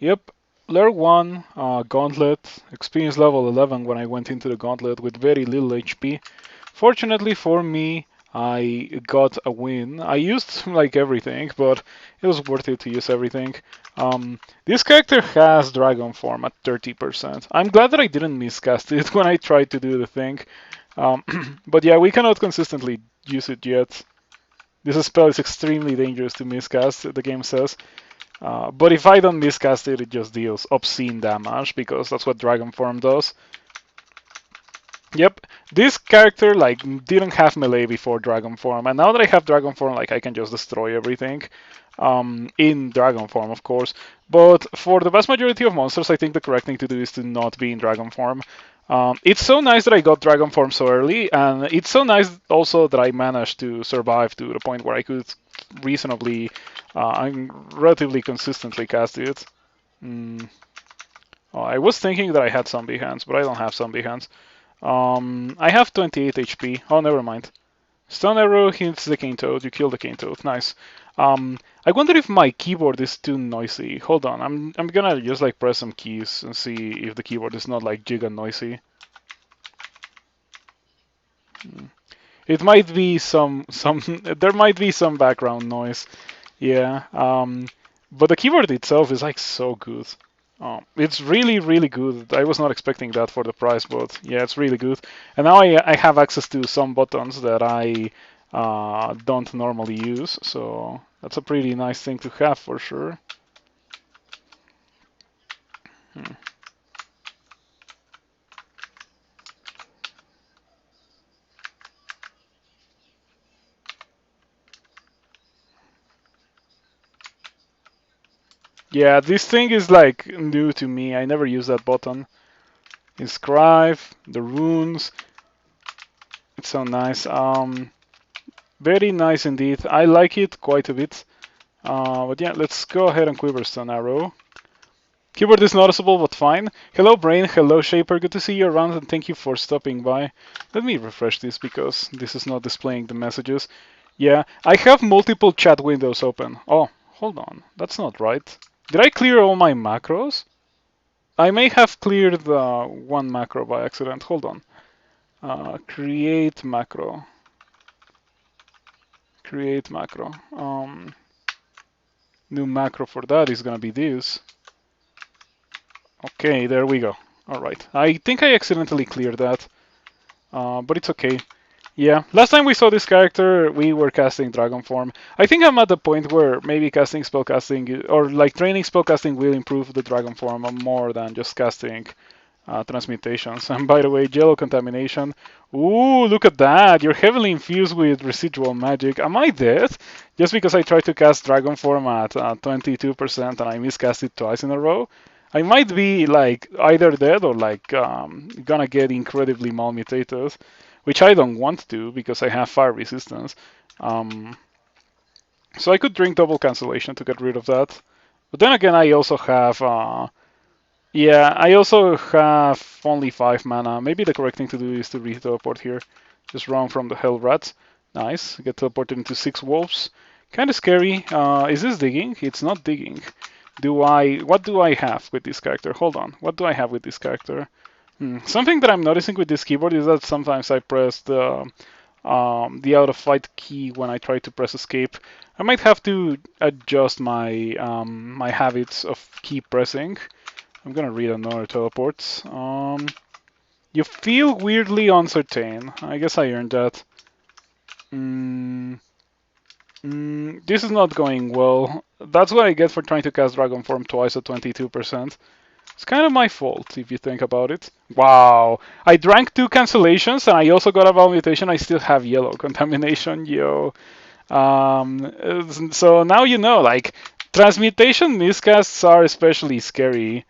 Yep, Layer 1, Gauntlet, experience level 11 when I went into the Gauntlet with very little HP. Fortunately for me, I got a win. I used like everything, but it was worth it to use everything. This character has Dragon Form at 30%. I'm glad that I didn't miscast it when I tried to do the thing. Um, but yeah, we cannot consistently use it yet. This spell is extremely dangerous to miscast, the game says. But if I don't miscast it, it just deals obscene damage because that's what Dragon Form does. Yep, this character like didn't have melee before Dragon Form, and now that I have Dragon Form, like I can just destroy everything. In Dragon Form, of course. But for the vast majority of monsters, I think the correct thing to do is to not be in Dragon Form. It's so nice that I got Dragon Form so early, and it's so nice also that I managed to survive to the point where I could reasonably and relatively consistently cast it. Mm. Oh, I was thinking that I had zombie hands, but I don't have zombie hands. I have 28 HP. Oh, never mind. Stone arrow hits the cane toad. You kill the cane toad. Nice. I wonder if my keyboard is too noisy. Hold on. I'm gonna just like press some keys and see if the keyboard is not like giga noisy. It might be some there might be some background noise. Yeah. But the keyboard itself is like so good. It's really, really good. I was not expecting that for the price, but yeah, it's really good. And now I have access to some buttons that I don't normally use, so that's a pretty nice thing to have for sure. Hmm. Yeah, this thing is like new to me. I never use that button. Inscribe, the runes. It's so nice. Very nice indeed. I like it quite a bit. But yeah, let's go ahead and Quiverstone Arrow. Keyboard is noticeable, but fine. Hello, Brain. Hello, Shaper. Good to see you around, and thank you for stopping by. Let me refresh this because this is not displaying the messages. Yeah, I have multiple chat windows open. Oh, hold on. That's not right. Did I clear all my macros? I may have cleared one macro by accident. Hold on. Create macro. Create macro. New macro for that is gonna be this. Okay, there we go. Alright. I think I accidentally cleared that. But it's okay. Yeah, last time we saw this character, we were casting Dragon Form. I think I'm at the point where maybe casting spellcasting, or like training spellcasting will improve the Dragon Form more than just casting transmutations. And by the way, Yellow Contamination. Ooh, look at that! You're heavily infused with residual magic. Am I dead? Just because I tried to cast Dragon Form at 22% and I miscast it twice in a row? I might be like either dead or like gonna get incredibly malmutated, which I don't want to because I have fire resistance. So I could drink double cancellation to get rid of that. But then again, I also have yeah, I also have only 5 mana. Maybe the correct thing to do is to re-teleport here. Just run from the Hell Rats. Nice. Get teleported into 6 wolves. Kind of scary. Is this digging? It's not digging. What do I have with this character? Hold on. What do I have with this character? Something that I'm noticing with this keyboard is that sometimes I press the out of fight key when I try to press escape. I might have to adjust my my habits of key pressing. I'm gonna read another teleports. You feel weirdly uncertain. I guess I earned that. This is not going well. That's what I get for trying to cast Dragon Form twice at 22%. It's kind of my fault if you think about it. Wow, I drank 2 cancellations and I also got a mutation. I still have Yellow Contamination, yo. So now you know, like, transmutation miscasts are especially scary.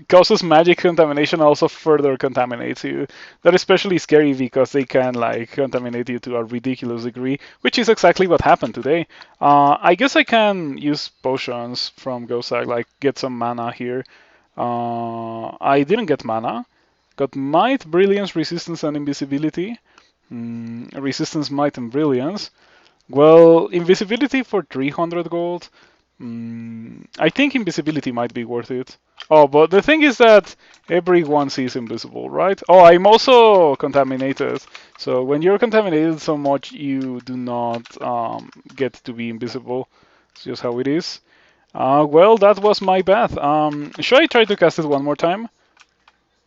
Causes magic contamination also further contaminates you. They're especially scary because they can like contaminate you to a ridiculous degree, which is exactly what happened today. I guess I can use potions from Gosag, like get some mana here. I didn't get mana. Got Might, Brilliance, Resistance, and Invisibility. Resistance, Might, and Brilliance. Well, Invisibility for 300 gold. I think invisibility might be worth it. Oh, but the thing is that everyone sees invisible, right? Oh, I'm also contaminated. So when you're contaminated so much, you do not get to be invisible. It's just how it is. Well, that was my bad. Should I try to cast it one more time?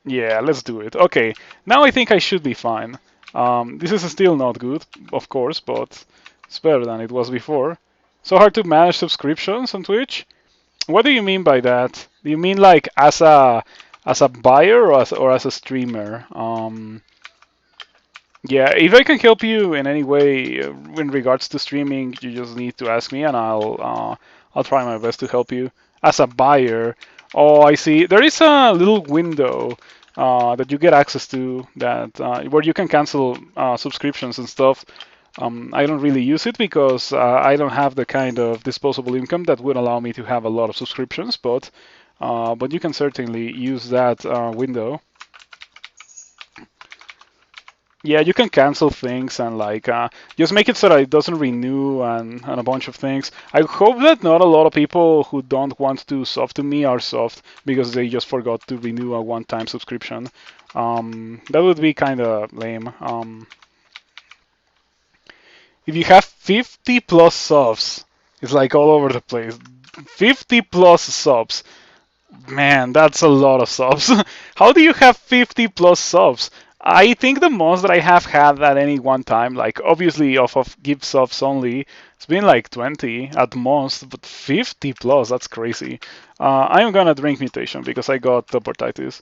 Yeah, let's do it. Okay, now I think I should be fine. This is still not good, of course, but it's better than it was before. So hard to manage subscriptions on Twitch? What do you mean by that? Do you mean like as a buyer or as a streamer? Yeah, if I can help you in any way in regards to streaming, you just need to ask me, and I'll try my best to help you. As a buyer, oh, I see. There is a little window that you get access to that where you can cancel subscriptions and stuff. I don't really use it because I don't have the kind of disposable income that would allow me to have a lot of subscriptions, but you can certainly use that window. Yeah, you can cancel things and like just make it so that it doesn't renew and a bunch of things. I hope that not a lot of people who don't want to sub to me are soft because they just forgot to renew a one-time subscription. That would be kind of lame. If you have 50 plus subs, it's like all over the place. 50 plus subs. Man, that's a lot of subs. How do you have 50 plus subs? I think the most that I have had at any one time, like obviously off of give subs only, it's been like 20 at most, but 50 plus, that's crazy. I'm gonna drink mutation because I got hepatitis.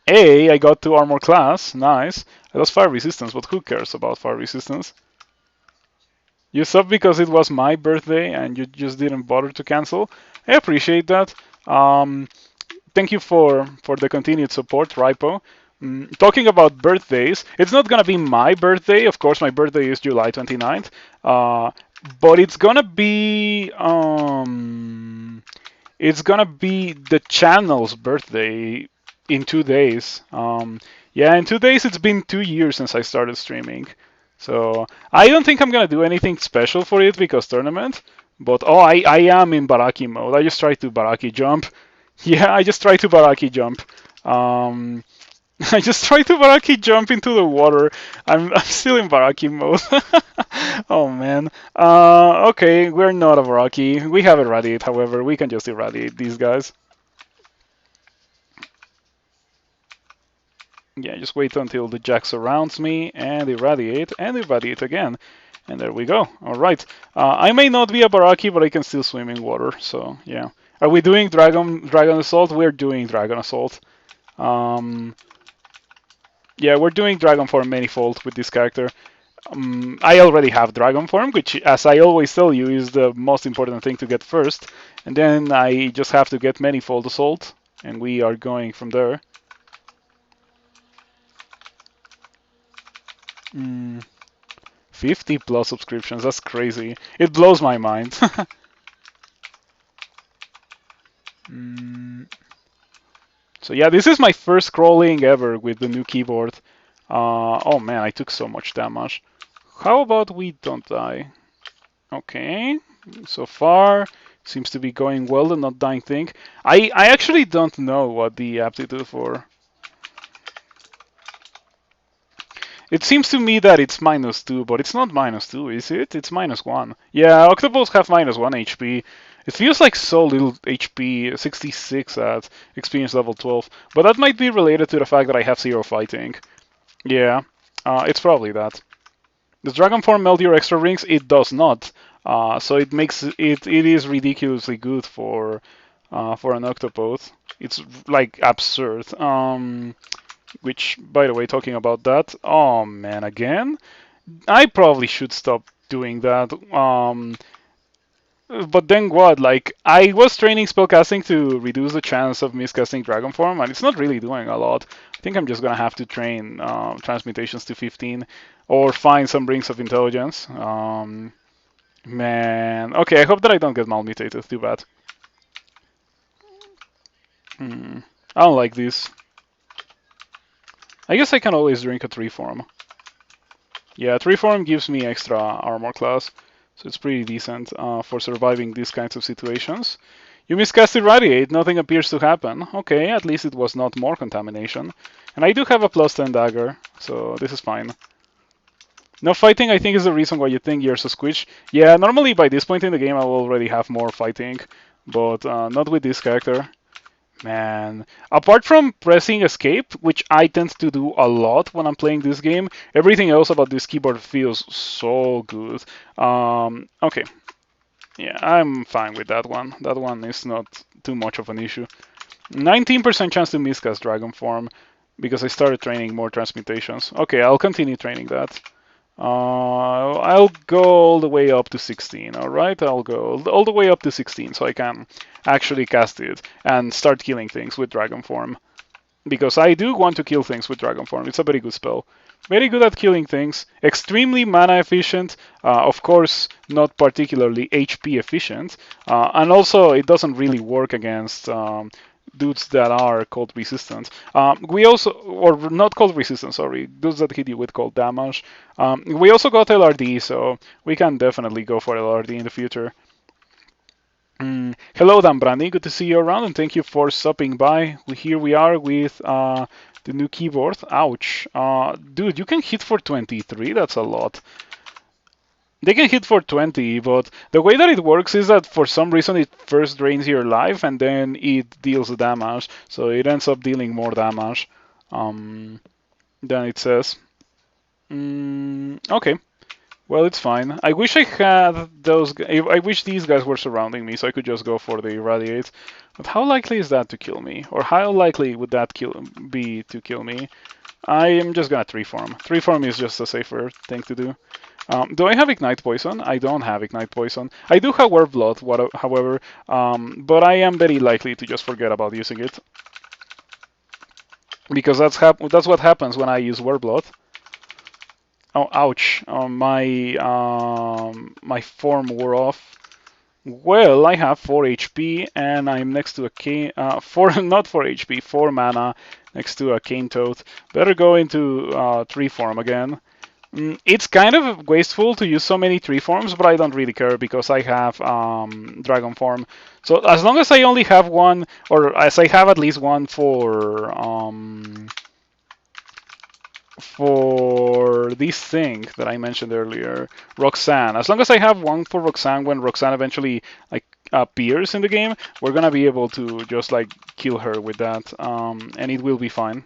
Hey, I got 2 armor class, nice. I lost fire resistance, but who cares about fire resistance? You sub because it was my birthday and you just didn't bother to cancel. I appreciate that. Um, Thank you for the continued support, Ripo. Talking about birthdays, it's not gonna be my birthday. Of course, my birthday is July 29th. But it's gonna be the channel's birthday in 2 days. Yeah, in 2 days it's been 2 years since I started streaming. So I don't think I'm gonna do anything special for it because tournament. But oh, I am in Baraki mode. I just tried to Baraki jump. Yeah, I just tried to Baraki jump. Um, I just tried to Baraki jump into the water. I'm still in Baraki mode. Oh man. Okay, we're not a Baraki. We have irradiate, however, we can just irradiate these guys. Yeah, just wait until the jack surrounds me and irradiate again. And there we go. All right. I may not be a Baraki, but I can still swim in water. So yeah. Are we doing Dragon Assault? We're doing Dragon Assault. Um, yeah, we're doing Dragon Form Manifold with this character. I already have Dragon Form, which, as I always tell you, is the most important thing to get first. And then I just have to get Manifold Assault, and we are going from there. 50 plus subscriptions, that's crazy. It blows my mind. So yeah, this is my first crawling ever with the new keyboard. Oh man, I took so much damage. How about we don't die? Okay, so far seems to be going well, the not dying thing. I actually don't know what the aptitude for. It seems to me that it's -2, but it's not -2, is it? It's -1. Yeah, Octopodes have -1 HP. It feels like so little HP, 66 at experience level 12. But that might be related to the fact that I have 0 fighting. Yeah, it's probably that. Does Dragon Form melt your extra rings? It does not. So it makes it is ridiculously good for an Octopode. It's like absurd. Which, by the way, talking about that, oh man, again, I probably should stop doing that. But then what? Like, I was training spellcasting to reduce the chance of miscasting Dragon Form, and it's not really doing a lot. I think I'm just gonna have to train transmutations to 15, or find some Rings of Intelligence. Man, okay, I hope that I don't get malmutated. Too bad. I don't like this. I guess I can always drink a 3 form. Yeah, 3 form gives me extra armor class. so it's pretty decent for surviving these kinds of situations. You miscast Irradiate, nothing appears to happen. Okay, at least it was not more contamination. And I do have a +10 dagger, so this is fine. No fighting, I think, is the reason why you think you're so squished. Yeah, normally by this point in the game I will already have more fighting, but not with this character. Man, apart from pressing escape, which I tend to do a lot when I'm playing this game, everything else about this keyboard feels so good. Okay, yeah, I'm fine with that one. That one is not too much of an issue. 19% chance to miscast Dragon Form because I started training more transmutations. Okay, I'll continue training that. I'll go all the way up to 16, alright? I'll go all the way up to 16 so I can actually cast it and start killing things with Dragon Form. Because I do want to kill things with Dragon Form. It's a very good spell. Very good at killing things. Extremely mana efficient. Of course, not particularly HP efficient. And also, it doesn't really work against dudes that are cold resistant. We also, or not cold resistant, sorry, dudes that hit you with cold damage. We also got LRD, so we can definitely go for LRD in the future. Hello, Dan Brandy. Good to see you around, and thank you for stopping by. Here we are with the new keyboard. Ouch. Dude, you can hit for 23. That's a lot. They can hit for 20, but the way that it works is that for some reason it first drains your life and then it deals damage. So it ends up dealing more damage than it says. Okay. Well, it's fine. I wish I had those. I wish these guys were surrounding me so I could just go for the irradiate. But how likely is that to kill me? Or how likely would that be to kill me? I am just gonna 3-form. 3-form is just a safer thing to do. Do I have Ignite Poison? I don't have Ignite Poison. I do have Warp Blood, however, but I am very likely to just forget about using it. Because that's what happens when I use Warp Blood. Oh, ouch. My form wore off. Well, I have 4 HP and I'm next to a cane. 4 HP, 4 mana next to a cane toad. Better go into 3-form again. It's kind of wasteful to use so many 3-forms, but I don't really care because I have Dragon Form. So as long as I only have one, or as I have at least one for this thing that I mentioned earlier, Roxanne. As long as I have one for Roxanne when Roxanne eventually like appears in the game, we're gonna be able to just like kill her with that, and it will be fine.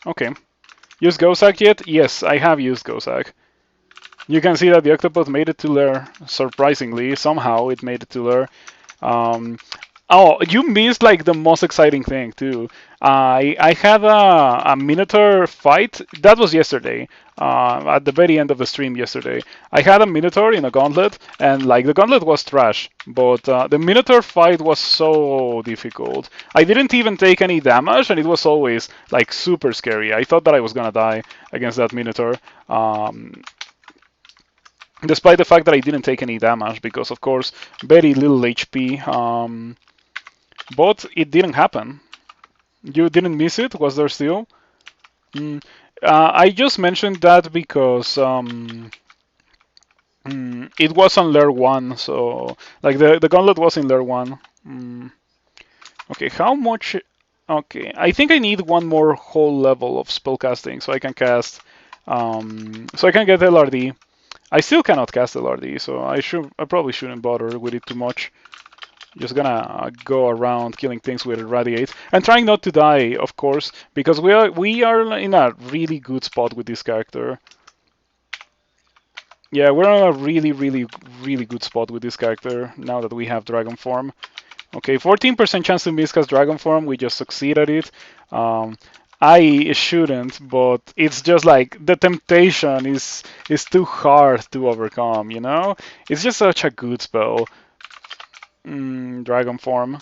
Okay. Use Gozak yet? Yes, I have used Gozak. You can see that the Octopode made it to lair. Surprisingly, somehow it made it to lair. Oh, you missed like the most exciting thing too. I had a Minotaur fight. That was yesterday. At the very end of the stream yesterday, I had a Minotaur in a gauntlet, and like the gauntlet was trash, but the Minotaur fight was so difficult. I didn't even take any damage, and it was always like super scary. I thought that I was gonna die against that Minotaur. Despite the fact that I didn't take any damage, because of course very little HP. But it didn't happen. You didn't miss it? Was there still? I just mentioned that because it was on layer 1, so like the gauntlet was in layer 1. Okay, how much? Okay, I think I need one more whole level of spellcasting so I can cast, so I can get LRD. I still cannot cast LRD, so I probably shouldn't bother with it too much. Just gonna go around killing things with Irradiate and trying not to die, of course, because we are in a really good spot with this character. Yeah, we're in a really, really, really good spot with this character now that we have Dragon Form. Okay, 14% chance to miscast Dragon Form. We just succeed at it. I shouldn't, but it's just like the temptation is too hard to overcome, you know? It's just such a good spell. Dragon Form.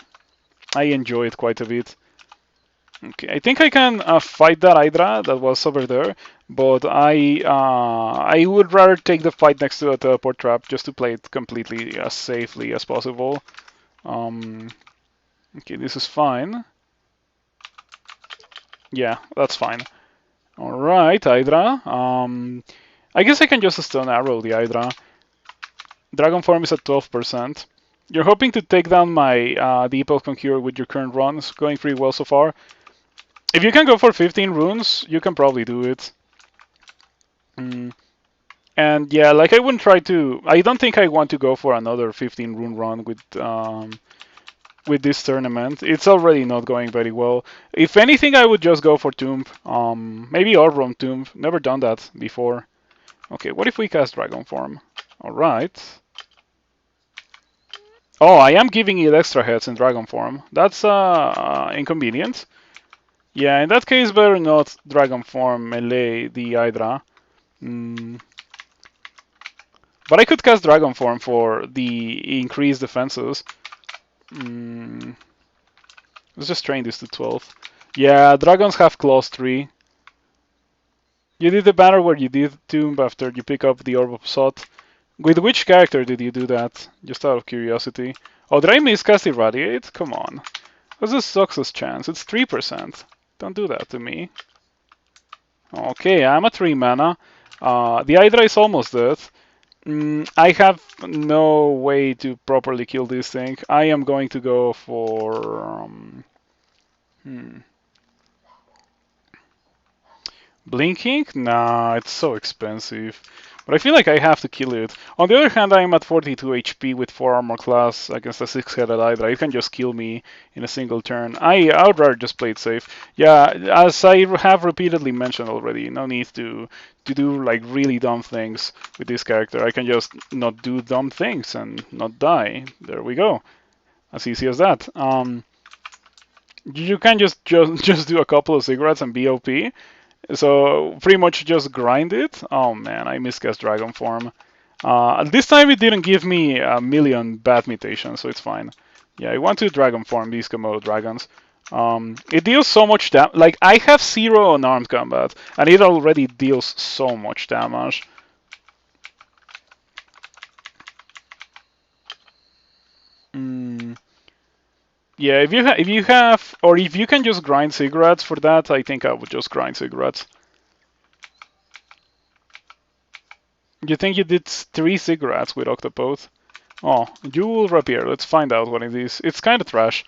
I enjoy it quite a bit. Okay, I think I can fight that Hydra that was over there, but I would rather take the fight next to a teleport trap just to play it completely as safely as possible. Okay, this is fine. Yeah, that's fine. Alright, Hydra. I guess I can just stun arrow the Hydra. Dragon form is at 12%. You're hoping to take down my Deepel Conqueror with your current runs, going pretty well so far. If you can go for 15 runes, you can probably do it. And yeah, like I wouldn't try to. I don't think I want to go for another 15 rune run with this tournament. It's already not going very well. If anything, I would just go for Tomb. Maybe Orbrome Tomb. Never done that before. Okay, what if we cast Dragon Form? All right. Oh, I am giving it extra heads in Dragon Form. That's inconvenient. Yeah, in that case, better not Dragon Form melee the Hydra. But I could cast Dragon Form for the increased defenses. Let's just train this to 12. Yeah, dragons have claws 3. You did the banner where you did Tomb after you pick up the Orb of Sot. With which character did you do that? Just out of curiosity. Oh, did I miscast Irradiate? Come on. What's the success chance? It's 3%. Don't do that to me. Okay, I'm at 3 mana. The Hydra is almost dead. I have no way to properly kill this thing. I am going to go for... Blinking? Nah, it's so expensive. But I feel like I have to kill it. On the other hand, I am at 42 HP with 4 armor class against a 6-headed Hydra. It can just kill me in a single turn. I would rather just play it safe. Yeah, as I have repeatedly mentioned already, no need to do like really dumb things with this character. I can just not do dumb things and not die. There we go. As easy as that. You can just do a couple of cigarettes and be OP. So pretty much just grind it. Oh man, I miscast Dragon Form. This time it didn't give me a million bad mutations, so it's fine. Yeah, I want to Dragon Form these Komodo dragons. It deals so much damage. Like, I have 0 Unarmed Combat, and it already deals so much damage. Yeah, if you have, or if you can just grind cigarettes for that, I think I would just grind cigarettes. You think you did 3 cigarettes with Octopode? Oh, Duel Rapier. Let's find out what it is. It's kind of trash.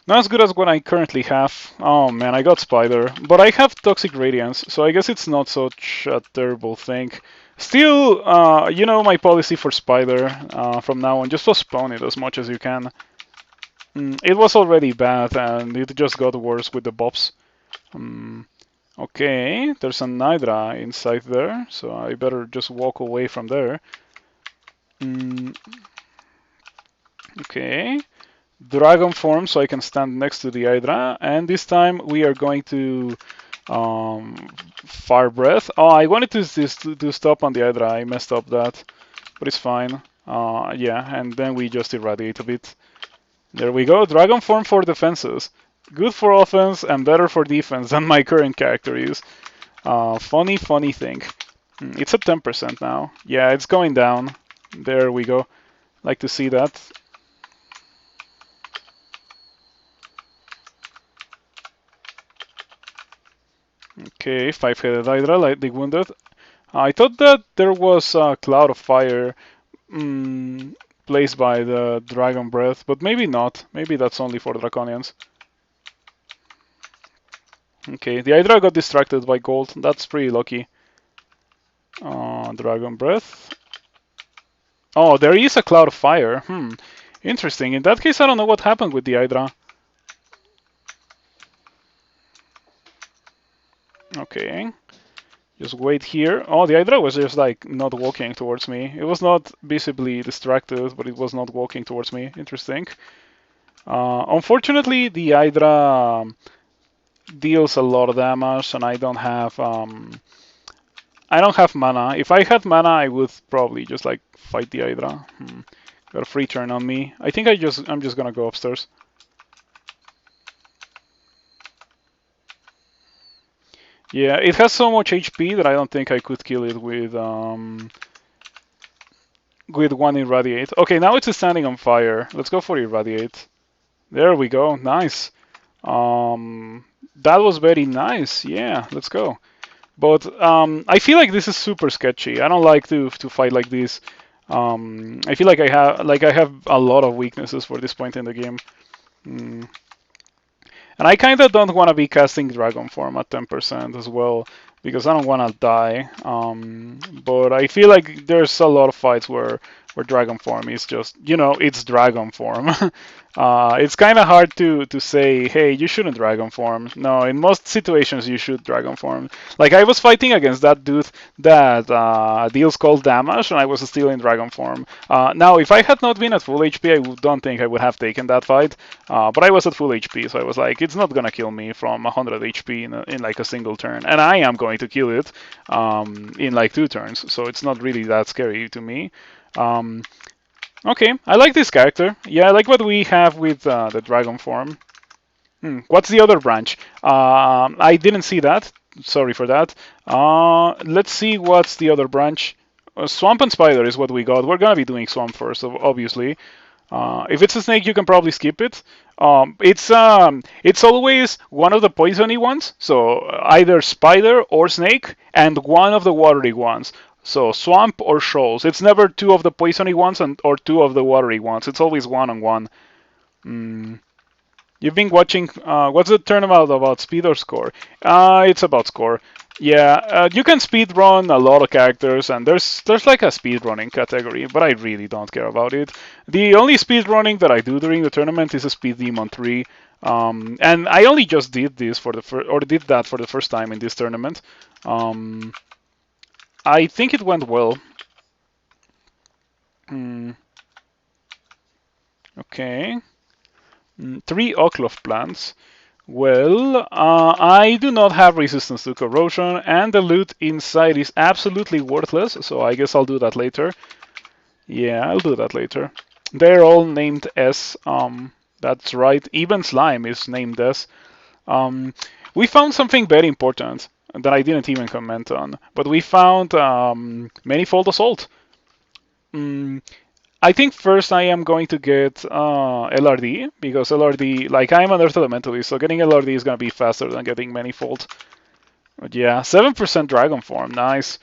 Not as good as what I currently have. Oh man, I got Spider. But I have Toxic Radiance, so I guess it's not such a terrible thing. Still, you know my policy for Spider from now on. Just postpone it as much as you can. It was already bad, and it just got worse with the buffs. Okay, there's an Hydra inside there, so I better just walk away from there. Okay, Dragon Form, so I can stand next to the Hydra, and this time we are going to Fire Breath. Oh, I wanted to stop on the Hydra, I messed up that, but it's fine. Yeah, and then we just irradiate a bit. There we go, Dragon Form for defenses. Good for offense and better for defense than my current character is. Funny thing. It's at 10% now. Yeah, it's going down. There we go. Like to see that. Okay, 5-headed Hydra, lightly wounded. I thought that there was a cloud of fire placed by the Dragon Breath, but maybe not. Maybe that's only for Draconians. Okay, the Hydra got distracted by gold. That's pretty lucky. Dragon Breath. Oh, there is a cloud of fire. Interesting. In that case, I don't know what happened with the Hydra. Okay. Just wait here. Oh, the Hydra was just like not walking towards me. It was not visibly distracted, but it was not walking towards me. Interesting. Unfortunately, the Hydra deals a lot of damage, and I don't have mana. If I had mana, I would probably just like fight the Hydra. Got a free turn on me. I think I'm just gonna go upstairs. Yeah, it has so much HP that I don't think I could kill it with one Irradiate. Okay, now it's standing on fire. Let's go for Irradiate. There we go. Nice. That was very nice. Yeah, let's go. But I feel like this is super sketchy. I don't like to fight like this. I feel like I have a lot of weaknesses for this point in the game. Mm. And I kind of don't want to be casting Dragon Form at 10% as well, because I don't want to die. But I feel like there's a lot of fights where Dragon Form is just, it's Dragon Form. It's kind of hard to say, hey, you shouldn't Dragon Form. No, in most situations you should Dragon Form. Like I was fighting against that dude that deals cold damage, and I was still in Dragon Form. Now, if I had not been at full HP, don't think I would have taken that fight. But I was at full HP, so I was like, it's not gonna kill me from 100 HP in like a single turn, and I am going to kill it in like 2 turns. So it's not really that scary to me. Okay, I like this character. Yeah, I like what we have with the Dragon Form. What's the other branch? I didn't see that. Sorry for that. Let's see what's the other branch. Swamp and Spider is what we got. We're gonna be doing Swamp first, obviously. If it's a snake, you can probably skip it. It's always one of the poisony ones, so either spider or snake, and one of the watery ones. So swamp or shoals. It's never two of the poisony ones or two of the watery ones. It's always one on one. You've been watching. What's the tournament about? Speed or score? It's about score. Yeah, you can speed run a lot of characters, and there's like a speed running category, but I really don't care about it. The only speed running that I do during the tournament is a Speed Demon 3, and I only just did this did that for the first time in this tournament. I think it went well. Okay. 3 Octopode plants. Well, I do not have resistance to corrosion, and the loot inside is absolutely worthless, so I guess I'll do that later. Yeah, I'll do that later. They're all named S. That's right. Even Slime is named S. We found something very important that I didn't even comment on, but we found Manifold Assault. I think first I am going to get LRD, because LRD, like I'm an Earth Elementalist, so getting LRD is going to be faster than getting Manifold. But yeah, 7% Dragon Form, nice.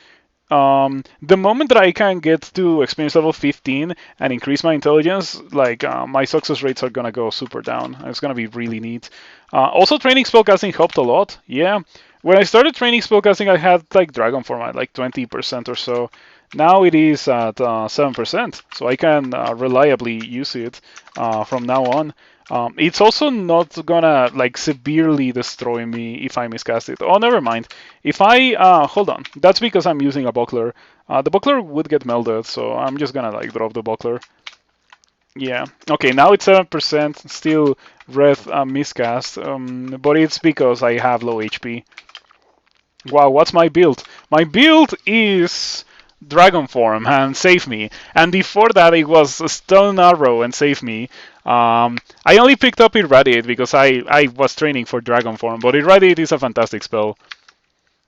The moment that I can get to experience level 15 and increase my intelligence, like my success rates are gonna go super down. It's gonna be really neat. Also, training spellcasting helped a lot. Yeah, when I started training spellcasting, I had like Dragon Form at like 20% or so. Now it is at 7%, so I can reliably use it from now on. It's also not gonna like severely destroy me if I miscast it. Oh, never mind. If I hold on, that's because I'm using a buckler. The buckler would get melded, so I'm just gonna like drop the buckler. Yeah. Okay, now it's 7%. Still red miscast, but it's because I have low HP. Wow, what's my build? My build is Dragon Form and Save Me. And before that, it was Stone Arrow and Save Me. I only picked up Irradiate because I was training for Dragon Form, but Irradiate is a fantastic spell.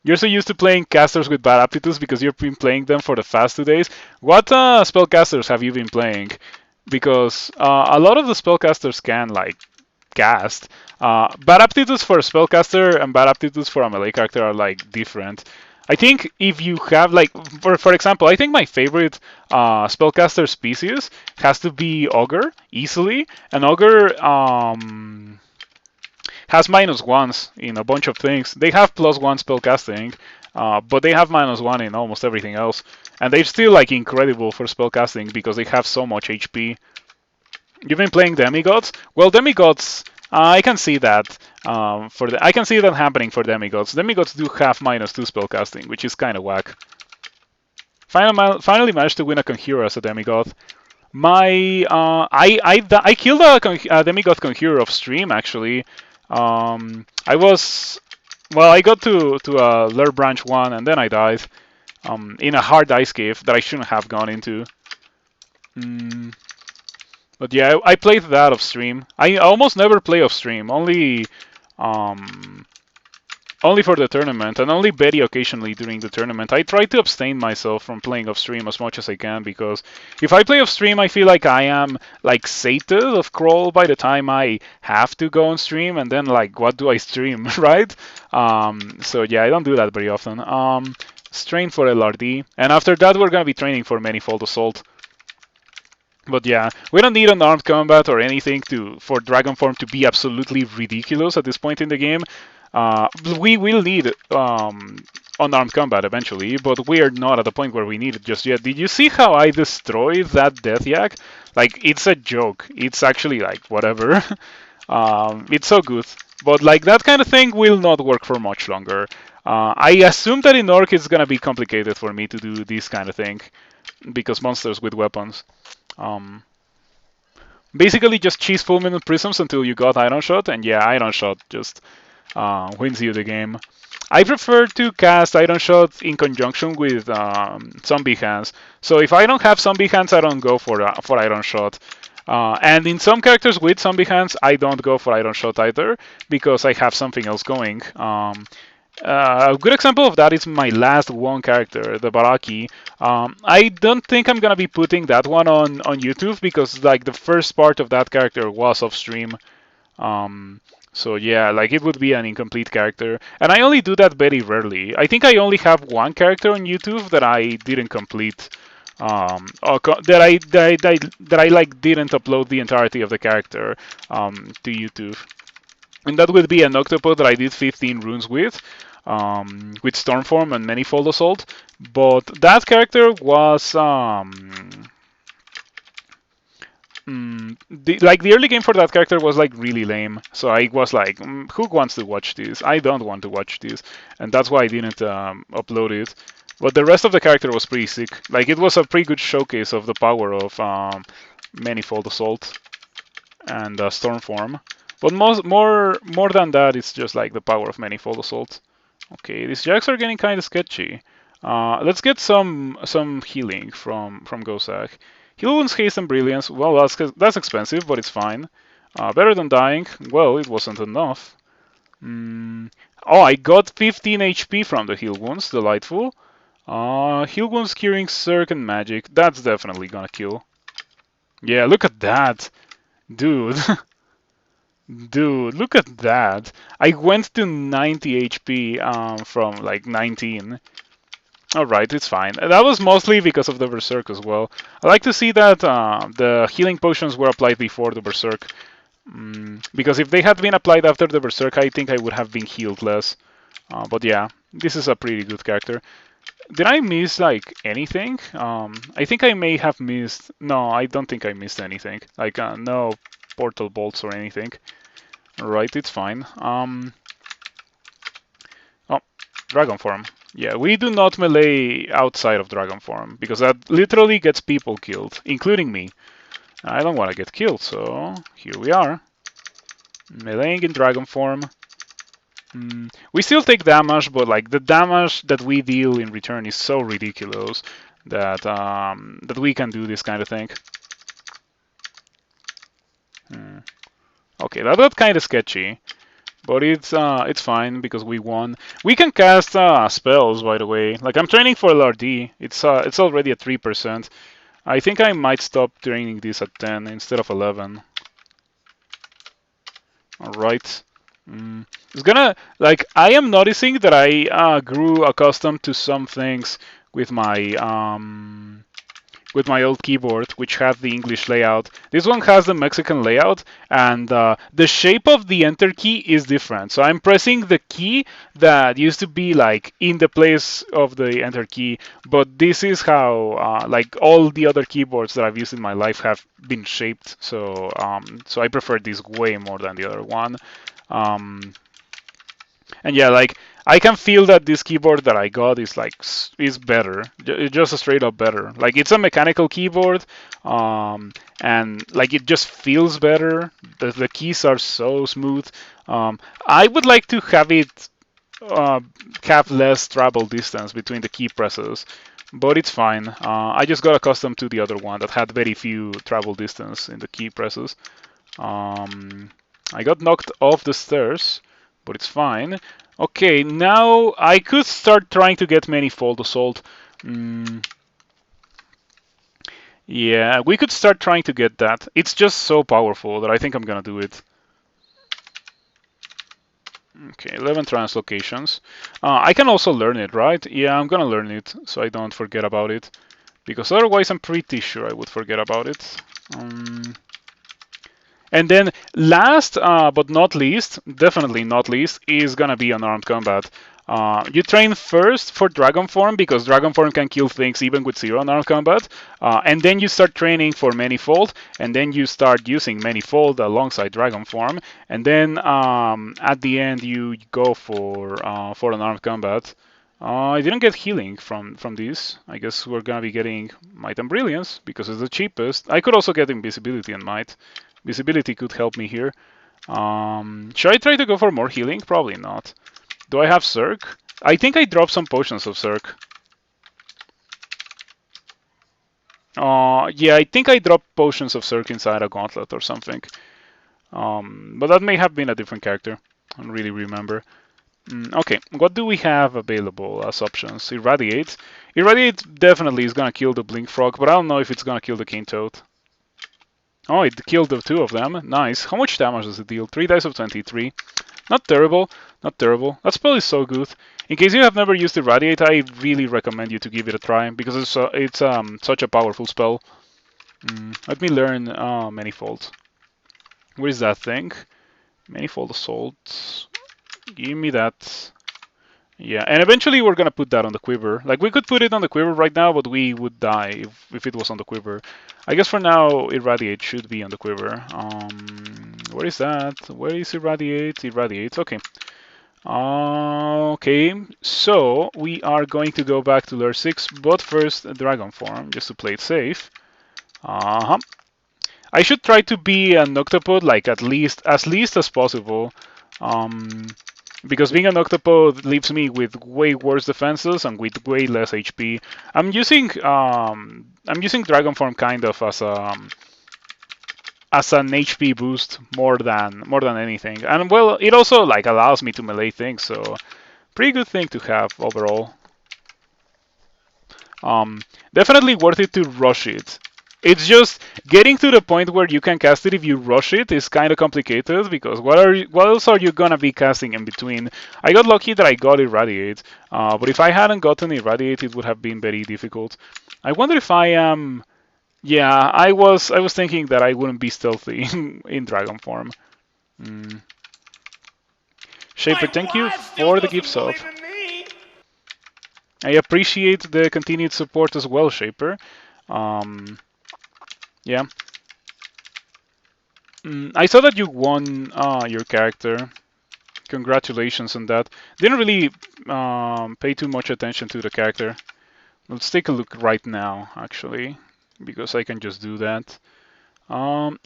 You're so used to playing casters with bad aptitudes because you've been playing them for the past 2 days. What spellcasters have you been playing? Because a lot of the spellcasters can like cast. Bad aptitudes for a spellcaster and bad aptitudes for a melee character are like different. I think if you have like, for example, I think my favorite spellcaster species has to be Ogre, easily. And Ogre has -1s in a bunch of things. They have +1 spellcasting, but they have -1 in almost everything else. And they're still like incredible for spellcasting because they have so much HP. You've been playing demigods? Well, demigods, I can see that. I can see that happening for demigods. Demigods do have -2 spellcasting, which is kind of whack. Finally managed to win a Conjurer as a demigod. I killed a demigod Conjurer off stream actually. I got to Lure Branch 1 and then I died in a hard ice cave that I shouldn't have gone into. But yeah, I played that off stream. I almost never play off stream, only for the tournament, and only very occasionally during the tournament. I try to abstain myself from playing off stream as much as I can, because if I play off stream, I feel like I am like sated of Crawl by the time I have to go on stream, and then like, what do I stream, right? So yeah, I don't do that very often. Strain for LRD, and after that we're gonna be training for Manifold Assault. But yeah, we don't need unarmed combat or anything for Dragon Form to be absolutely ridiculous at this point in the game. We will need unarmed combat eventually, but we are not at the point where we need it just yet. Did you see how I destroyed that Death Yak? Like, it's a joke. It's actually like whatever. It's so good. But like that kind of thing will not work for much longer. I assume that in Orc it's gonna be complicated for me to do this kind of thing because monsters with weapons. Um, Basically, just cheese fulminant prisms until you got Iron Shot, and yeah, Iron Shot just wins you the game. I prefer to cast Iron Shot in conjunction with Zombie Hands. So if I don't have Zombie Hands, I don't go for Iron Shot. And in some characters with Zombie Hands, I don't go for Iron Shot either because I have something else going. A good example of that is my last one character, the Baraki. I don't think I'm gonna be putting that one on YouTube because like the first part of that character was off stream. Um, so yeah, like it would be an incomplete character, and I only do that very rarely. I think I only have one character on YouTube that I didn't complete. That I like didn't upload the entirety of the character to YouTube. And that would be an Octopode that I did 15 runes with Stormform and Manifold Assault. But that character was the early game for that character was like really lame. So I was like, who wants to watch this? I don't want to watch this, and that's why I didn't upload it. But the rest of the character was pretty sick. Like it was a pretty good showcase of the power of Manifold Assault and Stormform. But more than that, it's just like the power of Manifold Assault. Okay, these jacks are getting kind of sketchy. Let's get some healing from Gosak. Heal wounds, haste, and brilliance. Well, that's expensive, but it's fine. Better than dying. Well, it wasn't enough. Oh, I got 15 HP from the heal wounds. Delightful. Heal wounds, curing, circ, and magic. That's definitely gonna kill. Yeah, look at that, dude. Dude, look at that. I went to 90 HP from like 19. Alright, it's fine. That was mostly because of the Berserk as well. I like to see that the healing potions were applied before the Berserk. Because if they had been applied after the Berserk, I think I would have been healed less. But yeah, this is a pretty good character. Did I miss like anything? I think I may have missed... No, I don't think I missed anything. Like no portal bolts or anything. Right, it's fine. Oh, Dragon Form. Yeah, we do not melee outside of Dragon Form, because that literally gets people killed, including me. I don't want to get killed, so here we are. Meleeing in Dragon Form. We still take damage, but like the damage that we deal in return is so ridiculous that that we can do this kind of thing. Okay, that got kind of sketchy, but it's fine because we won. We can cast spells, by the way. Like I'm training for LRD. It's already at 3%. I think I might stop training this at 10 instead of 11. All right. It's gonna like I am noticing that I grew accustomed to some things with my old keyboard, which had the English layout. This one has the Mexican layout, and the shape of the enter key is different. So I'm pressing the key that used to be like in the place of the enter key, but this is how like all the other keyboards that I've used in my life have been shaped. So so I prefer this way more than the other one. And yeah, like I can feel that this keyboard that I got is like is better. It's just a straight up better. Like it's a mechanical keyboard, and like it just feels better. The keys are so smooth. I would like to have it have less travel distance between the key presses, but it's fine. I just got accustomed to the other one that had very few travel distance in the key presses. I got knocked off the stairs, but it's fine. Okay, now I could start trying to get Manifold Assault. Yeah, we could start trying to get that. It's just so powerful that I think I'm gonna do it. Okay, 11 translocations. I can also learn it, right? Yeah, I'm gonna learn it so I don't forget about it. Because otherwise I'm pretty sure I would forget about it. Um, and then last but not least, definitely not least, is gonna be Unarmed Combat. You train first for Dragon Form because Dragon Form can kill things even with zero Unarmed Combat, and then you start training for Manifold, and then you start using Manifold alongside Dragon Form, and then at the end you go for Unarmed Combat. I didn't get healing from this. I guess we're gonna be getting Might and Brilliance because it's the cheapest. I could also get Invisibility and Might. Visibility could help me here. Should I try to go for more healing? Probably not. Do I have Cirque? I think I dropped some potions of Cirque. Yeah, I think I dropped potions of Cirque inside a gauntlet or something. But that may have been a different character. I don't really remember. Okay, what do we have available as options? Irradiate. Irradiate definitely is gonna kill the Blink Frog, but I don't know if it's gonna kill the Cane Toad. Oh, it killed the two of them. Nice. How much damage does it deal? 3 dice of 23. Not terrible. Not terrible. That spell is so good. In case you have never used Irradiate, I really recommend you to give it a try because it's such a powerful spell. Let me learn Manifold. Where is that thing? Manifold Assault. Give me that. Yeah, and eventually we're gonna put that on the quiver. Like, we could put it on the quiver right now, but we would die if it was on the quiver. I guess for now, Irradiate should be on the quiver. Where is that? Where is Irradiate? Irradiate, okay. Okay, so we are going to go back to Lure 6, but first Dragon Form, just to play it safe. I should try to be an Octopode, like, as least as possible. Because being an Octopode leaves me with way worse defenses and with way less HP. I'm using Dragon Form kind of as an HP boost more than anything. And well, it also like allows me to melee things, so pretty good thing to have overall. Definitely worth it to rush it. It's just getting to the point where you can cast it if you rush it is kind of complicated because what else are you gonna be casting in between? I got lucky that I got Irradiate, but if I hadn't gotten Irradiate, it would have been very difficult. I wonder if I am. Yeah, I was thinking that I wouldn't be stealthy in Dragon Form. Shaper, thank you for the gift sub. I appreciate the continued support as well, Shaper. Yeah. I saw that you won your character. Congratulations on that. Didn't really pay too much attention to the character. Let's take a look right now, actually, because I can just do that.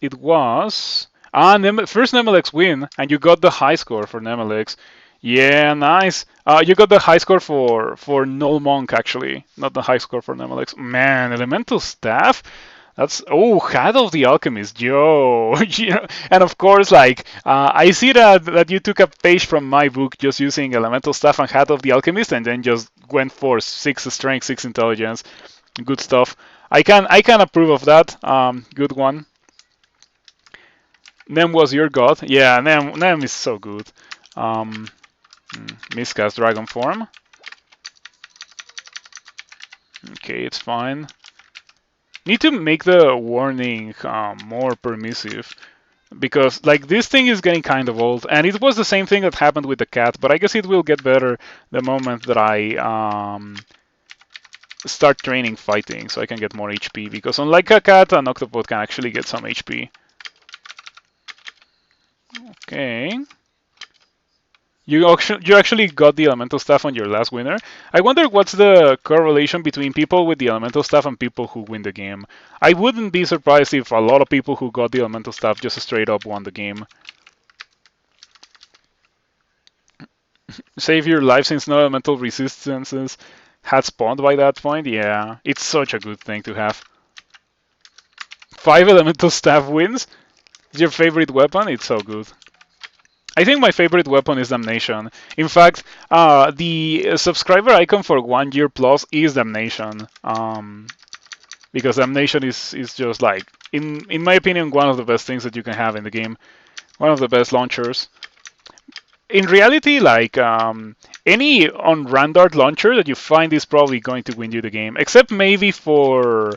It was first Nemelex win, and you got the high score for Nemelex. Yeah, nice. You got the high score for Null Monk, actually, not the high score for Nemelex. Man, Elemental Staff. That's Hat of the Alchemist, yo. And of course, like I see that you took a page from my book just using Elemental Staff and Hat of the Alchemist, and then just went for 6 strength, 6 intelligence. Good stuff. I can approve of that. Good one. Nem was your god. Yeah, Nem is so good. Miscast Dragon Form. Okay, it's fine. Need to make the warning more permissive because like this thing is getting kind of old, and it was the same thing that happened with the cat, but I guess it will get better the moment that I start training fighting, so I can get more HP, because unlike a cat, an Octopode can actually get some HP. Okay. You actually got the Elemental Staff on your last winner. I wonder what's the correlation between people with the Elemental Staff and people who win the game. I wouldn't be surprised if a lot of people who got the Elemental Staff just straight up won the game. Save your life since no elemental resistances had spawned by that point. Yeah, it's such a good thing to have. 5 Elemental Staff wins? Is your favorite weapon? It's so good. I think my favorite weapon is Damnation. In fact, the subscriber icon for 1 year plus is Damnation. Because Damnation is just like, in my opinion, one of the best things that you can have in the game. One of the best launchers. In reality, like, any on Randart launcher that you find is probably going to win you the game. Except maybe for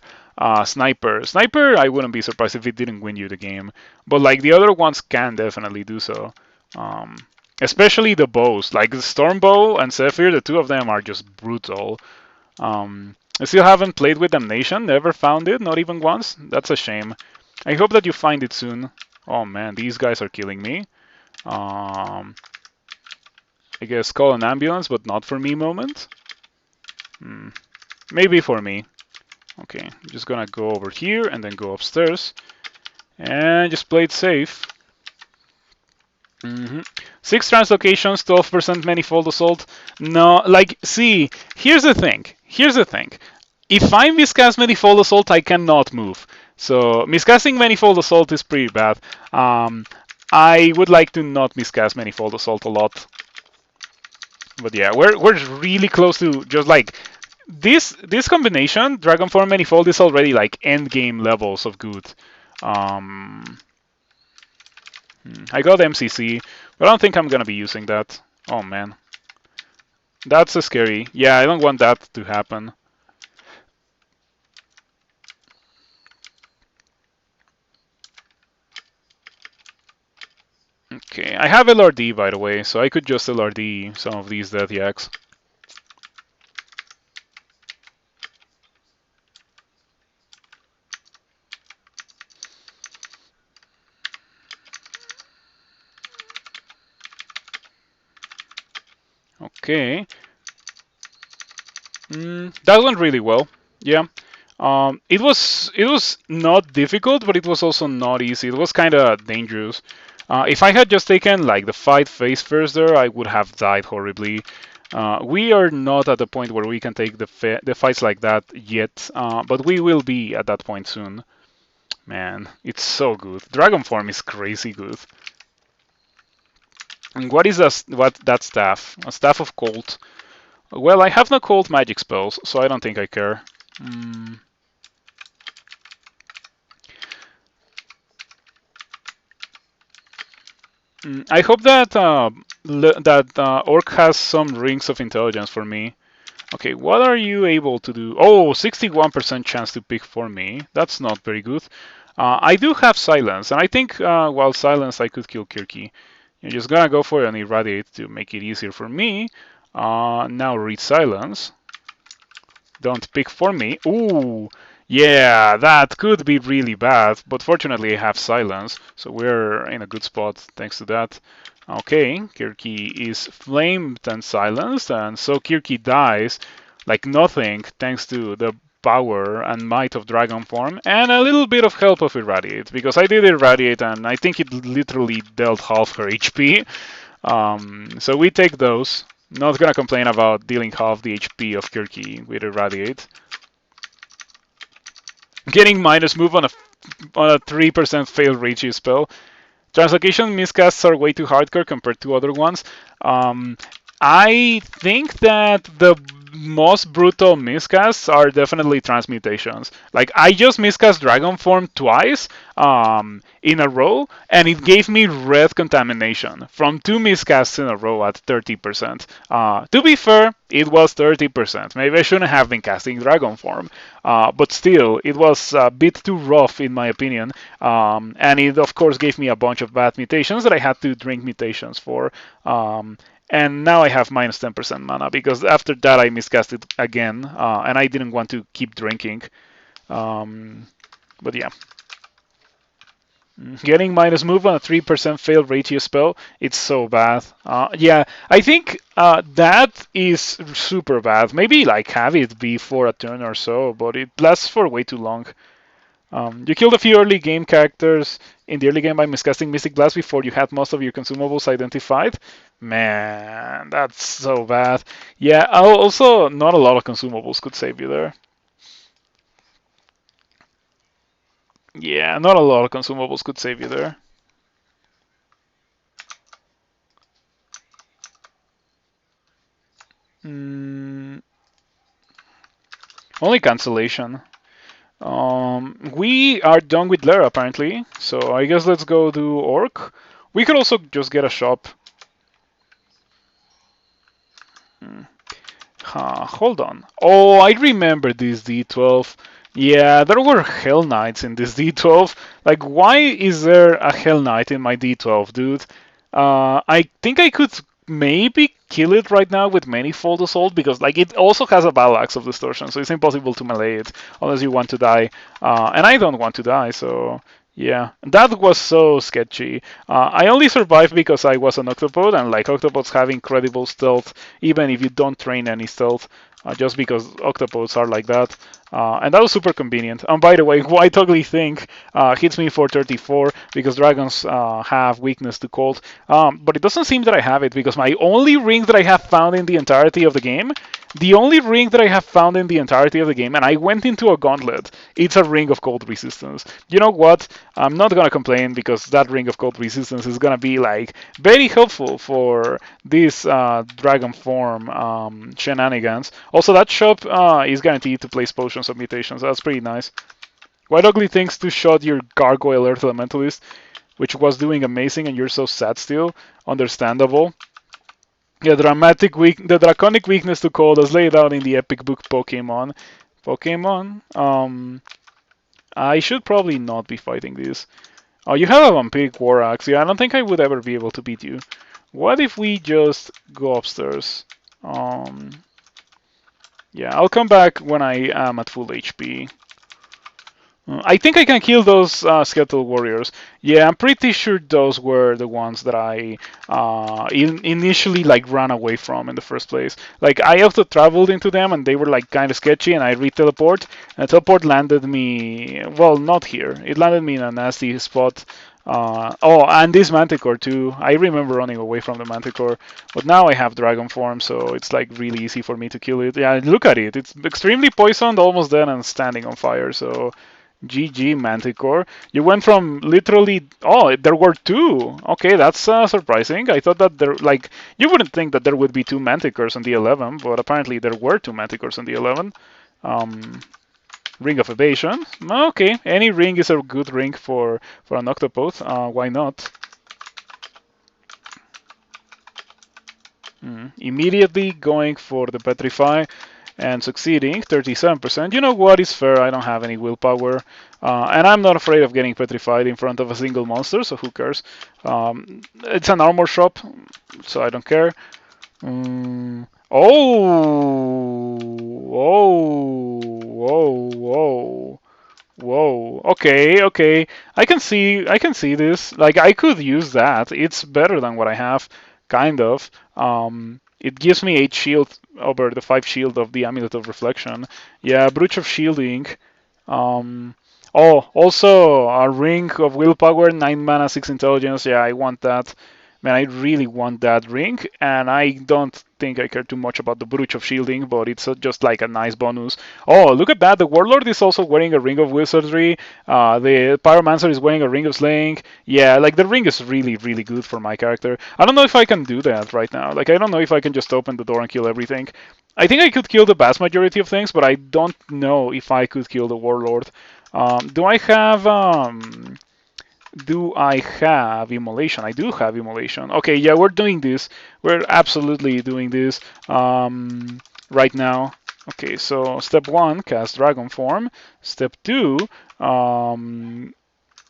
Sniper, I wouldn't be surprised if it didn't win you the game, but like the other ones can definitely do so. Um, Especially the bows, like the Stormbow and Zephyr, the two of them are just brutal. I still haven't played with Damnation, never found it, not even once. That's a shame. I hope that you find it soon. Oh man, these guys are killing me. I guess call an ambulance, but not for me moment. Maybe for me. Okay, I'm just gonna go over here and then go upstairs. And just play it safe. 6 translocations, 12% manifold assault. No, like, see, here's the thing. If I miscast manifold assault, I cannot move. So miscasting manifold assault is pretty bad. I would like to not miscast manifold assault a lot. But yeah, we're really close to just like this combination. Dragonform manifold is already like end game levels of good. I got MCC, but I don't think I'm gonna be using that. Oh man, that's a scary. Yeah, I don't want that to happen. Okay, I have LRD by the way, so I could just LRD some of these Death Yaks. Okay. That went really well. Yeah. It was not difficult, but it was also not easy. It was kind of dangerous. If I had just taken like the fight face first there, I would have died horribly. We are not at the point where we can take the fights like that yet, but we will be at that point soon. Man, it's so good. Dragon form is crazy good. And what is that staff? A staff of cold. Well, I have no cold magic spells, so I don't think I care. I hope that Orc has some rings of intelligence for me. Okay, what are you able to do? Oh, 61% chance to pick for me. That's not very good. I do have silence, and I think while silence I could kill Kirky. You're just gonna go for an irradiate to make it easier for me. Now read silence. Don't pick for me. Ooh, yeah, that could be really bad, but fortunately I have silence, so we're in a good spot thanks to that. Okay, Kirky is flamed and silenced, and so Kirky dies like nothing thanks to the power and might of Dragon Form and a little bit of help of Irradiate, because I did Irradiate and I think it literally dealt half her HP. So we take those. Not gonna complain about dealing half the HP of Kirky with Irradiate. Getting minus move on a 3% fail ratio spell. Translocation miscasts are way too hardcore compared to other ones. I think that the most brutal miscasts are definitely transmutations. Like I just miscast Dragon Form twice in a row, and it gave me red contamination from 2 miscasts in a row at 30%. To be fair, it was 30%. Maybe I shouldn't have been casting Dragon Form, but still, it was a bit too rough in my opinion, and it of course gave me a bunch of bad mutations that I had to drink mutations for. And now I have minus 10% mana because after that I miscast it again, and I didn't want to keep drinking. But yeah. Getting minus move on a 3% fail ratio spell, it's so bad. Yeah, I think that is super bad. Maybe like have it be for a turn or so, but it lasts for way too long. You killed a few early game characters in the early game by miscasting Mystic Blast before you had most of your consumables identified. Man, that's so bad. Yeah, also, not a lot of consumables could save you there. Yeah, not a lot of consumables could save you there. Only cancellation. We are done with Lair apparently, so I guess let's go do Orc. We could also just get a shop. Hold on. Oh, I remember this D12. Yeah, there were Hell Knights in this D12. Like, why is there a Hell Knight in my D12, dude? I think I could maybe kill it right now with Manifold Assault because, like, it also has a Battle Axe of Distortion, so it's impossible to melee it unless you want to die. And I don't want to die, so yeah, that was so sketchy. I only survived because I was an Octopode, and like Octopodes have incredible stealth, even if you don't train any stealth, just because Octopodes are like that. And that was super convenient. And by the way, White Ugly Thing hits me for 34 because dragons have weakness to cold. But it doesn't seem that I have it because my only ring that I have found in the entirety of the game, the only ring that I have found in the entirety of the game, and I went into a gauntlet, it's a ring of cold resistance. You know what? I'm not gonna complain because that ring of cold resistance is gonna be like very helpful for this dragon form shenanigans. Also, that shop is guaranteed to place potions of mutations. That's pretty nice. White Ugly Things to shot your Gargoyle Earth Elementalist, which was doing amazing, and you're so sad still. Understandable. The draconic weakness to cold as laid out in the epic book Pokemon. I should probably not be fighting this. Oh, you have a Vampiric War Axe. Yeah, I don't think I would ever be able to beat you. What if we just go upstairs? Um, yeah, I'll come back when I am at full HP. I think I can kill those Skeletal Warriors. Yeah, I'm pretty sure those were the ones that I initially like ran away from in the first place. Like I also traveled into them and they were like kind of sketchy, and I re-teleport. And teleport landed me, well, not here. It landed me in a nasty spot. Oh, and this Manticore too. I remember running away from the Manticore, but now I have Dragon form, so it's like really easy for me to kill it. Yeah, look at it. It's extremely poisoned, almost dead, and standing on fire. So GG Manticore. You went from literally. Oh, there were two. Okay, that's surprising. I thought that there, like, you wouldn't think that there would be two Manticores on the 11, but apparently there were two Manticores on the 11. Um, Ring of Evasion. Okay, any ring is a good ring for an Octopode. Why not? Immediately going for the Petrify and succeeding, 37%. You know what is fair? I don't have any willpower, and I'm not afraid of getting petrified in front of a single monster, so who cares? It's an armor shop, so I don't care. Whoa. Okay. I can see this. Like I could use that. It's better than what I have, kind of. It gives me 8 shield over the 5 shield of the Amulet of Reflection. Yeah, Brooch of Shielding. Um, oh, also a Ring of Willpower, 9 mana, 6 intelligence. Yeah, I want that. Man, I really want that ring, and I don't think I care too much about the Brooch of Shielding, but it's just like a nice bonus. Oh, look at that! The Warlord is also wearing a Ring of Wizardry. The Pyromancer is wearing a Ring of Slaying. Yeah, like the ring is really, really good for my character. I don't know if I can do that right now. Like, I don't know if I can just open the door and kill everything. I think I could kill the vast majority of things, but I don't know if I could kill the Warlord. Do I have Immolation? I do have Immolation. Okay, yeah, we're doing this. We're absolutely doing this right now. Okay, so step 1, cast Dragon Form. Step 2, open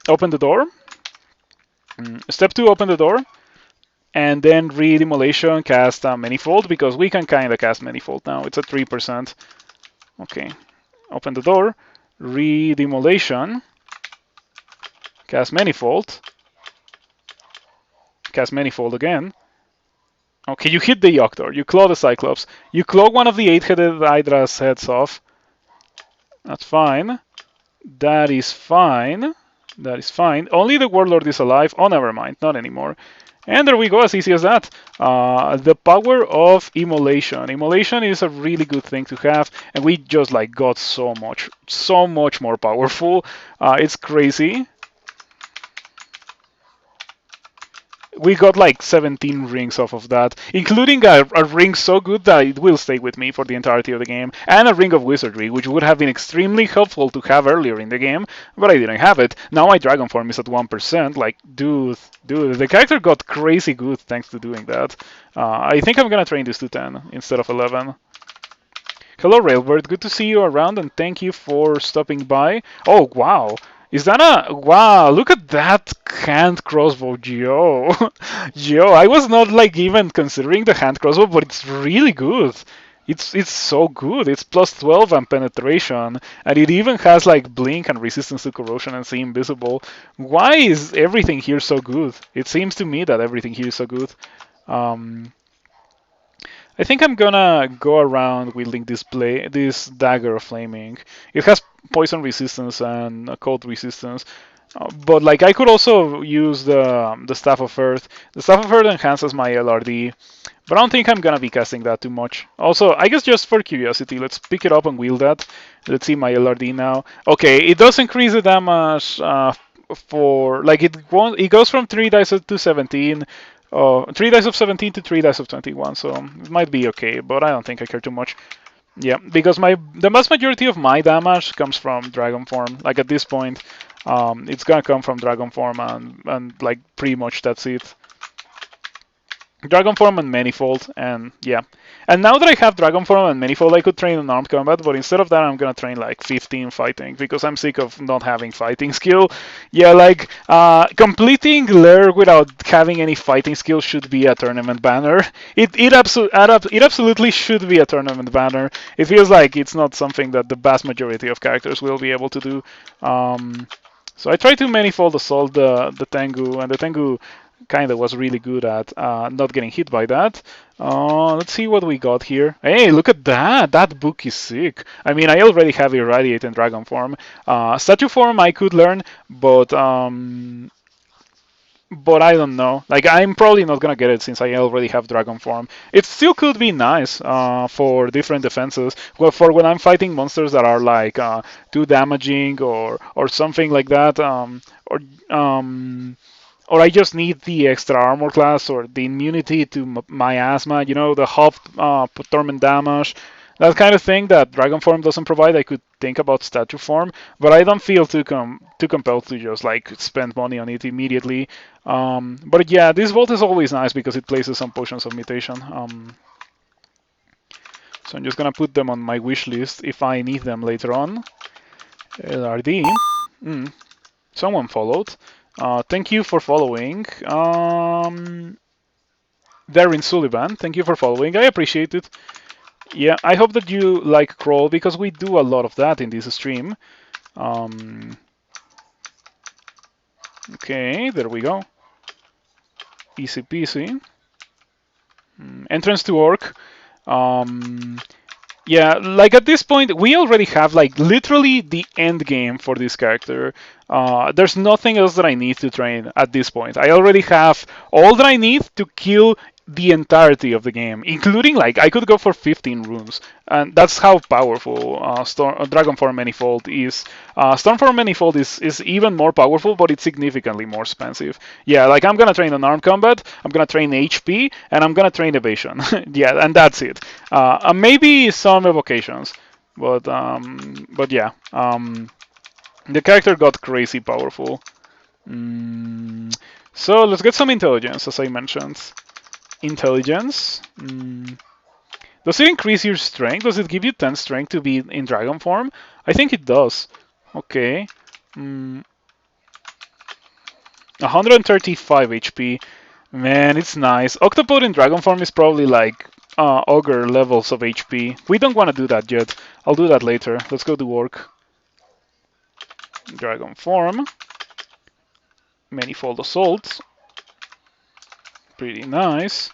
the door. Step 2, open the door. And then read Immolation, cast Manifold, because we can kind of cast Manifold now. It's at 3%. Okay, open the door. Read Immolation. Cast Manifold. Cast Manifold again. Okay, you hit the Yoctor. You claw the Cyclops. You claw one of the 8-headed Hydra's heads off. That's fine. That is fine. Only the Warlord is alive. Oh, never mind. Not anymore. And there we go, as easy as that. The power of Immolation. Immolation is a really good thing to have, and we just like got so much more powerful. It's crazy. We got like 17 rings off of that, including a ring so good that it will stay with me for the entirety of the game, and a ring of wizardry, which would have been extremely helpful to have earlier in the game, but I didn't have it. Now my dragon form is at 1%. Like, dude, the character got crazy good thanks to doing that. I think I'm gonna train this to 10 instead of 11. Hello, Railbird. Good to see you around, and thank you for stopping by. Oh, wow. Is that a... Wow, look at that hand crossbow, Geo. Geo, I was not like even considering the hand crossbow, but it's really good. It's so good. It's plus 12 and penetration, and it even has like blink and resistance to corrosion and see invisible. Why is everything here so good? It seems to me that everything here is so good. Um, I think I'm gonna go around wielding this dagger of flaming. It has poison resistance and cold resistance, but like I could also use the staff of earth. The staff of earth enhances my LRD, but I don't think I'm gonna be casting that too much. Also, I guess just for curiosity, let's pick it up and wield that. Let's see my LRD now. Okay, it does increase the damage for like it won't. It goes from 3 dice to 17. 3 dice of 17 to 3 dice of 21, so it might be okay, but I don't think I care too much. Yeah, because the vast majority of my damage comes from dragon form. Like at this point, it's gonna come from dragon form, and like pretty much that's it. Dragon form and manifold, and yeah. And now that I have dragon form and manifold, I could train unarmed combat, but instead of that, I'm gonna train like 15 fighting because I'm sick of not having fighting skill. Yeah, like completing Lair without having any fighting skill should be a tournament banner. It absolutely should be a tournament banner. It feels like it's not something that the vast majority of characters will be able to do. So I tried to manifold assault the Tengu, and the Tengu kind of was really good at not getting hit by that. Let's see what we got here. Hey, look at that! That book is sick. I mean, I already have Irradiate in Dragon form. Statue form I could learn, but I don't know. Like, I'm probably not gonna get it since I already have Dragon form. It still could be nice for different defenses. Well, for when I'm fighting monsters that are like too damaging or something like that, or I just need the extra armor class or the immunity to miasma, the hop torment damage, that kind of thing that Dragon Form doesn't provide. I could think about Statue Form, but I don't feel too compelled to just like spend money on it immediately. But yeah, this vault is always nice because it places some potions of mutation. So I'm just gonna put them on my wish list if I need them later on. LRD. Someone followed. Thank you for following. Darren Sullivan, thank you for following. I appreciate it. Yeah, I hope that you like crawl because we do a lot of that in this stream. Okay, there we go. Easy peasy. Entrance to Orc. Yeah, like at this point, we already have like literally the end game for this character. There's nothing else that I need to train at this point. I already have all that I need to kill the entirety of the game, including like I could go for 15 runes, and that's how powerful Dragonform Manifold is. Stormform Manifold is even more powerful, but it's significantly more expensive. Yeah, like I'm gonna train Unarmed Combat, I'm gonna train HP, and I'm gonna train Evasion. Yeah, and that's it. Maybe some evocations, but yeah, the character got crazy powerful. So let's get some intelligence, as I mentioned. Intelligence. Does it increase your strength? Does it give you 10 strength to be in dragon form? I think it does. Okay. 135 HP. Man, it's nice. Octopode in dragon form is probably like ogre levels of HP. We don't want to do that yet. I'll do that later. Let's go to work. Dragon form. Manifold assault. Pretty nice.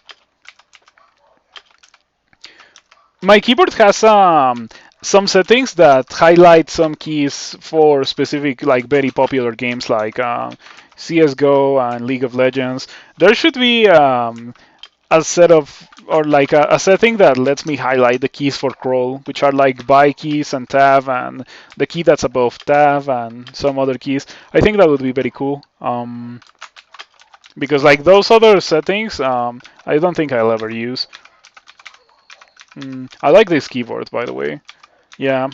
My keyboard has some settings that highlight some keys for specific, like very popular games like CS:GO and League of Legends. There should be a set of, or like a setting that lets me highlight the keys for crawl, which are like buy keys and tab, and the key that's above tab and some other keys. I think that would be very cool. Because like those other settings, I don't think I'll ever use. I like this keyboard, by the way. Yeah.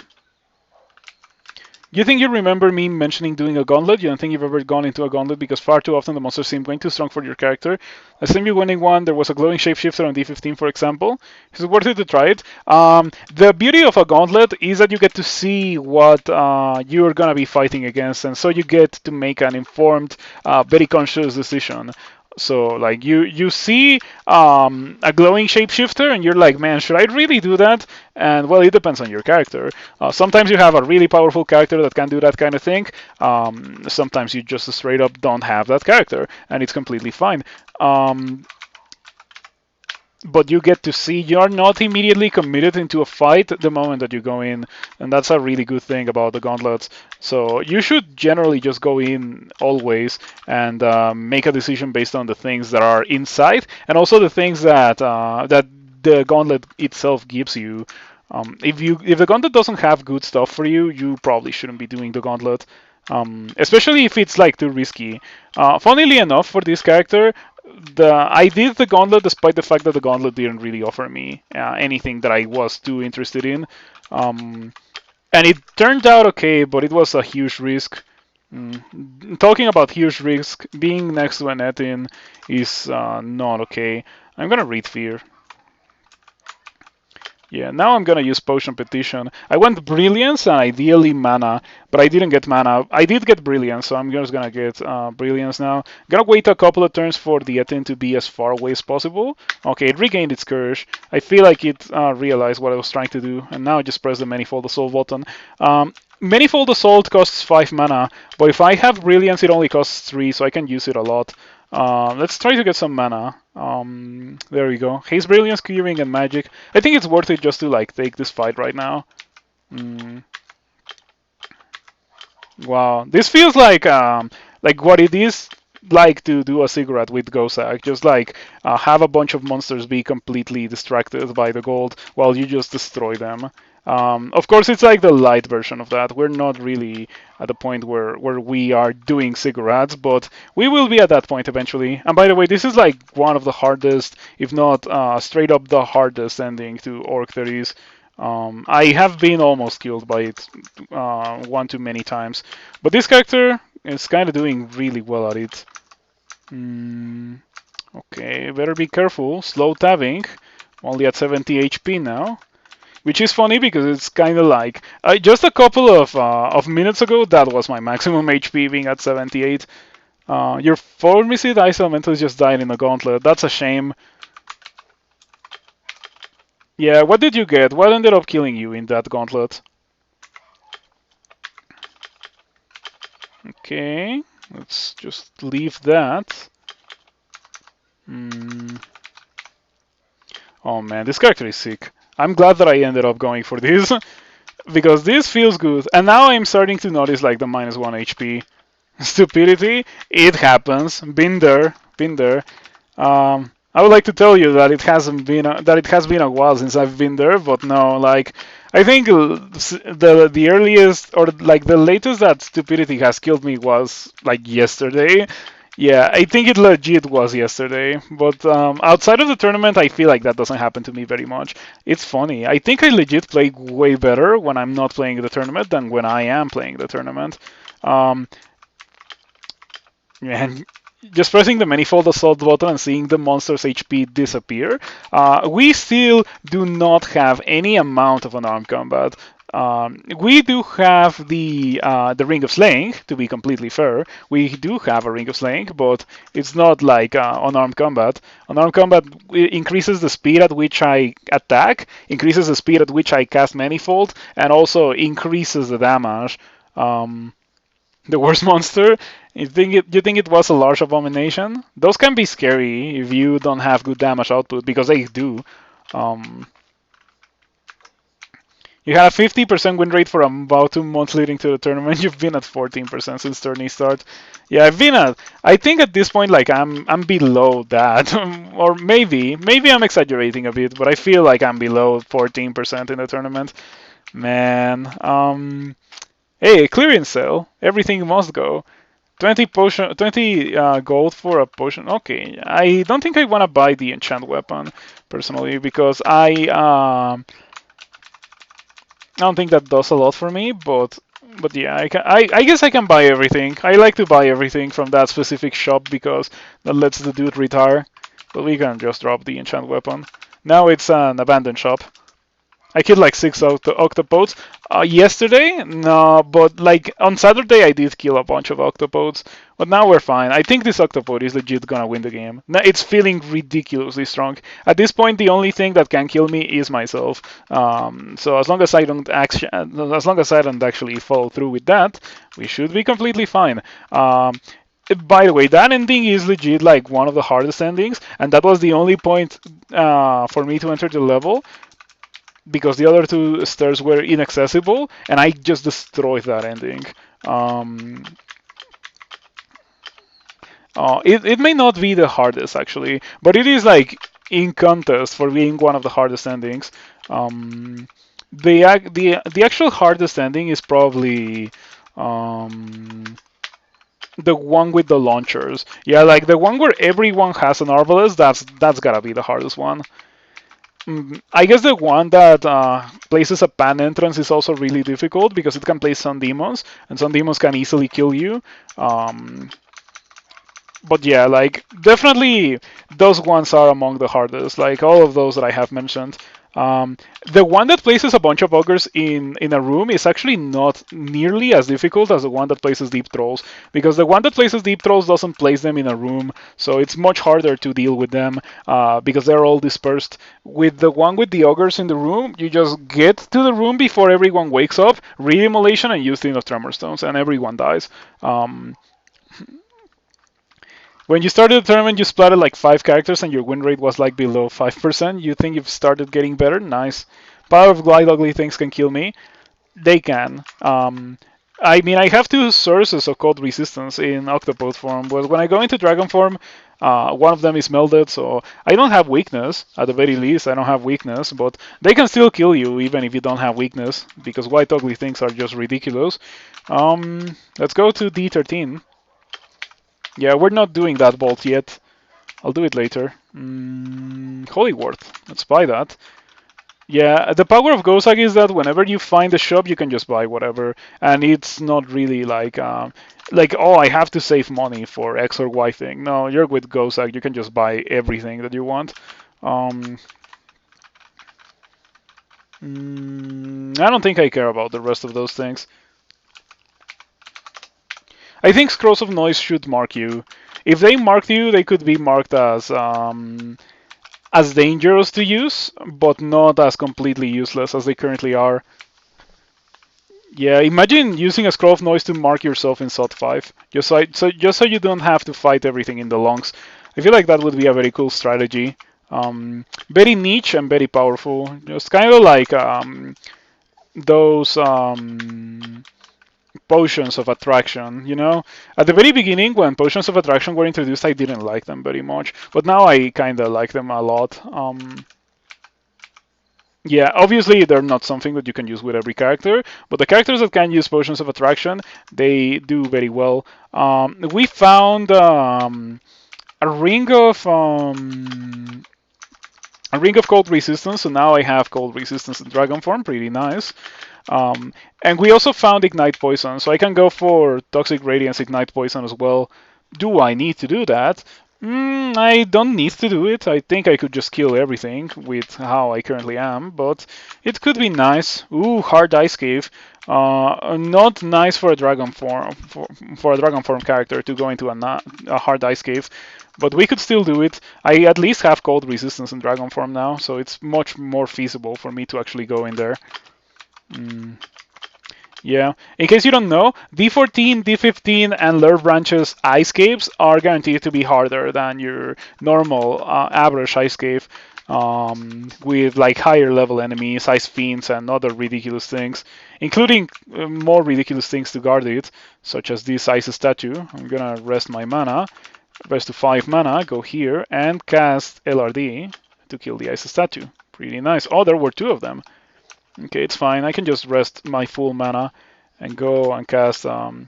You think you remember me mentioning doing a gauntlet? You don't think you've ever gone into a gauntlet because far too often the monsters seem way too strong for your character. Last time you winning one, there was a glowing shapeshifter on D15, for example. Is it worth it to try it? The beauty of a gauntlet is that you get to see what you're gonna be fighting against, and so you get to make an informed, very conscious decision. So like you see a glowing shapeshifter and you're like, man, should I really do that? And well, it depends on your character. Sometimes you have a really powerful character that can do that kind of thing. Sometimes you just straight up don't have that character, and it's completely fine. But you get to see you're not immediately committed into a fight the moment that you go in, and that's a really good thing about the gauntlets. So you should generally just go in always and make a decision based on the things that are inside, and also the things that the gauntlet itself gives you. If the gauntlet doesn't have good stuff for you, you probably shouldn't be doing the gauntlet. Especially if it's like too risky. Funnily enough, for this character, I did the gauntlet despite the fact that the gauntlet didn't really offer me anything that I was too interested in, and it turned out okay, but it was a huge risk. Talking about huge risk, being next to an Etin is not okay. I'm gonna read Fear. Yeah, now I'm gonna use Potion Petition. I went Brilliance and ideally Mana, but I didn't get Mana. I did get Brilliance, so I'm just gonna get Brilliance now. Gonna wait a couple of turns for the Etin to be as far away as possible. Okay, it regained its Courage. I feel like it realized what I was trying to do, and now I just press the Manifold Assault button. Manifold Assault costs 5 mana, but if I have Brilliance, it only costs 3, so I can use it a lot. Let's try to get some mana. There we go. Haste, Brilliance, Clearing, and Magic. I think it's worth it just to like take this fight right now. Wow, this feels like what it is like to do a cigarette with Gosak. Just like have a bunch of monsters be completely distracted by the gold while you just destroy them. Of course, it's like the light version of that. We're not really at the point where we are doing cigarettes, but we will be at that point eventually. And by the way, this is like one of the hardest, if not straight up the hardest ending to Orc there is. I have been almost killed by it one too many times, but this character is kind of doing really well at it. Okay, better be careful. Slow tabbing, only at 70 HP now. Which is funny because it's kind of like just a couple of minutes ago that was my maximum HP being at 78. Your Formicid Ice Elementalist just died in a gauntlet. That's a shame. Yeah, what did you get? What ended up killing you in that gauntlet? Okay, let's just leave that. Oh man, this character is sick. I'm glad that I ended up going for this because this feels good. And now I'm starting to notice like the -1 HP. Stupidity, it happens. Been there, been there. I would like to tell you that it hasn't been that it has been a while since I've been there, but no, like I think the earliest or like the latest that stupidity has killed me was like yesterday. Yeah, I think it legit was yesterday. But outside of the tournament, I feel like that doesn't happen to me very much. It's funny. I think I legit play way better when I'm not playing the tournament than when I am playing the tournament. And just pressing the Manifold Assault button and seeing the monster's HP disappear, we still do not have any amount of unarmed combat. We do have the Ring of Slaying, to be completely fair. We do have a Ring of Slaying, but it's not like unarmed combat. Unarmed combat increases the speed at which I attack, increases the speed at which I cast Manifold, and also increases the damage. The worst monster? You think it was a large abomination? Those can be scary if you don't have good damage output, because they do. You had a 50% win rate for about 2 months leading to the tournament. You've been at 14% since tourney start. Yeah, I think at this point, like I'm below that, or maybe I'm exaggerating a bit, but I feel like I'm below 14% in the tournament. Man, hey, clearance sale. Everything must go. 20 gold for a potion. Okay, I don't think I want to buy the enchant weapon personally because I don't think that does a lot for me. But But yeah, I guess I can buy everything. I like to buy everything from that specific shop because that lets the dude retire. But we can just drop the enchant weapon. Now it's an abandoned shop. I killed like 6 octopodes. Yesterday, no, but like on Saturday I did kill a bunch of octopodes. But now we're fine. I think this octopode is legit gonna win the game. Now, it's feeling ridiculously strong. At this point, the only thing that can kill me is myself. So as long as I don't actually follow through with that, we should be completely fine. By the way, that ending is legit like one of the hardest endings, and that was the only point for me to enter the level because the other two stairs were inaccessible, and I just destroyed that ending. Um, it may not be the hardest actually, but it is like in contest for being one of the hardest endings. Um, the actual hardest ending is probably the one with the launchers. Yeah, like the one where everyone has an arbalest. That's gotta be the hardest one. I guess the one that places a pan entrance is also really difficult because it can place sun demons, and sun demons can easily kill you. Um, but yeah, like definitely those ones are among the hardest. Like all of those that I have mentioned. Um, the one that places a bunch of ogres in a room is actually not nearly as difficult as the one that places deep trolls, because the one that places deep trolls doesn't place them in a room, so it's much harder to deal with them because they're all dispersed. With the one with the ogres in the room, you just get to the room before everyone wakes up, read immolation, and use Thing of Tremor Stones, and everyone dies. When you started the tournament, you splatted like 5 characters and your win rate was like below 5%. You think you've started getting better? Nice. Power of Glide Ugly Things can kill me. They can. I mean, I have 2 sources of cold resistance in Octopode form, but when I go into Dragon form, one of them is melded, so I don't have weakness. At the very least, I don't have weakness, but they can still kill you even if you don't have weakness, because White Ugly Things are just ridiculous. Let's go to D13. Yeah, we're not doing that bolt yet. I'll do it later. Holy Word. Let's buy that. Yeah, the power of Gosag is that whenever you find a shop, you can just buy whatever, and it's not really like oh, I have to save money for X or Y thing. No, you're with Gosag, you can just buy everything that you want. I don't think I care about the rest of those things. I think Scrolls of Noise should mark you. If they marked you, they could be marked as dangerous to use, but not as completely useless as they currently are. Yeah, imagine using a Scroll of Noise to mark yourself in SOT 5, just so you don't have to fight everything in the longs. I feel like that would be a very cool strategy. Very niche and very powerful. Just kind of like those potions of attraction, you know? At the very beginning, when potions of attraction were introduced, I didn't like them very much, but now I kind of like them a lot. Yeah, obviously they're not something that you can use with every character, but the characters that can use potions of attraction, they do very well. We found a ring of cold resistance, so now I have cold resistance in dragon form, pretty nice. And we also found Ignite Poison, so I can go for Toxic Radiance Ignite Poison as well. Do I need to do that? I don't need to do it. I think I could just kill everything with how I currently am, but it could be nice. Ooh, Hard Ice Cave. Not nice for a dragon form for a dragon form character to go into a Hard Ice Cave, but we could still do it. I at least have cold resistance in dragon form now, so it's much more feasible for me to actually go in there. Yeah, in case you don't know, D14, D15, and Lure Branches ice caves are guaranteed to be harder than your normal average ice cave, with like higher level enemies, ice fiends, and other ridiculous things, including more ridiculous things to guard it, such as this ice statue. I'm gonna rest my mana, rest to 5 mana, go here, and cast LRD to kill the ice statue. Pretty nice. Oh, there were 2 of them. Okay, it's fine. I can just rest my full mana and go and cast LRD,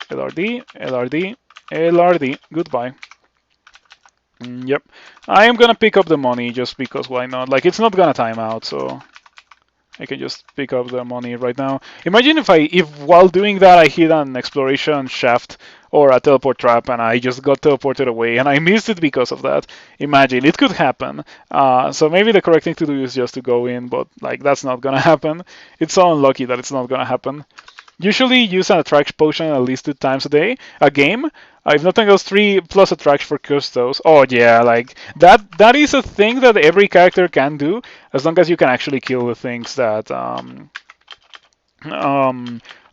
LRD, LRD. Goodbye. Yep. I am gonna pick up the money just because why not? Like, it's not gonna time out, so I can just pick up the money right now. Imagine if while doing that I hit an exploration shaft or a teleport trap and I just got teleported away and I missed it because of that. Imagine it could happen. So maybe the correct thing to do is just to go in, but like that's not gonna happen. It's so unlucky that it's not gonna happen. Usually use an attraction potion at least 2 times a game. If nothing else, 3+ attraction for custos. Oh yeah, like that is a thing that every character can do as long as you can actually kill the things that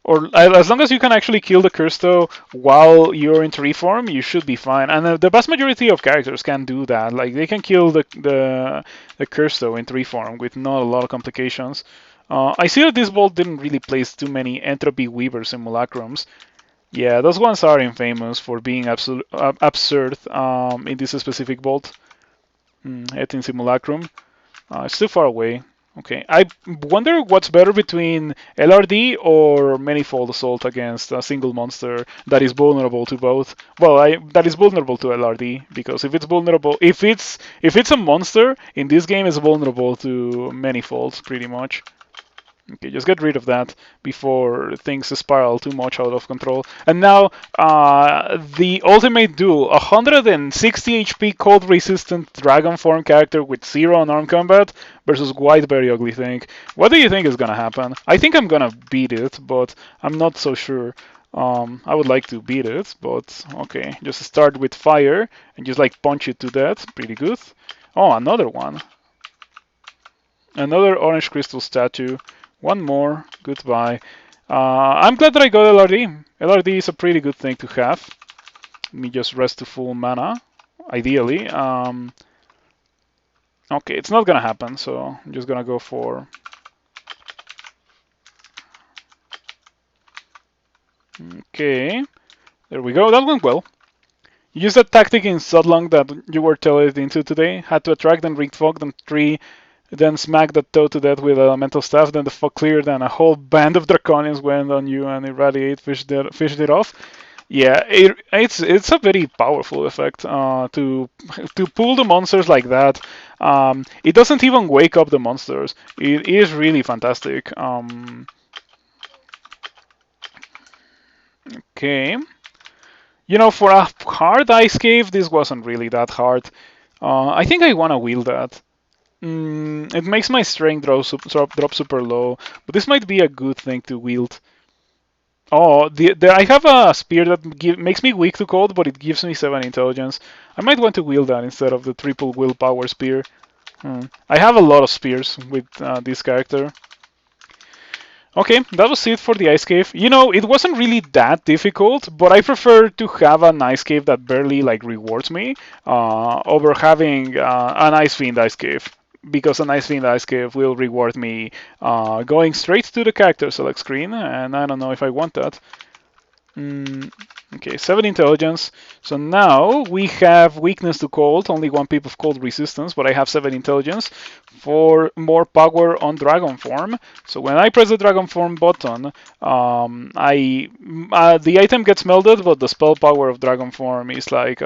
or as long as you can actually kill the custo while you're in tree form, you should be fine. And the vast majority of characters can do that. Like they can kill the custo in tree form with not a lot of complications. I see that this bolt didn't really place too many Entropy Weaver simulacrums. Yeah, those ones are infamous for being absurd in this specific bolt. 18 simulacrum. It's too far away. Okay, I wonder what's better between LRD or Manifold Assault against a single monster that is vulnerable to both. Well, that is vulnerable to LRD because if it's a monster in this game, it's vulnerable to Manifolds pretty much. Okay, just get rid of that before things spiral too much out of control. And now, the ultimate duel, 160 HP cold resistant dragon form character with 0 unarmed combat versus white very ugly thing. What do you think is gonna happen? I think I'm gonna beat it, but I'm not so sure. I would like to beat it, but okay. Just start with fire and just like punch it to death. Pretty good. Oh, another one. Another orange crystal statue. One more. Goodbye. I'm glad that I got LRD. LRD is a pretty good thing to have. Let me just rest to full mana, ideally. Okay, it's not gonna happen, so I'm just gonna go for... Okay, there we go. That went well. You used that tactic in Sudlong that you were teleported into today. Had to attract and ring fog, then 3, then smack that toad to death with elemental staff, then the fog cleared and a whole band of draconians went on you and irradiate fished it off. Yeah, it's a very powerful effect to pull the monsters like that. It doesn't even wake up the monsters. It is really fantastic. Okay. You know, for a hard ice cave, this wasn't really that hard. I think I want to wheel that. It makes my strength drop super low, but this might be a good thing to wield. Oh, I have a spear that makes me weak to cold, but it gives me 7 intelligence. I might want to wield that instead of the triple willpower spear. I have a lot of spears with this character. Okay, that was it for the ice cave. You know, it wasn't really that difficult, but I prefer to have an ice cave that barely like rewards me over having an ice fiend ice cave, because an ice fiend ice cave will reward me going straight to the character select screen, and I don't know if I want that. Okay, 7 intelligence. So now we have weakness to cold, only 1 pip of cold resistance, but I have 7 intelligence for more power on dragon form. So when I press the dragon form button, the item gets melted, but the spell power of dragon form is like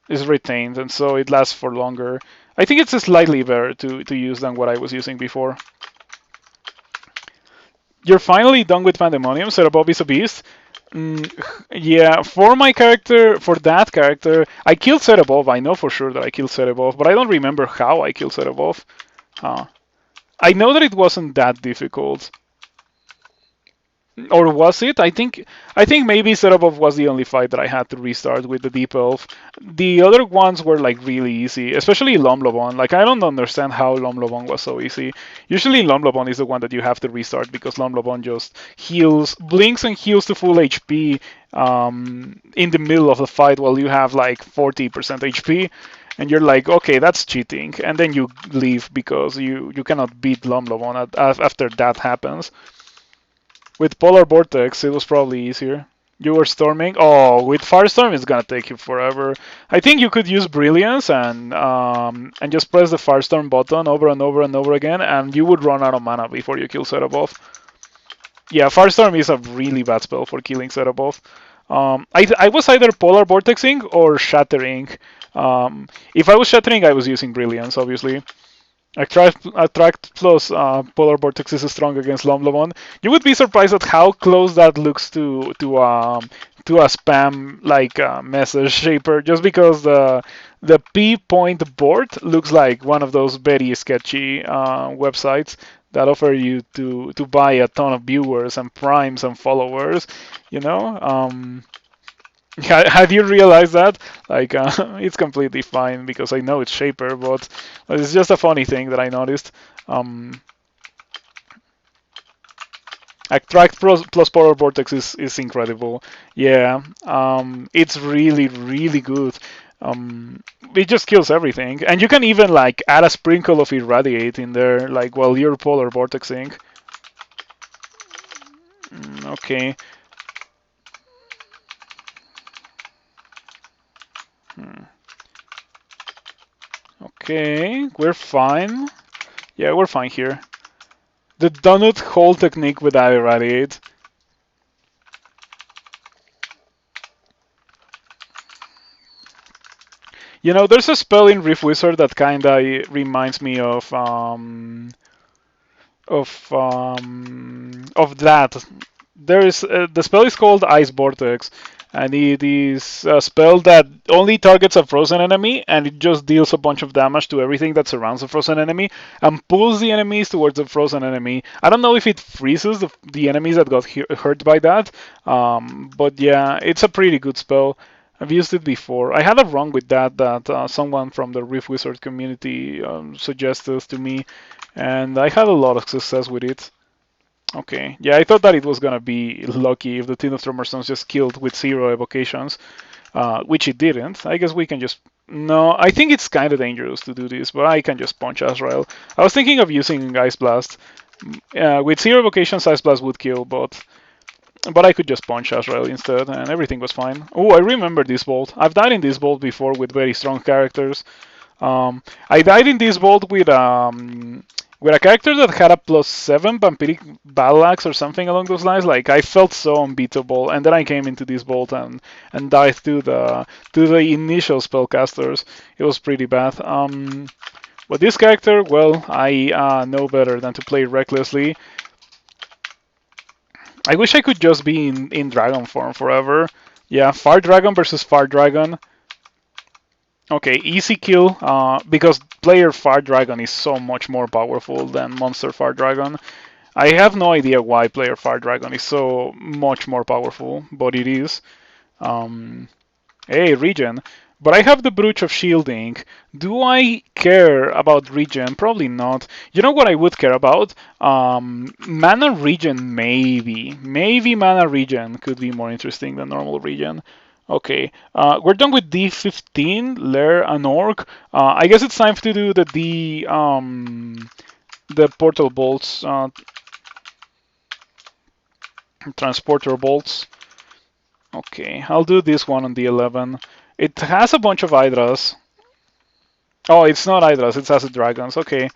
is retained, and so it lasts for longer. I think it's slightly better to use than what I was using before. You're finally done with Pandemonium, so Bob is a beast. Yeah, for that character, I killed Cerebov. I know for sure that I killed Cerebov, but I don't remember how I killed Cerebov. I know that it wasn't that difficult. Or was it? I think maybe Cerebov was the only fight that I had to restart with the Deep Elf. The other ones were like really easy, especially Lomlobon. Like I don't understand how Lomlobon was so easy. Usually Lomlobon is the one that you have to restart because Lomlobon just blinks and heals to full HP in the middle of the fight while you have like 40% HP. And you're like, okay, that's cheating. And then you leave because you cannot beat Lomlobon after that happens. With Polar Vortex, it was probably easier. You were storming. Oh, with Firestorm, it's gonna take you forever. I think you could use Brilliance and just press the Firestorm button over and over and over again, and you would run out of mana before you kill Cerebov. Yeah, Firestorm is a really bad spell for killing Cerebov. I was either Polar Vortexing or Shattering. If I was Shattering, I was using Brilliance, obviously. Attract plus Polar Vortex is strong against Lomlomon. You would be surprised at how close that looks to a spam like message shaper, just because the P point board looks like one of those very sketchy websites that offer you to buy a ton of viewers and primes and followers. You know. Have you realized that? Like, it's completely fine because I know it's Shaper, but it's just a funny thing that I noticed. Um, Attract plus Polar Vortex is incredible. Yeah, it's really, really good. It just kills everything. And you can even, like, add a sprinkle of Irradiate in there, like, while you're Polar Vortexing. Okay. Hmm. Okay, we're fine. Yeah, we're fine here. The donut hole technique with Irradiate. You know, there's a spell in Rift Wizard that kinda reminds me of that. There is the spell is called Ice Vortex, and it is a spell that only targets a frozen enemy, and it just deals a bunch of damage to everything that surrounds the frozen enemy, and pulls the enemies towards the frozen enemy. I don't know if it freezes the enemies that got hurt by that, but yeah, it's a pretty good spell. I've used it before. I had a run with that someone from the Rift Wizard community suggested to me, and I had a lot of success with it. Okay, yeah, I thought that it was gonna be lucky if the Tin of Tremorstones just killed with 0 evocations, which it didn't. I guess we can just... No, I think it's kind of dangerous to do this, but I can just punch Azrael. I was thinking of using Ice Blast. With 0 evocations, Ice Blast would kill, but I could just punch Azrael instead, and everything was fine. Oh, I remember this vault. I've died in this vault before with very strong characters. I died in this vault with a character that had a +7 vampiric battle axe or something along those lines. Like, I felt so unbeatable, and then I came into this vault and died to the initial spellcasters. It was pretty bad. But this character, well, I know better than to play recklessly. I wish I could just be in dragon form forever. Yeah, Far Dragon versus Far Dragon. Okay, easy kill, because player Far Dragon is so much more powerful than Monster Far Dragon. I have no idea why player Far Dragon is so much more powerful, but it is. Hey, regen. But I have the Brooch of Shielding. Do I care about regen? Probably not. You know what I would care about? Mana regen, maybe. Maybe mana regen could be more interesting than normal regen. Okay, we're done with D15, Lair, and Orc. I guess it's time to do the portal bolts, transporter bolts. Okay, I'll do this one on the 11. It has a bunch of Hydras. Oh, it's not Hydras, it's Acid Dragons. Okay.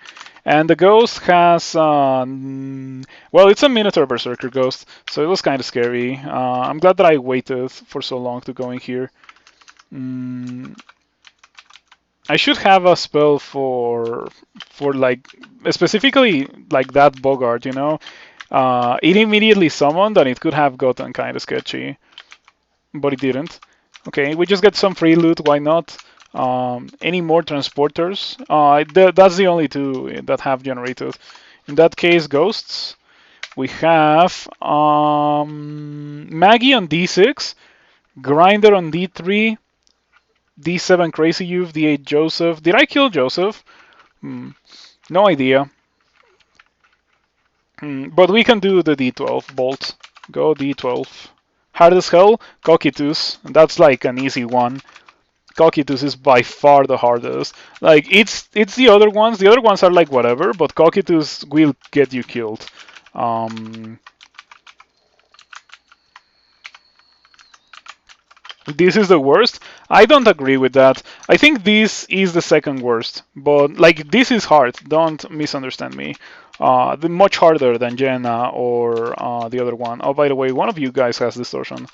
And the ghost has... well, it's a Minotaur Berserker ghost, so it was kind of scary. I'm glad that I waited for so long to go in here. I should have a spell for like... specifically, like that Bogart, you know? It immediately summoned, and it could have gotten kind of sketchy. But it didn't. Okay, we just get some free loot, why not? Any more transporters? That's the only two that have generated. In that case, ghosts. We have Maggie on D6, Grinder on D3, D7 Crazy Youth, D8 Joseph. Did I kill Joseph? No idea. But we can do the D12 bolt. Go D12. Hard as hell, Cocytus. That's like an easy one. Cocytus is by far the hardest. Like, it's the other ones. The other ones are like whatever, but Cocytus will get you killed. This is the worst. I don't agree with that. I think this is the second worst. But like, this is hard. Don't misunderstand me. Much harder than Jenna or the other one. Oh, by the way, one of you guys has distortion.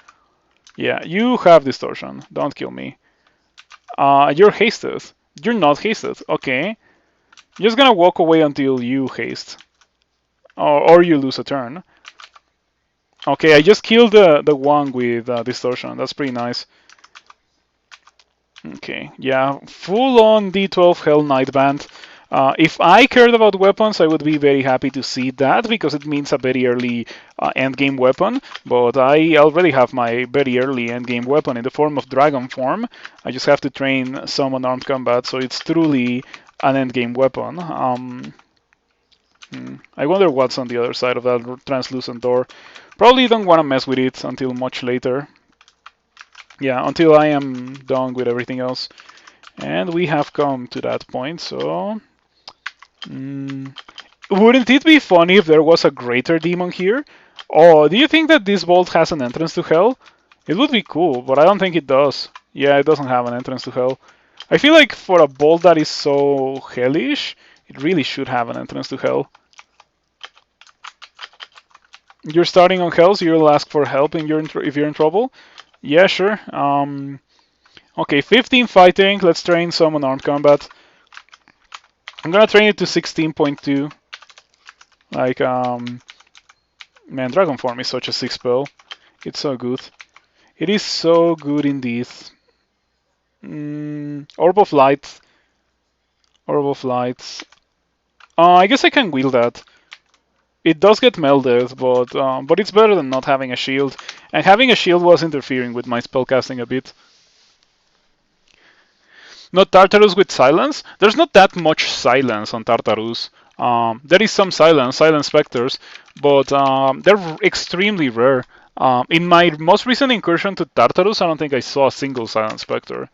Yeah, you have distortion. Don't kill me. You're hasted. You're not hasted. Okay. I'm just gonna walk away until you haste. Or you lose a turn. Okay, I just killed the one with distortion. That's pretty nice. Okay, yeah, full on D12 Hell Nightband. If I cared about weapons, I would be very happy to see that because it means a very early endgame weapon. But I already have my very early endgame weapon in the form of Dragon Form. I just have to train some Unarmed Combat, so it's truly an endgame weapon. I wonder what's on the other side of that translucent door. Probably don't want to mess with it until much later. Yeah, until I am done with everything else. And we have come to that point, so... wouldn't it be funny if there was a greater demon here? Oh, do you think that this vault has an entrance to hell? It would be cool, but I don't think it does. Yeah, it doesn't have an entrance to hell. I feel like for a vault that is so hellish, it really should have an entrance to hell. You're starting on hell, so you'll ask for help if you're in trouble? Yeah, sure. Okay, 15 fighting. Let's train some unarmed combat. I'm gonna train it to 16.2. Like, man, Dragon Form is such a sick spell. It's so good. It is so good indeed. Orb of Light. Orb of Light. I guess I can wield that. It does get melded, but it's better than not having a shield. And having a shield was interfering with my spellcasting a bit. Not Tartarus with silence. There's not that much silence on Tartarus. There is some silence specters, but they're extremely rare. In my most recent incursion to Tartarus, I don't think I saw a single silent specter.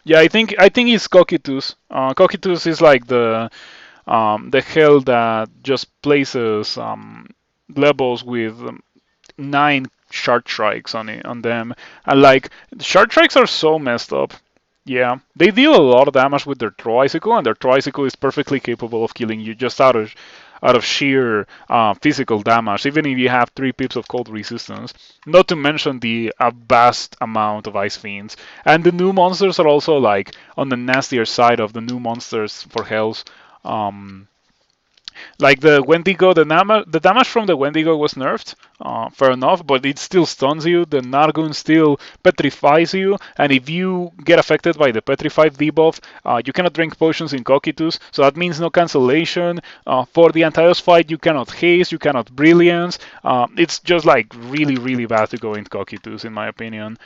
Yeah, I think it's Cocytus. Cocytus is like the hell that just places levels with 9 shard strikes on them, and like shard strikes are so messed up. Yeah, they deal a lot of damage with their tricycle, and their tricycle is perfectly capable of killing you just out of sheer physical damage, even if you have 3 pips of cold resistance. Not to mention the vast amount of ice fiends, and the new monsters are also like on the nastier side of the new monsters for hells. Like the Wendigo, the damage from the Wendigo was nerfed, fair enough, but it still stuns you. The Nargun still petrifies you, and if you get affected by the petrified debuff, you cannot drink potions in Cocytus, so that means no cancellation. For the Antios fight, you cannot haste, you cannot brilliance. It's just like really, really bad to go in Cocytus, in my opinion.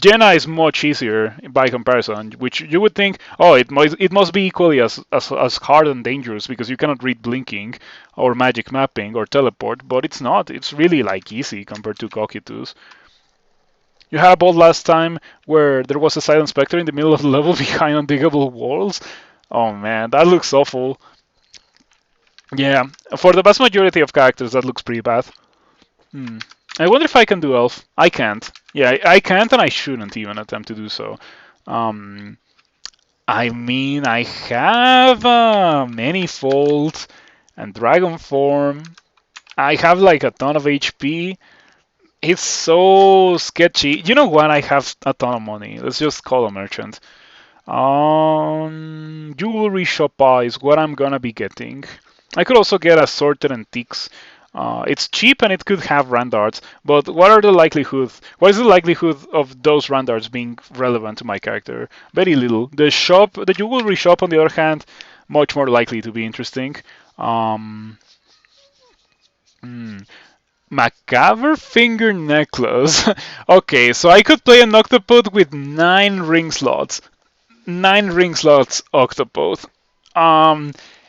Jenna is much easier by comparison, which you would think, oh, it must be equally as hard and dangerous because you cannot read blinking or magic mapping or teleport, but it's not. It's really like easy compared to Cocytus. You had a bolt last time where there was a silent specter in the middle of the level behind undiggable walls. Oh man, that looks awful. Yeah, for the vast majority of characters, that looks pretty bad. I wonder if I can do elf. I can't. Yeah, I can't, and I shouldn't even attempt to do so. I mean, I have Manifold and Dragon Form. I have like a ton of HP. It's so sketchy. You know what? I have a ton of money. Let's just call a merchant. Jewelry shop is what I'm gonna be getting. I could also get assorted antiques. It's cheap and it could have randards, but what is the likelihood of those randards being relevant to my character? Very little. The jewelry shop, on the other hand, much more likely to be interesting. Macabre finger necklace. Okay, so I could play an Octopode with 9 ring slots. 9 ring slots Octopode.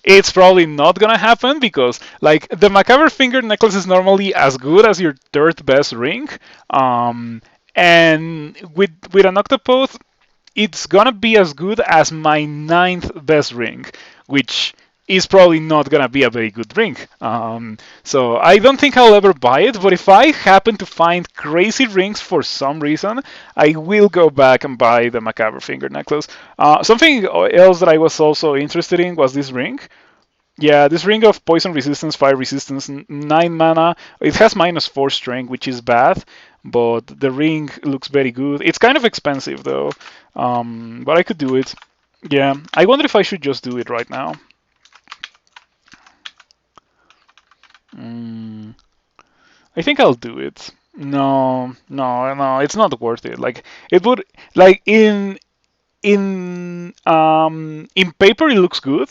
It's probably not gonna happen because like the Macabre finger necklace is normally as good as your 3rd best ring. And with an Octopode, it's gonna be as good as my 9th best ring, which is probably not gonna be a very good ring. So I don't think I'll ever buy it, but if I happen to find crazy rings for some reason, I will go back and buy the Macabre finger necklace. Something else that I was also interested in was this ring. Yeah, this ring of poison resistance, fire resistance, 9 mana. It has -4 strength, which is bad, but the ring looks very good. It's kind of expensive though, but I could do it. Yeah, I wonder if I should just do it right now. Mm, I think I'll do it. No, no, no, it's not worth it. Like it would, like in paper it looks good,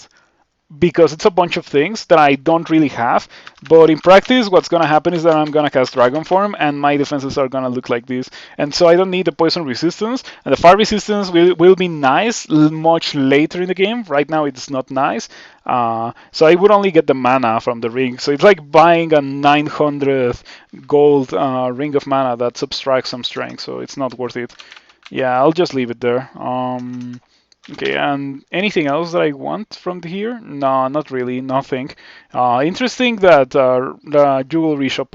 because it's a bunch of things that I don't really have. But in practice, what's gonna happen is that I'm gonna cast Dragon Form, and my defenses are gonna look like this. And so I don't need the poison resistance, and the fire resistance will be nice much later in the game. Right now, it's not nice. So I would only get the mana from the ring. So it's like buying a 900 gold ring of mana that subtracts some strength. So it's not worth it. Yeah, I'll just leave it there. Okay, and anything else that I want from here? No, not really, nothing. Interesting that the jewelry shop,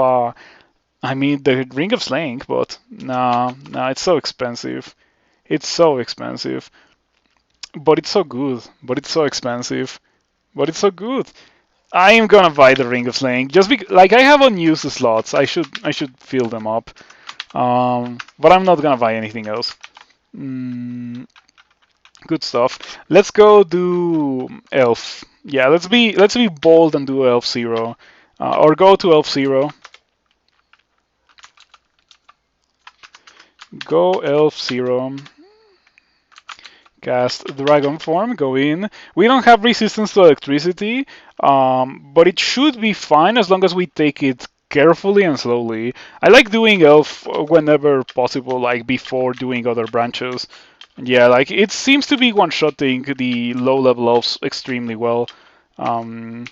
I mean, the Ring of Slaying, but no, no, it's so expensive. It's so expensive. But it's so good. But it's so expensive. But it's so good. I am gonna buy the Ring of Slaying just because, like, I have unused slots. I should fill them up. But I'm not gonna buy anything else. Mm, Good stuff. Let's go do Elf. Yeah, let's be bold and do Elf Zero, or go to Elf Zero. Go Elf Zero. Cast Dragon Form. Go in. We don't have resistance to electricity, but it should be fine as long as we take it carefully and slowly. I like doing Elf whenever possible, like before doing other branches. Yeah, like it seems to be one-shotting the low-level elves extremely well. Um,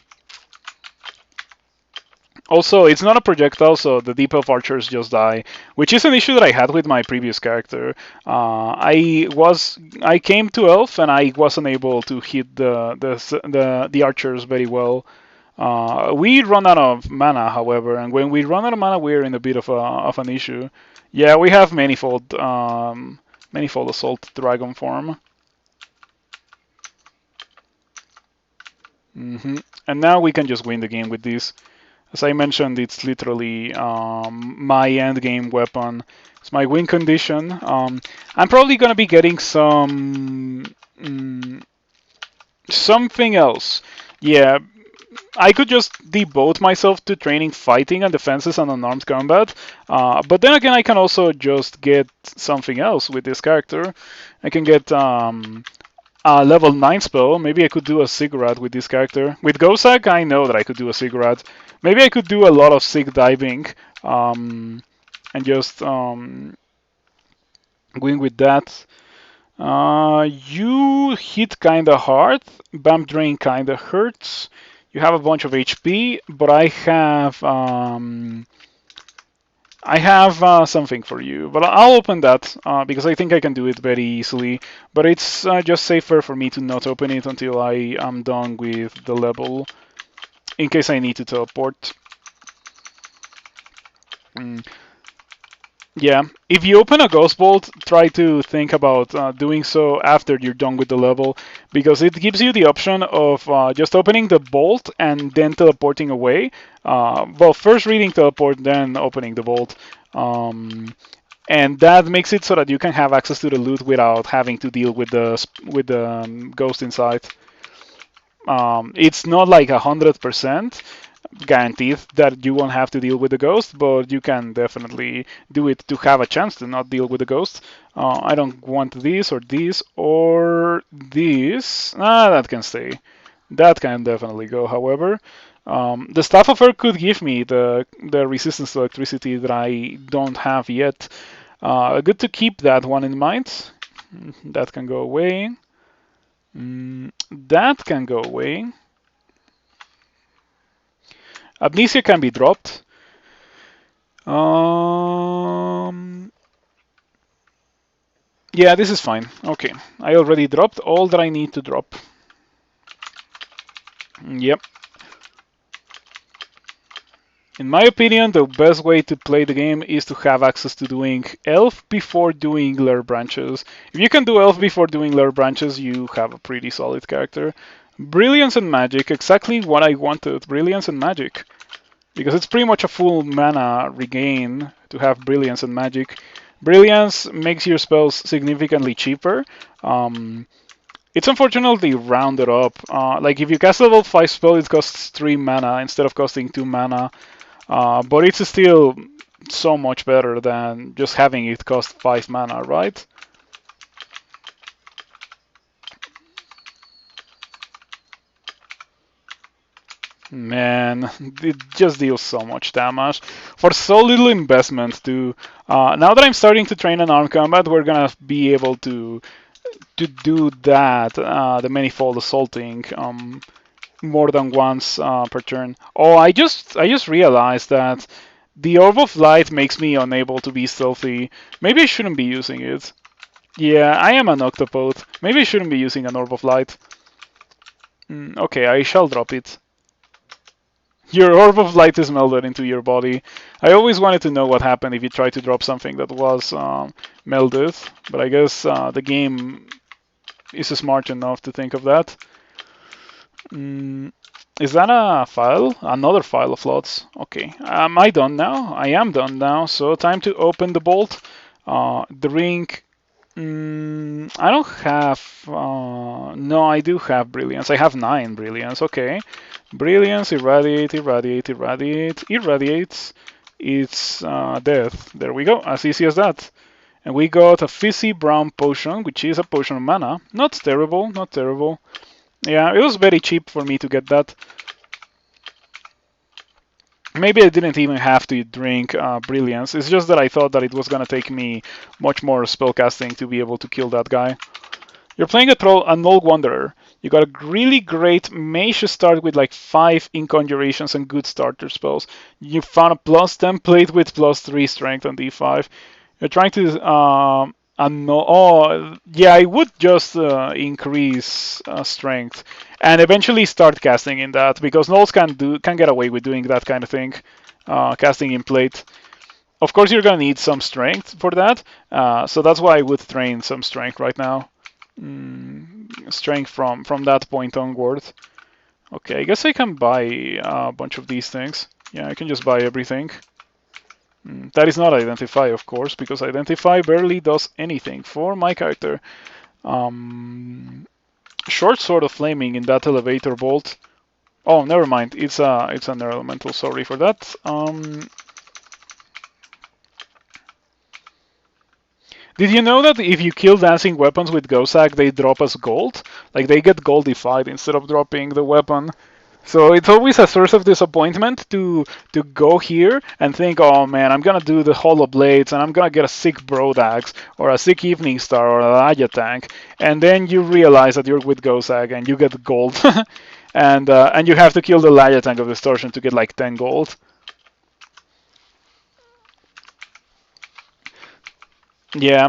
Also, it's not a projectile, so the deep elf archers just die, which is an issue that I had with my previous character. I came to elf and I wasn't able to hit the archers very well. We run out of mana, however, and when we run out of mana, we're in a bit of an issue. Yeah, we have manifold assault dragon form. And now we can just win the game with this. As I mentioned, it's literally my end game weapon. It's my win condition. I'm probably gonna be getting something else. Yeah, I could just devote myself to training fighting and defenses and unarmed combat. But then again, I can also just get something else with this character. I can get a level 9 spell. Maybe I could do a Ziggurat with this character. With Gosak, I know that I could do a Ziggurat. Maybe I could do a lot of Sig diving and just win with that. You hit kinda hard. Bump Drain kinda hurts. You have a bunch of HP, but I have something for you, but I'll open that because I think I can do it very easily. But it's just safer for me to not open it until I am done with the level, in case I need to teleport. Yeah, if you open a Ghost Bolt, try to think about doing so after you're done with the level, because it gives you the option of just opening the bolt and then teleporting away. Well, first reading teleport, then opening the bolt. And that makes it so that you can have access to the loot without having to deal with the ghost inside. It's not like 100% guaranteed that you won't have to deal with the ghost, but you can definitely do it to have a chance to not deal with the ghost. I don't want this or this or this. That can stay. That can definitely go. However, the Staff of Earth could give me the resistance to electricity that I don't have yet. Good to keep that one in mind. That can go away. That can go away. Amnesia can be dropped. Yeah, this is fine. Okay, I already dropped all that I need to drop. Yep. In my opinion, the best way to play the game is to have access to doing Elf before doing Lair Branches. If you can do Elf before doing Lair Branches, you have a pretty solid character. Brilliance and Magic, exactly what I wanted, Brilliance and Magic. Because it's pretty much a full mana regain to have Brilliance and Magic. Brilliance makes your spells significantly cheaper. It's unfortunately rounded up. Like if you cast a level 5 spell, it costs 3 mana instead of costing 2 mana. But it's still so much better than just having it cost 5 mana, right? Man, it just deals so much damage for so little investment too. Now that I'm starting to train Unarmed Combat, we're gonna be able to do that, the manifold assaulting, more than once per turn. Oh, I just realized that the Orb of Light makes me unable to be stealthy. Maybe I shouldn't be using it. Yeah, I am an Octopode. Maybe I shouldn't be using an Orb of Light. Okay, I shall drop it. Your Orb of Light is melded into your body. I always wanted to know what happened if you tried to drop something that was melded, but I guess the game is smart enough to think of that. Is that a file? Another file of lots. Okay. Am I done now? I am done now. So time to open the bolt. The ring. I don't have. No, I do have brilliance. I have 9 brilliance. Okay. Brilliance, irradiate, irradiate, irradiate, irradiates. It's death. There we go. As easy as that. And we got a fizzy brown potion, which is a potion of mana. Not terrible, not terrible. Yeah, it was very cheap for me to get that. Maybe I didn't even have to drink Brilliance. It's just that I thought that it was gonna take me much more spellcasting to be able to kill that guy. You're playing a troll, an old wanderer. You got a really great mage start with like 5 inconjurations and good starter spells. You found a plus 10 plate with plus 3 strength on D5. You're trying to oh yeah, I would just increase strength and eventually start casting in that because gnolls can get away with doing that kind of thing, casting in plate. Of course, you're gonna need some strength for that, so that's why I would train some strength right now. Strength from that point onward. Okay, I guess I can buy a bunch of these things. Yeah, I can just buy everything. That is not identify, of course, because identify barely does anything for my character. Short sword of flaming in that elevator bolt. Oh, never mind. It's an elemental. Sorry for that. Did you know that if you kill dancing weapons with Ghosak, they drop as gold? Like they get goldified instead of dropping the weapon. So it's always a source of disappointment to go here and think, oh man, I'm gonna do the Hollow Blades and I'm gonna get a sick Brodax or a sick Evening Star or a Laya tank, and then you realize that you're with Gosag and you get gold, and you have to kill the Laya tank of Distortion to get like 10 gold. Yeah,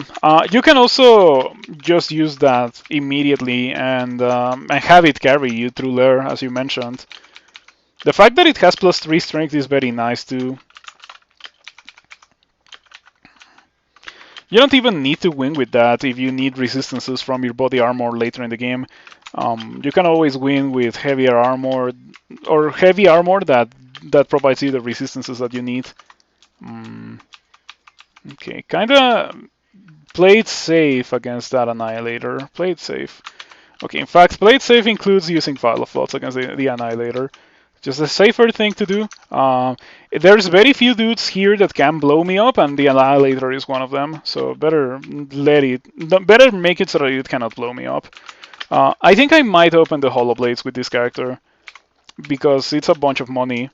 you can also just use that immediately and have it carry you through Lair, as you mentioned. The fact that it has plus 3 strength is very nice too. You don't even need to win with that if you need resistances from your body armor later in the game. You can always win with heavier armor or heavy armor that provides you the resistances that you need. Okay, kinda played safe against that Annihilator. Played safe. Okay, in fact, played safe includes using File of Flots against the Annihilator. Just a safer thing to do. There's very few dudes here that can blow me up, and the Annihilator is one of them. So better make it so that it cannot blow me up. I think I might open the Hollow Blades with this character because it's a bunch of money.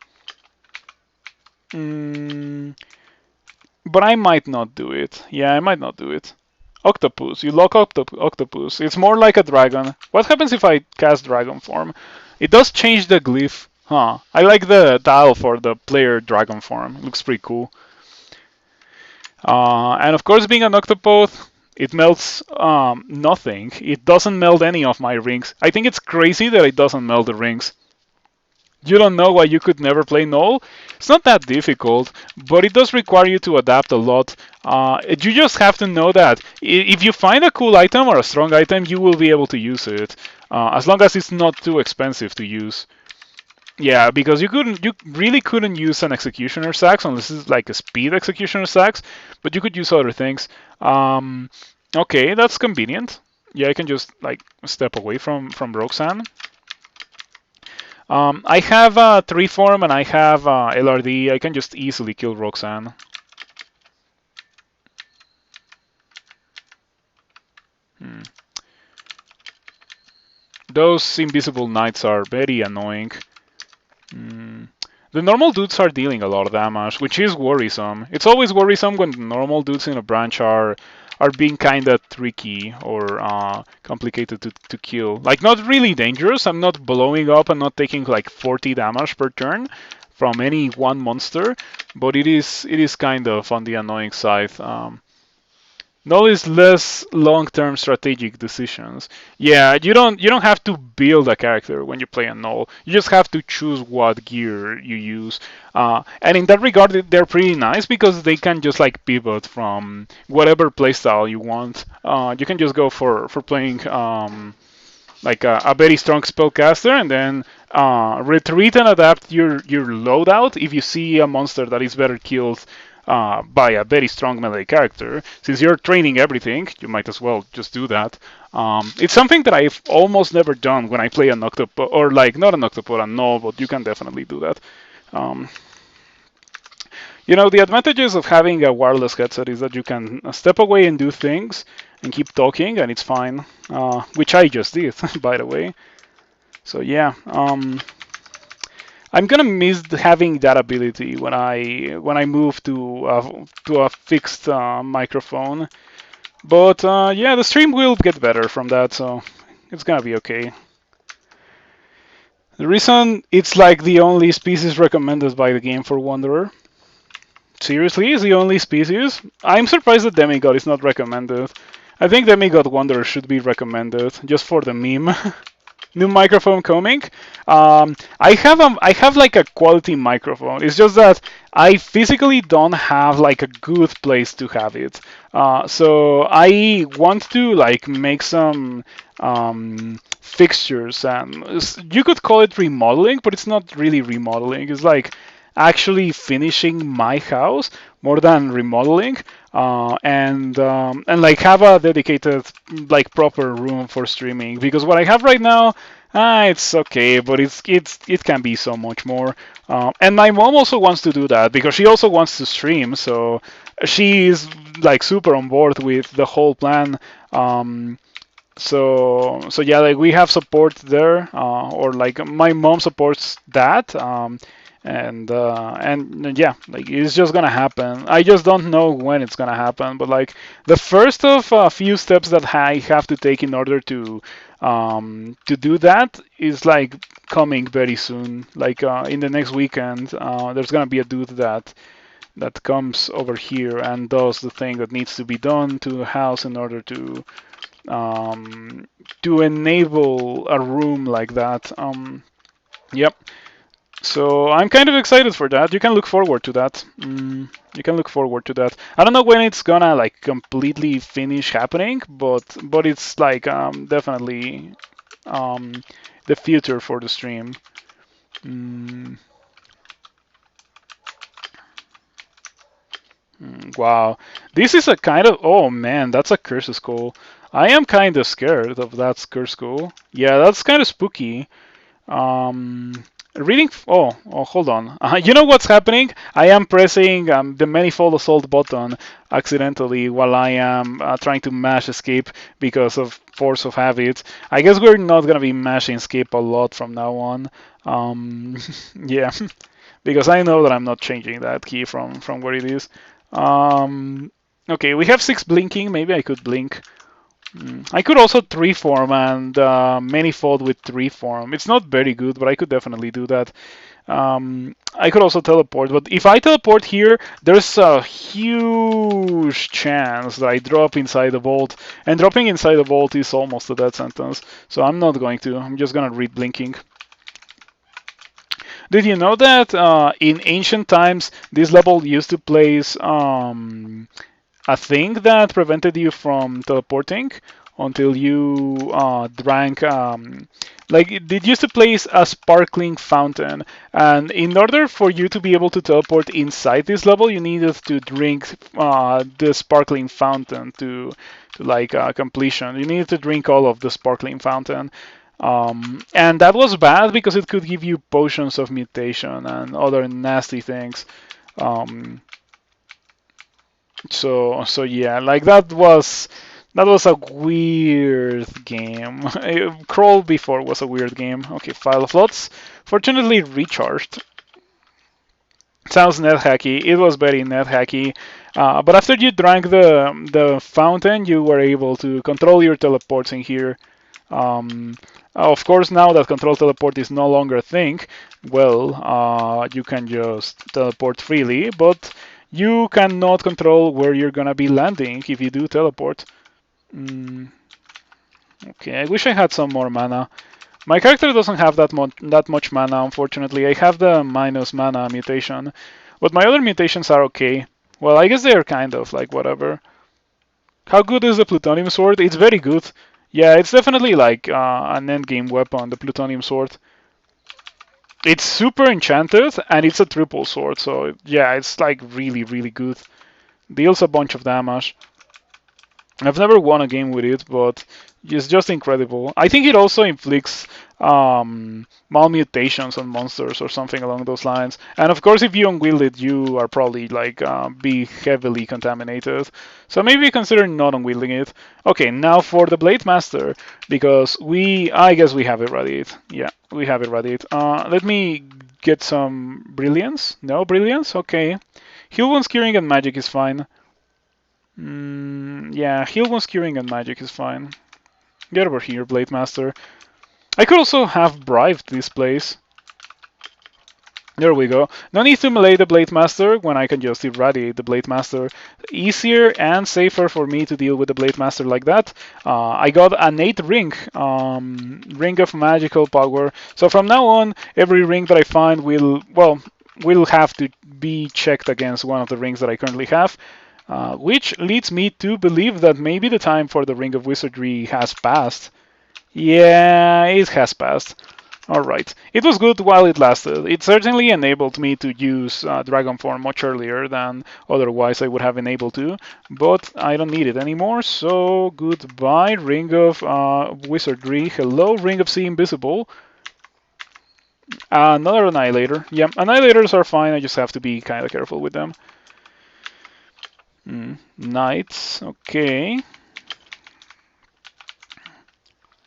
But I might not do it. Yeah, I might not do it. Octopus. You lock Octopus. It's more like a dragon. What happens if I cast Dragon Form? It does change the glyph. Huh. I like the tile for the player Dragon Form. It looks pretty cool. And of course, being an Octopode, it melts nothing. It doesn't melt any of my rings. I think it's crazy that it doesn't melt the rings. You don't know why you could never play Null? It's not that difficult, but it does require you to adapt a lot. You just have to know that if you find a cool item or a strong item, you will be able to use it, as long as it's not too expensive to use. Yeah, because you really couldn't use an Executioner Sax unless it's like a speed Executioner Sax, but you could use other things. Okay, that's convenient. Yeah, I can just like step away from Roxanne. I have 3 form and I have LRD. I can just easily kill Roxanne. Hmm. Those invisible knights are very annoying. The normal dudes are dealing a lot of damage, which is worrisome. It's always worrisome when the normal dudes in a branch are being kinda tricky or complicated to kill. Like, not really dangerous. I'm not blowing up and not taking like 40 damage per turn from any one monster, but it is kind of on the annoying side. Null is less long-term strategic decisions. Yeah, you don't have to build a character when you play a Null. You just have to choose what gear you use. And in that regard, they're pretty nice because they can just like pivot from whatever playstyle you want. You can just go for playing like a very strong spellcaster and then retreat and adapt your loadout if you see a monster that is better killed by a very strong melee character. Since you're training everything, you might as well just do that. It's something that I've almost never done when I play an Octopode, or like not an Octopode, a Null, but you can definitely do that. Um, the advantages of having a wireless headset is that you can step away and do things and keep talking, and it's fine, which I just did, by the way. So yeah, I'm gonna miss having that ability when I move to a fixed microphone. But yeah, the stream will get better from that, so it's gonna be okay. The reason it's like the only species recommended by the game for Wanderer. Seriously, is the only species? I'm surprised that Demigod is not recommended. I think Demigod Wanderer should be recommended, just for the meme. New microphone coming. I have like a quality microphone. It's just that I physically don't have like a good place to have it. So I want to like make some fixtures, and you could call it remodeling, but it's not really remodeling. It's like actually finishing my house more than remodeling, and like have a dedicated like proper room for streaming, because what I have right now, it's okay, but it can be so much more. And my mom also wants to do that because she also wants to stream, so she's like super on board with the whole plan. So yeah, like we have support there, or like my mom supports that, and yeah, like it's just gonna happen. I just don't know when it's gonna happen, but like the first of a few steps that I have to take in order to do that is like coming very soon. Like in the next weekend, there's gonna be a dude that comes over here and does the thing that needs to be done to the house in order to enable a room like that. Yep. So I'm kind of excited for that. You can look forward to that. You can look forward to that. I don't know when it's gonna like completely finish happening, but it's like definitely the future for the stream. Wow, this is a kind of, oh man, that's a curse skull. I am kind of scared of that curse skull. Yeah, that's kind of spooky. Reading. Oh, hold on. You know what's happening? I am pressing the manifold assault button accidentally while I am trying to mash escape because of force of habit. I guess we're not gonna be mashing escape a lot from now on. Yeah, because I know that I'm not changing that key from where it is. Okay, we have 6 blinking. Maybe I could blink. I could also 3 form and manifold with 3 form. It's not very good, but I could definitely do that. I could also teleport, but if I teleport here, there's a huge chance that I drop inside the vault, and dropping inside the vault is almost a death sentence. So I'm not going to. I'm just gonna read blinking. Did you know that in ancient times this level used to place a thing that prevented you from teleporting until you drank. Like it used to place a sparkling fountain, and in order for you to be able to teleport inside this level, you needed to drink the sparkling fountain like completion. You needed to drink all of the sparkling fountain. And that was bad because it could give you potions of mutation and other nasty things. Um, so yeah, like that was a weird game. Crawl before was a weird game. Okay, File of Lots. Fortunately recharged. Sounds net hacky. It was very net hacky. But after you drank the fountain, you were able to control your teleports in here. Um, of course, now that control teleport is no longer a thing, well, you can just teleport freely, but you cannot control where you're gonna be landing if you do teleport. Mm, okay, I wish I had some more mana. My character doesn't have that much mana, unfortunately. I have the minus mana mutation, but my other mutations are okay. Well, I guess they are kind of like whatever. How good is the plutonium sword? It's very good. Yeah, it's definitely like an endgame weapon, the plutonium sword. It's super enchanted and it's a triple sword, so yeah, it's like really, really good. Deals a bunch of damage. I've never won a game with it, but it's just incredible. I think it also inflicts malmutations on monsters or something along those lines. And of course, if you unwield it, you are probably like be heavily contaminated. So maybe consider not unwielding it. Okay, now for the Blademaster, because I guess we have it readied. Yeah, we have it readied. Let me get some brilliance. No brilliance. Okay, heal wounds, curing, and magic is fine. Yeah, heal wounds, curing, and magic is fine. Get over here, Blademaster. I could also have bribed this place. There we go. No need to melee the Blademaster when I can just irradiate the Blademaster. Easier and safer for me to deal with the Blademaster like that. I got an 8 ring, ring of magical power. So from now on, every ring that I find will have to be checked against one of the rings that I currently have. Which leads me to believe that maybe the time for the Ring of Wizardry has passed. Yeah, it has passed. Alright. It was good while it lasted. It certainly enabled me to use Dragon Form much earlier than otherwise I would have been able to, but I don't need it anymore, so goodbye, Ring of Wizardry. Hello, Ring of Sea Invisible. Another Annihilator. Yeah, Annihilators are fine, I just have to be kind of careful with them. Knights, okay.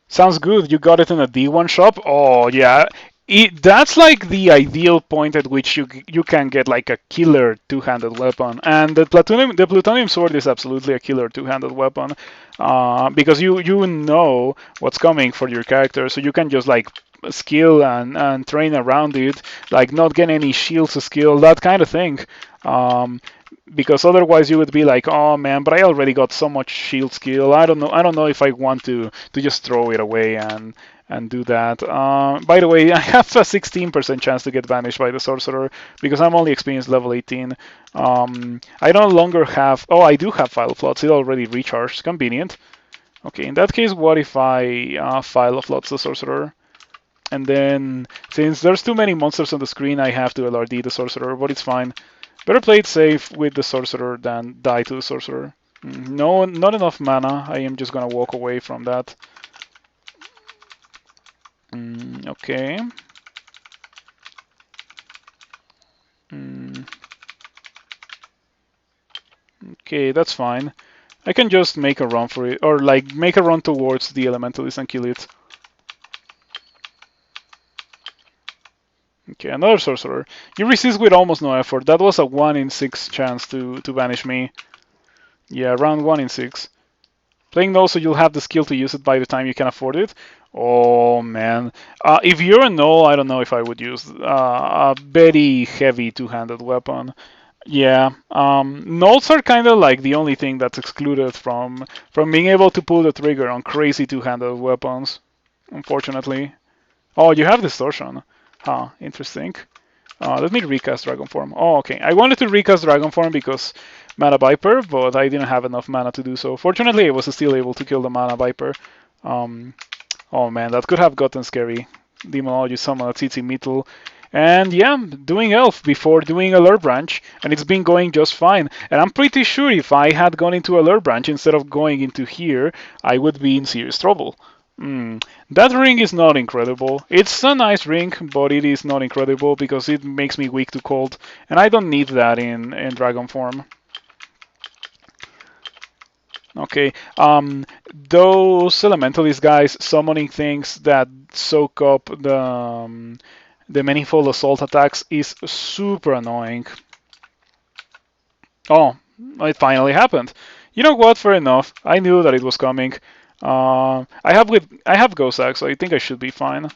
Sounds good. You got it in a D1 shop. Oh yeah, that's like the ideal point at which you can get like a killer two-handed weapon, and the plutonium sword is absolutely a killer two-handed weapon, because you know what's coming for your character, so you can just like skill and train around it, like not get any shields to skill, that kind of thing. Because otherwise you would be like, oh man, but I already got so much shield skill. I don't know if I want to just throw it away and do that. By the way, I have a 16% chance to get banished by the sorcerer because I'm only experienced level 18. I no longer have. Oh, I do have file of lots. It already recharged. Convenient. Okay, in that case, what if I file of lots the sorcerer? And then, since there's too many monsters on the screen, I have to LRD the sorcerer, but it's fine. Better play it safe with the sorcerer than die to the sorcerer. No, not enough mana. I am just gonna walk away from that. Okay. Okay, that's fine. I can just make a run for it, or like make a run towards the Elementalist and kill it. Okay, another sorcerer. You resist with almost no effort. That was a 1 in 6 chance to banish me. Yeah, around 1 in 6. Playing no, so you'll have the skill to use it by the time you can afford it. Oh man. If you're a null, I don't know if I would use a very heavy two-handed weapon. Yeah, nulls are kind of like the only thing that's excluded from being able to pull the trigger on crazy two-handed weapons, unfortunately. Oh, you have distortion. Huh, interesting. Let me recast Dragon Form. Oh, okay. I wanted to recast Dragon Form because Mana Viper, but I didn't have enough mana to do so. Fortunately, I was still able to kill the Mana Viper. Oh man, that could have gotten scary. Demonology summon a Tsitsi Metal. And yeah, I'm doing Elf before doing Alert Branch, and it's been going just fine. And I'm pretty sure if I had gone into Alert Branch instead of going into here, I would be in serious trouble. That ring is not incredible. It's a nice ring, but it is not incredible because it makes me weak to cold, and I don't need that in dragon form. Okay, those Elementalist guys summoning things that soak up the manifold assault attacks is super annoying. Oh, it finally happened. You know what? Fair enough. I knew that it was coming. I have Gosak, so I think I should be fine.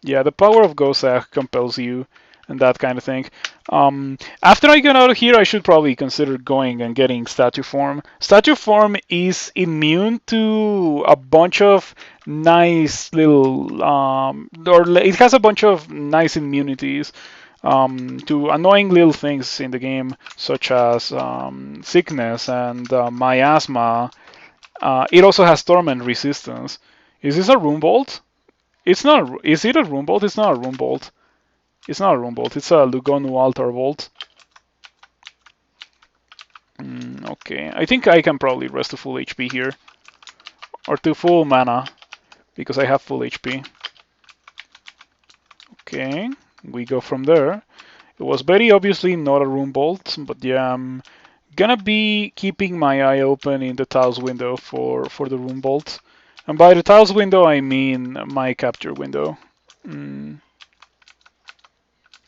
Yeah, the power of Gosak compels you, and that kind of thing. After I get out of here, I should probably consider going and getting Statue Form. Statue Form is immune to a bunch of nice little, or it has a bunch of nice immunities to annoying little things in the game, such as sickness and miasma. It also has torment resistance. Is this a Rune Bolt? It's not. Is it a Rune Bolt? It's not a Rune Bolt. It's not a Rune Bolt. It's a Lugonu Altar Bolt. Okay, I think I can probably rest to full HP here, or to full mana, because I have full HP. Okay, we go from there. It was very obviously not a Rune Bolt, but yeah, I'm gonna be keeping my eye open in the tiles window for the Rune Bolt. And by the tiles window, I mean my capture window.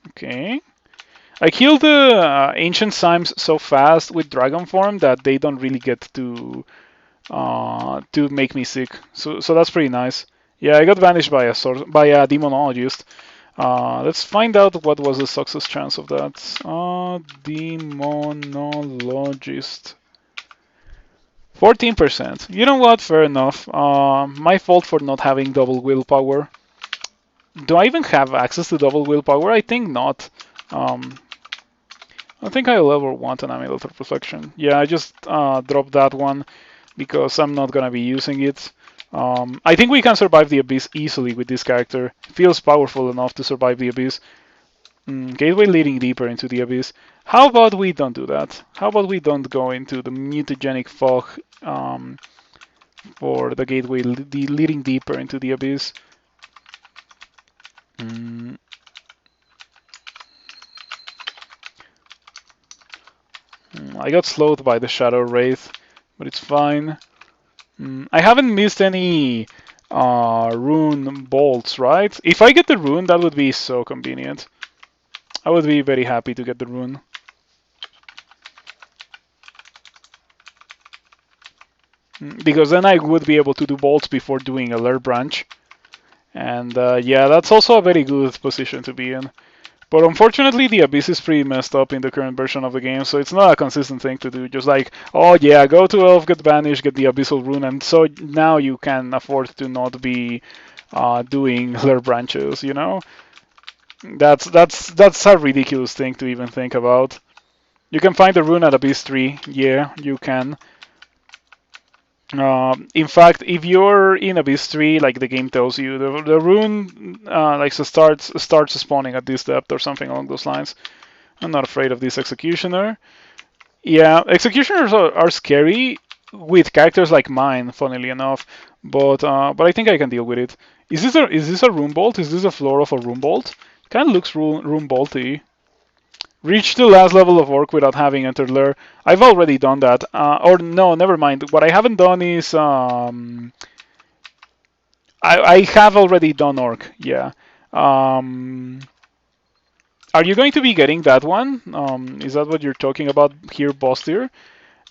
Okay. I killed the Ancient Slimes so fast with Dragon Form that they don't really get to make me sick. So that's pretty nice. Yeah, I got vanished by a Demonologist. Let's find out what was the success chance of that. Demonologist. 14%. You know what? Fair enough. My fault for not having double willpower. Do I even have access to double willpower? I think not. I think I'll ever want an Amulet of Reflection. Yeah, I just dropped that one because I'm not gonna be using it. I think we can survive the Abyss easily with this character. Feels powerful enough to survive the Abyss. Gateway leading deeper into the Abyss. How about we don't do that? How about we don't go into the mutagenic fog for the gateway leading deeper into the Abyss? I got slowed by the Shadow Wraith, but it's fine. I haven't missed any rune bolts, right? If I get the rune, that would be so convenient. I would be very happy to get the rune. Because then I would be able to do bolts before doing Alert Branch. And yeah, that's also a very good position to be in. But unfortunately, the Abyss is pretty messed up in the current version of the game, so it's not a consistent thing to do. Just like, oh yeah, go to Elf, get Banish, get the Abyssal Rune, and so now you can afford to not be doing Alert Branches, you know? That's a ridiculous thing to even think about. You can find the rune at Abyss 3, yeah, you can. In fact, if you're in Abyss 3, like the game tells you, the rune like starts spawning at this depth or something along those lines. I'm not afraid of this Executioner. Yeah, Executioners are scary with characters like mine, funnily enough, but I think I can deal with it. Is this a Rune Bolt? Is this a floor of a Rune Bolt? Kind of looks Rune Bolty. Reach the last level of Orc without having entered Lair. I've already done that. Or no, never mind. What I haven't done is I have already done Orc. Yeah. Are you going to be getting that one? Is that what you're talking about here, Bostier?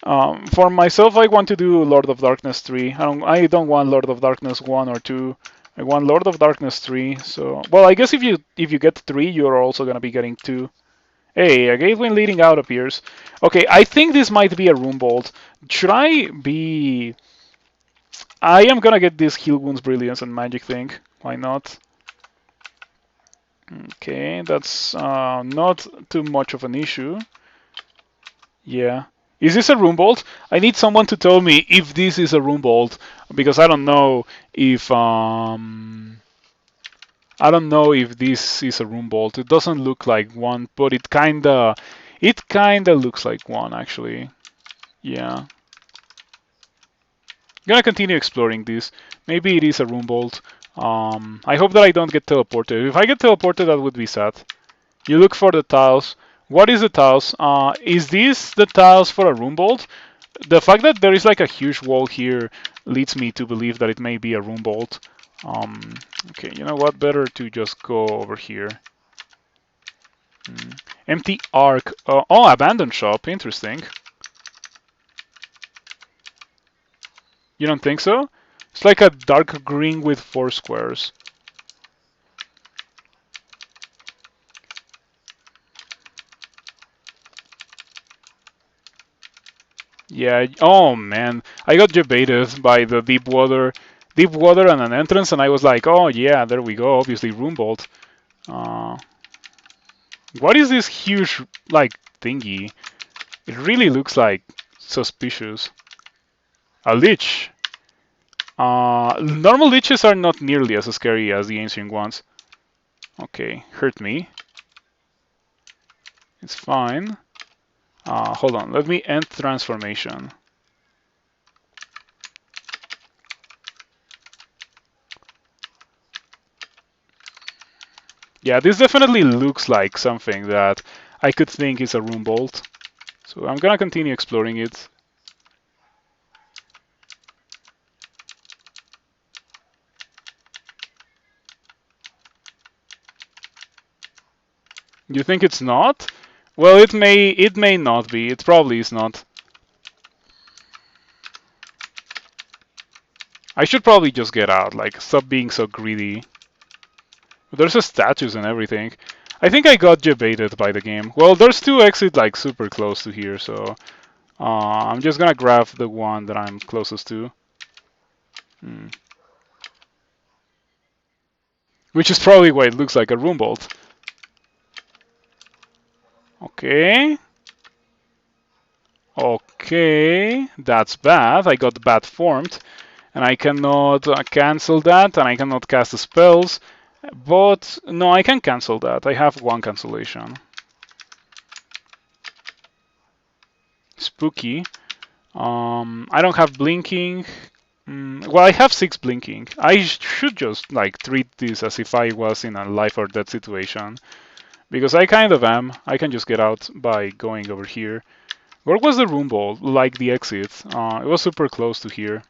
For myself, I want to do Lord of Darkness 3. I don't want Lord of Darkness 1 or 2. I want Lord of Darkness 3. So, well, I guess if you get 3, you're also gonna be getting 2. Hey, a gateway leading out appears. Okay, I think this might be a Rune Bolt. Should I be... I am gonna get this Heal Wounds, Brilliance, and Magic thing. Why not? Okay, that's not too much of an issue. Yeah. Is this a Rune Bolt? I need someone to tell me if this is a Rune Bolt, because I don't know if I don't know if this is a room bolt. It doesn't look like one, but it kinda looks like one actually. Yeah. Gonna continue exploring this. Maybe it is a room bolt. I hope that I don't get teleported. If I get teleported, that would be sad. You look for the tiles. What is the tiles? Is this the tiles for a room bolt? The fact that there is like a huge wall here leads me to believe that it may be a room bolt. Okay, you know what? Better to just go over here. Empty arc. Oh, abandoned shop. Interesting. You don't think so? It's like a dark green with 4 squares. Yeah. Oh man, I got debated by the deep water and an entrance, and I was like, oh yeah, there we go. Obviously, room bolt. Uh, what is this huge like thingy? It really looks like suspicious. A lich. Normal liches are not nearly as scary as the ancient ones. Okay, hurt me. It's fine. Hold on, let me end transformation. Yeah, this definitely looks like something that I could think is a room bolt. So I'm gonna continue exploring it. You think it's not? Well, it may not be. It probably is not. I should probably just get out, like stop being so greedy. There's a statues and everything. I think I got debated by the game. Well, there's 2 exits like super close to here, so I'm just gonna grab the one that I'm closest to. Hmm. Which is probably why it looks like a room bolt. Okay. Okay, that's bad. I got bad formed, and I cannot cancel that, and I cannot cast the spells. But no, I can cancel that. I have 1 cancellation. Spooky. I don't have blinking. Well, I have 6 blinking. I should just like treat this as if I was in a life or death situation, because I kind of am. I can just get out by going over here. Where was the room ball? Like the exit? It was super close to here.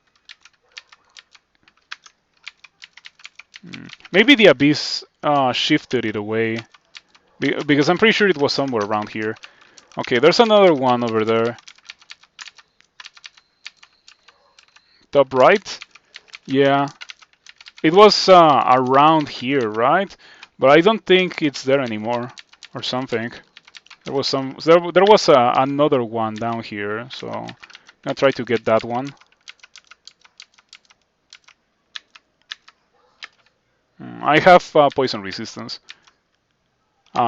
Maybe the abyss shifted it away, because I'm pretty sure it was somewhere around here. Okay, there's another one over there. Top right? Yeah. It was around here, right? But I don't think it's there anymore, or something. There was another one down here, so I'm gonna try to get that one. I have poison resistance.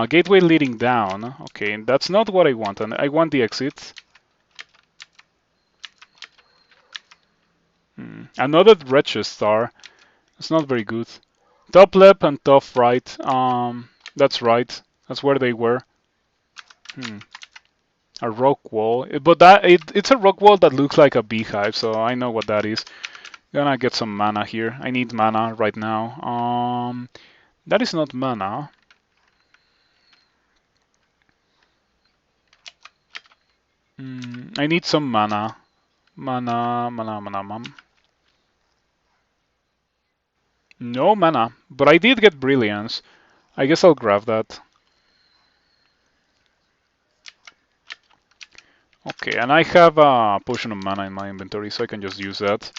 Gateway leading down. Okay, that's not what I want. I want the exit. Another wretched star. It's not very good. Top left and top right. That's right. That's where they were. A rock wall. But it's a rock wall that looks like a beehive, so I know what that is. Gonna get some mana here. I need mana right now. That is not mana. I need some mana. Mana. No mana, but I did get brilliance. I guess I'll grab that. Okay, and I have a potion of mana in my inventory, so I can just use that.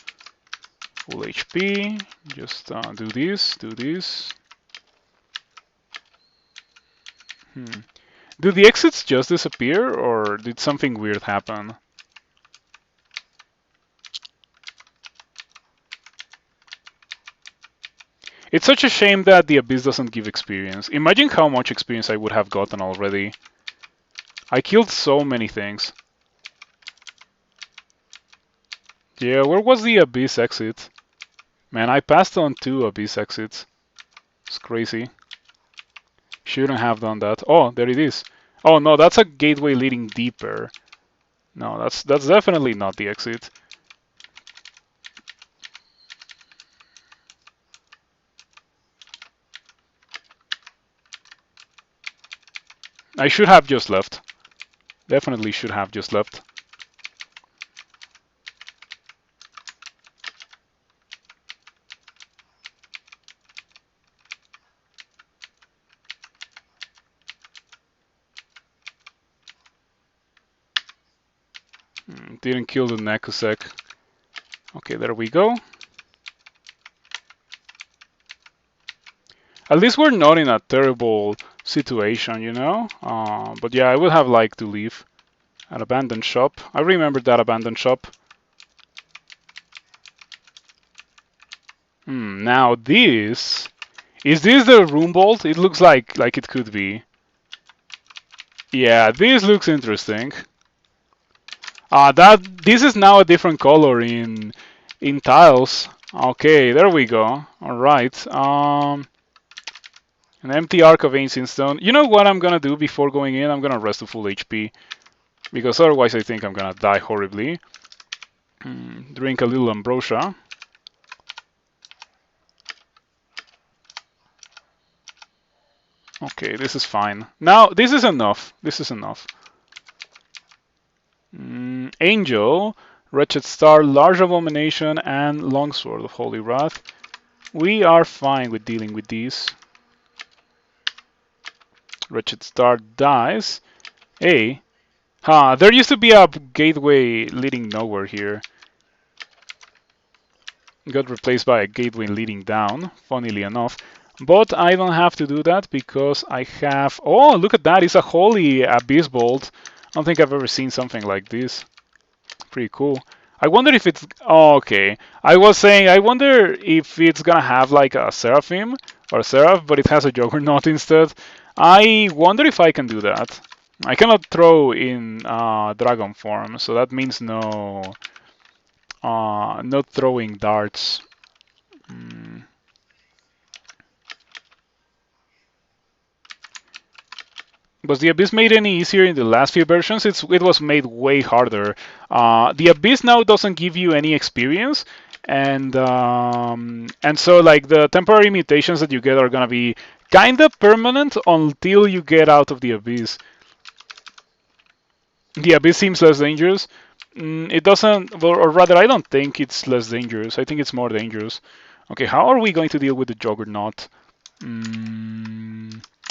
Full HP. Just do this. Did the exits just disappear, or did something weird happen? It's such a shame that the Abyss doesn't give experience. Imagine how much experience I would have gotten already. I killed so many things. Yeah, where was the Abyss exit? Man, I passed on 2 Abyss exits. It's crazy. Shouldn't have done that. Oh, there it is. Oh no, that's a gateway leading deeper. No, that's definitely not the exit. I should have just left. Definitely should have just left. Didn't kill the Nekusek. Okay, there we go. At least we're not in a terrible situation, you know? But yeah, I would have liked to leave. An abandoned shop. I remember that abandoned shop. Now this... Is this the room bolt? It looks like it could be. Yeah, this looks interesting. This is now a different color in tiles. Okay, there we go. All right. An empty Arc of Ancient Stone. You know what I'm gonna do before going in? I'm gonna rest to full HP because otherwise I think I'm gonna die horribly. Drink a little ambrosia. Okay, this is fine. Now this is enough. This is enough. Angel, Wretched Star, Large Abomination, and Longsword of Holy Wrath. We are fine with dealing with these. Wretched Star dies. Hey. There used to be a gateway leading nowhere here. Got replaced by a gateway leading down, funnily enough. But I don't have to do that because I have... Oh, look at that. It's a Holy Abyss Bolt. I don't think I've ever seen something like this. Pretty cool. I wonder if it's... Oh, okay. I was saying, I wonder if it's gonna have like a Seraphim or Seraph, but it has a Juggernaut instead. I wonder if I can do that. I cannot throw in dragon form, so that means no throwing darts. Was the Abyss made any easier in the last few versions? It was made way harder. The Abyss now doesn't give you any experience, and so like the temporary mutations that you get are gonna be kind of permanent until you get out of the Abyss. The Abyss seems less dangerous. It doesn't, or rather, I don't think it's less dangerous. I think it's more dangerous. Okay, how are we going to deal with the Juggernaut?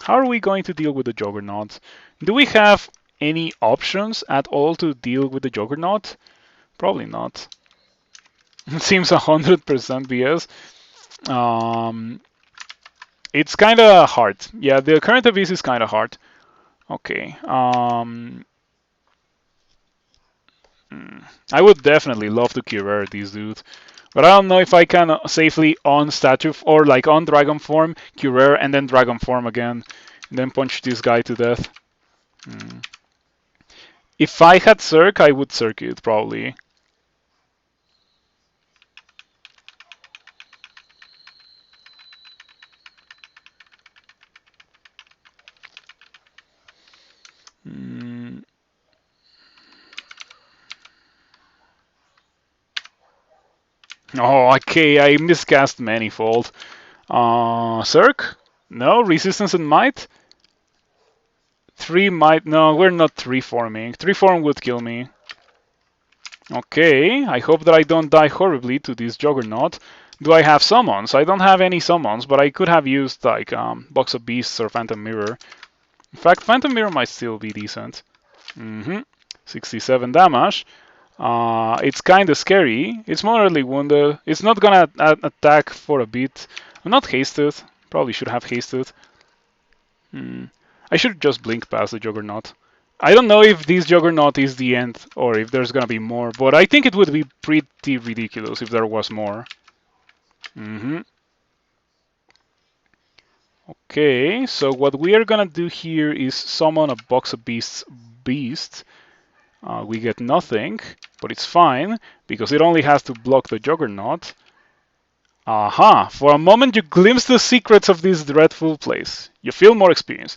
How are we going to deal with the Juggernaut? Do we have any options at all to deal with the Juggernaut? Probably not. It seems 100% BS. It's kind of hard. Yeah, the current Abyss is kind of hard. Okay. I would definitely love to Curer these dudes. But I don't know if I can safely on statue or like on dragon form, Curer, and then dragon form again, and then punch this guy to death. If I had Circ, I would Circ it probably. Oh, okay, I miscast Manifold. Circ? No, Resistance and Might? 3 Might, no, we're not 3-forming. 3-form would kill me. Okay, I hope that I don't die horribly to this Juggernaut. Do I have summons? I don't have any summons, but I could have used like Box of Beasts or Phantom Mirror. In fact, Phantom Mirror might still be decent. 67 damage. It's kind of scary. It's moderately wounded. It's not gonna attack for a bit. I'm not hasted. Probably should have hasted. I should just blink past the Juggernaut. I don't know if this Juggernaut is the end or if there's gonna be more, but I think it would be pretty ridiculous if there was more. Okay, so what we are gonna do here is summon a Box of Beasts beast. We get nothing, but it's fine because it only has to block the Juggernaut. Aha! For a moment, you glimpse the secrets of this dreadful place. You feel more experience.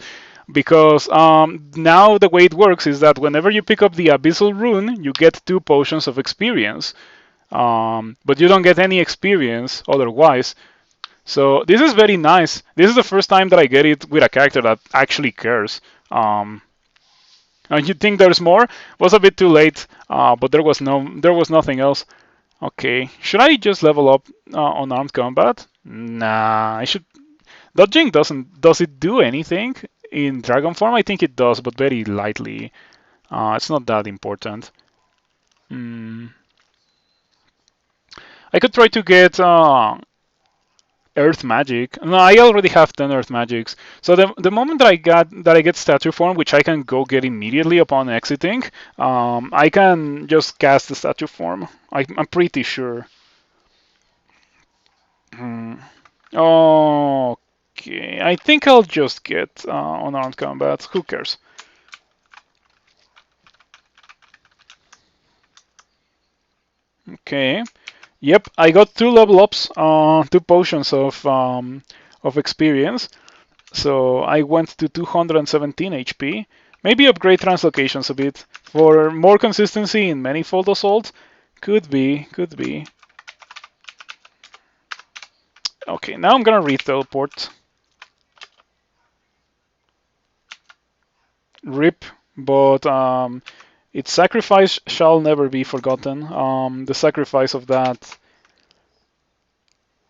Because now the way it works is that whenever you pick up the Abyssal Rune, you get 2 potions of experience. But you don't get any experience otherwise. So this is very nice. This is the first time that I get it with a character that actually cares. And you think there's more? Was a bit too late, but there was nothing else. Okay, should I just level up unarmed combat? Nah, I should. Dodging does it do anything in dragon form? I think it does, but very lightly. It's not that important. Hmm. I could try to get Earth Magic. No, I already have 10 Earth Magics. So the moment that I get statue form, which I can go get immediately upon exiting, I can just cast the statue form. I'm pretty sure. Hmm. Okay, I think I'll just get unarmed combat. Who cares? Okay. Yep, I got 2 level ups, 2 potions of experience. So I went to 217 HP. Maybe upgrade translocations a bit for more consistency in manifold assault. Could be, could be. Okay, now I'm gonna re-teleport. RIP, but its sacrifice shall never be forgotten. The sacrifice of that.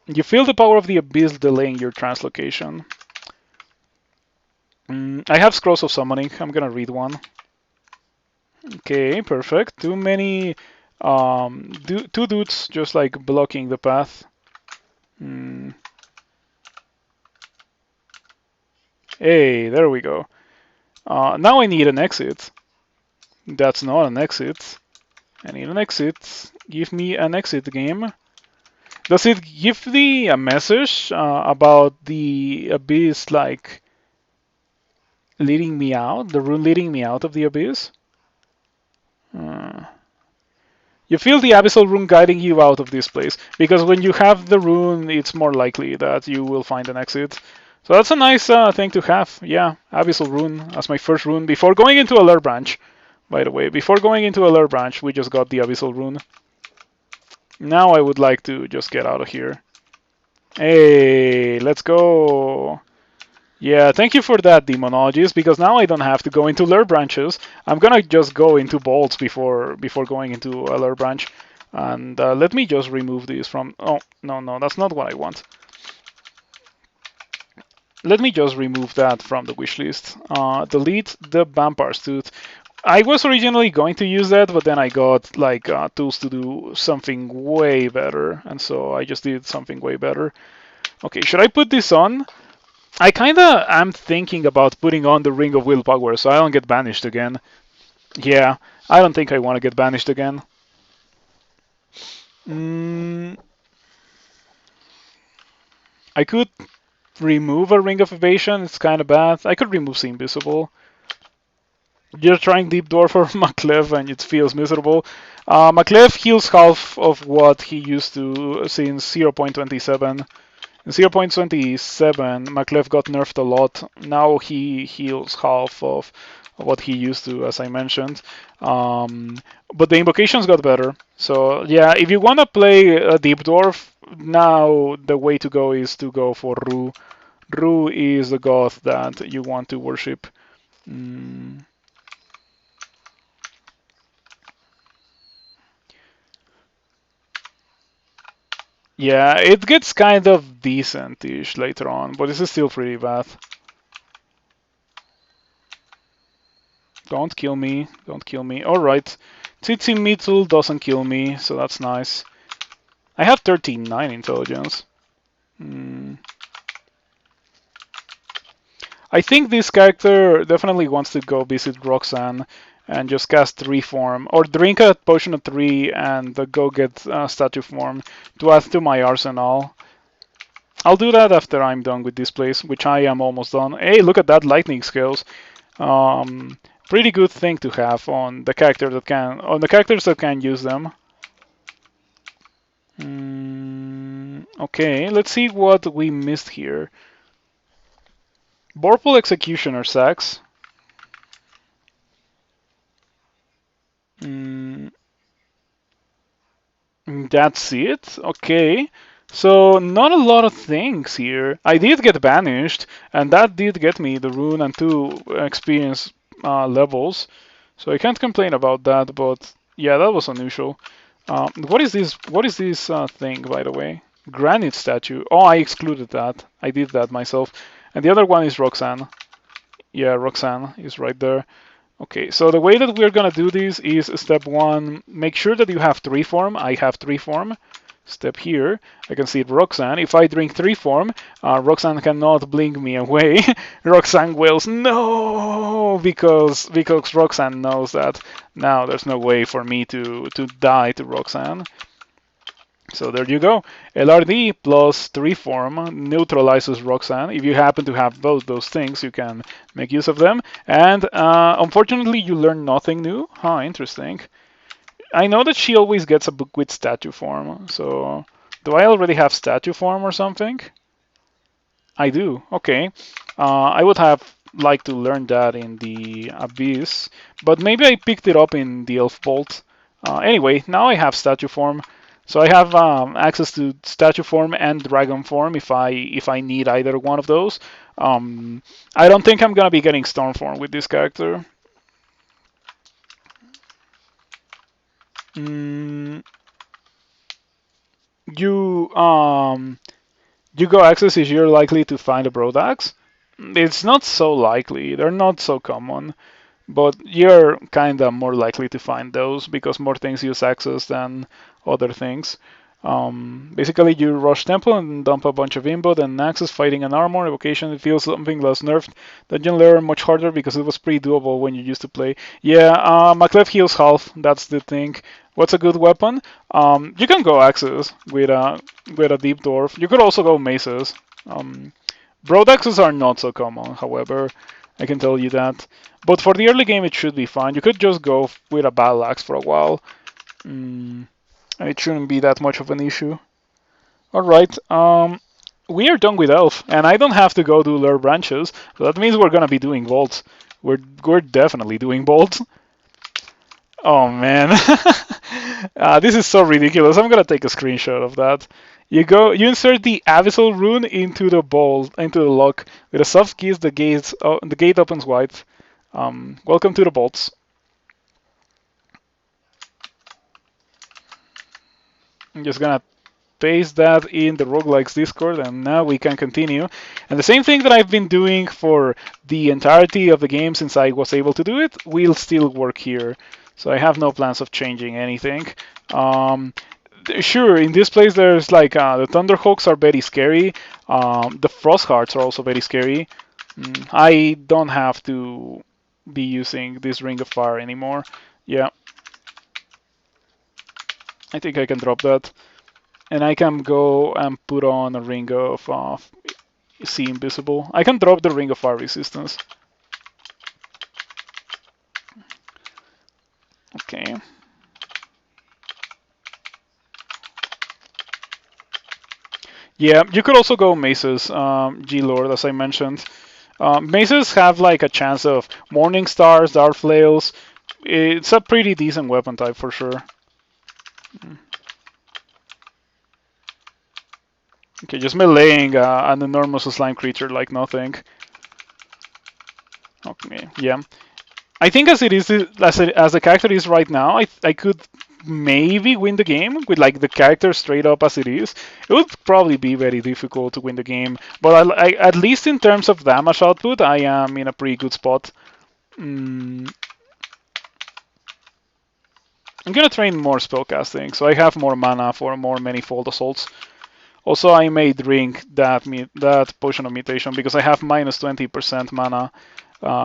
You feel the power of the abyss delaying your translocation. I have Scrolls of Summoning. I'm gonna read one. Okay, perfect. Too many, 2 dudes just like blocking the path. Hey, there we go. Now I need an exit. That's not an exit. I need an exit. Give me an exit game. Does it give the a message about the abyss, like leading me out? The rune leading me out of the abyss? You feel the abyssal rune guiding you out of this place because when you have the rune, it's more likely that you will find an exit. So that's a nice thing to have. Yeah, abyssal rune as my first rune before going into Alert Branch. By the way, before going into Alert Branch, we just got the abyssal rune. Now I would like to just get out of here. Hey, let's go. Yeah, thank you for that, Demonologist, because now I don't have to go into lure branches. I'm gonna just go into bolts before going into a lure branch. And let me just remove these from... Oh, no, that's not what I want. Let me just remove that from the wish list. Delete the Vampire's Tooth. I was originally going to use that, but then I got like tools to do something way better, and so I just did something way better. Okay, should I put this on? I kinda am thinking about putting on the Ring of Willpower so I don't get banished again. Yeah, I don't think I want to get banished again. I could remove a Ring of Evasion, it's kinda bad. I could remove See Invisible. You're trying Deep Dwarf for Maklev and it feels miserable. Maklev heals half of what he used to since 0.27. In 0.27, Maklev got nerfed a lot. Now he heals half of what he used to, as I mentioned. But the invocations got better. So yeah, if you want to play a Deep Dwarf, now the way to go is to go for Ru. Ru is the god that you want to worship. Yeah, it gets kind of decent-ish later on, but this is still pretty bad. Don't kill me, don't kill me. Alright, Tzitzimitl doesn't kill me, so that's nice. I have 39 intelligence. I think this character definitely wants to go visit Roxanne and just cast 3 form, or drink a potion of 3 and go get statue form to add to my arsenal. I'll do that after I'm done with this place, which I am almost done. Hey, look at that lightning scales. Pretty good thing to have on the characters that can use them. Okay, let's see what we missed here. Vorpal Executioner sacks. Mm, that's it? Okay. So, not a lot of things here. I did get banished, and that did get me the rune and 2 experience levels. So I can't complain about that, but yeah, that was unusual. What is this? What is this thing, by the way? Granite statue. Oh, I excluded that. I did that myself. And the other one is Roxanne. Yeah, Roxanne is right there. Okay, so the way that we're gonna do this is step 1, make sure that you have 3 form. I have 3 form. Step here, I can see Roxanne. If I drink 3 form, Roxanne cannot blink me away. Roxanne wails no, because Roxanne knows that now there's no way for me to die to Roxanne. So there you go. LRD plus 3 form neutralizes Roxanne. If you happen to have both those things, you can make use of them. And unfortunately, you learn nothing new. Huh, interesting. I know that she always gets a book with statue form. So do I already have statue form or something? I do. Okay. I would have liked to learn that in the Abyss, but maybe I picked it up in the Elf Bolt. Anyway, now I have statue form. So I have access to statue form and dragon form if I need either one of those. I don't think I'm gonna be getting storm form with this character. Mm, you you go access is you're likely to find a Brodax. It's not so likely. They're not so common. But you're kind of more likely to find those because more things use access than other things. Basically, you rush temple and dump a bunch of input and access, fighting an armor. Evocation, it feels something less nerfed. Dungeon layer much harder because it was pretty doable when you used to play. Yeah, Maclef heals half. That's the thing. What's a good weapon? You can go axes with a deep dwarf. You could also go maces. Brodaxes are not so common, however. I can tell you that. But for the early game, it should be fine. You could just go with a battle axe for a while. And it shouldn't be that much of an issue. Alright, we are done with Elf, and I don't have to go do lure branches, so that means we're gonna be doing bolts. We're definitely doing bolts. Oh man, this is so ridiculous. I'm gonna take a screenshot of that. You insert the abyssal rune into the lock. With a soft keys, the gate opens wide. Welcome to the bolts. I'm just gonna paste that in the roguelikes Discord, and now we can continue. And the same thing that I've been doing for the entirety of the game since I was able to do it will still work here. So I have no plans of changing anything. Sure, in this place there's like the Thunderhawks are very scary. The Frosthearts are also very scary. I don't have to be using this Ring of Fire anymore. Yeah, I think I can drop that. And I can go and put on a Ring of See Invisible. I can drop the Ring of Fire resistance. Okay. Yeah, you could also go Maces, G-Lord, as I mentioned. Maces have like a chance of Morning Stars, Dark Flails. It's a pretty decent weapon type for sure. Okay, just meleeing an enormous slime creature like nothing. Okay, yeah. I think as it is, as the character is right now, I could maybe win the game with like the character straight up as it is. It would probably be very difficult to win the game, but at least in terms of damage output, I am in a pretty good spot. I'm gonna train more spellcasting, so I have more mana for more manifold assaults. Also, I may drink that potion of mutation because I have minus 20% mana,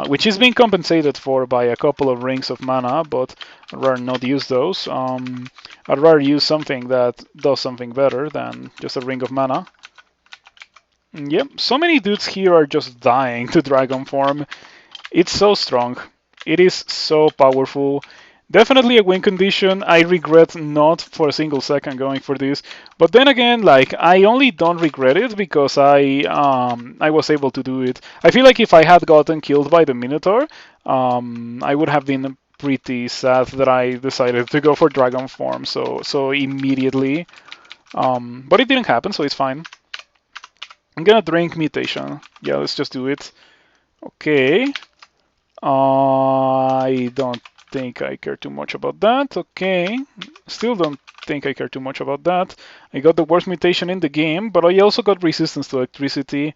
which is being compensated for by a couple of rings of mana, but I'd rather not use those. I'd rather use something that does something better than just a ring of mana. Yep, so many dudes here are just dying to dragon form. It's so strong. It is so powerful. Definitely a win condition. I regret not for a single second going for this. But then again, like I only don't regret it because I was able to do it. I feel like if I had gotten killed by the Minotaur, I would have been pretty sad that I decided to go for dragon form so immediately. But it didn't happen, so it's fine. I'm gonna drink mutation. Yeah, let's just do it. Okay. I don't think I care too much about that. Okay. Still don't think I care too much about that. I got the worst mutation in the game, but I also got resistance to electricity.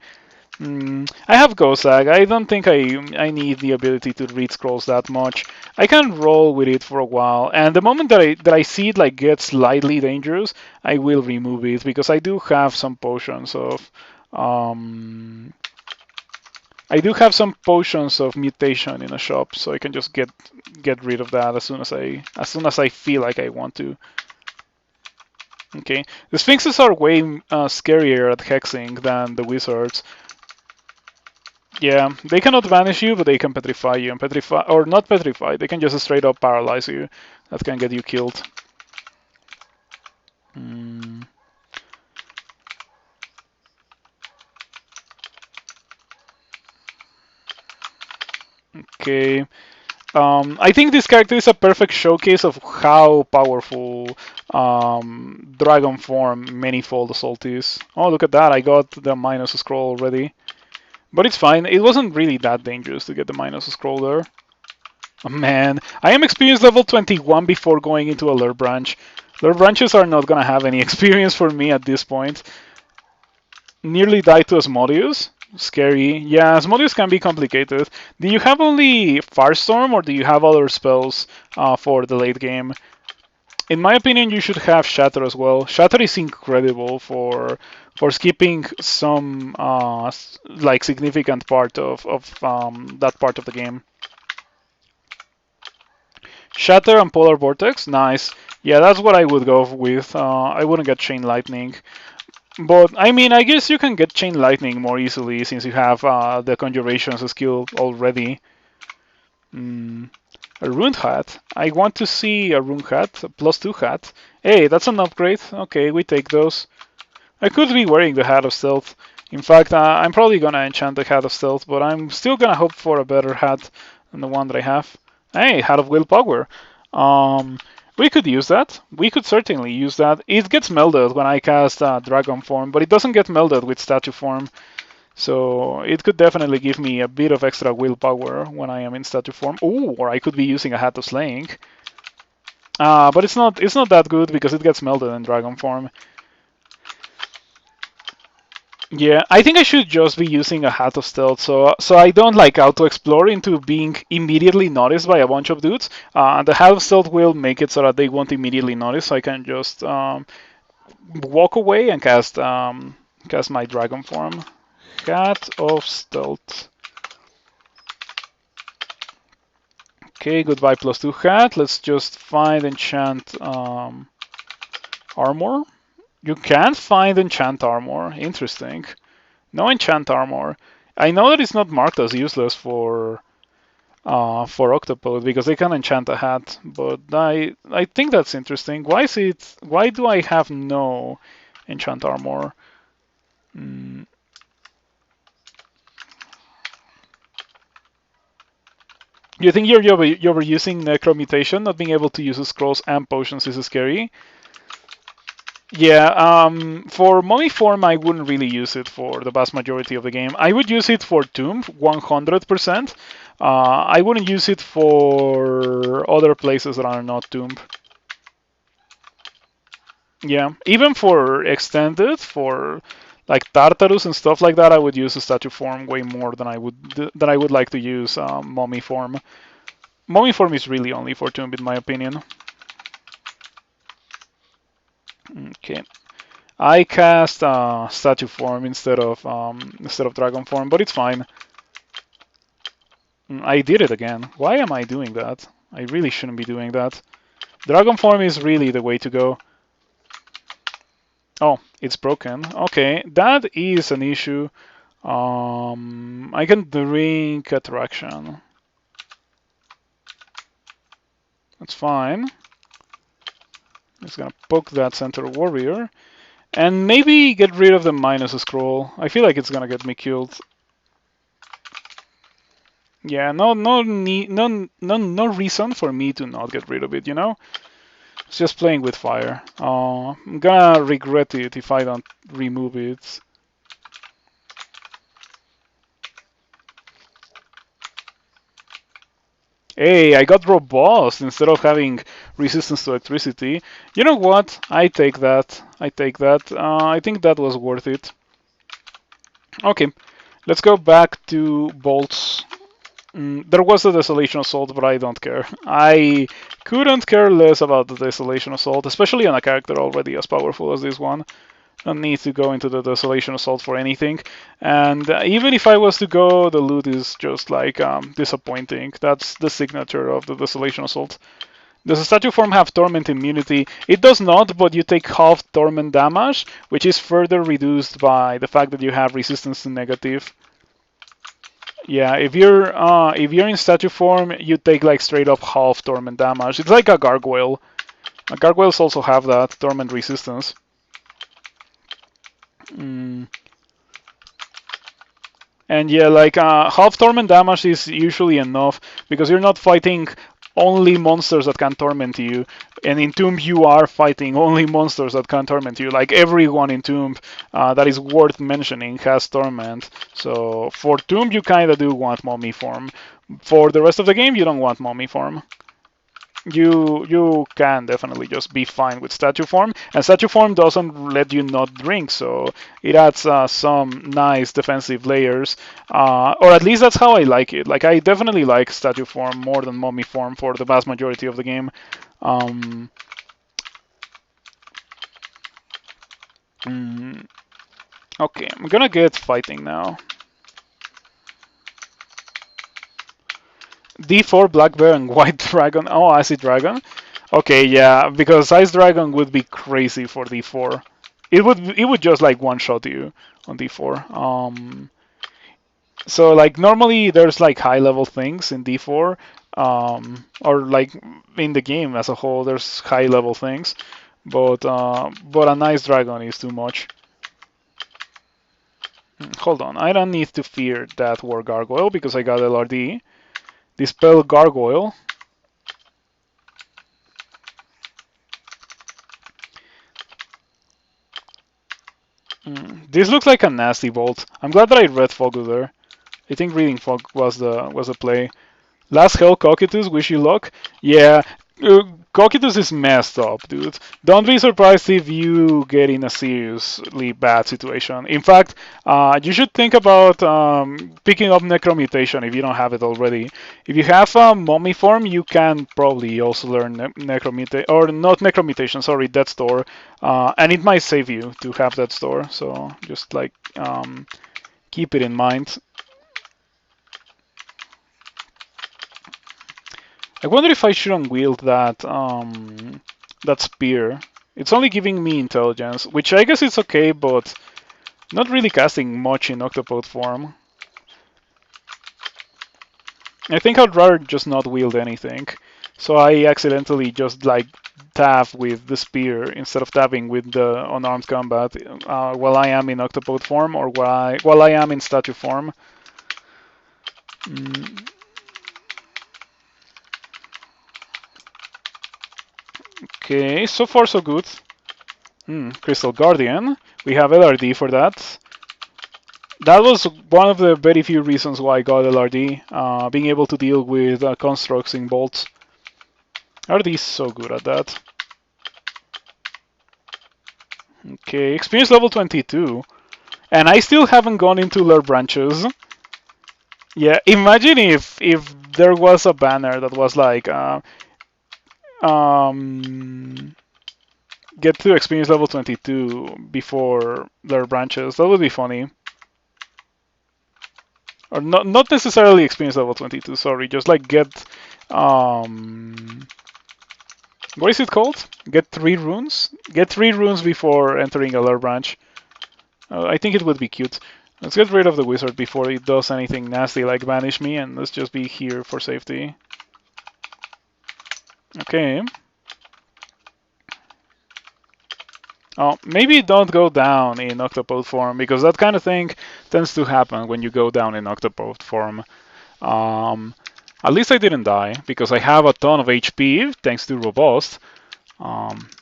I have Gosag. I don't think I need the ability to read scrolls that much. I can roll with it for a while, and the moment that I see it like get slightly dangerous, I will remove it because I do have some potions of um, I do have some potions of mutation in a shop, so I can just get rid of that as soon as I feel like I want to. Okay, the Sphinxes are way scarier at hexing than the wizards. Yeah, they cannot vanish you, but they can petrify you, and petrify or not petrify. They can just straight up paralyze you. That can get you killed. Mm. Okay. I think this character is a perfect showcase of how powerful Dragon Form Manifold Assault is. Oh, look at that. I got the minus scroll already. But it's fine. It wasn't really that dangerous to get the minus scroll there. Oh, man, I am experience level 21 before going into a lure branch. Lure branches are not gonna have any experience for me at this point. Nearly died to Asmodeus. Scary. Yeah, Asmodeus can be complicated. Do you have only Firestorm or do you have other spells for the late game? In my opinion, you should have Shatter as well. Shatter is incredible for skipping some like significant part of that part of the game. Shatter and Polar Vortex, nice. Yeah, that's what I would go with. I wouldn't get Chain Lightning. But I mean, I guess you can get Chain Lightning more easily since you have the Conjurations skill already. Mm, a Runed Hat. I want to see a Runed Hat, a +2 hat. Hey, that's an upgrade. Okay, we take those. I could be wearing the Hat of Stealth. In fact, I'm probably gonna enchant the Hat of Stealth, but I'm still gonna hope for a better hat than the one that I have. Hey, Hat of Willpower. Um, we could use that. We could certainly use that. It gets melded when I cast Dragon Form, but it doesn't get melded with Statue Form. So it could definitely give me a bit of extra willpower when I am in Statue Form. Ooh, or I could be using a Hat of Slaying. But it's not that good because it gets melded in Dragon Form. Yeah, I think I should just be using a Hat of Stealth, so I don't like auto explore into being immediately noticed by a bunch of dudes. The Hat of Stealth will make it so that they won't immediately notice. So I can just walk away and cast my Dragon Form. Hat of Stealth. Okay, goodbye +2 hat. Let's just find enchant armor. You can't find enchant armor. Interesting. No enchant armor. I know that it's not marked as useless for Octopode because they can enchant a hat, but I think that's interesting. Why is it? Why do I have no enchant armor? Mm. You think you're overusing Necromutation? Not being able to use scrolls and potions is scary. Yeah, for Mummy Form, I wouldn't really use it for the vast majority of the game. I would use it for Tomb, 100%. I wouldn't use it for other places that are not Tomb. Yeah, even for Extended, for like Tartarus and stuff like that, I would use a Statue Form way more than I would like to use Mummy Form. Mummy Form is really only for Tomb, in my opinion. Okay. I cast Statue Form instead of Dragon Form, but it's fine. I did it again. Why am I doing that? I really shouldn't be doing that. Dragon Form is really the way to go. Oh, it's broken. Okay, that is an issue. I can drink Attraction. That's fine. It's gonna poke that center warrior. And maybe get rid of the minus scroll. I feel like it's gonna get me killed. Yeah, no reason for me to not get rid of it, you know? It's just playing with fire. I'm gonna regret it if I don't remove it. Hey, I got robust instead of having resistance to electricity. You know what? I take that. I take that. I think that was worth it. Okay, let's go back to bolts. There was a Desolation Assault, but I don't care. I couldn't care less about the Desolation Assault, especially on a character already as powerful as this one. Don't need to go into the Desolation Assault for anything. And even if I was to go, the loot is just like disappointing. That's the signature of the Desolation Assault. Does a statue form have Torment immunity? It does not, but you take half Torment damage, which is further reduced by the fact that you have resistance to negative. Yeah, if you're in statue form, you take like straight up half Torment damage. It's like a gargoyle. Gargoyles also have that Torment resistance. And yeah, like half torment damage is usually enough because you're not fighting only monsters that can torment you. And in Tomb, you are fighting only monsters that can torment you. Like everyone in Tomb that is worth mentioning has torment. So for Tomb, you kind of do want mummy form. For the rest of the game, you don't want mummy form. You can definitely just be fine with statue form, and statue form doesn't let you not drink, so it adds some nice defensive layers, or at least that's how I like it. Like I definitely like statue form more than mummy form for the vast majority of the game. Okay, I'm gonna get fighting now. D4 Black Bear and White Dragon. Oh, Acid Dragon. Okay, yeah, because Ice Dragon would be crazy for D4. It would just like one shot you on D4. So like normally there's like high level things in D4, or like in the game as a whole there's high level things, but a nice dragon is too much. Hold on, I don't need to fear that War Gargoyle because I got LRD. Dispel Gargoyle. This looks like a nasty bolt. I'm glad that I read Fog there. I think reading Fog was the play. Last Hell Cocytus, wish you luck. Yeah, Cocytus is messed up, dude. Don't be surprised if you get in a seriously bad situation. In fact, you should think about picking up Necromutation if you don't have it already. If you have a Mummy form, you can probably also learn Necromutation, or not Necromutation, sorry, Death Store, and it might save you to have that store. So just like keep it in mind. I wonder if I should unwield that spear. It's only giving me intelligence, which I guess it's okay, but not really casting much in Octopode form. I think I'd rather just not wield anything. So I accidentally just like tab with the spear instead of tabbing with the Unarmed Combat while I am in Octopode form or while I am in statue form. Okay, so far so good. Crystal Guardian. We have LRD for that. That was one of the very few reasons why I got LRD, being able to deal with constructs in bolts. LRD is so good at that. Okay, experience level 22. And I still haven't gone into lure branches. Yeah, imagine if there was a banner that was like, get to experience level 22 before lure branches. That would be funny. Or not necessarily experience level 22, sorry, just like get what is it called? Get 3 runes? Get 3 runes before entering a lore branch. I think it would be cute. Let's get rid of the wizard before it does anything nasty like banish me, and let's just be here for safety. Okay. Oh, maybe don't go down in Octopode form, because that kind of thing tends to happen when you go down in Octopode form. Um, at least I didn't die, because I have a ton of HP thanks to Robust.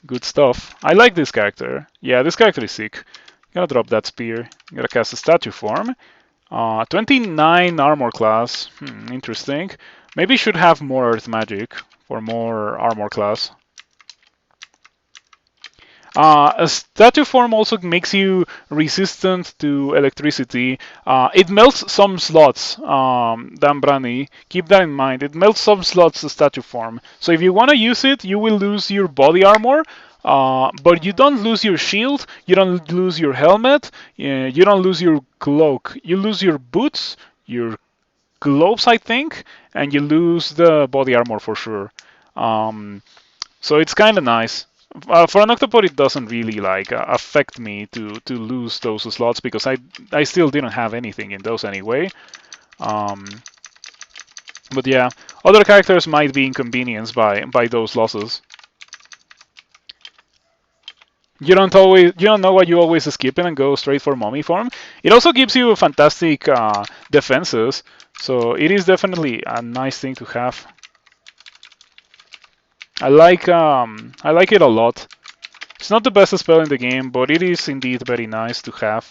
Good stuff. I like this character. Yeah, this character is sick. Gonna drop that spear. Gonna cast a statue form. 29 armor class. Interesting. Maybe should have more earth magic for more armor class. A statue form also makes you resistant to electricity. It melts some slots, Dan Brani. Keep that in mind. It melts some slots, the statue form. So if you want to use it, you will lose your body armor, but you don't lose your shield, you don't lose your helmet, you don't lose your cloak. You lose your boots, your gloves, I think, and you lose the body armor for sure. So it's kind of nice. For an Octopode, it doesn't really like affect me to lose those slots, because I still didn't have anything in those anyway. Um, but yeah, other characters might be inconvenienced by those losses. You don't know what you always skip in and go straight for mummy form. It also gives you fantastic defenses, so it is definitely a nice thing to have. I like it a lot. It's not the best spell in the game, but it is indeed very nice to have.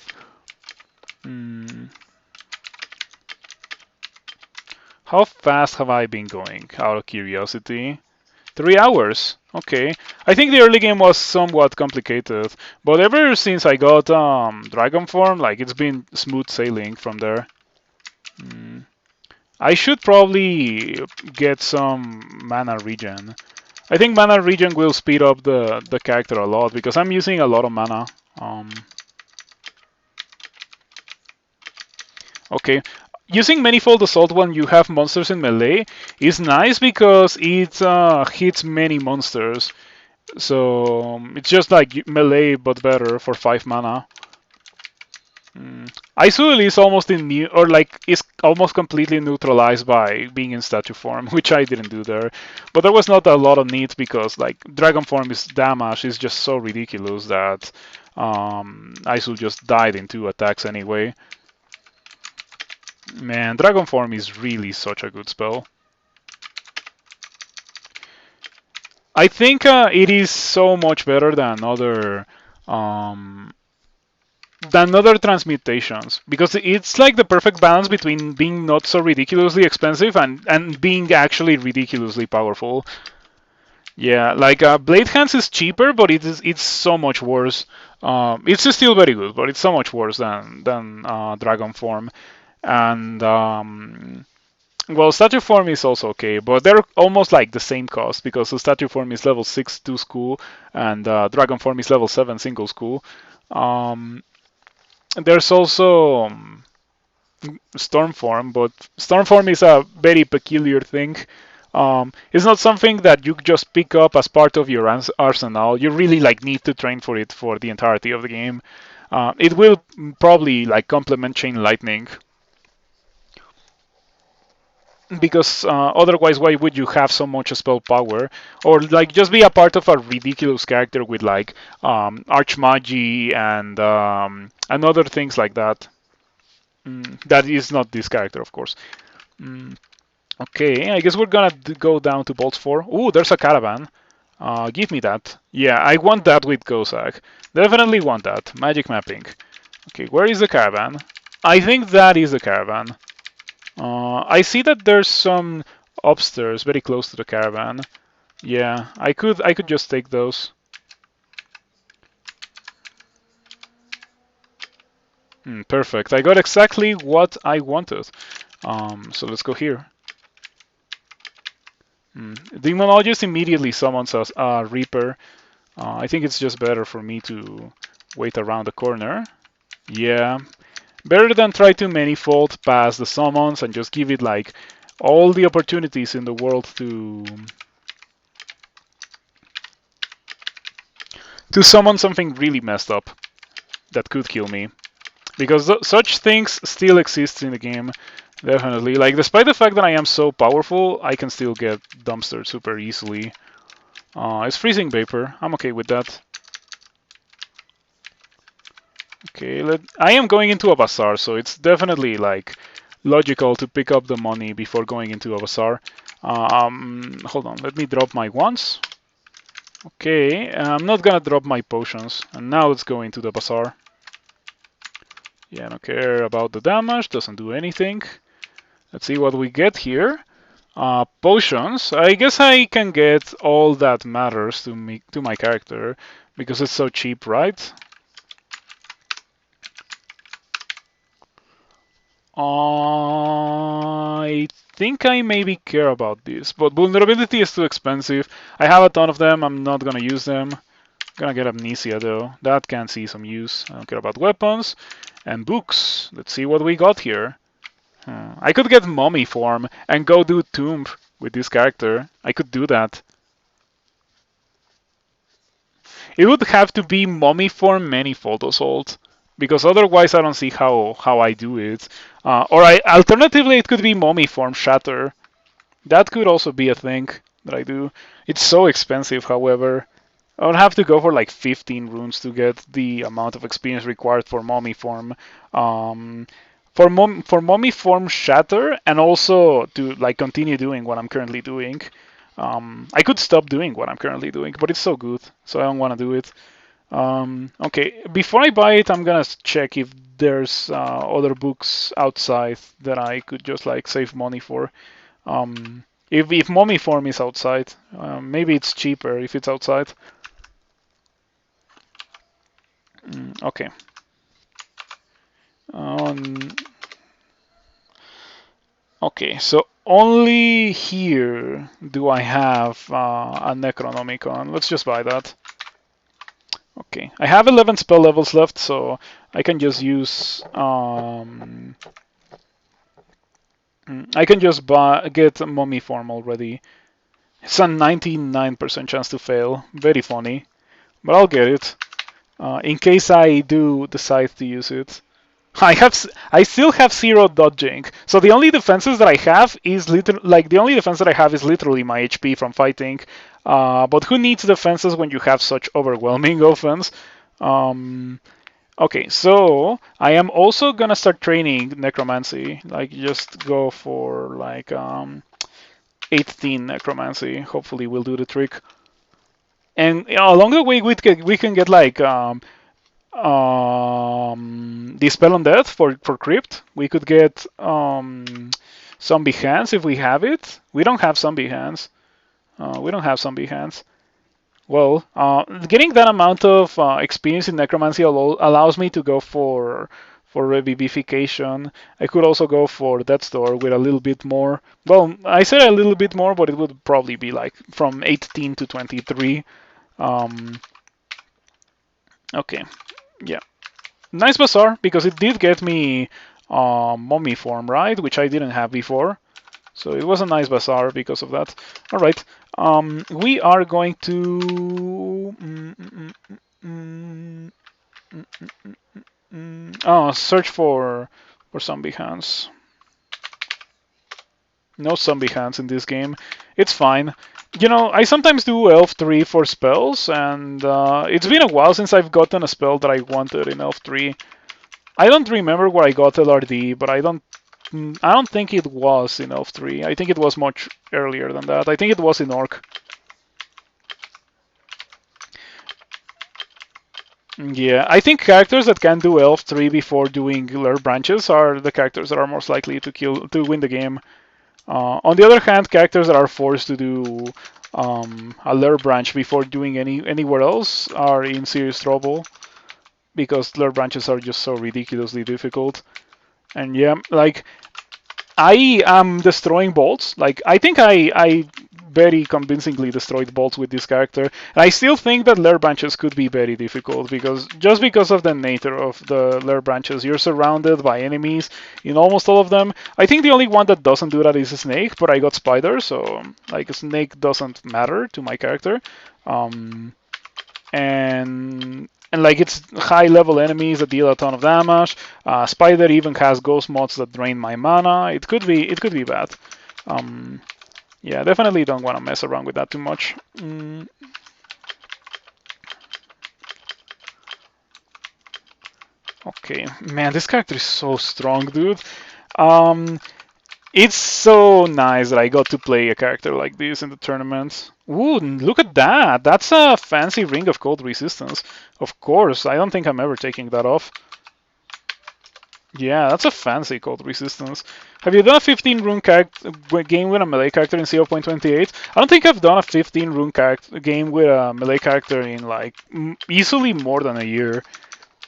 How fast have I been going, out of curiosity? 3 hours. Okay. I think the early game was somewhat complicated, but ever since I got Dragon Form, like, it's been smooth sailing from there. I should probably get some mana regen. I think mana regen will speed up the character a lot, because I'm using a lot of mana. Okay. Using Manifold Assault when you have monsters in melee is nice, because it hits many monsters. So it's just like melee but better for 5 mana. Isul is almost immune, or like is almost completely neutralized by being in statue form, which I didn't do there. But there was not a lot of need, because like Dragon Form's damage is just so ridiculous that Isul just died in 2 attacks anyway. Man, Dragon Form is really such a good spell. I think it is so much better than other transmutations, because it's like the perfect balance between being not so ridiculously expensive and being actually ridiculously powerful. Yeah, like Blade Hands is cheaper, but it's so much worse. It's still very good, but it's so much worse than Dragon Form. And well, statue form is also okay, but they're almost like the same cost, because the statue form is level 6 2 school, and Dragon form is level 7 single school. There's also storm form, but storm form is a very peculiar thing. It's not something that you just pick up as part of your arsenal. You really like need to train for it for the entirety of the game. It will probably like complement chain lightning, because otherwise, why would you have so much spell power, or like just be a part of a ridiculous character with like archmagi and other things like that? That is not this character, of course. Okay, I guess we're gonna go down to Bolts 4. Ooh, there's a caravan. Give me that. Yeah, I want that with Kozak. Definitely want that. Magic mapping. Okay, where is the caravan? I think that is the caravan. I see that there's some upstairs very close to the caravan. Yeah, I could just take those. Perfect. I got exactly what I wanted. So let's go here. Demonologist immediately summons a Reaper. I think it's just better for me to wait around the corner. Yeah. Better than try to manifold past the summons and just give it like all the opportunities in the world to summon something really messed up that could kill me. Because such things still exist in the game, definitely. Like, despite the fact that I am so powerful, I can still get dumpstered super easily. It's freezing vapor. I'm okay with that. Okay, I am going into a bazaar, so it's definitely like logical to pick up the money before going into a bazaar. Hold on, let me drop my wands. Okay, I'm not gonna drop my potions, and now let's go into the bazaar. Yeah, I don't care about the damage, doesn't do anything. Let's see what we get here. Potions. I guess I can get all that matters to me, to my character, because it's so cheap, right? I think I maybe care about this, but vulnerability is too expensive. I have a ton of them. I'm not gonna use them. Gonna get amnesia though. That can see some use. I don't care about weapons and books. Let's see what we got here. I could get mummy form and go do tomb with this character. I could do that. It would have to be mummy form manifold assault, because otherwise I don't see how I do it. Alternatively it could be mummy form shatter. That could also be a thing that I do. It's so expensive, however. I would have to go for like 15 runes to get the amount of experience required for mummy form. For mummy form shatter, and also to like continue doing what I'm currently doing. I could stop doing what I'm currently doing, but it's so good, so I don't want to do it. Okay, before I buy it, I'm gonna check if there's other books outside that I could just like save money for. If mummy form is outside, maybe it's cheaper if it's outside. Okay. Okay, so only here do I have a Necronomicon. Let's just buy that. Okay, I have 11 spell levels left, so I can just use. I can just get mummy form already. It's a 99% chance to fail. Very funny, but I'll get it in case I do decide to use it. I still have 0 dodging, so the only defenses that I have is the only defense that I have is literally my HP from fighting. But who needs defenses when you have such overwhelming offense? Okay, so I am also gonna start training necromancy. Like just go for like 18 necromancy. Hopefully, we'll do the trick. And along the way, we can get like the spell on death for crypt. We could get zombie hands if we have it. We don't have zombie hands. We don't have zombie hands. Well, getting that amount of experience in necromancy allows me to go for revivification. I could also go for death's door with a little bit more. Well, I said a little bit more, but it would probably be like from 18 to 23. Okay, yeah. Nice bazaar, because it did get me mummy form, right? Which I didn't have before. So it was a nice bazaar because of that. All right. We are going to search for zombie hands. No zombie hands in this game. It's fine. You know, I sometimes do Elf 3 for spells, and it's been a while since I've gotten a spell that I wanted in Elf 3. I don't remember where I got LRD, but I don't think it was in Elf 3. I think it was much earlier than that. I think it was in Orc. Yeah, I think characters that can do Elf 3 before doing Lure Branches are the characters that are most likely to win the game. On the other hand, characters that are forced to do a Lure Branch before doing anywhere else are in serious trouble, because Lure Branches are just so ridiculously difficult. And yeah, like I am destroying bolts. Like I think I very convincingly destroyed bolts with this character. And I still think that lair branches could be very difficult, because just because of the nature of the lair branches, you're surrounded by enemies in almost all of them. I think the only one that doesn't do that is a snake, but I got spider, so like a snake doesn't matter to my character. And like it's high level enemies that deal a ton of damage. Spider even has ghost mods that drain my mana. It could be bad. Yeah, definitely don't want to mess around with that too much. Okay, man, this character is so strong, dude. Um, it's so nice that I got to play a character like this in the tournament. Ooh, look at that! That's a fancy Ring of Cold Resistance. Of course, I don't think I'm ever taking that off. Yeah, that's a fancy Cold Resistance. Have you done a 15 rune game with a melee character in 0.28? I don't think I've done a 15 rune game with a melee character in like easily more than a year.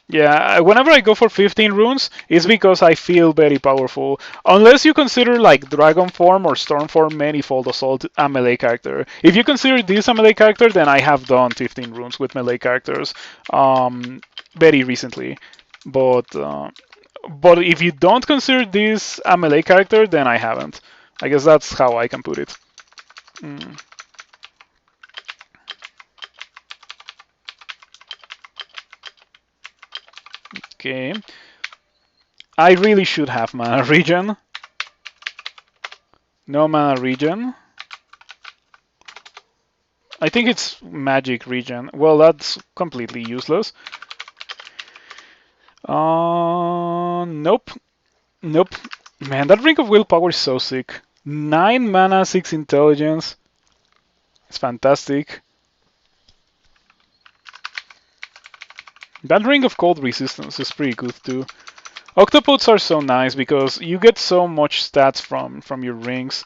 Yeah, whenever I go for 15 runes, it's because I feel very powerful. Unless you consider like Dragon Form or Storm Form Manifold Assault a melee character. If you consider this a melee character, then I have done 15 runes with melee characters very recently. But if you don't consider this a melee character, then I haven't. I guess that's how I can put it. Mm. Okay. I really should have mana regen. No mana regen. I think it's magic regen. Well, that's completely useless. Nope. Nope. Man, that Ring of Willpower is so sick. 9 mana, 6 intelligence. It's fantastic. That Ring of Cold Resistance is pretty good too. Octopodes are so nice because you get so much stats from your rings.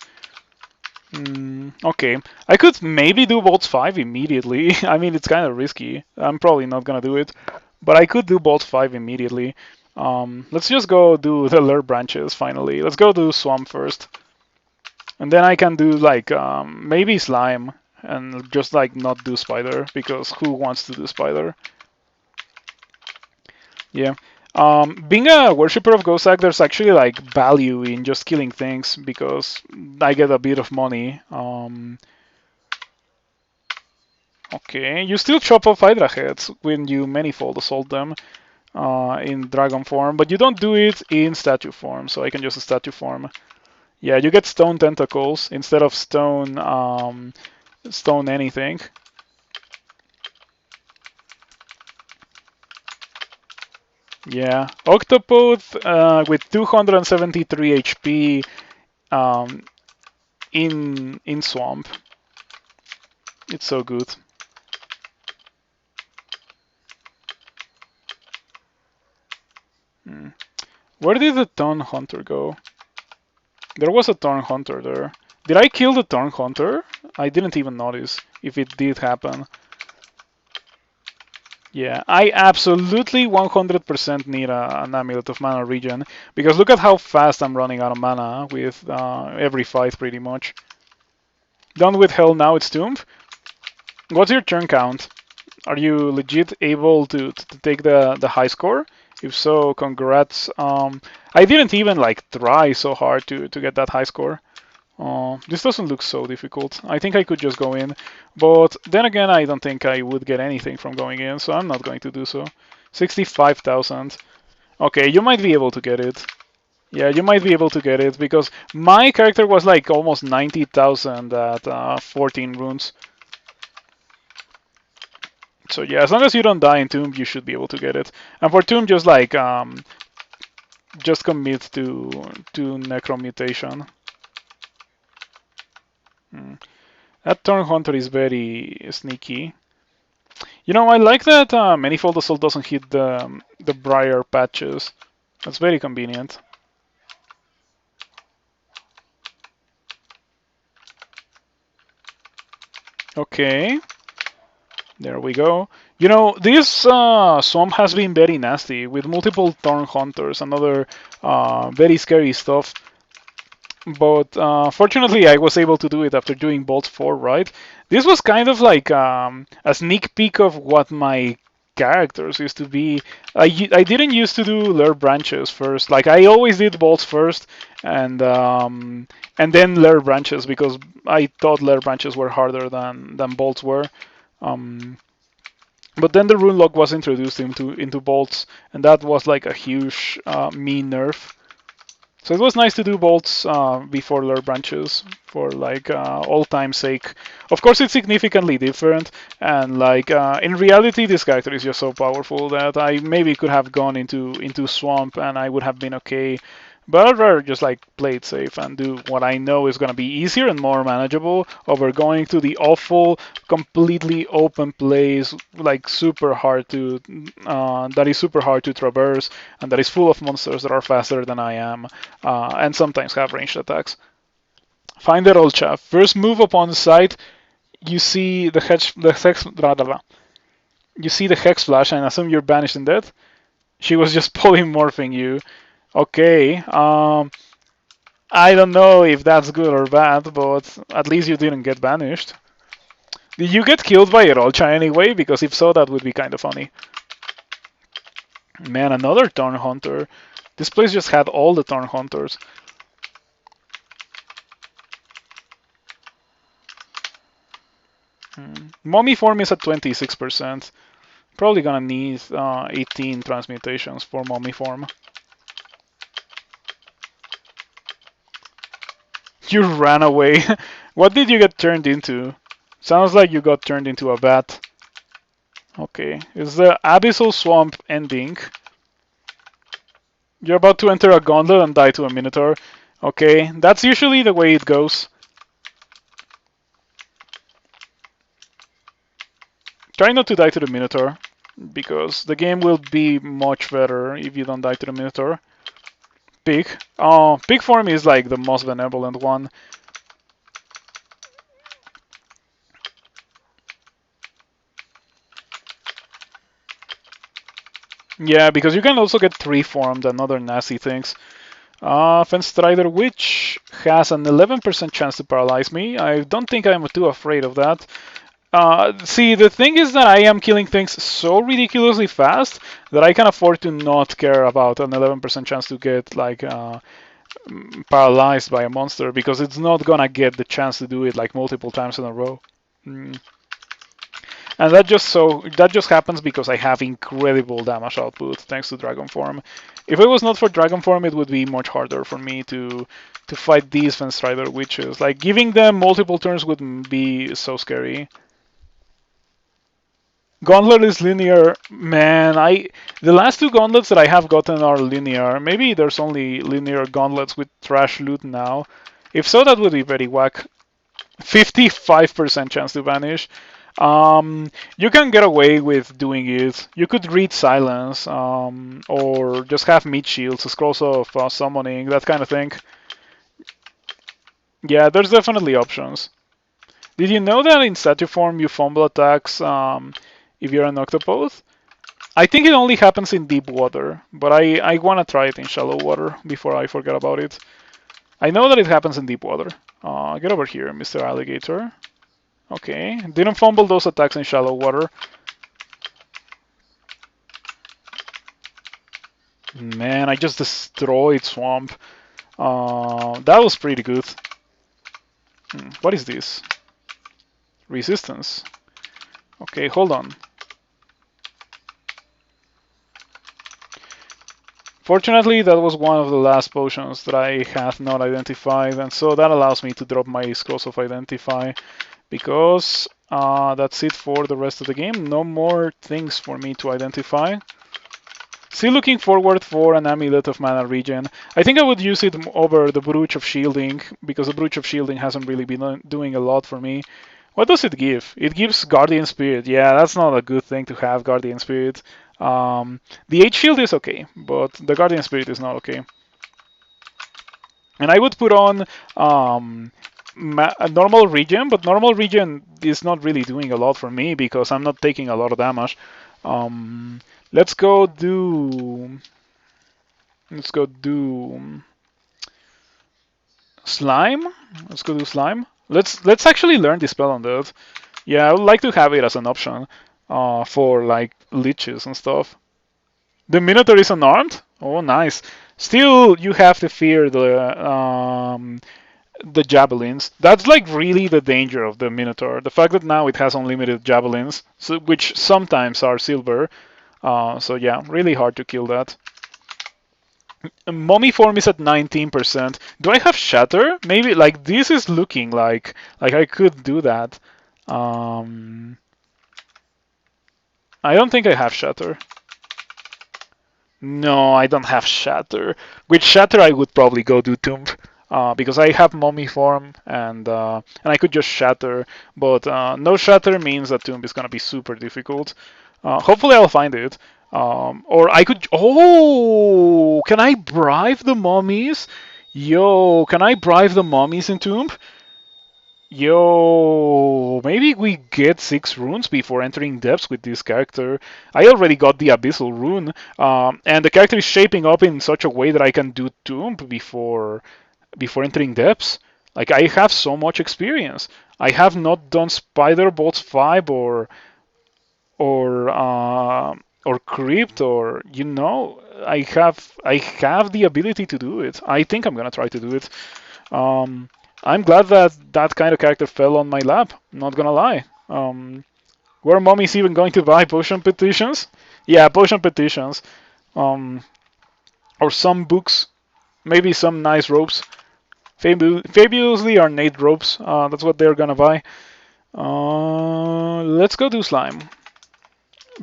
Okay, I could maybe do Bolts 5 immediately. I mean, it's kind of risky. I'm probably not gonna do it, but I could do Bolts 5 immediately. Let's just go do the Lure Branches finally. Let's go do Swamp first. And then I can do like maybe Slime and just like not do Spider because who wants to do Spider? Yeah. Being a worshipper of Ghostak, there's actually like value in just killing things because I get a bit of money. Okay, you still chop off Hydra heads when you manifold assault them in dragon form, but you don't do it in statue form, so I can just statue form. Yeah, you get stone tentacles instead of stone anything. Yeah, Octopode with 273 HP in Swamp. It's so good. Where did the Thorn Hunter go? There was a Thorn Hunter there. Did I kill the Thorn Hunter? I didn't even notice if it did happen. Yeah, I absolutely 100% need an Amulet of Mana Regen because look at how fast I'm running out of mana with every fight pretty much. Done with Hell now, it's Tomb. What's your turn count? Are you legit able to take the high score? If so, congrats. I didn't even like try so hard to get that high score. This doesn't look so difficult. I think I could just go in, but then again, I don't think I would get anything from going in, so I'm not going to do so. 65,000. Okay, you might be able to get it. Yeah, you might be able to get it because my character was like almost 90,000 at 14 runes. So yeah, as long as you don't die in Tomb, you should be able to get it. And for Tomb, just like just commit to Necromutation. That Thorn Hunter is very sneaky. You know, I like that Manifold Assault doesn't hit the Briar patches. That's very convenient. Okay. There we go. You know, this swamp has been very nasty with multiple Thorn Hunters and other very scary stuff. But fortunately, I was able to do it after doing Bolt 4, right? This was kind of like a sneak peek of what my characters used to be. I didn't used to do Lure Branches first. Like, I always did Bolts first and then Lure Branches because I thought Lure Branches were harder than Bolts were. But then the rune lock was introduced into bolts, and that was like a huge mean nerf. So it was nice to do bolts before lure branches for like old time's sake. Of course, it's significantly different, and like in reality, this character is just so powerful that I maybe could have gone into swamp and I would have been okay. But I'd rather just like play it safe and do what I know is gonna be easier and more manageable over going to the awful, completely open place, like super hard to, that is super hard to traverse, and that is full of monsters that are faster than I am, and sometimes have ranged attacks. Find the old chap. First move upon sight, you see the hex, you see the hex flash, and assume you're banished and dead. She was just polymorphing you. Okay. I don't know if that's good or bad, but at least you didn't get banished. Did you get killed by Erolcha anyway? Because if so, that would be kind of funny. Man, another Thorn Hunter. This place just had all the Thorn Hunters. Mummy form is at 26%. Probably gonna need 18 transmutations for Mummy form. You ran away. What did you get turned into? Sounds like you got turned into a bat. Okay, is the Abyssal Swamp ending? You're about to enter a gauntlet and die to a Minotaur. Okay, that's usually the way it goes. Try not to die to the Minotaur, because the game will be much better if you don't die to the Minotaur. Pig. Pig form is like the most benevolent one. Yeah, because you can also get tree formed and other nasty things. Fenstrider Witch has an 11% chance to paralyze me. I don't think I'm too afraid of that. See, the thing is that I am killing things so ridiculously fast that I can afford to not care about an 11% chance to get like paralyzed by a monster, because it's not gonna get the chance to do it like multiple times in a row. And that just happens because I have incredible damage output thanks to Dragon Form. If it was not for Dragon Form, it would be much harder for me to fight these Fenstrider Witches. Like giving them multiple turns would be so scary. Gauntlet is linear. Man, the last two gauntlets that I have gotten are linear. Maybe there's only linear gauntlets with trash loot now. If so, that would be very whack. 55% chance to vanish. You can get away with doing it. You could read silence, or just have meat shields, scrolls of summoning, that kind of thing. Yeah, there's definitely options. Did you know that in statue form you fumble attacks if you're an Octopode? I think it only happens in deep water, but I want to try it in shallow water before I forget about it. I know that it happens in deep water. Get over here, Mr. Alligator. Okay, didn't fumble those attacks in shallow water. Man, I just destroyed Swamp. That was pretty good. What is this? Resistance. Okay, hold on. Fortunately, that was one of the last potions that I had not identified, and so that allows me to drop my Scrolls of Identify, because that's it for the rest of the game. No more things for me to identify. Still looking forward for an Amulet of Mana Regen. I think I would use it over the Brooch of Shielding, because the Brooch of Shielding hasn't really been doing a lot for me. What does it give? It gives Guardian Spirit. Yeah, that's not a good thing to have, Guardian Spirit. The H shield is okay, but the Guardian Spirit is not okay. And I would put on a normal regen, but normal regen is not really doing a lot for me because I'm not taking a lot of damage. Let's go do slime. Let's go do slime. Let's actually learn this spell on that. Yeah, I would like to have it as an option for like leeches and stuff. The Minotaur is unarmed? Oh, nice. Still, you have to fear the javelins. That's like really the danger of the Minotaur. The fact that now it has unlimited javelins, so, which sometimes are silver. So yeah, really hard to kill that. Mummy form is at 19%. Do I have Shatter? Maybe like this is looking like I could do that. Um, I don't think I have Shatter. No, I don't have Shatter. With Shatter, I would probably go do Tomb, because I have Mummy form and I could just Shatter. But no Shatter means that Tomb is gonna be super difficult. Hopefully, I'll find it. Or I could. Oh, can I bribe the mummies? Yo, can I bribe the mummies in Tomb? Yo, maybe we get 6 runes before entering depths with this character. I already got the Abyssal rune, and the character is shaping up in such a way that I can do Tomb before entering depths. Like I have so much experience. I have not done Spider Bolts 5 or Crypt or I have the ability to do it. I think I'm gonna try to do it. Um, I'm glad that that kind of character fell on my lap. Not gonna lie. Were mommies even going to buy potion petitions? Yeah, potion petitions. Um, or some books. Maybe some nice ropes. Fabulously ornate ropes. That's what they're gonna buy. Let's go do slime.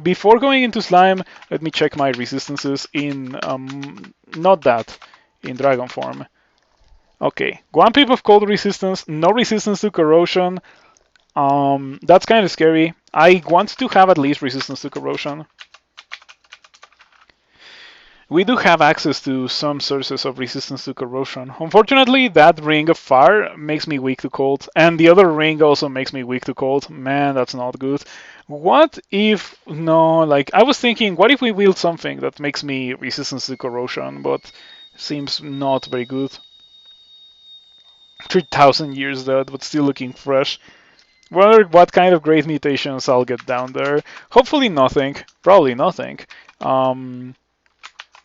Before going into slime, let me check my resistances in not that in dragon form. Okay, 1 pip of cold resistance, no resistance to corrosion. That's kind of scary. I want to have at least resistance to corrosion. We do have access to some sources of resistance to corrosion. Unfortunately, that ring of fire makes me weak to cold, and the other ring also makes me weak to cold. Man, that's not good. What if no? Like I was thinking, what if we wield something that makes me resistance to corrosion, but seems not very good. 3,000 years dead, but still looking fresh. Wonder what kind of great mutations I'll get down there. Hopefully nothing. Probably nothing. Um,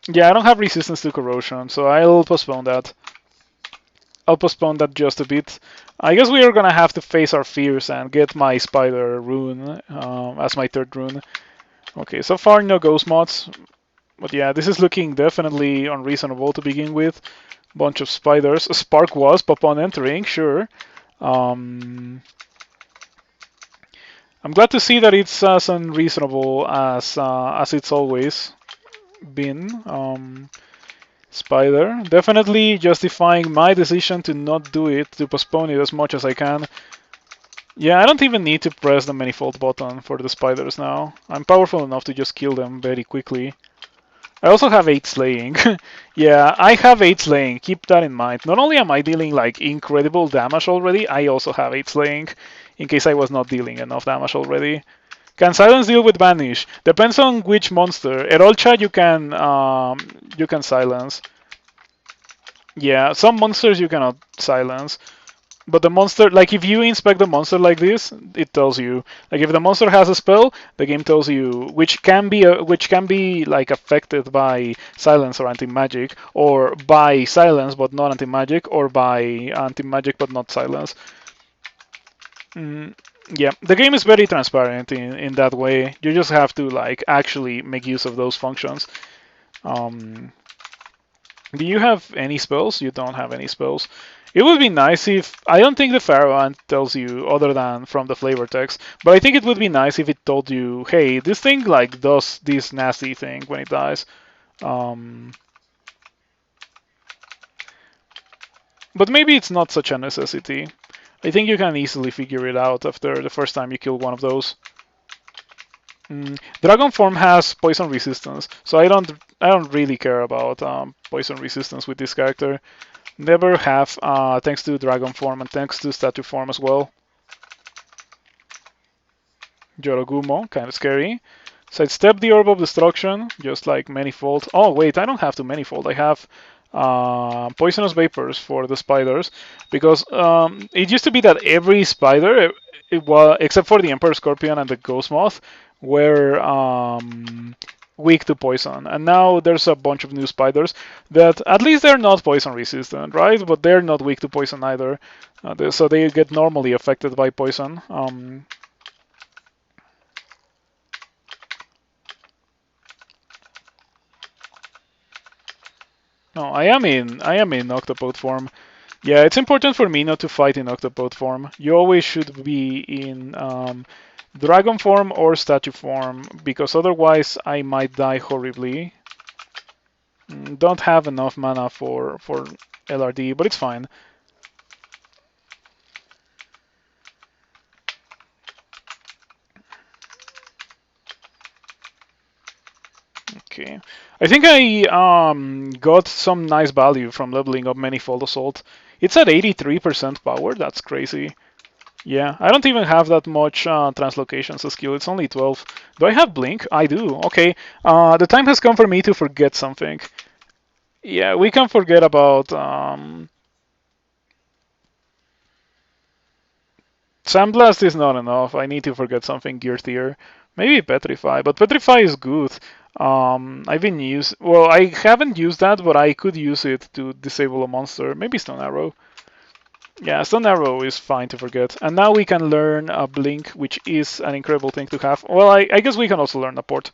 yeah, I don't have resistance to corrosion, so I'll postpone that. I'll postpone that just a bit. I guess we are gonna have to face our fears and get my spider rune as my 3rd rune. Okay, so far no ghost mods, but yeah, this is looking definitely unreasonable to begin with. Bunch of spiders. A spark wasp upon entering, sure. Um, I'm glad to see that it's as unreasonable as it's always been. Spider, definitely justifying my decision to not do it, to postpone it as much as I can. Yeah, I don't even need to press the manifold button for the spiders now. I'm powerful enough to just kill them very quickly. I also have 8 slaying. Yeah, I have 8 slaying. Keep that in mind. Not only am I dealing like incredible damage already, I also have 8 slaying. In case I was not dealing enough damage already. Can silence deal with vanish? Depends on which monster. Erolcha you can silence. Yeah, some monsters you cannot silence. But the monster, like if you inspect the monster like this, it tells you. Like if the monster has a spell, the game tells you which can be like affected by silence or anti-magic, or by silence but not anti-magic, or by anti-magic but not silence. Mm, yeah, the game is very transparent in that way. You just have to like actually make use of those functions. Um, do you have any spells? You don't have any spells. It would be nice if I don't think the Pharaoh Ant tells you other than from the flavor text, but I think it would be nice if it told you, hey, this thing like does this nasty thing when it dies. Um, but maybe it's not such a necessity. I think you can easily figure it out after the first time you kill one of those. Dragon form has poison resistance, so I don't really care about poison resistance with this character. Never have, thanks to dragon form and thanks to statue form as well. Yorogumo, kind of scary. Sidestep the Orb of Destruction, just like Manifold. Oh wait, I don't have to Manifold. I have Poisonous Vapors for the spiders, because it used to be that every spider, except for the Emperor Scorpion and the Ghost Moth, were weak to poison. And now there's a bunch of new spiders that at least they're not poison resistant, right? But they're not weak to poison either. So they get normally affected by poison. No, I am in Octopode form. Yeah, it's important for me not to fight in Octopode form. You always should be in Dragon form or Statue form, because otherwise I might die horribly. Don't have enough mana for LRD, but it's fine. Okay. I think I got some nice value from leveling up Manifold Assault. It's at 83% power. That's crazy. Yeah, I don't even have that much translocations skill. It's only 12. Do I have Blink? I do. Okay. The time has come for me to forget something. Yeah, we can forget about Sandblast is not enough. I need to forget something gear tier. Maybe Petrify, but Petrify is good. I've been used. Well, I haven't used that, but I could use it to disable a monster. Maybe Stone Arrow. Yeah, Stone Arrow is fine to forget. And now we can learn a Blink, which is an incredible thing to have. Well, I guess we can also learn a port.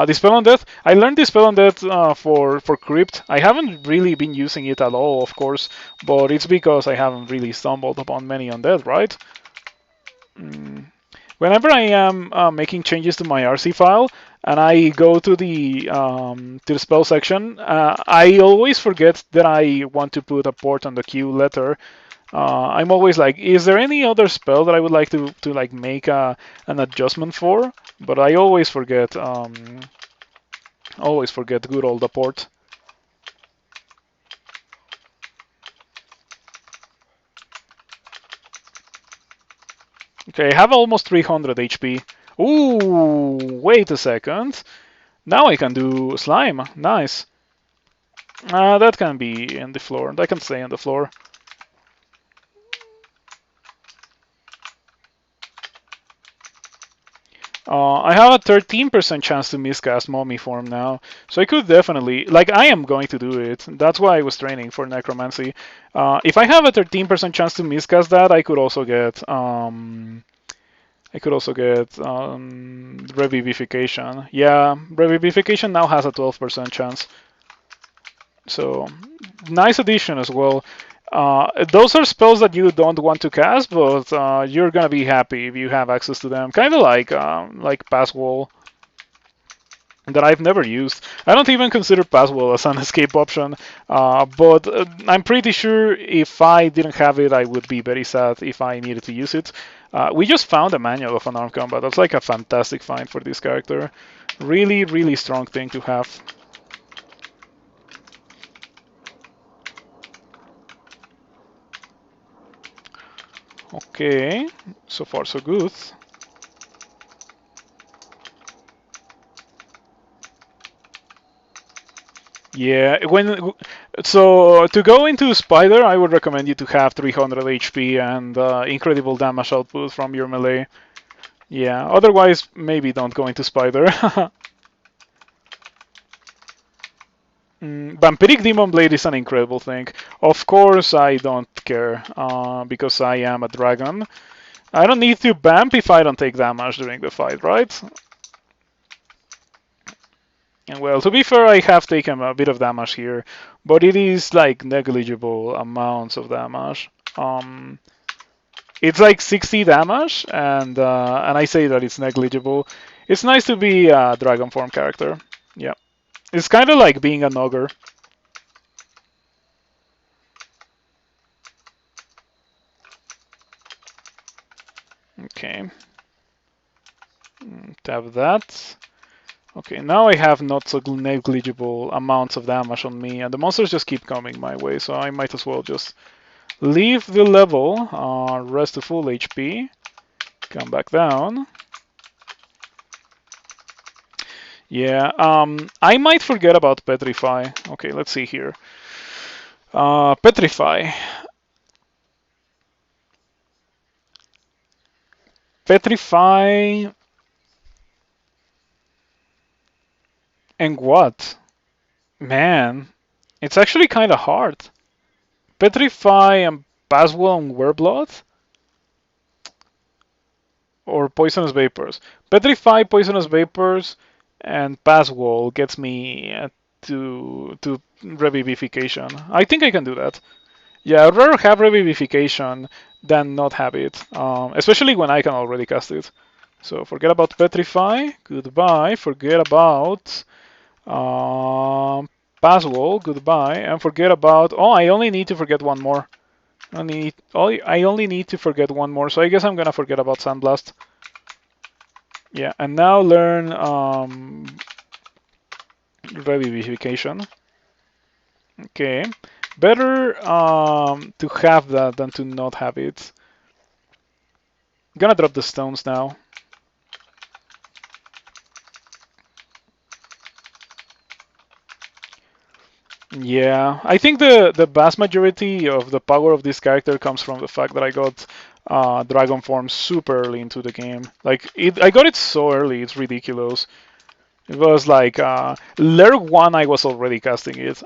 Dispel on Death. I learned Dispel on Death for Crypt. I haven't really been using it at all, of course, but it's because I haven't really stumbled upon many undead, right? Whenever I am making changes to my RC file and I go to the spell section, I always forget that I want to put a port on the Q letter. I'm always like, is there any other spell that I would like to like make an adjustment for? But I always forget good old port. Okay, I have almost 300 HP. Ooh, wait a second. Now I can do slime. Nice. That can be in the floor. That can stay on the floor. I have a 13% chance to miscast Mommy form now, so I could definitely, like, I am going to do it. That's why I was training for Necromancy. If I have a 13% chance to miscast that, I could also get Revivification. Yeah, Revivification now has a 12% chance. So, nice addition as well. Those are spells that you don't want to cast, but you're gonna be happy if you have access to them. Kind of like Pass Wall that I've never used. I don't even consider Pass Wall as an escape option, but I'm pretty sure if I didn't have it, I would be very sad if I needed to use it. We just found a manual of Unarmed Combat. That's like a fantastic find for this character. Really, really strong thing to have. Okay, so far so good. Yeah, so to go into Spider, I would recommend you to have 300 HP and incredible damage output from your melee. Yeah, otherwise maybe don't go into Spider. Vampiric Demon Blade is an incredible thing. Of course, I don't care because I am a dragon. I don't need to vamp if I don't take damage during the fight, right? And well, to be fair, I have taken a bit of damage here, but it is like negligible amounts of damage. It's like 60 damage, and I say that it's negligible. It's nice to be a dragon form character. Yeah, it's kind of like being an ogre. Okay, tap that. Okay, now I have not so negligible amounts of damage on me, and the monsters just keep coming my way, so I might as well just leave the level, rest to full HP, come back down. Yeah, I might forget about Petrify. Okay, let's see here. Petrify. Petrify and what? Man, it's actually kind of hard. Petrify and Passwell and Wereblood? Or Poisonous Vapors? Petrify, Poisonous Vapors, and Passwall gets me to revivification. I think I can do that. Yeah, I'd rather have revivification than not have it, especially when I can already cast it. So forget about Petrify, goodbye. Forget about Pass Wall, goodbye. And forget about, oh, I only need to forget one more. I only need to forget one more, so I guess I'm gonna forget about Sandblast. Yeah, and now learn Revivification. Okay, better to have that than to not have it. Gonna drop the stones now. Yeah, I think the vast majority of the power of this character comes from the fact that I got Dragon Form super early into the game. Like, I got it so early, it's ridiculous. It was like Layer 1 I was already casting it.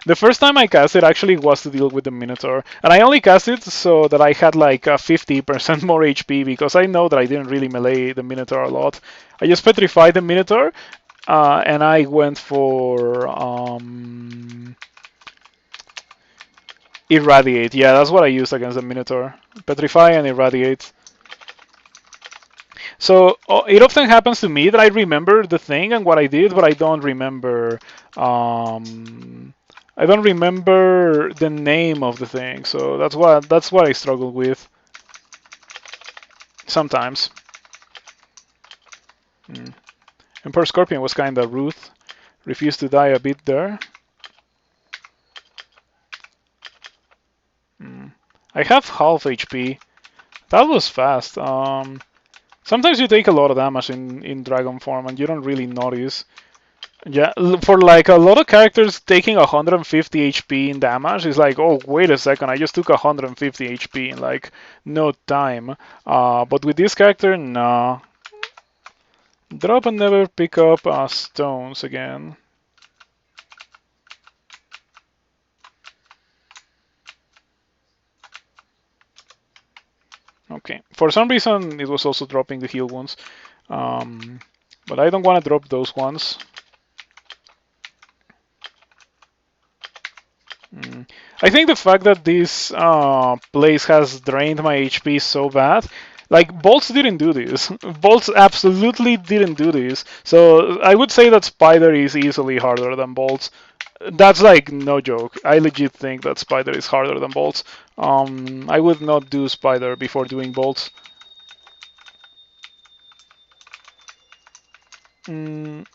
The first time I cast it actually was to deal with the Minotaur. And I only cast it so that I had like 50% more HP because I know that I didn't really melee the Minotaur a lot. I just petrified the Minotaur and I went for Irradiate. Yeah, that's what I used against the Minotaur. Petrify and Irradiate. So it often happens to me that I remember the thing and what I did, but I don't remember. I don't remember the name of the thing. So that's what I struggle with sometimes. Emperor Scorpion was kind of rude. Refused to die a bit there. I have half HP. That was fast. Sometimes you take a lot of damage in Dragon form and you don't really notice. Yeah, for like a lot of characters taking 150 HP in damage is like, oh, wait a second, I just took 150 HP in like no time. But with this character, nah. Drop and never pick up stones again. Okay, for some reason it was also dropping the heal wounds. But I don't want to drop those ones. I think the fact that this place has drained my HP so bad, like Bolts didn't do this. Bolts absolutely didn't do this. So I would say that Spider is easily harder than Bolts. That's like no joke. I legit think that Spider is harder than Bolts. I would not do Spider before doing Bolts. Mm,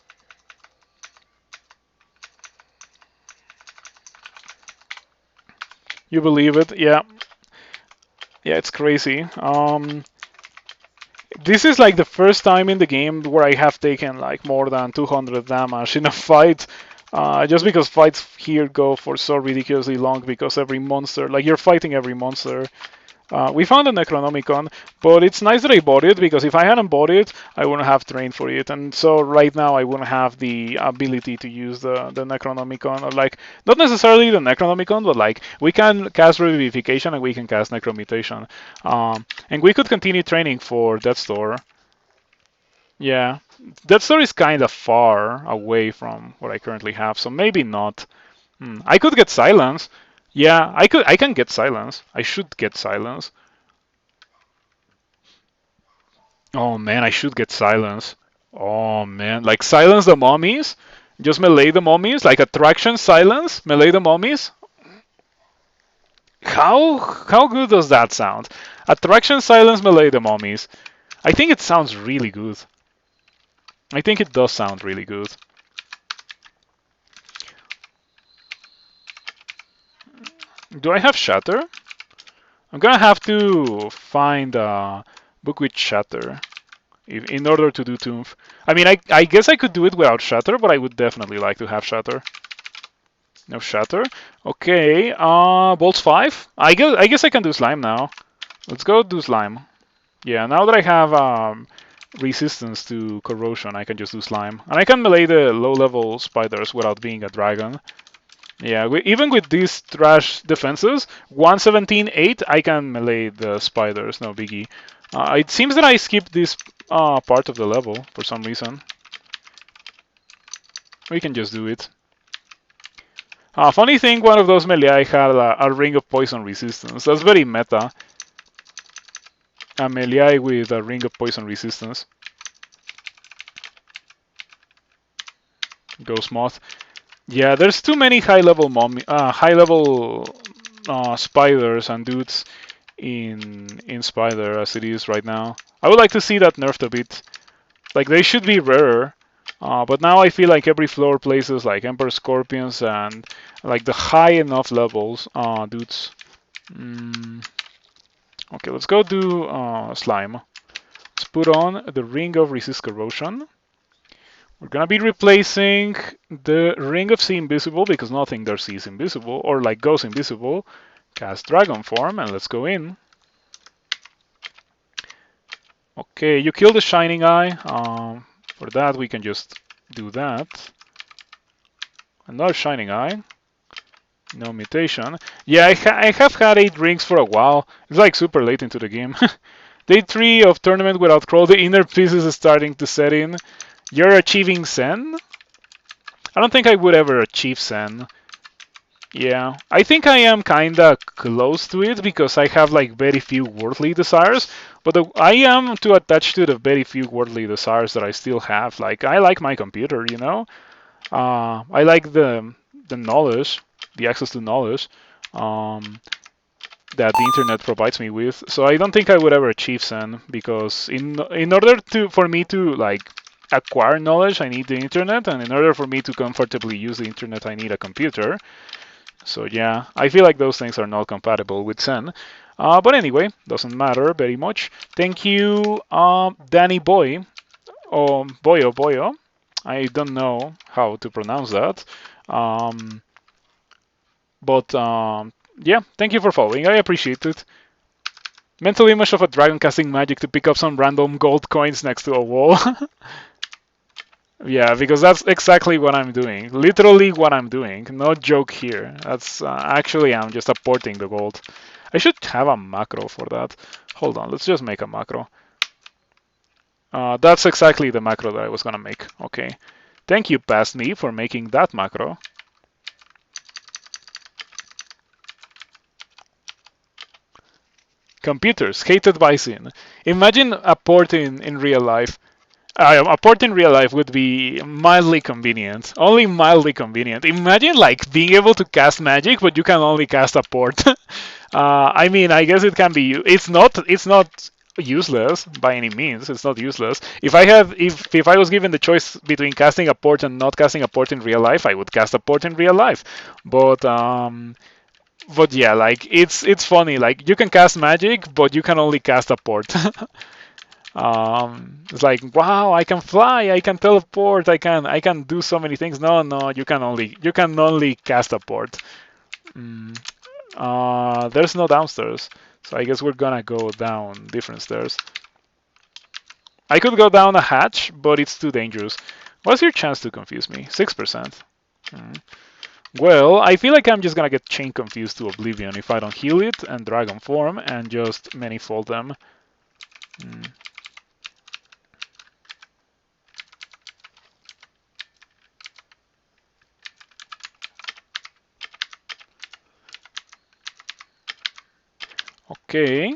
you believe it? Yeah. Yeah, it's crazy. This is like the first time in the game where I have taken like more than 200 damage in a fight. Just because fights here go for so ridiculously long because every monster, like you're fighting every monster. We found a Necronomicon, but it's nice that I bought it because if I hadn't bought it, I wouldn't have trained for it. And so right now I wouldn't have the ability to use the Necronomicon. Or like, not necessarily the Necronomicon, but like we can cast Revivification and we can cast Necromutation. And we could continue training for Death's Door. Yeah, Death's Door is kind of far away from what I currently have, so maybe not. I could get Silence. Yeah, I could. I can get Silence. I should get Silence. Oh man, I should get Silence. Oh man, like silence the mummies? Just melee the mummies? Like attraction silence? Melee the mummies? How good does that sound? Attraction silence melee the mummies. I think it sounds really good. I think it does sound really good. Do I have Shatter? I'm gonna have to find a book with Shatter in order to do Tomb. I mean, I guess I could do it without Shatter, but I would definitely like to have Shatter. No Shatter. Okay, Bolts 5. I guess I can do Slime now. Let's go do Slime. Yeah, now that I have resistance to corrosion, I can just do Slime. And I can melee the low-level spiders without being a dragon. Yeah, even with these trash defenses, 117.8, I can melee the spiders, no biggie. It seems that I skipped this part of the level for some reason. We can just do it. Funny thing, one of those melee had a ring of poison resistance. That's very meta. A melee with a ring of poison resistance. Ghost Moth. Yeah, there's too many high-level spiders and dudes in Spider as it is right now. I would like to see that nerfed a bit. Like they should be rarer. But now I feel like every floor places like Emperor Scorpions and like the high enough levels dudes. Okay, let's go do Slime. Let's put on the Ring of Resist Corrosion. We're gonna be replacing the Ring of See Invisible because nothing there sees invisible or like goes invisible. Cast Dragon Form and let's go in. Okay, you kill the Shining Eye. For that we can just do that. Another Shining Eye. No mutation. Yeah, I have had 8 rings for a while. It's like super late into the game. Day 3 of Tournament without Crawl. The inner pieces is starting to set in. You're achieving Zen? I don't think I would ever achieve Zen. Yeah, I think I am kinda close to it because I have like very few worldly desires, but I am too attached to the very few worldly desires that I still have. Like I like my computer, you know. I like the knowledge, the access to knowledge that the internet provides me with. So I don't think I would ever achieve Zen because in order for me to like acquire knowledge, I need the internet, and in order for me to comfortably use the internet, I need a computer. So yeah, I feel like those things are not compatible with Zen. But anyway, doesn't matter very much. Thank you, Danny Boy, or Boyo Boyo. I don't know how to pronounce that. But yeah, thank you for following. I appreciate it. Mental image of a dragon casting magic to pick up some random gold coins next to a wall. Yeah, because that's exactly what I'm doing. Literally what I'm doing. No joke here. That's actually I'm just apporting the gold. I should have a macro for that. Hold on, let's just make a macro. That's exactly the macro that I was gonna make. Okay. Thank you, Past Me, for making that macro. Computers, hated by Sin. Imagine a port in real life. A port in real life would be mildly convenient. Only mildly convenient. Imagine like being able to cast magic, but you can only cast a port. I mean, I guess it can be. It's not useless by any means. It's not useless. If I was given the choice between casting a port and not casting a port in real life, I would cast a port in real life. But yeah, like it's funny. Like you can cast magic, but you can only cast a port. It's like, wow, I can fly, I can teleport, I can do so many things. No, you can only cast a port. There's no downstairs, so I guess we're gonna go down different stairs. I could go down a hatch, but it's too dangerous. What's your chance to confuse me? 6%. Well, I feel like I'm just gonna get chain confused to oblivion if I don't heal it and dragon form and just manifold them. Okay.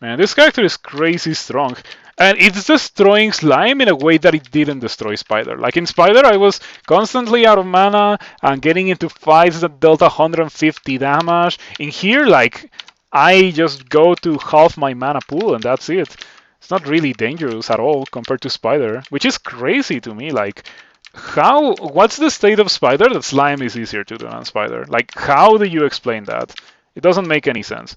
Man, this character is crazy strong. And it's destroying Slime in a way that it didn't destroy Spider. Like in Spider, I was constantly out of mana and getting into fights that dealt 150 damage. In here, like, I just go to half my mana pool and that's it. It's not really dangerous at all compared to Spider, which is crazy to me. Like, what's the state of Spider that Slime is easier to do than Spider? Like, how do you explain that? It doesn't make any sense.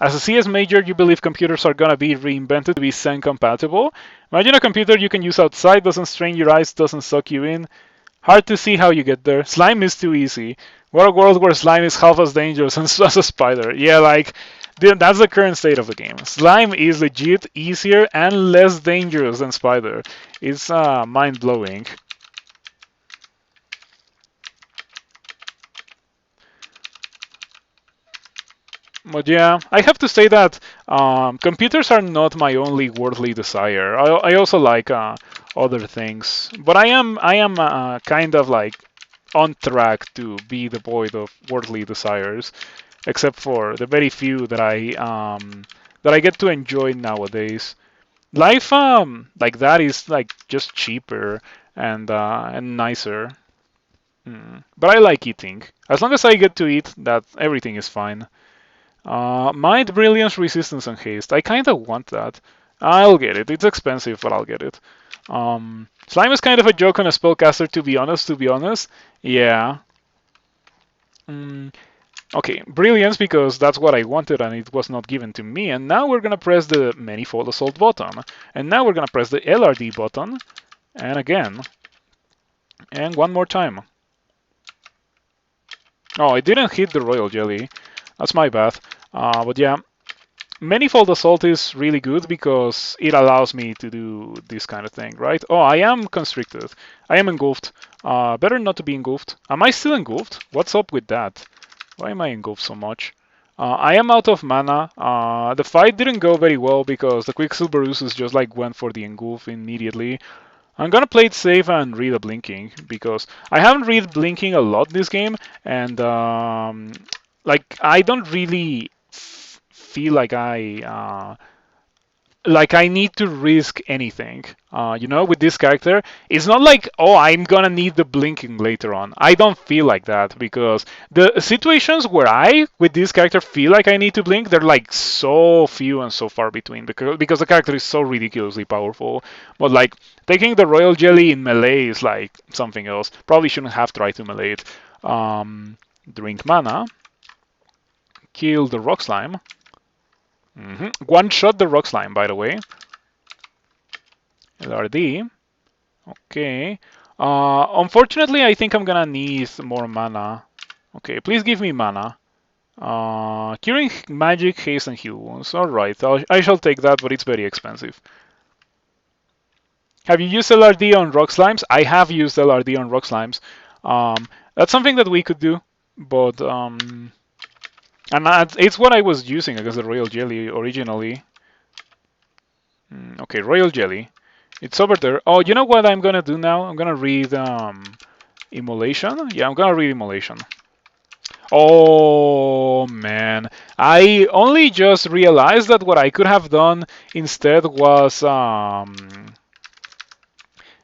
As a CS major, you believe computers are gonna be reinvented to be Zen compatible. Imagine a computer you can use outside, doesn't strain your eyes, doesn't suck you in. Hard to see how you get there. Slime is too easy. What a world where slime is half as dangerous as a spider. Yeah, like, that's the current state of the game. Slime is legit easier and less dangerous than spider. It's mind-blowing. But yeah, I have to say that computers are not my only worldly desire. I also like other things, but I am kind of like on track to be devoid of worldly desires, except for the very few that I get to enjoy nowadays. Life like that is like just cheaper and nicer. But I like eating. As long as I get to eat, that everything is fine. Might, Brilliance, Resistance, and Haste. I kind of want that. I'll get it. It's expensive, but I'll get it. Slime is kind of a joke on a spellcaster, to be honest. To be honest, yeah. Okay, Brilliance, because that's what I wanted and it was not given to me. And now we're gonna press the Manifold Assault button. And now we're gonna press the LRD button. And again. And one more time. Oh, I didn't hit the Royal Jelly. That's my bad. But yeah, Manifold Assault is really good because it allows me to do this kind of thing, right? Oh, I am constricted. I am engulfed. Better not to be engulfed. Am I still engulfed? What's up with that? Why am I engulfed so much? I am out of mana. The fight didn't go very well because the Quicksilver Usus just like went for the engulf immediately. I'm gonna play it safe and read a blinking because I haven't read blinking a lot this game, and like I don't really feel like I need to risk anything. With this character, it's not like, oh, I'm gonna need the blinking later on. I don't feel like that because the situations where I, with this character, feel like I need to blink, they're like so few and so far between because the character is so ridiculously powerful. But like taking the Royal Jelly in melee is like something else. Probably shouldn't have tried to melee it. Drink mana. Kill the Rock Slime. One shot the Rock Slime, by the way. LRD. Okay. Unfortunately, I think I'm gonna need more mana. Okay, please give me mana. Curing magic, haste, and heal wounds. Alright, I shall take that, but it's very expensive. Have you used LRD on Rock Slimes? I have used LRD on Rock Slimes. That's something that we could do, but and it's what I was using against the Royal Jelly originally. Okay, Royal Jelly. It's over there. Oh, you know what I'm gonna do now? I'm gonna read Immolation. Yeah, I'm gonna read Immolation. Oh man, I only just realized that what I could have done instead was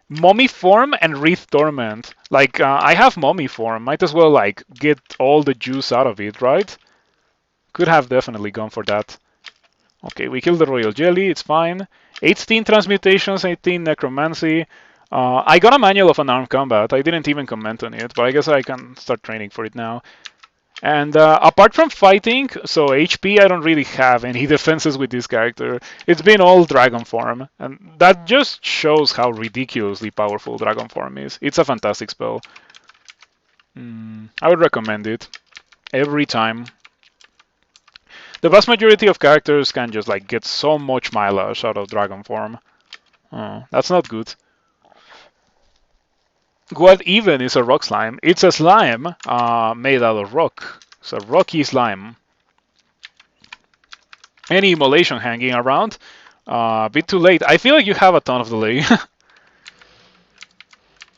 Mummy Form and Wreath Torment. Like I have Mummy Form, might as well like get all the juice out of it, right? Could have definitely gone for that. Okay, we killed the Royal Jelly, it's fine. 18 Transmutations, 18 Necromancy. I got a manual of Unarmed Combat. I didn't even comment on it, but I guess I can start training for it now. And apart from fighting, so HP, I don't really have any defenses with this character. It's been all Dragon Form, and that just shows how ridiculously powerful Dragon Form is. It's a fantastic spell. I would recommend it every time. The vast majority of characters can just like get so much mileage out of Dragon Form. Oh, that's not good. What even is a rock slime? It's a slime made out of rock. It's a rocky slime. Any immolation hanging around? A bit too late. I feel like you have a ton of delay.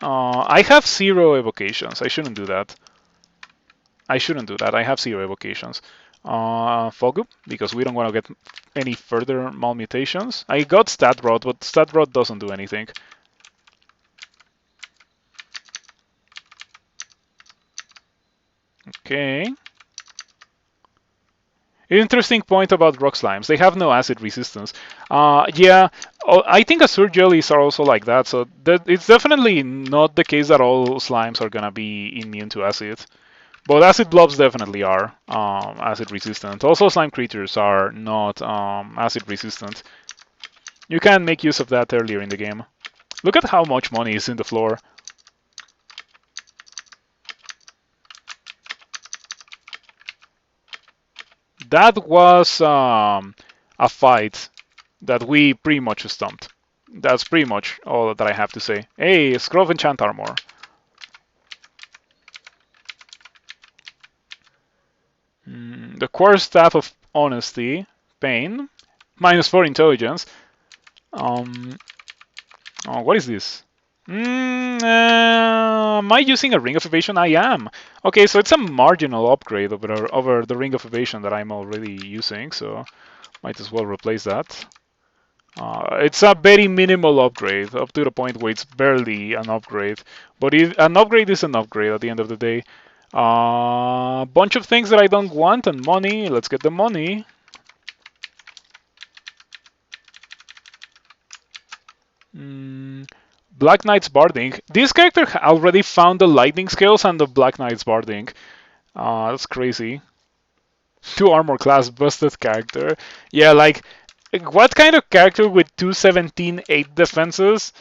I have 0 evocations. I shouldn't do that. I have 0 evocations. Fogu, because we don't want to get any further malmutations. I got Stat Rod, but Stat Rod doesn't do anything. Okay. Interesting point about rock slimes. They have no acid resistance. Yeah, I think Azure jellies are also like that, so it's definitely not the case that all slimes are gonna be immune to acid. But acid blobs definitely are acid resistant. Also, slime creatures are not acid resistant. You can make use of that earlier in the game. Look at how much money is in the floor. That was a fight that we pretty much stumped. That's pretty much all that I have to say. Hey, Scroll of Enchant Armor. The Quarterstaff of honesty, pain, -4 intelligence. Oh, what is this? Am I using a Ring of Evasion? I am. Okay, so it's a marginal upgrade over the Ring of Evasion that I'm already using, so might as well replace that. It's a very minimal upgrade, up to the point where it's barely an upgrade. But an upgrade is an upgrade at the end of the day. Bunch of things that I don't want and money. Let's get the money. Black Knight's Barding. This character already found the lightning scales and the Black Knight's Barding. That's crazy. 2 armor class busted character. Yeah, like, what kind of character with 217 8 defenses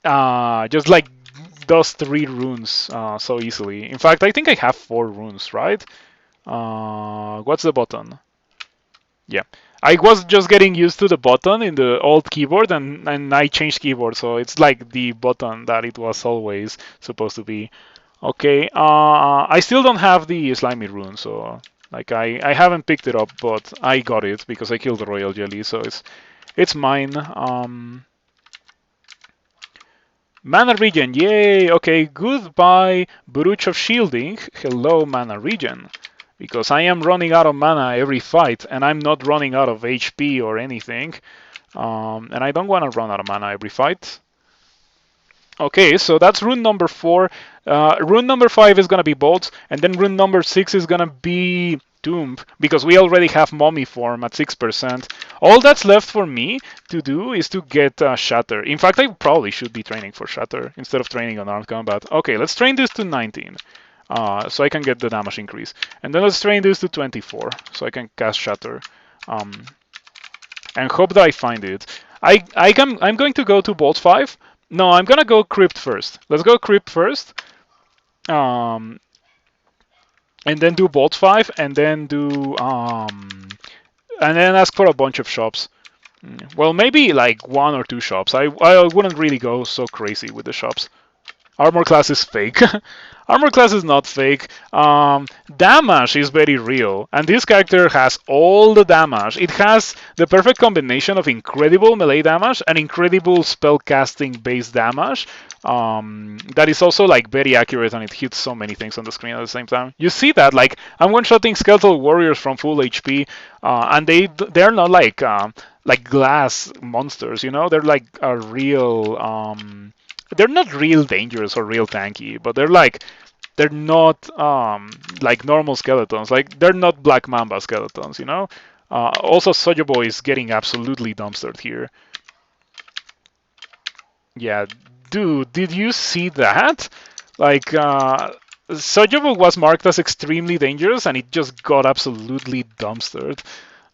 just like does 3 runes so easily? In fact, I think I have 4 runes, right? What's the button? Yeah. I was just getting used to the button in the old keyboard, and I changed keyboard, so it's like the button that it was always supposed to be. Okay, I still don't have the slimy rune, so like I haven't picked it up, but I got it because I killed the royal jelly, so it's mine. Mana regen, yay! Okay, goodbye, Baruch of Shielding. Hello, mana regen. Because I am running out of mana every fight, and I'm not running out of HP or anything. And I don't want to run out of mana every fight. Okay, so that's rune number 4. Rune number 5 is gonna be Bolts, and then rune number 6 is gonna be Tomb, because we already have Mummy form at 6%. All that's left for me to do is to get Shatter. In fact, I probably should be training for Shatter instead of training on Unarmed Combat. Okay, let's train this to 19, so I can get the damage increase. And then let's train this to 24, so I can cast Shatter. And hope that I find it. I'm going to go to Bolt 5. No, I'm gonna go Crypt first. Let's go Crypt first. And then do Bolt 5, and then do and then ask for a bunch of shops. Well, maybe like 1 or 2 shops. I wouldn't really go so crazy with the shops. Armor class is fake. Armor class is not fake. Damage is very real, and this character has all the damage. It has the perfect combination of incredible melee damage and incredible spellcasting based damage. That is also like very accurate, and it hits so many things on the screen at the same time. You see that, like, I'm one-shotting skeletal warriors from full HP, and they're not like glass monsters, you know? They're like a real they're not real dangerous or real tanky, but they're not like normal skeletons. Like, they're not Black Mamba skeletons, you know? Also, Sojobo is getting absolutely dumpstered here. Yeah, dude, did you see that? Like, Sojobo was marked as extremely dangerous, and it just got absolutely dumpstered.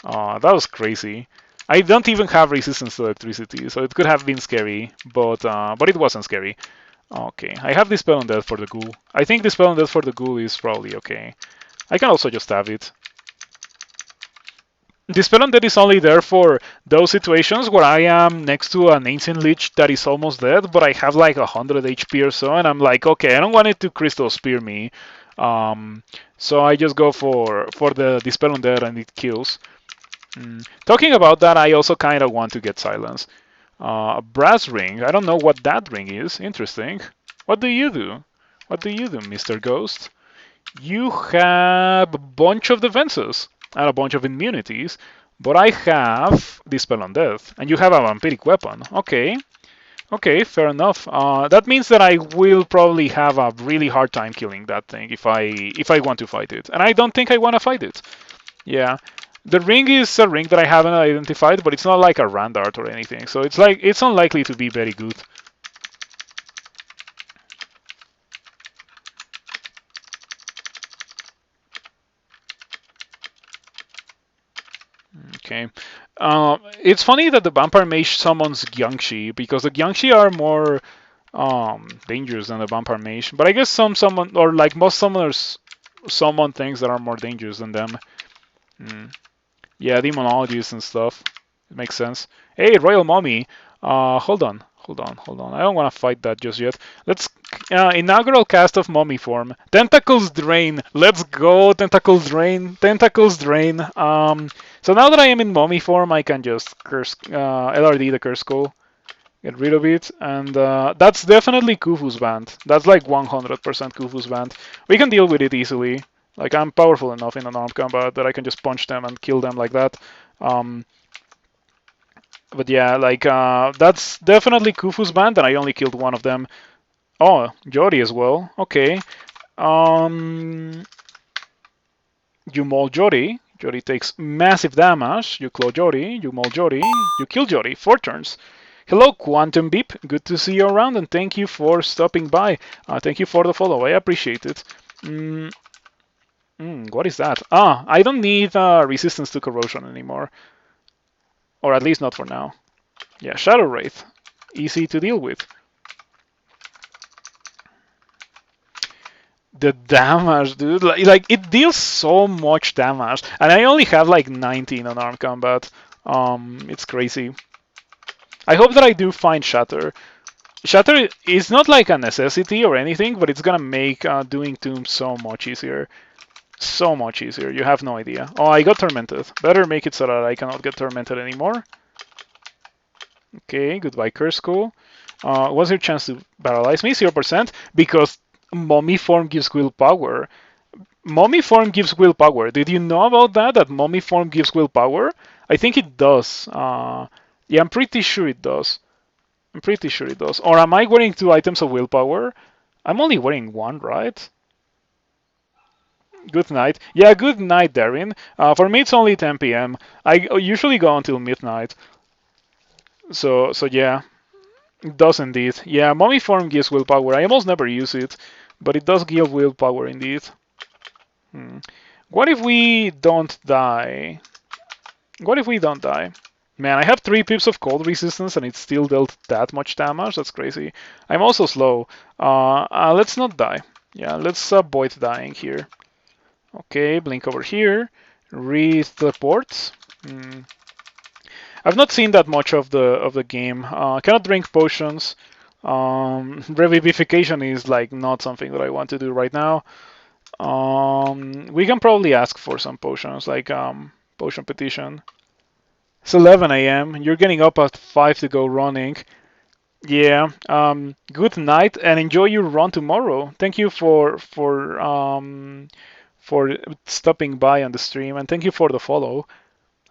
That was crazy. I don't even have resistance to electricity, so it could have been scary, but it wasn't scary. Okay, I have Dispel on Death for the ghoul. I think Dispel on Death for the ghoul is probably okay. I can also just have it. Dispel on Death is only there for those situations where I am next to an Ancient Lich that is almost dead, but I have like 100 HP or so, and I'm like, okay, I don't want it to Crystal Spear me. So I just go for the Dispel on Death, and it kills. Talking about that, I also kind of want to get Silence. Brass ring. I don't know what that ring is. Interesting. What do you do? What do you do, Mr. Ghost? You have a bunch of defenses and a bunch of immunities, but I have Dispel on Death, and you have a vampiric weapon. Okay. Okay, fair enough. That means that I will probably have a really hard time killing that thing if I want to fight it. And I don't think I want to fight it. Yeah. The ring is a ring that I haven't identified, but it's not like a Randart or anything, so it's unlikely to be very good. Okay. It's funny that the Vampire Mage summons Gyangshi, because the Gyangshi are more dangerous than the Vampire Mage. But I guess some summon, or like most summoners, summon things that are more dangerous than them. Yeah, demonologies and stuff. It makes sense. Hey, Royal Mummy. Hold on. I don't want to fight that just yet. Let's Inaugural cast of Mummy Form. Tentacles Drain. Let's go, Tentacles Drain. Tentacles Drain. So now that I am in Mummy Form, I can just curse LRD the Curse Skull. Get rid of it. And that's definitely Khufu's band. That's like 100% Khufu's band. We can deal with it easily. Like, I'm powerful enough in unarmed combat that I can just punch them and kill them like that. But yeah, like, that's definitely Khufu's band, and I only killed one of them. Oh, Jori as well. Okay. You maul Jori. Jori takes massive damage. You claw Jori. You maul Jori. You kill Jori. 4 turns. Hello, Quantum Beep. Good to see you around, and thank you for stopping by. Thank you for the follow. I appreciate it. What is that? I don't need resistance to corrosion anymore. Or at least not for now. Yeah, Shadow Wraith. Easy to deal with. The damage, dude. Like it deals so much damage. And I only have like 19 unarmed combat. It's crazy. I hope that I do find Shatter. Shatter is not like a necessity or anything, but it's gonna make doing Tomb so much easier. So much easier. You have no idea. Oh, I got Tormented. Better make it so that I cannot get Tormented anymore. Okay, goodbye Curse Skull. What's your chance to paralyze me? 0%, because Mummy Form gives willpower. Mummy Form gives willpower. Did you know about that? That Mummy Form gives willpower? I think it does. Yeah, I'm pretty sure it does. I'm pretty sure it does. Or am I wearing 2 items of willpower? I'm only wearing 1, right? Good night. Yeah, good night, Darren. For me, it's only 10 p.m. I usually go until midnight. So yeah. It does indeed. Yeah, Mummy Form gives willpower. I almost never use it, but it does give willpower indeed. What if we don't die? What if we don't die? Man, I have 3 pips of cold resistance and it still dealt that much damage. That's crazy. I'm also slow. Let's not die. Yeah, let's avoid dying here. Okay, blink over here. Read the ports. I've not seen that much of the game. Cannot drink potions. Revivification is like not something that I want to do right now. We can probably ask for some potions, like potion petition. It's 11 a.m. You're getting up at 5 to go running. Yeah. Good night and enjoy your run tomorrow. Thank you for stopping by on the stream, and thank you for the follow.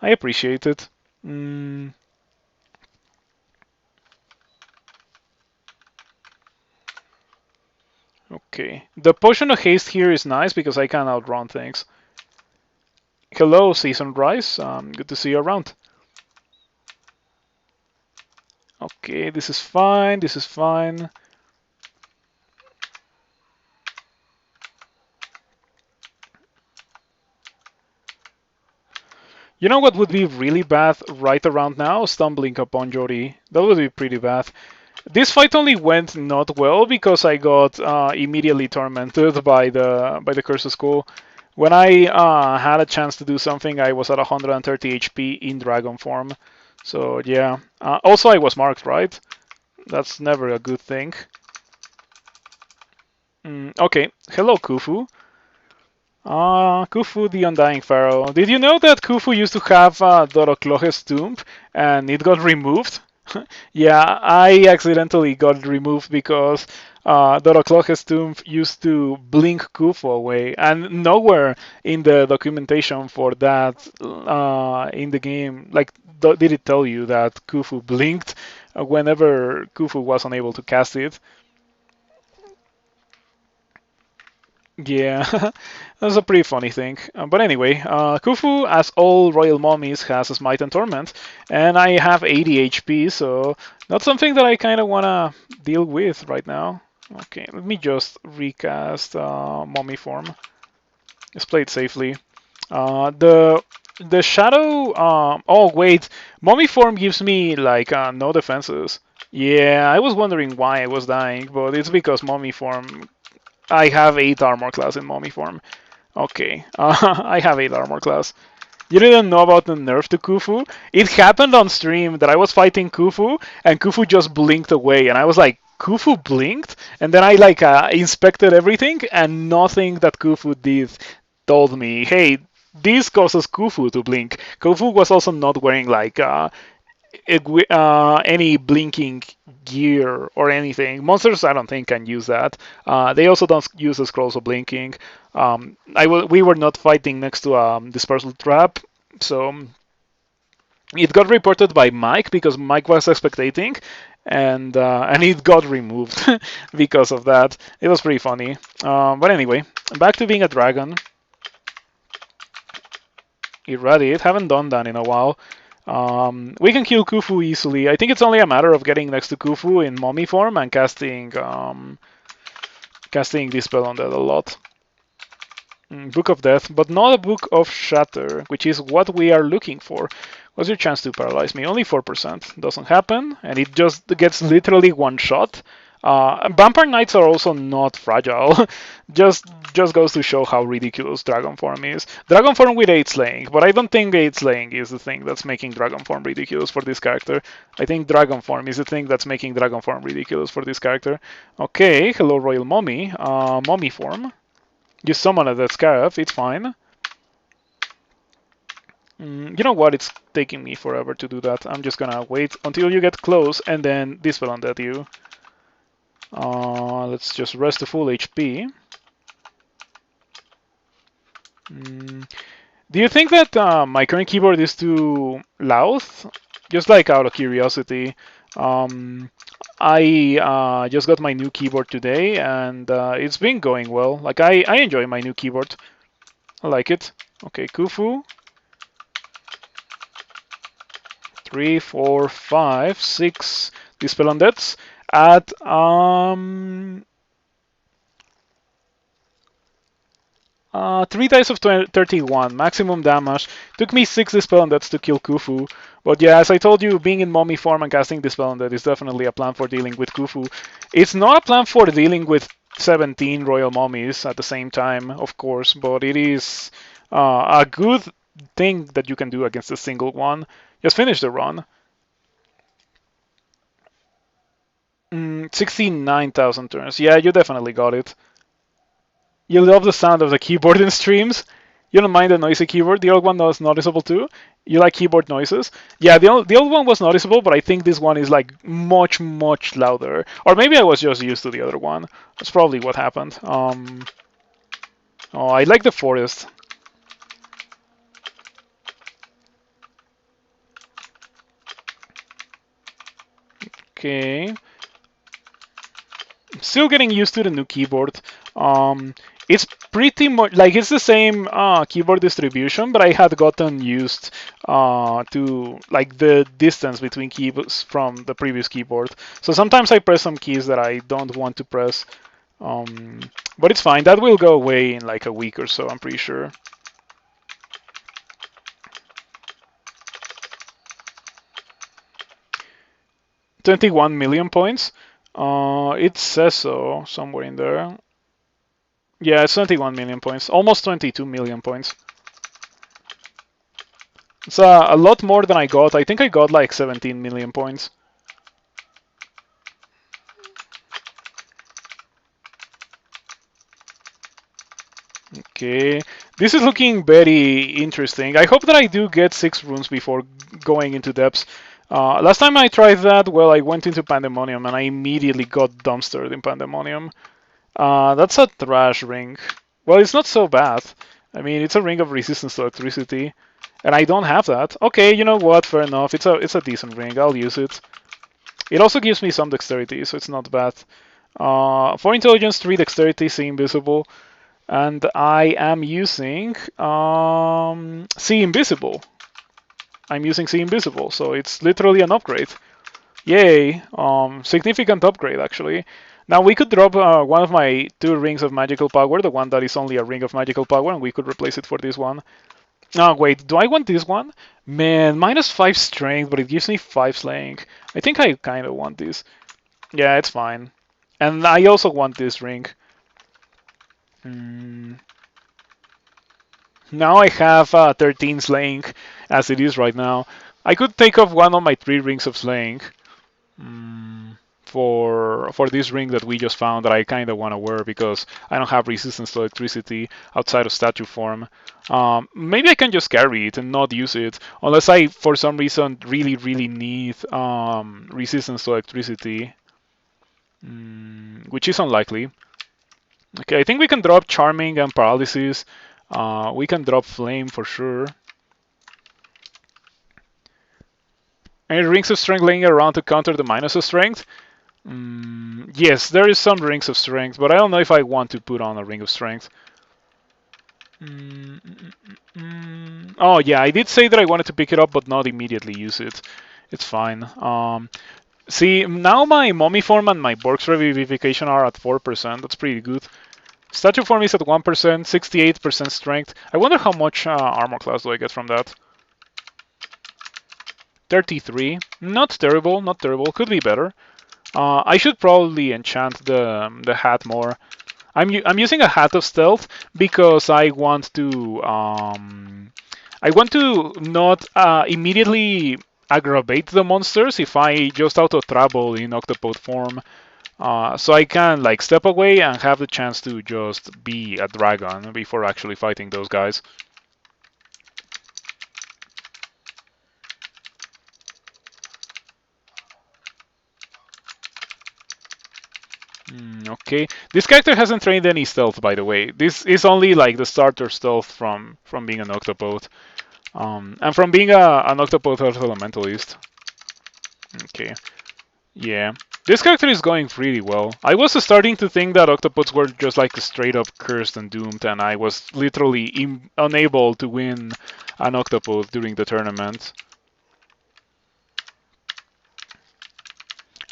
I appreciate it. Okay. The potion of haste here is nice because I can outrun things. Hello, Season Rise. Good to see you around. Okay, this is fine. This is fine. You know what would be really bad right around now? Stumbling upon Jori. That would be pretty bad. This fight only went not well because I got immediately tormented by the Curse of Skull. When I had a chance to do something, I was at 130 HP in Dragon form. So yeah. Also, I was marked, right? That's never a good thing. Okay. Hello, Khufu. Khufu the Undying Pharaoh. Did you know that Khufu used to have Doroklohe's tomb and it got removed? Yeah, I accidentally got removed because Doroklohe's tomb used to blink Khufu away, and nowhere in the documentation for that in the game, like, did it tell you that Khufu blinked whenever Khufu was unable to cast it. Yeah, that's a pretty funny thing. But anyway, Khufu, as all royal mummies, has a Smite and Torment, and I have 80 HP, so not something that I kind of want to deal with right now. Okay, let me just recast mummy form. Let's play it safely. The shadow. Oh wait, mummy form gives me like no defenses. Yeah, I was wondering why I was dying, but it's because mummy form. I have 8 armor class in Mummy form. Okay, I have 8 armor class. You didn't know about the nerf to Khufu? It happened on stream that I was fighting Khufu, and Khufu just blinked away, and I was like, Khufu blinked, and then I like inspected everything, and nothing that Khufu did told me, hey, this causes Khufu to blink. Khufu was also not wearing like any blinking gear or anything. Monsters, I don't think, can use that. They also don't use the scrolls of blinking. We were not fighting next to a dispersal trap, so it got reported by Mike because Mike was spectating, and it got removed because of that. It was pretty funny. But anyway, back to being a dragon. Irradiate. Haven't done that in a while. We can kill Khufu easily. I think it's only a matter of getting next to Khufu in mummy form and casting this spell on that a lot. Book of Death, but not a Book of Shatter, which is what we are looking for. What's your chance to paralyze me? Only 4%. Doesn't happen, and it just gets literally one shot. Vampire Knights are also not fragile. just goes to show how ridiculous Dragon Form is. Dragon Form with 8 Slaying, but I don't think 8 Slaying is the thing that's making Dragon Form ridiculous for this character. I think Dragon Form is the thing that's making Dragon Form ridiculous for this character. Okay, hello Royal Mummy. Mummy form. You summon a Death Scarab, it's fine. You know what? It's taking me forever to do that. I'm just gonna wait until you get close and then Dispel Undead you. Let's just rest to full HP. Do you think that my current keyboard is too loud? Just like out of curiosity. I just got my new keyboard today, and it's been going well. Like I enjoy my new keyboard. I like it. Okay, Khufu. 3, 4, 5, 6 Dispel Undeads at 3 dice of 31, maximum damage. Took me 6 Dispel Undeads to kill Khufu. But yeah, as I told you, being in mummy form and casting Dispel Undead is definitely a plan for dealing with Khufu. It's not a plan for dealing with 17 royal mummies at the same time, of course, but it is a good thing that you can do against a single one. Just finish the run. 69,000 turns. Yeah, you definitely got it. You love the sound of the keyboard in streams. You don't mind the noisy keyboard. The old one was noticeable too. You like keyboard noises. Yeah, the old one was noticeable, but I think this one is like much louder. Or maybe I was just used to the other one. That's probably what happened. Oh, I like the forest. Okay. Still getting used to the new keyboard. It's pretty much like it's the same keyboard distribution, but I had gotten used to like the distance between keys from the previous keyboard. So sometimes I press some keys that I don't want to press, but it's fine. That will go away in like a week or so, I'm pretty sure. $21 million points. It says so somewhere in there. Yeah, it's 21 million points. Almost 22 million points. It's a lot more than I got. I think I got like 17 million points. Okay, this is looking very interesting. I hope that I do get 6 runes before going into depths. Last time I tried that, well, I went into Pandemonium and I immediately got dumpstered in Pandemonium. That's a trash ring. Well, it's not so bad. I mean, it's a ring of resistance to electricity, and I don't have that. Okay, you know what? Fair enough. It's a decent ring. I'll use it. It also gives me some dexterity, so it's not bad. 4 intelligence, 3 dexterity, see invisible, and I am using see invisible. I'm using see invisible, so it's literally an upgrade. Yay! Significant upgrade actually. Now we could drop one of my 2 rings of magical power, the one that is only a ring of magical power, and we could replace it for this one. Oh, wait, do I want this one? Man, -5 strength, but it gives me 5 slaying. I think I kind of want this. Yeah, it's fine. And I also want this ring. Now I have 13 slaying, as it is right now. I could take off one of my 3 rings of slaying. for this ring that we just found that I kind of want to wear because I don't have resistance to electricity outside of statue form. Maybe I can just carry it and not use it unless I, for some reason, really need resistance to electricity, which is unlikely. Okay, I think we can drop Charming and Paralysis. We can drop Flame for sure. Any Rings of Strength laying around to counter the minus of Strength? Yes, there is some Rings of Strength, but I don't know if I want to put on a Ring of Strength. Oh yeah, I did say that I wanted to pick it up, but not immediately use it. It's fine. See, now my Mummy form and my Bork's Revivification are at 4%. That's pretty good. Statue form is at 1%, 68% strength. I wonder how much armor class do I get from that. 33. Not terrible, not terrible. Could be better. I should probably enchant the hat more. I'm using a hat of stealth because I want to not immediately aggravate the monsters if I just auto travel in Octopode form. So I can like step away and have the chance to just be a dragon before actually fighting those guys. Okay, this character hasn't trained any stealth, by the way. This is only like the starter stealth from being an Octopode, and from being an Octopode Earth Elementalist. Okay, yeah, this character is going pretty well. I was starting to think that Octopodes were just like straight up cursed and doomed, and I was literally unable to win an Octopode during the tournament.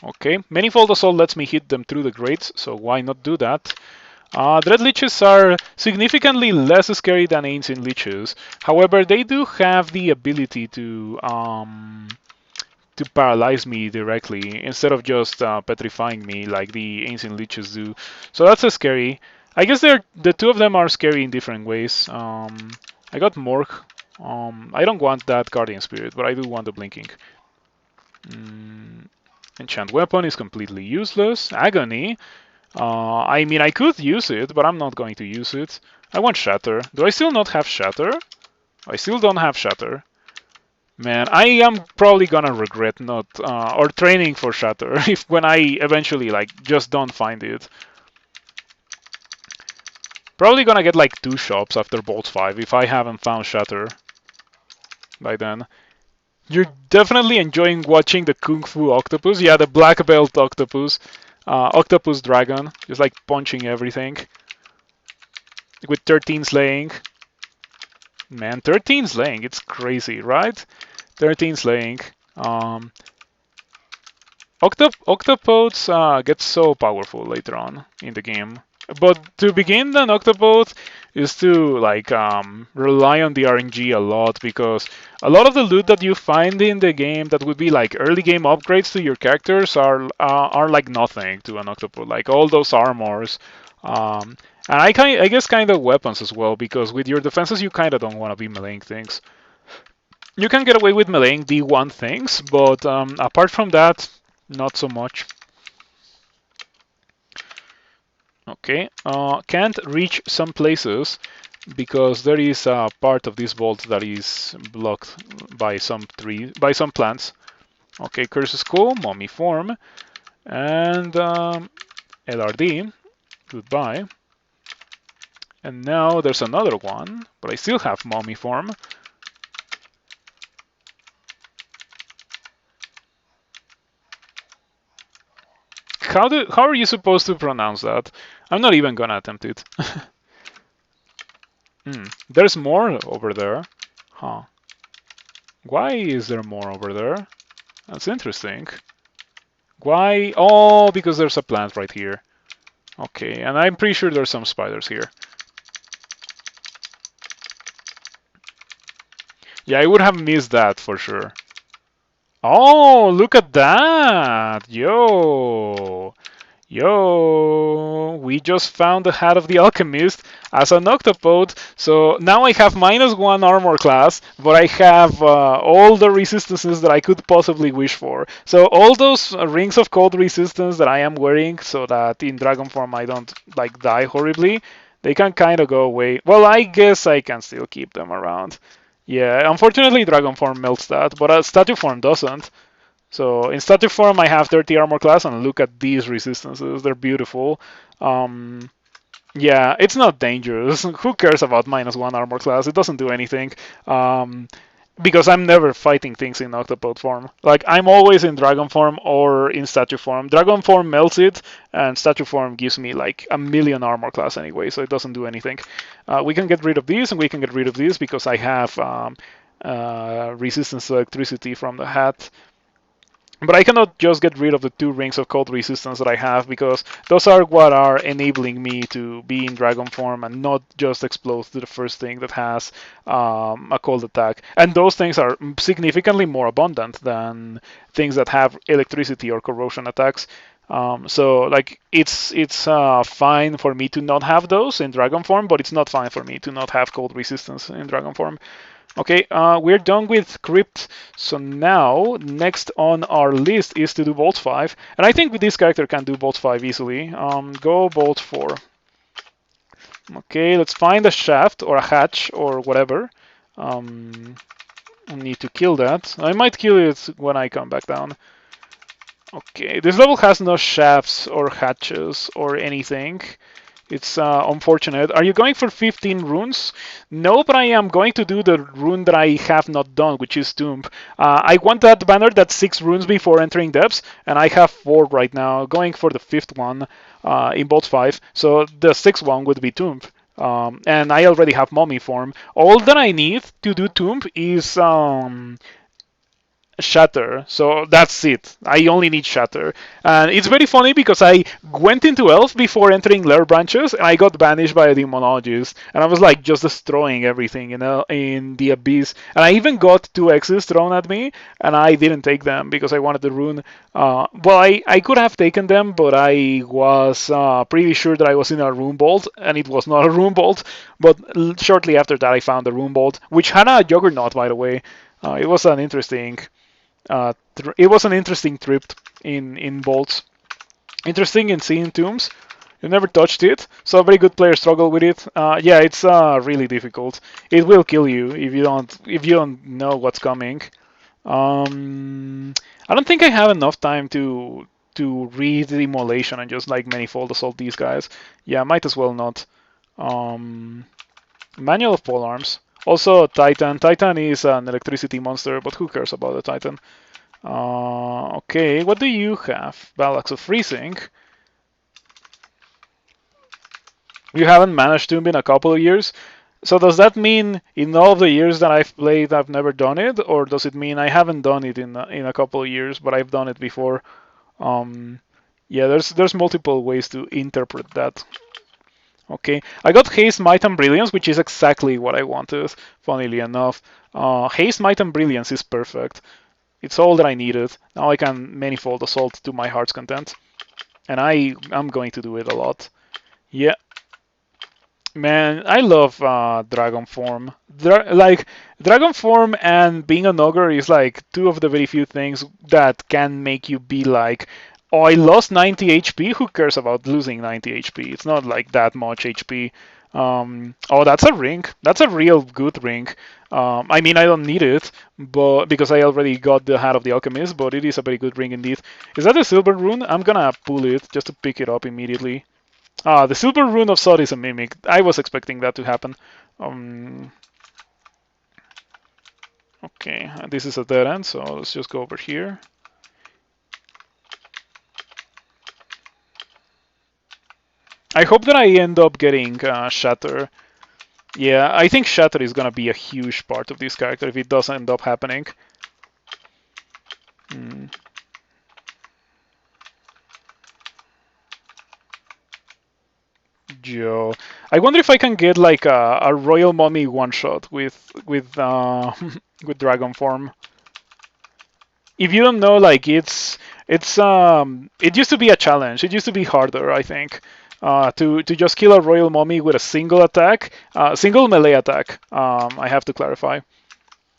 Okay, Manifold Assault lets me hit them through the grates, so why not do that? Dread Leeches are significantly less scary than Ancient Leeches. However, they do have the ability to paralyze me directly instead of just petrifying me like the Ancient Leeches do. So that's scary. I guess the two of them are scary in different ways. I got Morg. I don't want that Guardian Spirit, but I do want the Blinking. Enchant Weapon is completely useless. Agony. I mean, I could use it, but I'm not going to use it. I want Shatter. Do I still not have Shatter? I still don't have Shatter. Man, I am probably gonna regret not or training for Shatter if when I eventually like just don't find it. Probably gonna get like 2 shops after Bolt 5 if I haven't found Shatter by then. You're definitely enjoying watching the Kung Fu Octopus. Yeah, the Black Belt Octopus. Octopus Dragon. Just like punching everything. With 13 slaying. Man, 13 slaying. It's crazy, right? 13 slaying. Octopodes get so powerful later on in the game. But to begin an Octopode is to like rely on the RNG a lot, because a lot of the loot that you find in the game that would be like early game upgrades to your characters are like nothing to an Octopode. Like all those armors, and I guess kind of weapons as well, because with your defenses you kind of don't want to be meleeing things. You can get away with meleeing D1 things, but apart from that, not so much. Okay, can't reach some places because there is a part of this vault that is blocked by some plants. Okay, Curse is cool, Mummy form, and LRD, goodbye. And now there's another one, but I still have Mummy form. How are you supposed to pronounce that? I'm not even gonna attempt it. There's more over there. Huh. Why is there more over there? That's interesting. Why? Oh, because there's a plant right here. Okay, and I'm pretty sure there's some spiders here. Yeah, I would have missed that for sure. Oh, look at that! Yo! Yo! we just found the Hat of the Alchemist as an Octopode. So now I have -1 armor class, but I have all the resistances that I could possibly wish for. So all those rings of cold resistance that I am wearing, so that in dragon form I don't like die horribly, they can kind of go away. Well, I guess I can still keep them around. Yeah, unfortunately dragon form melts that, but statue form doesn't. So in static form, I have 30 armor class, and look at these resistances. They're beautiful. Yeah, it's not dangerous. Who cares about -1 armor class? It doesn't do anything. Because I'm never fighting things in Octopode form. Like, I'm always in Dragon form or in Statue form. Dragon form melts it, and Statue form gives me like a million armor class anyway, so it doesn't do anything. We can get rid of these, and we can get rid of these because I have resistance to electricity from the hat. But I cannot just get rid of the 2 rings of cold resistance that I have, because those are what are enabling me to be in dragon form and not just explode to the first thing that has a cold attack. And those things are significantly more abundant than things that have electricity or corrosion attacks. So like it's fine for me to not have those in dragon form, but it's not fine for me to not have cold resistance in dragon form. Okay, we're done with Crypt, so now next on our list is to do Bolt 5, and I think this character can do Bolt 5 easily. Go Bolt 4. Okay, let's find a shaft or a hatch or whatever. I need to kill that. I might kill it when I come back down. Okay, this level has no shafts or hatches or anything. It's unfortunate. Are you going for 15 runes? No, but I am going to do the rune that I have not done, which is Tomb. I want that banner that's 6 runes before entering depths, and I have 4 right now. Going for the 5th one in Bolt 5, so the 6th one would be Tomb. And I already have Mummy form. All that I need to do Tomb is Shatter, so that's it. I only need Shatter. And it's very funny because I went into Elf before entering Lair Branches, and I got banished by a Demonologist, and I was like just destroying everything in the Abyss. And I even got 2 X's thrown at me, and I didn't take them because I wanted the rune. Well, I could have taken them, but I was pretty sure that I was in a Rune Bolt, and it was not a Rune Bolt. But shortly after that, I found the Rune Bolt, which had a Juggernaut, by the way. It was an interesting trip in bolts. Interesting in seeing tombs. You never touched it, so very good players struggle with it. Yeah, it's really difficult. It will kill you if you don't know what's coming. I don't think I have enough time to read the immolation and just like manifold assault these guys. Yeah, might as well not. Manual of Polearms. Also, Titan. Titan is an electricity monster, but who cares about the Titan? Okay, what do you have? Ballax of Freezing. You haven't managed to in a couple of years. So does that mean in all of the years that I've played, I've never done it? Or does it mean I haven't done it in a couple of years, but I've done it before? Yeah, there's multiple ways to interpret that. Okay, I got Haste, Might, and Brilliance, which is exactly what I wanted, funnily enough. Haste, Might, and Brilliance is perfect. It's all that I needed. Now I can manifold assault to my heart's content. And I'm going to do it a lot. Yeah. Man, I love Dragon Form. Dragon Form and being an ogre is like 2 of the very few things that can make you be like, oh, I lost 90 HP. Who cares about losing 90 HP? It's not like that much HP. Oh, that's a ring. That's a real good ring. I mean, I don't need it, but because I already got the Hat of the Alchemist, but it is a very good ring indeed. Is that a silver rune? I'm gonna pull it just to pick it up immediately. The silver rune of Sod is a mimic. I was expecting that to happen. Okay, this is a dead end, so let's just go over here. I hope that I end up getting Shatter. Yeah, I think Shatter is gonna be a huge part of this character if it does end up happening. Joe, I wonder if I can get like a Royal Mummy one shot with with Dragon Form. If you don't know, like it used to be a challenge. It used to be harder, I think. to just kill a royal mummy with a single attack, single melee attack. I have to clarify.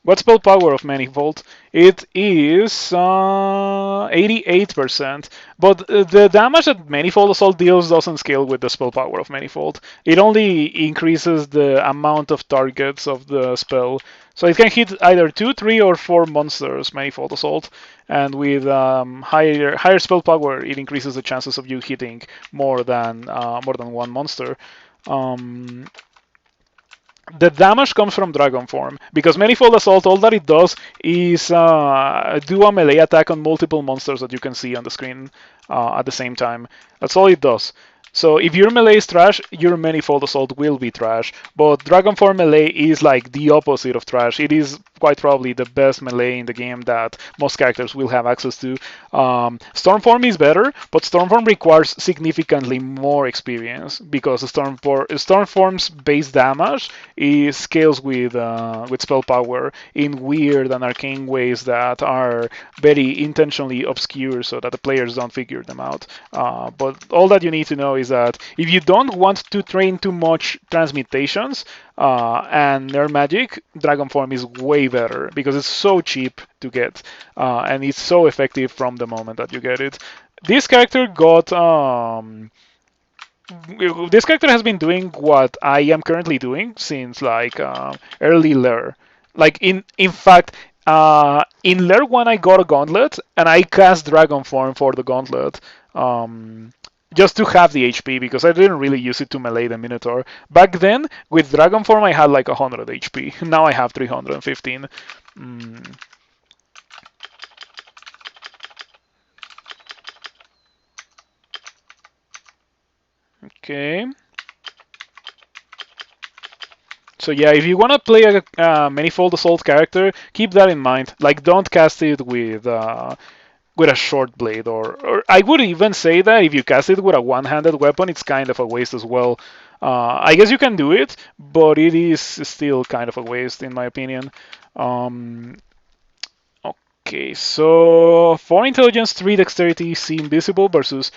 What spell power of Manifold? It is 88%, but the damage that Manifold Assault deals doesn't scale with the spell power of Manifold. It only increases the amount of targets of the spell. So it can hit either 2, 3, or 4 monsters, Manifold Assault, and with higher spell power, it increases the chances of you hitting more than one monster. Um, the damage comes from Dragon Form because Manifold Assault, all that it does is do a melee attack on multiple monsters that you can see on the screen at the same time. That's all it does. So if your melee is trash, your Manifold Assault will be trash. But Dragon Form melee is like the opposite of trash. It is quite probably the best melee in the game that most characters will have access to. Stormform is better, but Stormform requires significantly more experience because Stormform's base damage scales with spell power in weird and arcane ways that are very intentionally obscure so that the players don't figure them out. But all that you need to know is that if you don't want to train too much transmutations and Nerd Magic, Dragon Form is way better because it's so cheap to get and it's so effective from the moment that you get it. This character got this character has been doing what I am currently doing since like early Lair. Like in fact, in Lair 1 I got a gauntlet and I cast Dragon Form for the gauntlet. Just to have the HP because I didn't really use it to melee the Minotaur. Back then, with Dragon Form, I had like 100 HP. Now I have 315. Okay. So yeah, if you want to play a Manifold Assault character, keep that in mind. Like, don't cast it with a short blade, or I would even say that if you cast it with a one-handed weapon, it's kind of a waste as well. I guess you can do it, but it is still kind of a waste in my opinion. Okay, so 4 intelligence, 3 dexterity, see invisible versus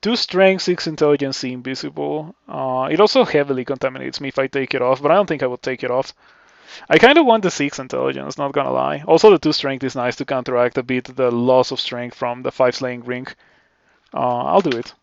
2 strength, 6 intelligence, see invisible. It also heavily contaminates me if I take it off, but I don't think I would take it off. I kind of want the 6 intelligence, not gonna lie. Also, the 2 strength is nice to counteract a bit the loss of strength from the 5 slaying ring. I'll do it.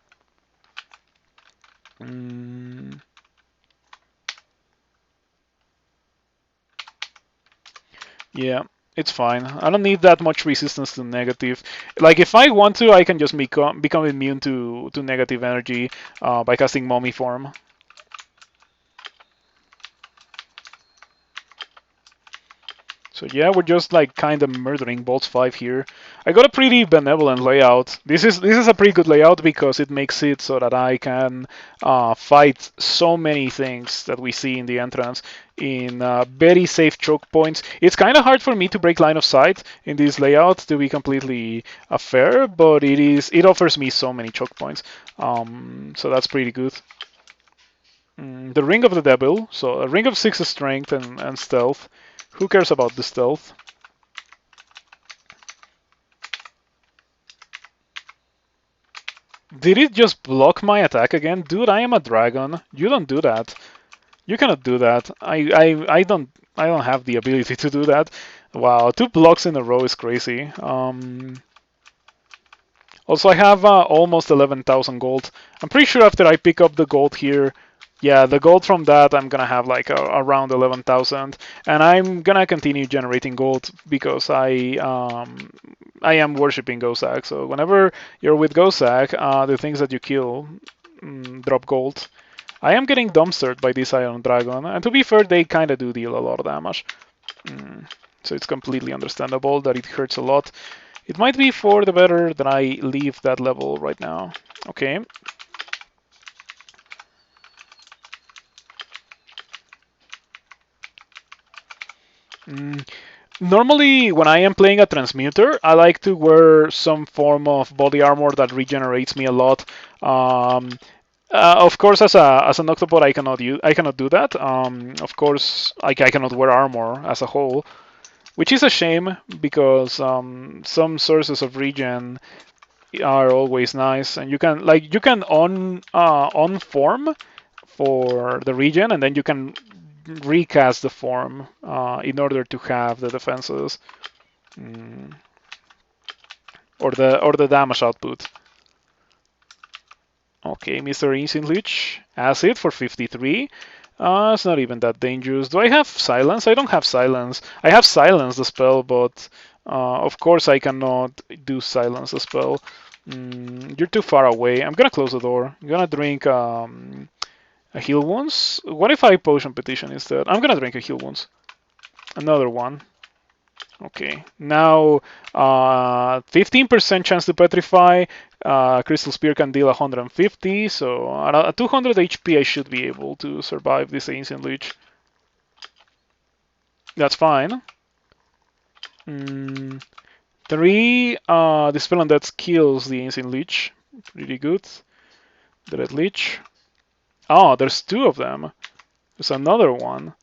Yeah, it's fine. I don't need that much resistance to negative. Like, if I want to, I can just become immune to negative energy by casting Mummy Form. So yeah, we're just like kind of murdering Bolts 5 here. I got a pretty benevolent layout. This is a pretty good layout because it makes it so that I can fight so many things that we see in the entrance in very safe choke points. It's kind of hard for me to break line of sight in this layout, to be completely fair, but it offers me so many choke points. So that's pretty good. The Ring of the Devil, so a Ring of 6 strength and stealth. Who cares about the stealth? Did it just block my attack again? Dude, I am a dragon. You don't do that. You cannot do that. I don't have the ability to do that. Wow, 2 blocks in a row is crazy. Also, I have almost 11,000 gold. I'm pretty sure after I pick up the gold here, yeah, the gold from that, I'm gonna have like around 11,000, and I'm gonna continue generating gold because I am worshipping Gozak. So whenever you're with Gozak, the things that you kill drop gold. I am getting dumpstered by this Iron Dragon, and to be fair, they kind of do deal a lot of damage. So it's completely understandable that it hurts a lot. It might be for the better that I leave that level right now. Okay. Normally, when I am playing a Transmuter, I like to wear some form of body armor that regenerates me a lot. Of course, as an Octopode, I cannot do that. Of course, I cannot wear armor as a whole, which is a shame because some sources of regen are always nice, and you can on form for the region, and then you can recast the form in order to have the defenses or the damage output. Okay, Mr. Instant Leech, acid for 53. It's not even that dangerous. Do I have silence? I don't have silence. I have silence the spell, but of course I cannot do silence the spell. You're too far away. I'm gonna close the door. I'm gonna drink a heal wounds. What if I potion petition instead? I'm gonna drink a heal wounds. Another one. Okay, now 15% chance to petrify. Crystal Spear can deal 150, so at 200 HP I should be able to survive this Ancient Leech. That's fine. 3 Dispel Undead kills the Ancient Leech. Pretty good. The Red Leech. Oh, there's 2 of them. There's another one.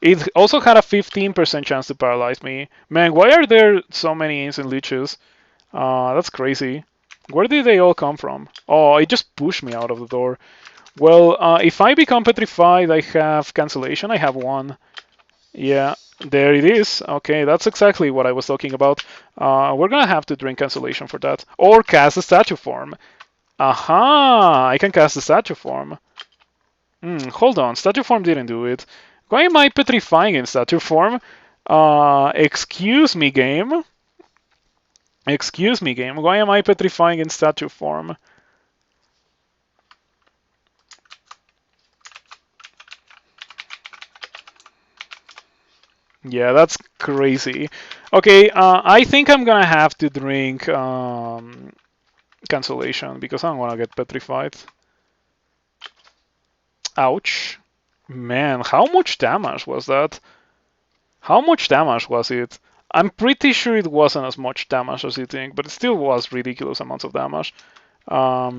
It also had a 15% chance to paralyze me. Man, why are there so many Ancient Leeches? That's crazy. Where did they all come from? Oh, it just pushed me out of the door. Well, if I become petrified, I have cancellation. I have 1. Yeah, there it is. Okay, that's exactly what I was talking about. We're gonna have to drink cancellation for that. Or cast the statue form. Aha! I can cast the statue form. Hold on, statue form didn't do it. Why am I petrifying in statue form? Excuse me, game. Excuse me, game. Why am I petrifying in statue form? Yeah, that's crazy. Okay, I think I'm gonna have to drink cancellation because I don't wanna get petrified. Ouch. Man, how much damage was that? How much damage was it? I'm pretty sure it wasn't as much damage as you think, but it still was ridiculous amounts of damage. I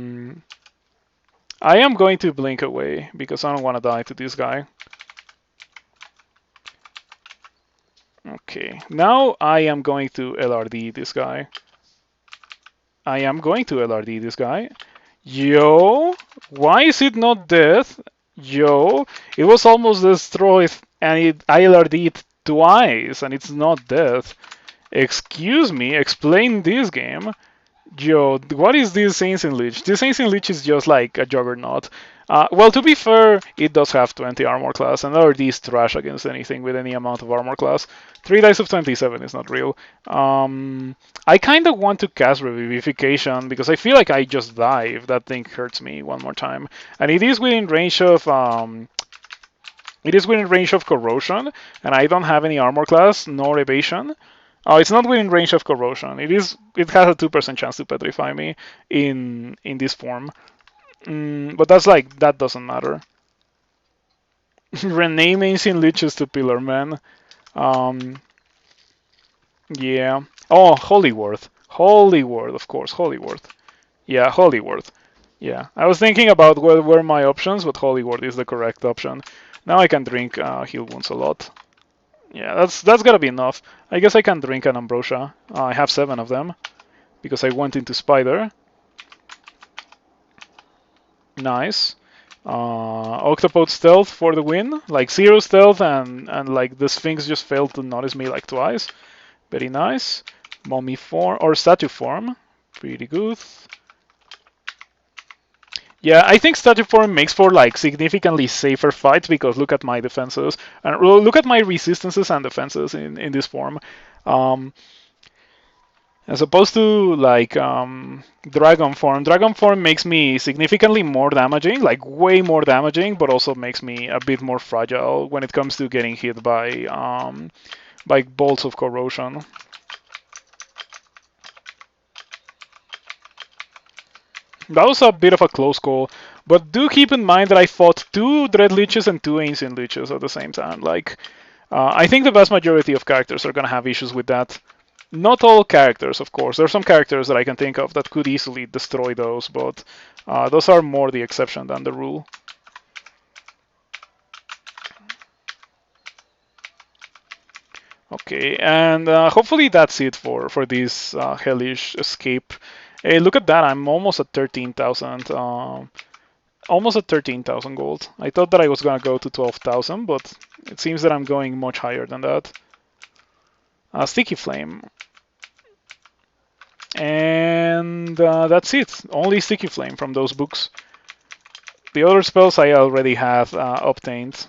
am going to blink away because I don't want to die to this guy. Okay, now I am going to LRD this guy. I am going to LRD this guy. Yo, why is it not dead? Yo, it was almost destroyed and I LRD'd twice and it's not dead. Excuse me, explain this game. Yo, what is this Ancient Leech? This Ancient Leech is just like a juggernaut. Well, to be fair, it does have 20 armor class, and LRD is trash against anything with any amount of armor class. 3 dice of 27 is not real. I kind of want to cast Revivification because I feel like I just die if that thing hurts me one more time. And it is within range of corrosion, and I don't have any armor class nor evasion. Oh, it's not within range of corrosion. It has a 2% chance to petrify me in this form. But that doesn't matter. Rename Ancient Leeches to Pillar Man. Yeah. Oh, Holyworth. Holyworth, of course, Holyworth. Yeah, Holyworth. Yeah, I was thinking about what were my options, but Holyworth is the correct option. Now I can drink Heal Wounds a lot. Yeah, that's gotta be enough. I guess I can drink an Ambrosia. I have 7 of them because I went into Spider. Nice. Octopode stealth for the win. Like 0 stealth and like the Sphinx just failed to notice me like twice. Very nice. Mummy form or statue form. Pretty good. Yeah, I think statue form makes for like significantly safer fights because look at my defenses and look at my resistances and defenses in this form. As opposed to like dragon form. Dragon form makes me significantly more damaging, like way more damaging, but also makes me a bit more fragile when it comes to getting hit by bolts of corrosion. That was a bit of a close call, but do keep in mind that I fought 2 Dread Leeches and 2 Ancient Leeches at the same time. Like, I think the vast majority of characters are gonna have issues with that. Not all characters, of course. There are some characters that I can think of that could easily destroy those, but those are more the exception than the rule. Okay, and hopefully that's it for this hellish escape. Hey, look at that! I'm almost at 13,000. Almost at 13,000 gold. I thought that I was gonna go to 12,000, but it seems that I'm going much higher than that. Sticky Flame. And that's it. Only Sticky Flame from those books. The other spells I already have obtained.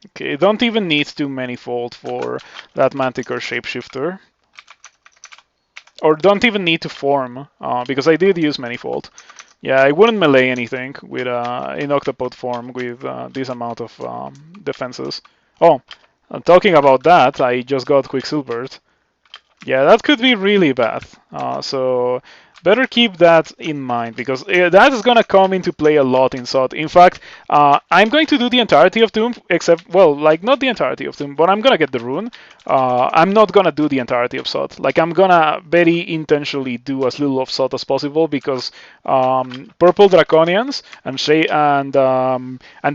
Okay, don't even need to manifold for that Manticore Shapeshifter. Or don't even need to form, because I did use manifold. Yeah, I wouldn't melee anything with in Octopode form with this amount of defenses. Oh, talking about that, I just got Quicksilvered. Yeah, that could be really bad. So better keep that in mind because that is gonna come into play a lot in SOT. In fact, I'm going to do the entirety of Doom, except well, like not the entirety of Doom, but I'm gonna get the rune. I'm not gonna do the entirety of SOT. Like I'm gonna very intentionally do as little of SOT as possible because purple draconians and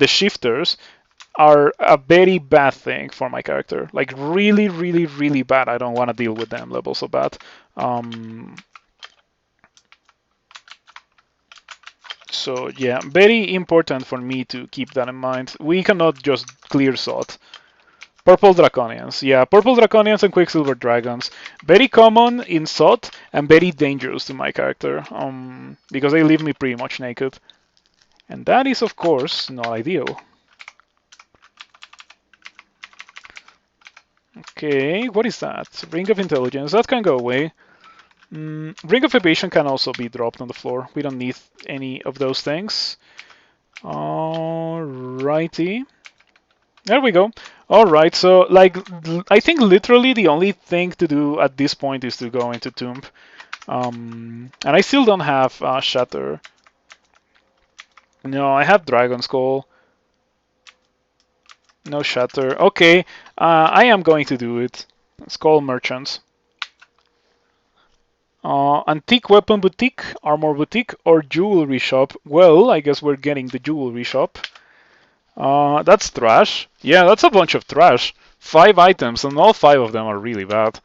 the shifters are a very bad thing for my character. Like really, really, really bad. I don't want to deal with them levels so bad. So yeah, very important for me to keep that in mind. We cannot just clear SOT. Purple Draconians. Yeah, Purple Draconians and Quicksilver Dragons. Very common in SOT and very dangerous to my character because they leave me pretty much naked. And that is, of course, not ideal. Okay, what is that? Ring of Intelligence. That can go away. Ring of Evasion can also be dropped on the floor. We don't need any of those things. Alrighty. There we go. Alright, so like I think literally the only thing to do at this point is to go into Tomb. And I still don't have Shatter. No, I have Dragon Skull. No Shatter. Okay, I am going to do it. Skull Merchants. Antique Weapon Boutique, Armor Boutique, or Jewelry Shop. Well, I guess we're getting the Jewelry Shop. That's trash. Yeah, that's a bunch of trash. 5 items, and all 5 of them are really bad.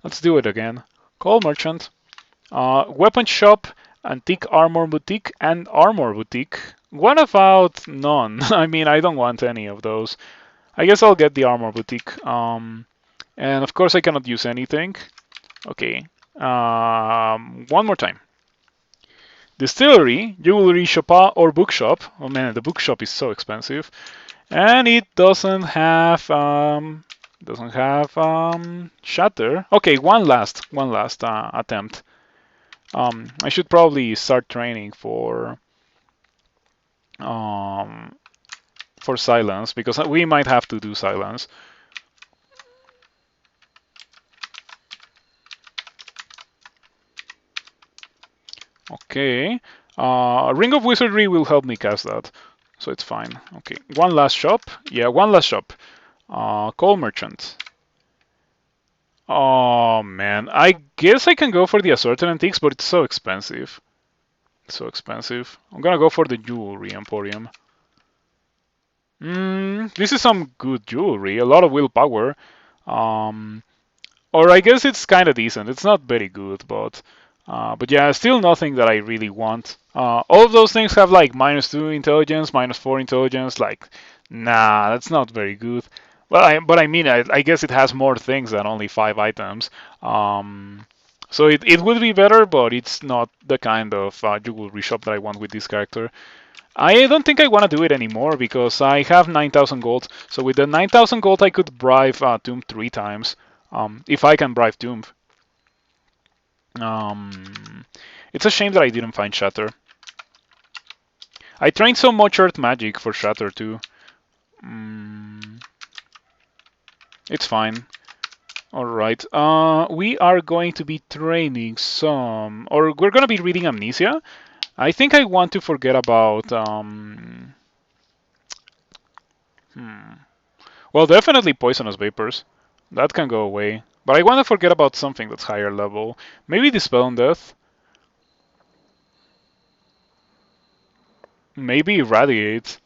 Let's do it again. Call Merchant. Weapon Shop, Antique Armor Boutique, and Armor Boutique. What about none? I mean, I don't want any of those. I guess I'll get the Armor Boutique. And of course I cannot use anything. Okay. One more time. Distillery, jewelry shop, or bookshop. Oh man, the bookshop is so expensive, and it doesn't have shatter. Okay, one last attempt. I should probably start training for silence because we might have to do silence. Okay. Ring of Wizardry will help me cast that, so it's fine. Okay, one last shop. Yeah, one last shop. Coal Merchant. Oh man, I guess I can go for the Assorted Antiques, but it's so expensive. So expensive. I'm gonna go for the Jewelry Emporium. This is some good jewelry, a lot of willpower. Or I guess it's kind of decent. It's not very good, but yeah, still nothing that I really want. All of those things have like -2 intelligence, -4 intelligence. Like, nah, that's not very good. But I mean, I guess it has more things than only 5 items. So it would be better, but it's not the kind of jewelry shop that I want with this character. I don't think I want to do it anymore because I have 9,000 gold. So with the 9,000 gold, I could bribe Tomb 3 times. If I can bribe Tomb. It's a shame that I didn't find Shatter. I trained so much Earth Magic for Shatter too. It's fine. Alright, we are going to be training some... Or we're going to be reading Amnesia. I think I want to forget about... Well, definitely Poisonous Vapors. That can go away. But I want to forget about something that's higher level. Maybe Dispel on Death. Maybe Irradiate.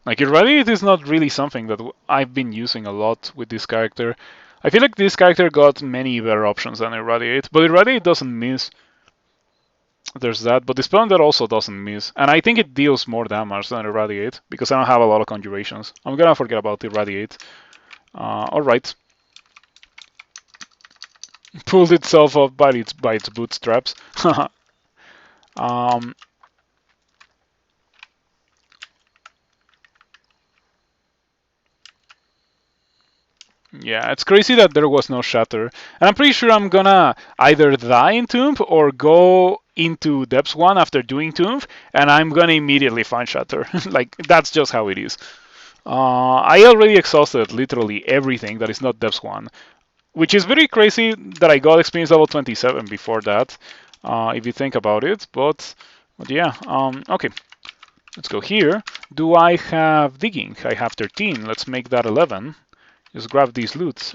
Like, Irradiate is not really something that I've been using a lot with this character. I feel like this character got many better options than Irradiate, but Irradiate doesn't miss. There's that, but Dispel Undead also doesn't miss. And I think it deals more damage than Irradiate, because I don't have a lot of conjurations. I'm gonna forget about Irradiate. Alright. Pulled itself up by its bootstraps. um, Yeah, it's crazy that there was no Shatter. And I'm pretty sure I'm gonna either die in Tomb or go into Depths 1 after doing Tomb, and I'm gonna immediately find Shatter. Like, that's just how it is. I already exhausted literally everything that is not Depths 1, which is very crazy that I got experience level 27 before that, if you think about it. But yeah, okay. Let's go here. Do I have digging? I have 13. Let's make that 11. Just grab these loots.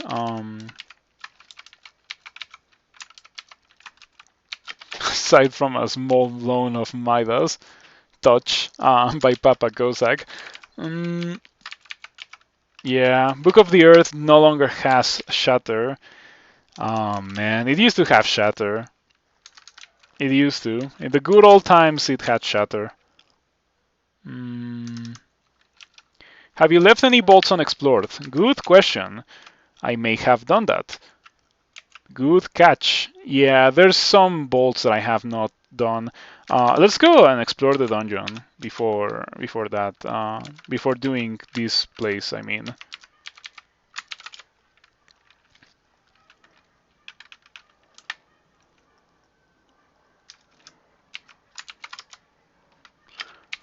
Aside from a small loan of Midas touch by Papa Kozak. Yeah, Book of the Earth no longer has Shatter. Oh man, it used to have Shatter. It used to. In the good old times, it had Shatter. Have you left any bolts unexplored? Good question. I may have done that. Good catch. Yeah, there's some bolts that I have not done. Let's go and explore the dungeon before that. Before doing this place, I mean.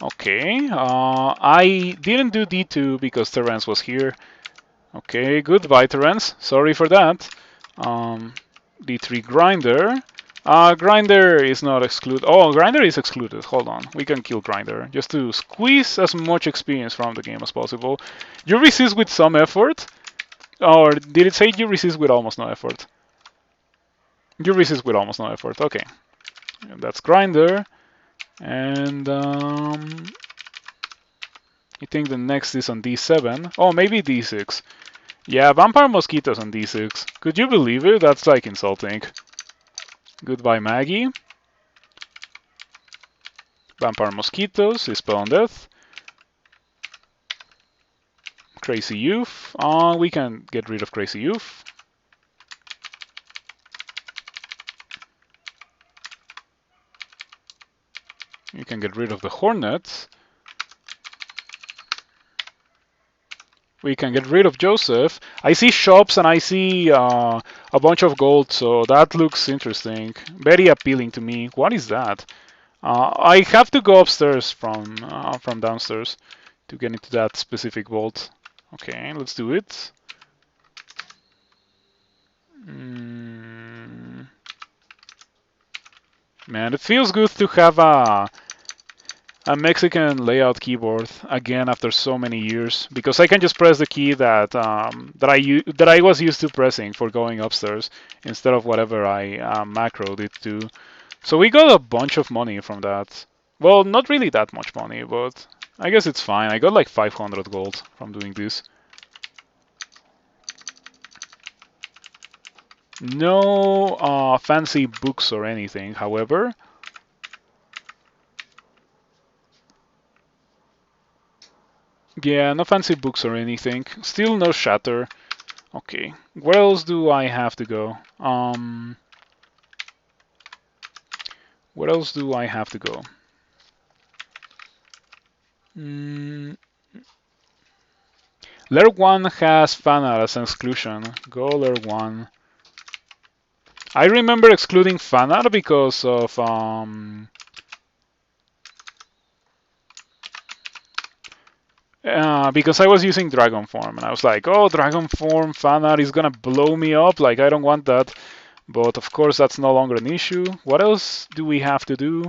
Okay. I didn't do D2 because Terence was here. Okay, goodbye, Terence. Sorry for that. D3 Grinder. Grinder is not excluded. Oh, Grinder is excluded. Hold on. We can kill Grinder just to squeeze as much experience from the game as possible. You resist with some effort? Or did it say you resist with almost no effort? You resist with almost no effort. Okay. And that's Grinder. And I think the next is on D7. Oh, maybe D6. Yeah, Vampire Mosquitoes on D6. Could you believe it? That's like insulting. Goodbye, Maggie. Vampire Mosquitoes, Dispel on Death. Crazy Youth. We can get rid of Crazy Youth. You can get rid of the Hornets. We can get rid of Joseph. I see shops and I see a bunch of gold, so that looks interesting. Very appealing to me. What is that? I have to go upstairs from downstairs to get into that specific vault. Okay, let's do it. Man, it feels good to have a Mexican layout keyboard again after so many years, because I can just press the key that I was used to pressing for going upstairs instead of whatever I macroed it to. So we got a bunch of money from that. Well, not really that much money, but I guess it's fine. I got like 500 gold from doing this. No fancy books or anything, however. Yeah, no fancy books or anything. Still no Shatter. Okay, where else do I have to go? Where else do I have to go? Layer 1 has fan art as an exclusion. Go Layer 1. I remember excluding fan art because of because I was using Dragon Form, and I was like, oh, Dragon Form fan art is gonna blow me up, like I don't want that. But of course that's no longer an issue. What else do we have to do?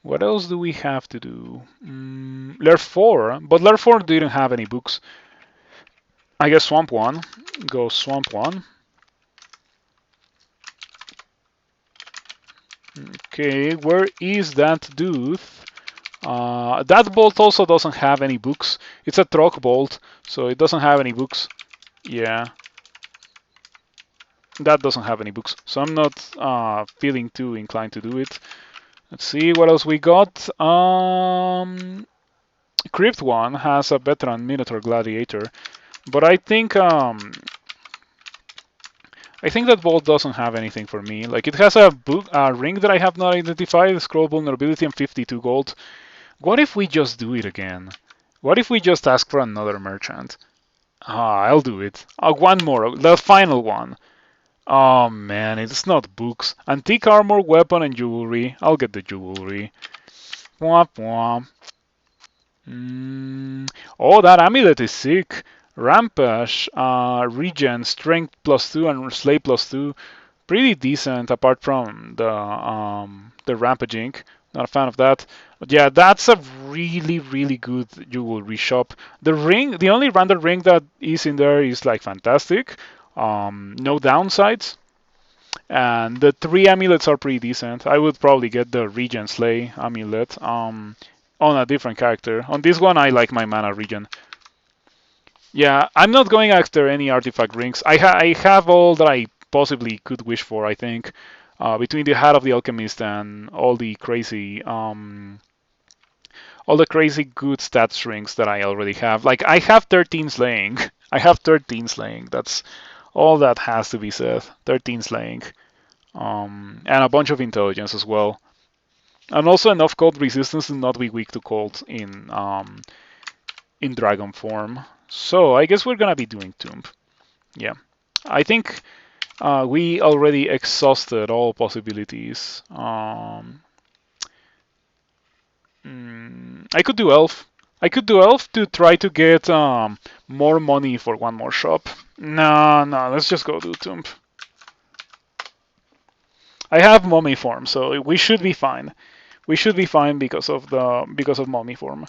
What else do we have to do? Layer 4, but Layer 4 didn't have any books. I guess Swamp 1. Go Swamp 1. Okay, where is that dude? That bolt also doesn't have any books. It's a truck bolt, so it doesn't have any books. Yeah, that doesn't have any books, so I'm not feeling too inclined to do it. Let's see what else we got. Crypt one has a veteran Minotaur Gladiator, but I think that bolt doesn't have anything for me. Like it has a book, a ring that I have not identified, scroll vulnerability, and 52 gold. What if we just do it again? What if we just ask for another merchant? I'll do it. One more, the final one. Oh man, it's not books. Antique armor, weapon, and jewelry. I'll get the jewelry. Womp womp. Oh, that amulet is sick. Rampage, regen, strength +2 and slay +2. Pretty decent apart from the rampaging. Not a fan of that. But yeah, that's a really, really good jewelry shop. The ring, the only random ring that is in there is like fantastic. No downsides. And the 3 amulets are pretty decent. I would probably get the regen slay amulet on a different character. On this one, I like my mana regen. Yeah, I'm not going after any artifact rings. I have all that I possibly could wish for, I think. Between the Hat of the Alchemist and all the crazy good stats rings that I already have. Like I have 13 slaying. I have 13 slaying. That's all that has to be said. 13 slaying. And a bunch of intelligence as well. And also enough cold resistance to not be weak to cold in dragon form. So I guess we're gonna be doing Tomb. Yeah, I think we already exhausted all possibilities. I could do Elf. I could do Elf to try to get more money for one more shop. No, no, let's just go do Tomb. I have Mummy form, so we should be fine. We should be fine because of Mummy form.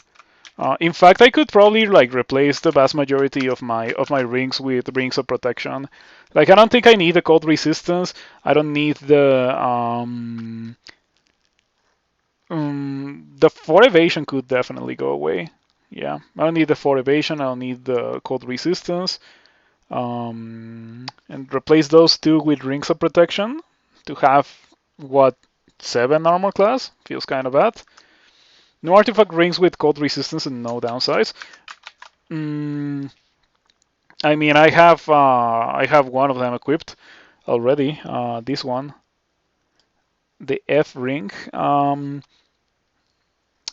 In fact, I could probably like replace the vast majority of my rings with rings of protection. Like I don't think I need the cold resistance. I don't need the 4 evasion could definitely go away. Yeah, I don't need the 4 evasion. I don't need the cold resistance. And replace those two with rings of protection to have what 7 armor class feels kind of bad. No artifact rings with cold resistance and no downsides. I mean, I have one of them equipped already. This one, the F ring, and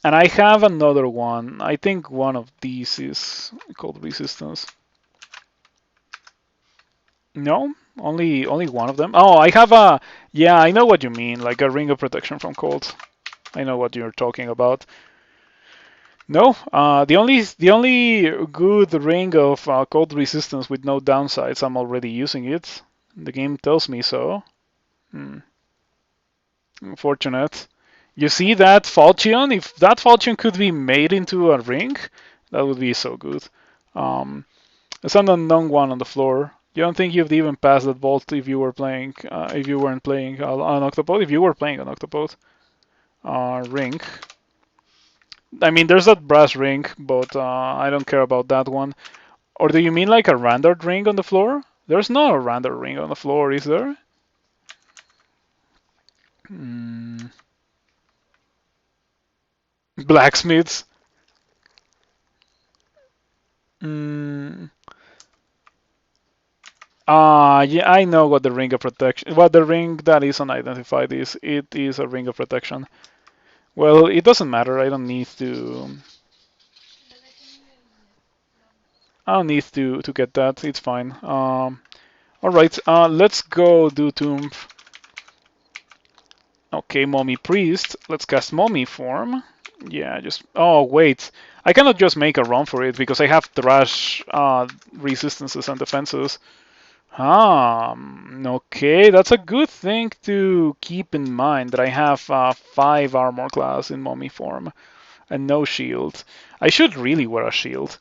I have another one. I think one of these is cold resistance. No, only one of them. Oh, I have a yeah. I know what you mean, like a ring of protection from cold. I know what you're talking about. No, the only good ring of cold resistance with no downsides, I'm already using it. The game tells me so. Unfortunate. You see that falchion? If that falchion could be made into a ring, that would be so good. There's an unknown one on the floor. You don't think you'd even pass that vault if you were playing, if you weren't playing on Octopode? If you were playing on Octopode, ring. I mean, there's that brass ring, but I don't care about that one. Or do you mean like a random ring on the floor? There's no random ring on the floor, is there? Blacksmiths. Yeah, I know what the ring of protection, what the ring that is unidentified is. It is a ring of protection. Well, it doesn't matter. I don't need to. I don't need to get that. It's fine. All right. Let's go do Tomb. Okay, Mummy Priest. Let's cast Mummy form. Yeah, just. Oh wait, I cannot just make a run for it because I have Thrash resistances and defenses. Okay, that's a good thing to keep in mind that I have 5 armor class in Mummy form and no shield. I should really wear a shield.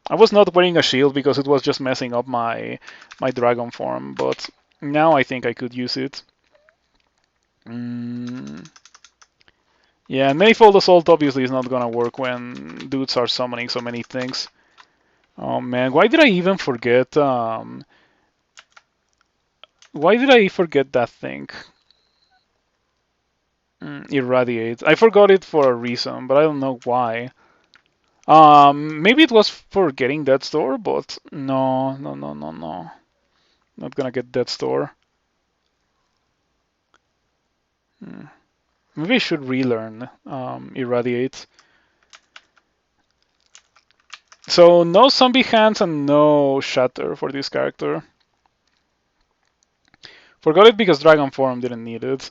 I was not wearing a shield because it was just messing up my dragon form, but now I think I could use it. Yeah, and Manifold Assault obviously is not gonna work when dudes are summoning so many things. Oh man, why did I even forget? Why did I forget that thing? Irradiate. I forgot it for a reason, but I don't know why. Maybe it was for getting Death's Door, but no, no, no, no, no. Not gonna get Death's Door. Hmm. Maybe I should relearn Irradiate. So no Zombie Hands and no Shatter for this character. Forgot it because Dragon Form didn't need it.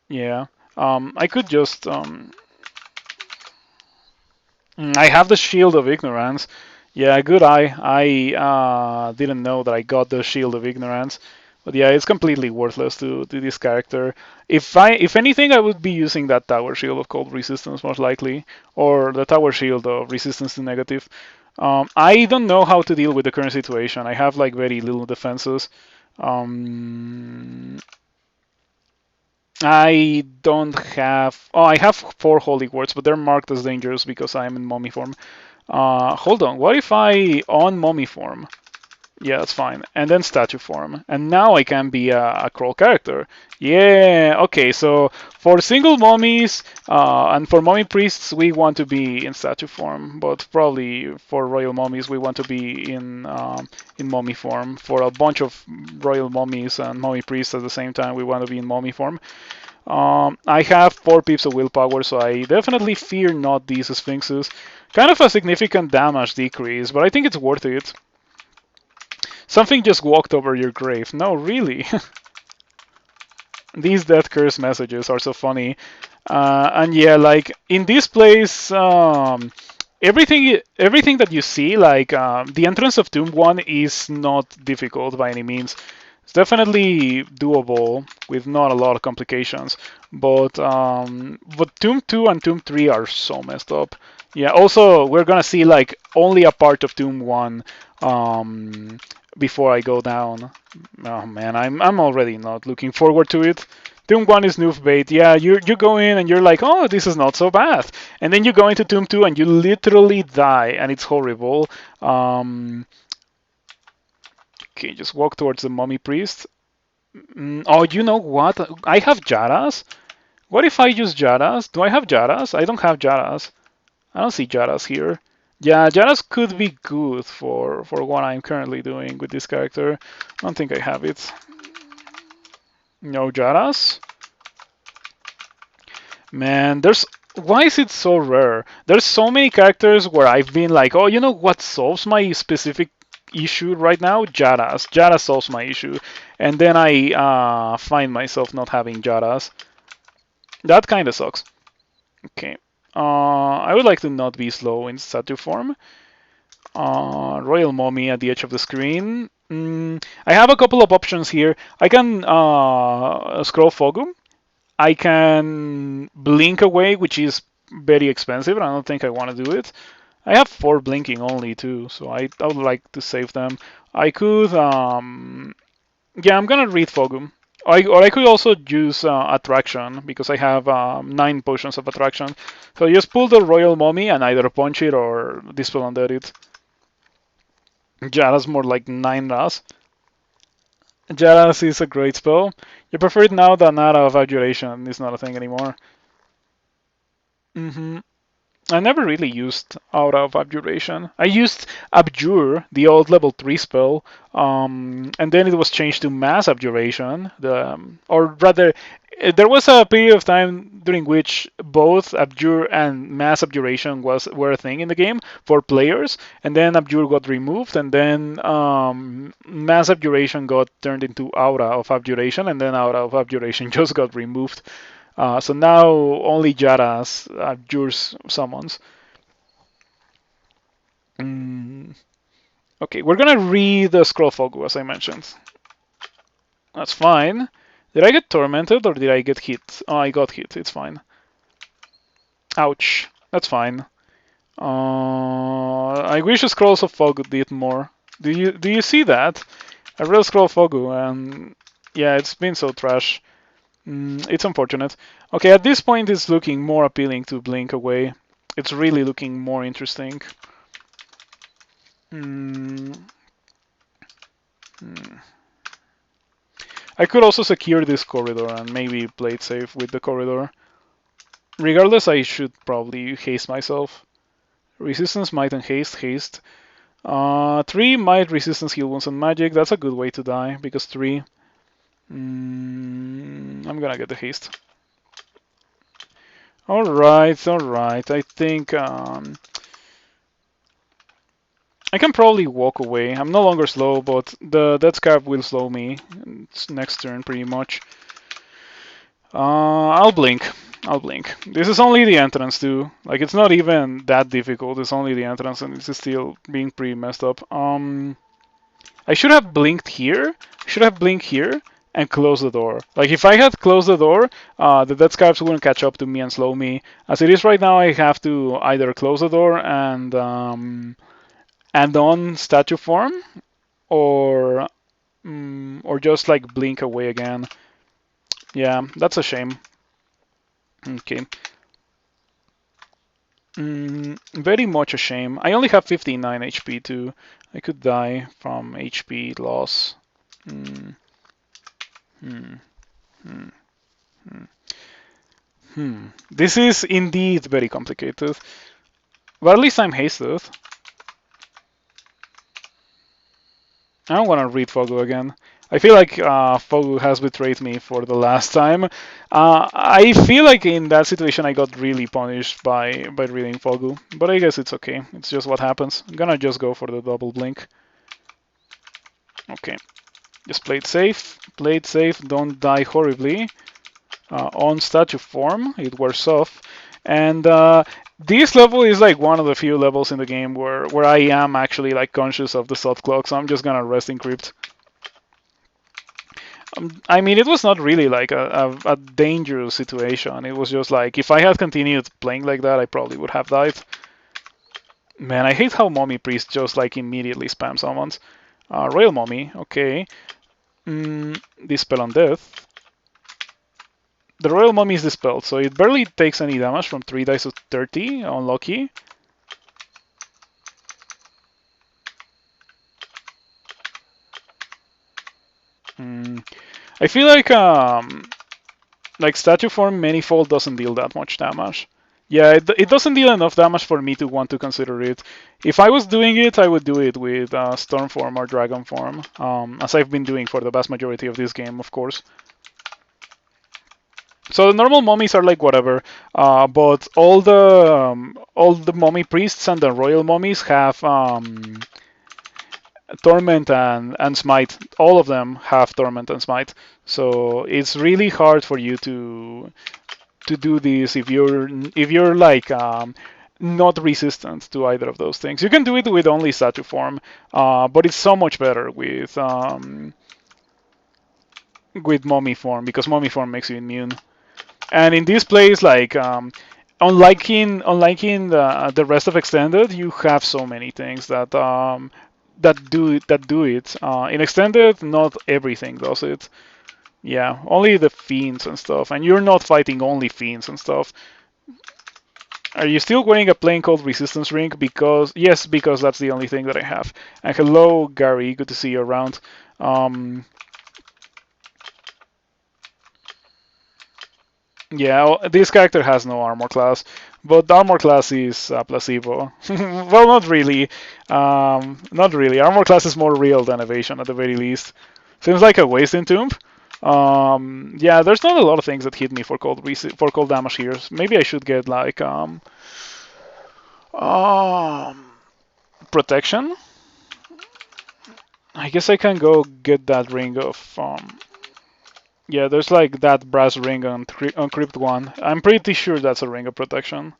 Yeah. I could just I have the Shield of Ignorance. Yeah, good eye. I didn't know that I got the Shield of Ignorance. But yeah, it's completely worthless to this character. If anything, I would be using that Tower Shield of Cold Resistance most likely, or the Tower Shield of Resistance to Negative. I don't know how to deal with the current situation. I have like very little defenses. Um, I don't have. Oh, I have 4 Holy Words, but they're marked as dangerous because I am in Mummy form. Hold on. What if I on Mummy form? Yeah, that's fine. And then statue form. And now I can be a crawl character. Yeah, okay, so for single mummies and for mummy priests, we want to be in statue form. But probably for royal mummies, we want to be in mummy form. For a bunch of royal mummies and mummy priests at the same time, we want to be in mummy form. I have 4 pips of willpower, so I definitely fear not these sphinxes. Kind of a significant damage decrease, but I think it's worth it. Something just walked over your grave. No, really. These death curse messages are so funny. And yeah, like in this place, everything that you see, like the entrance of Tomb 1 is not difficult by any means. It's definitely doable with not a lot of complications. But Tomb 2 and Tomb 3 are so messed up. Yeah, also we're gonna see like only a part of Tomb 1 before I go down. Oh man, I'm already not looking forward to it. Tomb 1 is noob bait. Yeah, you go in and you're like, oh, this is not so bad. And then you go into Tomb 2 and you literally die, and it's horrible. Okay, just walk towards the mummy priest. Oh, you know what? I have Jaras. What if I use Jaras? Do I have Jaras? I don't have Jaras. I don't see Jaras here. Yeah, Jaras could be good for what I'm currently doing with this character. I don't think I have it. No Jaras? Man, there's why is it so rare? There's so many characters where I've been like, oh, you know what solves my specific issue right now? Jaras. Jaras solves my issue. And then I find myself not having Jaras. That kind of sucks. Okay. I would like to not be slow in statue form. Royal Mummy at the edge of the screen. I have a couple of options here. I can scroll Fogum. I can blink away, which is very expensive, and I don't think I want to do it. I have 4 blinking only too, so I would like to save them. I could, yeah, I'm gonna read Fogum. Or I could also use Attraction, because I have 9 potions of Attraction. So just pull the Royal Mummy and either punch it or Dispel Undead it. Jaras more like 9 Ras. Jaras is a great spell. You prefer it now that Nara of Abjuration is not a thing anymore. hmm I never really used Aura of Abjuration. I used Abjure, the old level 3 spell, and then it was changed to Mass Abjuration. Or rather, there was a period of time during which both Abjure and Mass Abjuration were a thing in the game for players, and then Abjure got removed, and then Mass Abjuration got turned into Aura of Abjuration, and then Aura of Abjuration just got removed. So now only Jaras Abjures summons. Mm, okay, we're gonna read the Scroll Fogu as I mentioned. That's fine. Did I get tormented or did I get hit? Oh, I got hit. It's fine. Ouch. That's fine. I wish Scrolls of Fogu did more. Do you see that? I read Scroll Fogu and yeah, it's been so trash. It's unfortunate. Okay, at this point it's looking more appealing to blink away. It's really looking more interesting. Mm, mm. I could also secure this corridor and maybe play it safe with the corridor. Regardless, I should probably haste myself. Resistance, might, and haste. Haste. 3 might, resistance, heal wounds, and magic. That's a good way to die because 3. I'm gonna get the haste. Alright, alright. I think I can probably walk away. I'm no longer slow, but the Death Scarab will slow me. It's next turn, pretty much. I'll blink. I'll blink. This is only the entrance too. Like it's not even that difficult. It's only the entrance, and it's still being pretty messed up. I should have blinked here. Should have blinked here and closed the door. Like if I had closed the door, the Death Scarabs wouldn't catch up to me and slow me. As it is right now, I have to either close the door and on statue form, or just like blink away again. Yeah, that's a shame. Okay. Very much a shame. I only have 59 HP too. I could die from HP loss. Mm, hmm, hmm, hmm, This is indeed very complicated. But at least I'm hasted. I don't want to read Fogu again. I feel like Fogu has betrayed me for the last time. I feel like in that situation I got really punished by reading Fogu, but I guess it's okay. It's just what happens. I'm gonna just go for the double blink. Okay, just play it safe. Play it safe. Don't die horribly. On statue form, it wears off, and this level is like one of the few levels in the game where I am actually like conscious of the soft clock, so I'm just gonna rest in crypt. I mean, it was not really like a dangerous situation. It was just like if I had continued playing like that, I probably would have died. Man, I hate how Mommy Priest just like immediately spam summons. Royal Mommy, okay. Dispel on Death. The Royal Mummy is dispelled, so it barely takes any damage from 3 dice of 30, unlucky. I feel like Statue Form Manifold doesn't deal that much damage. Yeah, it doesn't deal enough damage for me to want to consider it. If I was doing it, I would do it with Storm Form or Dragon Form, as I've been doing for the vast majority of this game, of course. So the normal mummies are like whatever, but all the mummy priests and the royal mummies have torment and smite. All of them have torment and smite. So it's really hard for you to do this if you're like not resistant to either of those things. You can do it with only statue form, but it's so much better with mummy form because mummy form makes you immune. And in this place, like unlike in the rest of extended, you have so many things that do it. In extended, not everything does it. Yeah, only the fiends and stuff, and you're not fighting only fiends and stuff. Are you still wearing a plane called Resistance Ring? Because yes, because that's the only thing that I have. And hello, Gary, good to see you around. Yeah, this character has no armor class, but the armor class is placebo. Well, not really. Not really. Armor class is more real than evasion at the very least. Seems like a waste in Tomb. Yeah, there's not a lot of things that hit me for cold damage here. Maybe I should get like protection. I guess I can go get that ring of yeah, there's like that brass ring on Crypt 1. I'm pretty sure that's a ring of protection.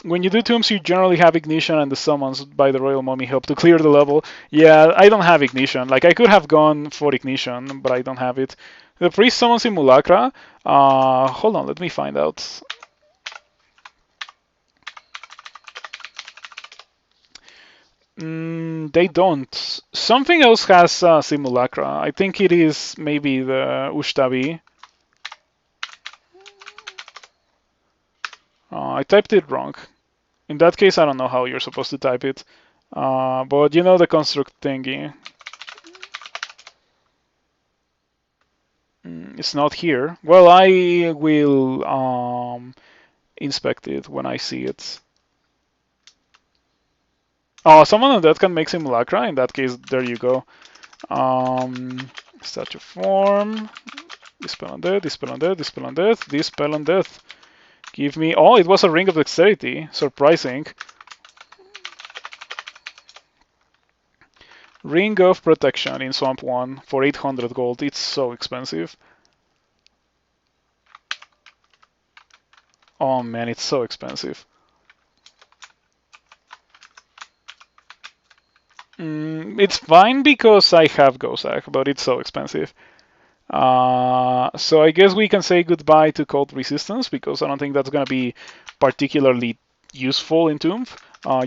When you do tombs, you generally have ignition, and the summons by the Royal Mummy help to clear the level. Yeah, I don't have ignition. Like, I could have gone for ignition, but I don't have it. The priest summons Simulacra. Hold on, let me find out. They don't. Something else has Simulacra. I think it is maybe the Ushtabi. I typed it wrong. In that case, I don't know how you're supposed to type it. But you know the construct thingy. It's not here. Well, I will inspect it when I see it. Oh, someone on that can make simulacra. In that case, there you go. Statue form. Dispel on death, dispel on death, dispel on death, dispel on death. Give me. Oh, it was a ring of dexterity. Surprising. Ring of protection in Swamp 1 for 800 gold. It's so expensive. Oh man, it's so expensive. It's fine because I have Gosak, but it's so expensive. So I guess we can say goodbye to Cold Resistance because I don't think that's going to be particularly useful in Tomb.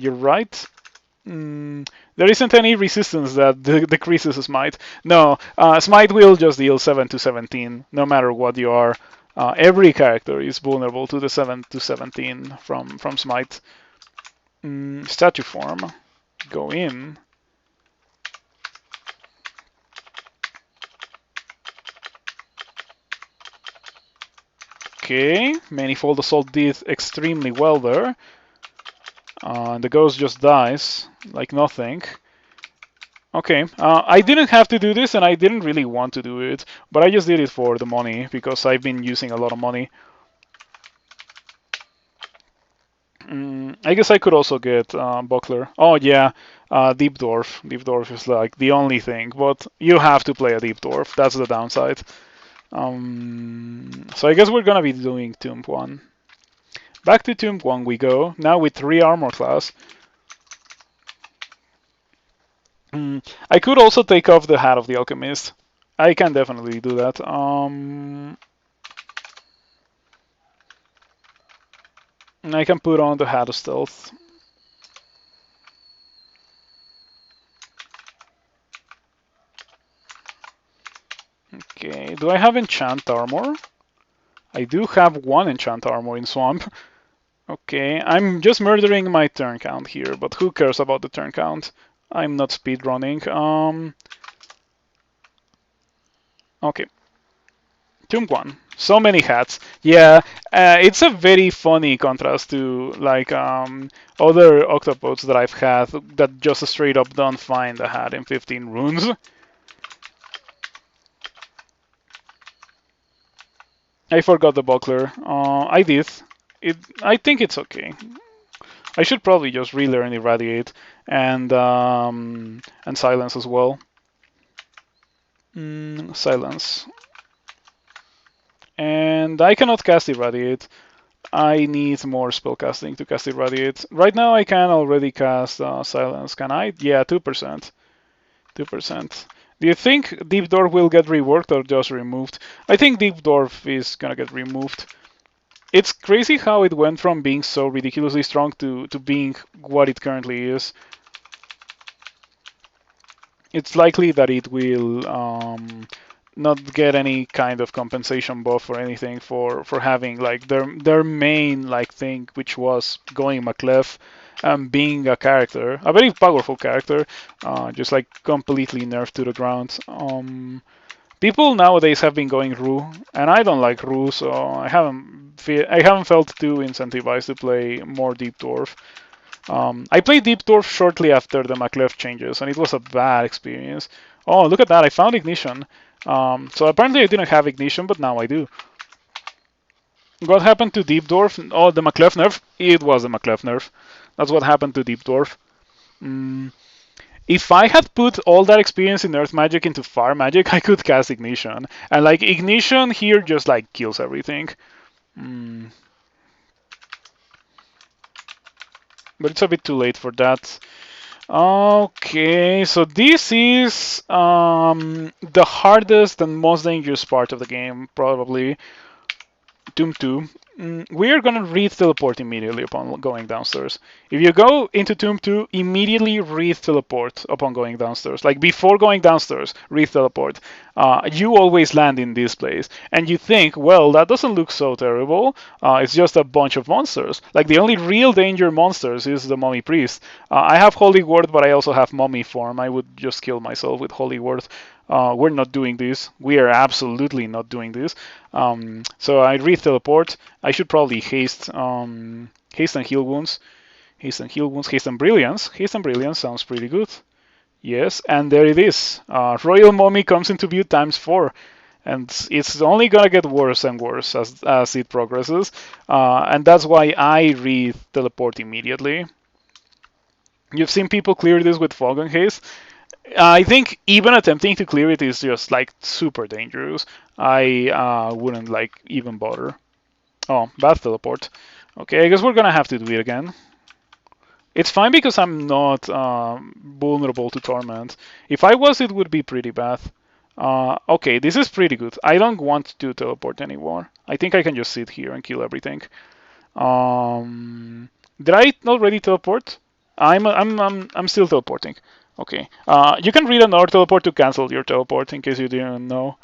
You're right. There isn't any resistance that decreases Smite. No, Smite will just deal 7 to 17, no matter what you are. Every character is vulnerable to the 7 to 17 from Smite. Statue form. Go in. Okay, Manifold Assault did extremely well there. And the ghost just dies, like nothing. Okay, I didn't have to do this and I didn't really want to do it, but I just did it for the money, because I've been using a lot of money. I guess I could also get Buckler. Oh yeah, Deep Dwarf. Deep Dwarf is like the only thing, but you have to play a Deep Dwarf, that's the downside. So I guess we're gonna be doing Tomb 1. Back to Tomb 1 we go, now with 3 armor class. I could also take off the Hat of the Alchemist. I can definitely do that. I can put on the Hat of Stealth. Okay, do I have enchant armor? I do have 1 enchant armor in Swamp. Okay, I'm just murdering my turn count here, but who cares about the turn count? I'm not speedrunning. Okay. Tomb 1. So many hats. Yeah, it's a very funny contrast to like other Octopodes that I've had that just straight up don't find a hat in 15 runes. I forgot the buckler. I did. I think it's okay. I should probably just relearn Irradiate and Silence as well. Silence. And I cannot cast Irradiate. I need more spellcasting to cast Irradiate. Right now I can already cast Silence. Can I? Yeah, 2%. 2%. Do you think Deep Dwarf will get reworked or just removed? I think Deep Dwarf is gonna get removed. It's crazy how it went from being so ridiculously strong to being what it currently is. It's likely that it will not get any kind of compensation buff or anything for having like their main like thing, which was going Maclef and being a character, a very powerful character, just like completely nerfed to the ground. People nowadays have been going Rue, and I don't like Rue, so I haven't felt too incentivized to play more Deep Dwarf. I played Deep Dwarf shortly after the Maclef changes, and it was a bad experience. Oh, look at that! I found Ignition. So apparently I didn't have Ignition, but now I do. What happened to Deep Dwarf? Oh, the Maclef nerf? It was the Maclef nerf. That's what happened to Deep Dwarf. If I had put all that experience in Earth Magic into Fire Magic, I could cast Ignition. And like Ignition here just like kills everything. But it's a bit too late for that. Okay, so this is the hardest and most dangerous part of the game, probably. Tomb 2. We are gonna read teleport immediately upon going downstairs. If you go into Tomb 2, immediately read teleport upon going downstairs. Like before going downstairs, read teleport. You always land in this place, and you think, well, that doesn't look so terrible. It's just a bunch of monsters. Like the only real danger monsters is the Mummy Priest. I have Holy Word, but I also have Mummy form. I would just kill myself with Holy Word. We're not doing this. We are absolutely not doing this. So I read teleport. I should probably haste haste and heal wounds. Haste and heal wounds. Haste and brilliance. Haste and brilliance sounds pretty good. Yes, and there it is. Royal Mummy comes into view ×4. And it's only gonna get worse and worse as it progresses. And that's why I read teleport immediately. You've seen people clear this with fog and haste. I think even attempting to clear it is just like super dangerous. I wouldn't like even bother. Oh, bad teleport. Okay, I guess we're gonna have to do it again. It's fine because I'm not vulnerable to torment. If I was, it would be pretty bad. Okay, this is pretty good. I don't want to teleport anymore. I think I can just sit here and kill everything. Did I already teleport? I'm still teleporting. Okay. You can read another teleport to cancel your teleport in case you didn't know.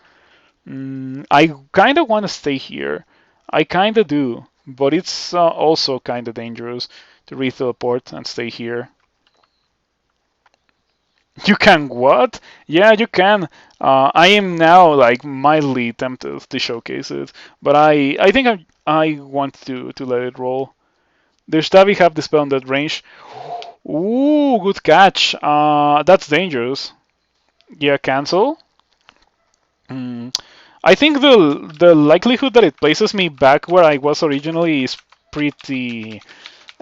I kind of want to stay here. I kind of do, but it's also kind of dangerous to read teleport and stay here. You can what? Yeah, you can. I am now like mildly tempted to showcase it, but I think I want to let it roll. Does Tavi have the spell on that range? Ooh, good catch. That's dangerous. Yeah, cancel. I think the likelihood that it places me back where I was originally is pretty.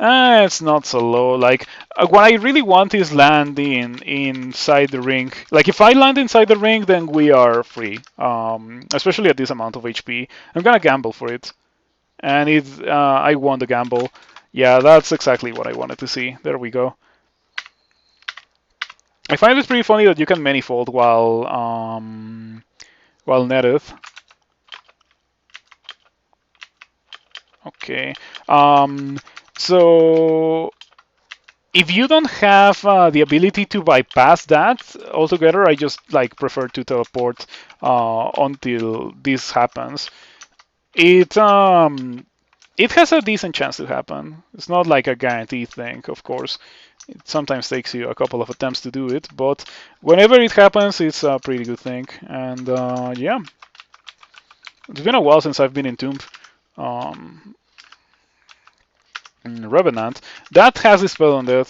It's not so low. Like what I really want is land inside the ring. Like if I land inside the ring, then we are free. Especially at this amount of HP. I'm gonna gamble for it, and I won the gamble. Yeah, that's exactly what I wanted to see. There we go. I find it pretty funny that you can manifold while netted. Okay. So if you don't have the ability to bypass that altogether, I just like prefer to teleport until this happens. It has a decent chance to happen. It's not like a guaranteed thing, of course. It sometimes takes you a couple of attempts to do it, but whenever it happens, it's a pretty good thing. And yeah, it's been a while since I've been in Tomb. Revenant. That has a spell on that.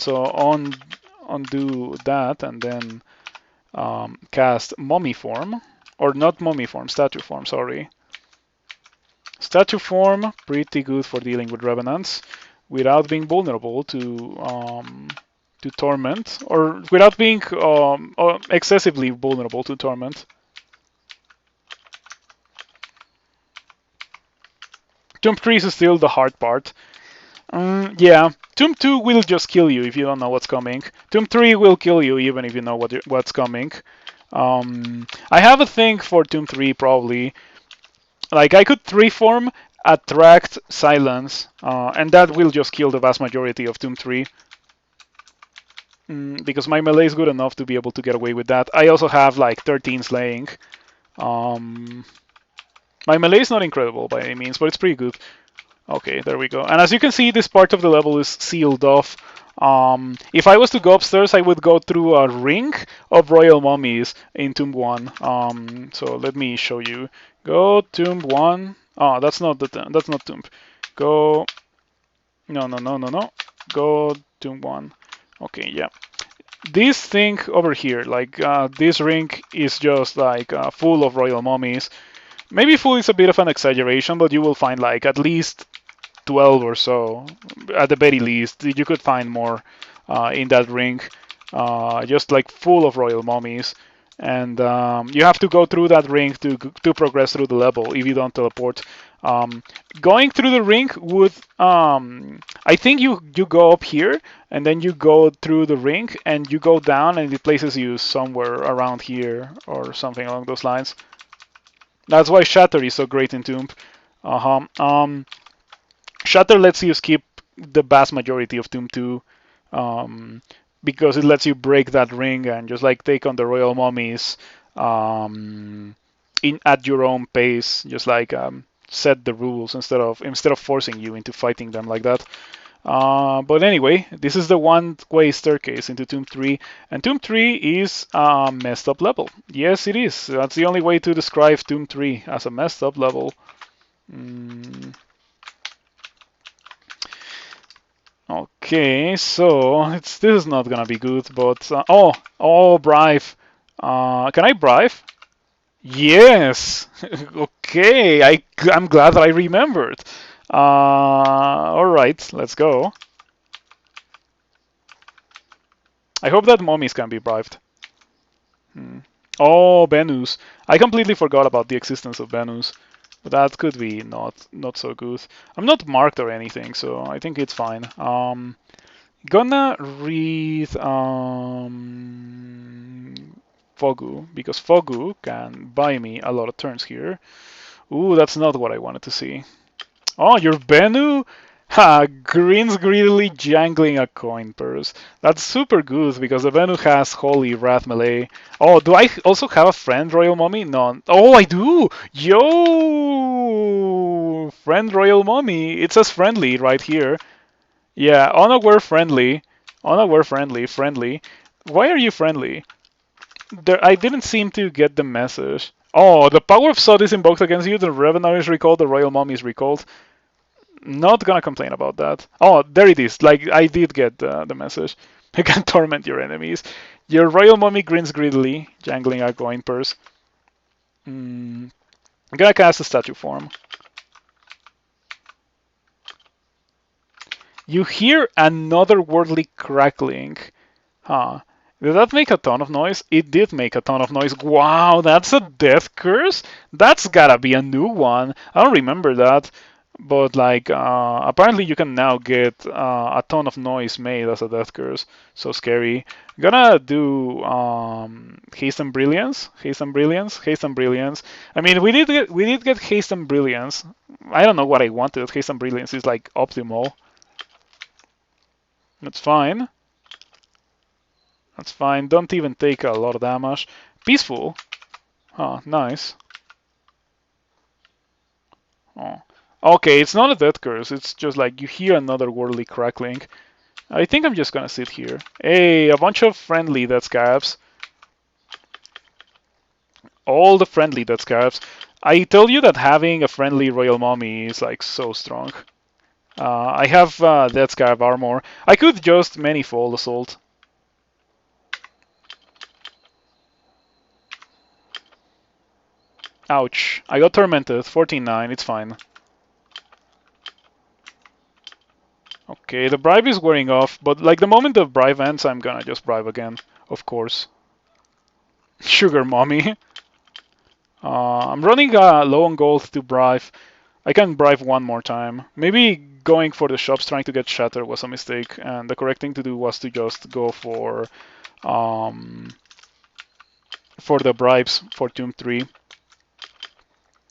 So undo that and then cast Mummy Form. Or not Mummy Form, Statue Form, sorry. Statue Form, pretty good for dealing with Revenants without being vulnerable to Torment, or without being excessively vulnerable to Torment. Tomb 3 is still the hard part. Yeah, Tomb 2 will just kill you if you don't know what's coming. Tomb 3 will kill you even if you know what's coming. I have a thing for Tomb 3 probably. Like I could 3-form, attract, silence, and that will just kill the vast majority of Tomb 3. Because my melee is good enough to be able to get away with that. I also have like 13 slaying. My melee is not incredible by any means, but it's pretty good. Okay, there we go. And as you can see, this part of the level is sealed off. If I was to go upstairs, I would go through a ring of royal mummies in Tomb 1. So let me show you. Go Tomb 1. Oh, that's not Tomb. Go. No. Go Tomb 1. Okay, yeah. This thing over here, like this ring, is just like full of royal mummies. Maybe full is a bit of an exaggeration, but you will find like at least 12 or so, at the very least. You could find more in that ring, just like full of royal mummies. And you have to go through that ring to progress through the level if you don't teleport. Going through the ring would, I think you go up here and then you go through the ring and you go down and it places you somewhere around here or something along those lines. That's why Shatter is so great in Tomb. Shatter lets you skip the vast majority of Tomb 2 um, because it lets you break that ring and just like take on the royal mummies in at your own pace, just like set the rules instead of forcing you into fighting them like that. But anyway, this is the one-way staircase into Tomb 3, and Tomb 3 is a messed up level. Yes, it is. That's the only way to describe Tomb 3 as a messed up level. Okay, so this is not gonna be good, but bribe. Can I bribe? Yes. Okay, I'm glad that I remembered. All right, let's go. I hope that mummies can be bribed. Oh, Venus. I completely forgot about the existence of Venus. But that could be not so good. I'm not marked or anything, so I think it's fine. Gonna read Fogu because Fogu can buy me a lot of turns here. Ooh, that's not what I wanted to see. Oh, your Bennu? Ha! Grins greedily jangling a coin purse. That's super good because the Bennu has Holy Wrath melee. Oh, do I also have a friend Royal Mummy? No. Oh, I do! Yo! Friend Royal Mummy. It says friendly right here. Yeah, unaware friendly. Unaware friendly. Friendly. Why are you friendly? I didn't seem to get the message. Oh, the power of Sod is invoked against you. The Revenant is recalled. The Royal Mummy is recalled. Not gonna complain about that. Oh, there it is. Like, I did get the message. You can torment your enemies. Your Royal Mummy grins greedily, jangling a coin purse. I'm gonna cast a statue form. You hear another worldly crackling. Huh. Did that make a ton of noise? It did make a ton of noise. Wow, that's a death curse? That's gotta be a new one. I don't remember that. But like, apparently you can now get a ton of noise made as a death curse. So scary. Gonna do haste and brilliance, haste and brilliance, haste and brilliance. I mean, we did get haste and brilliance. I don't know what I wanted. Haste and brilliance is like optimal. That's fine. That's fine. Don't even take a lot of damage. Peaceful. Oh, nice. Oh. Okay, it's not a death curse. It's just like you hear another worldly crackling. I think I'm just gonna sit here. Hey, a bunch of friendly death scarabs. All the friendly death scarabs. I told you that having a friendly royal mummy is like so strong. I have death scarab armor. I could just manifold assault. Ouch. I got tormented. 14-9. It's fine. Okay, the bribe is wearing off, but like the moment the bribe ends, I'm gonna just bribe again, of course. Sugar mommy. I'm running low on gold to bribe. I can bribe one more time. Maybe going for the shops trying to get Shatter was a mistake, and the correct thing to do was to just go for the bribes for Tomb 3.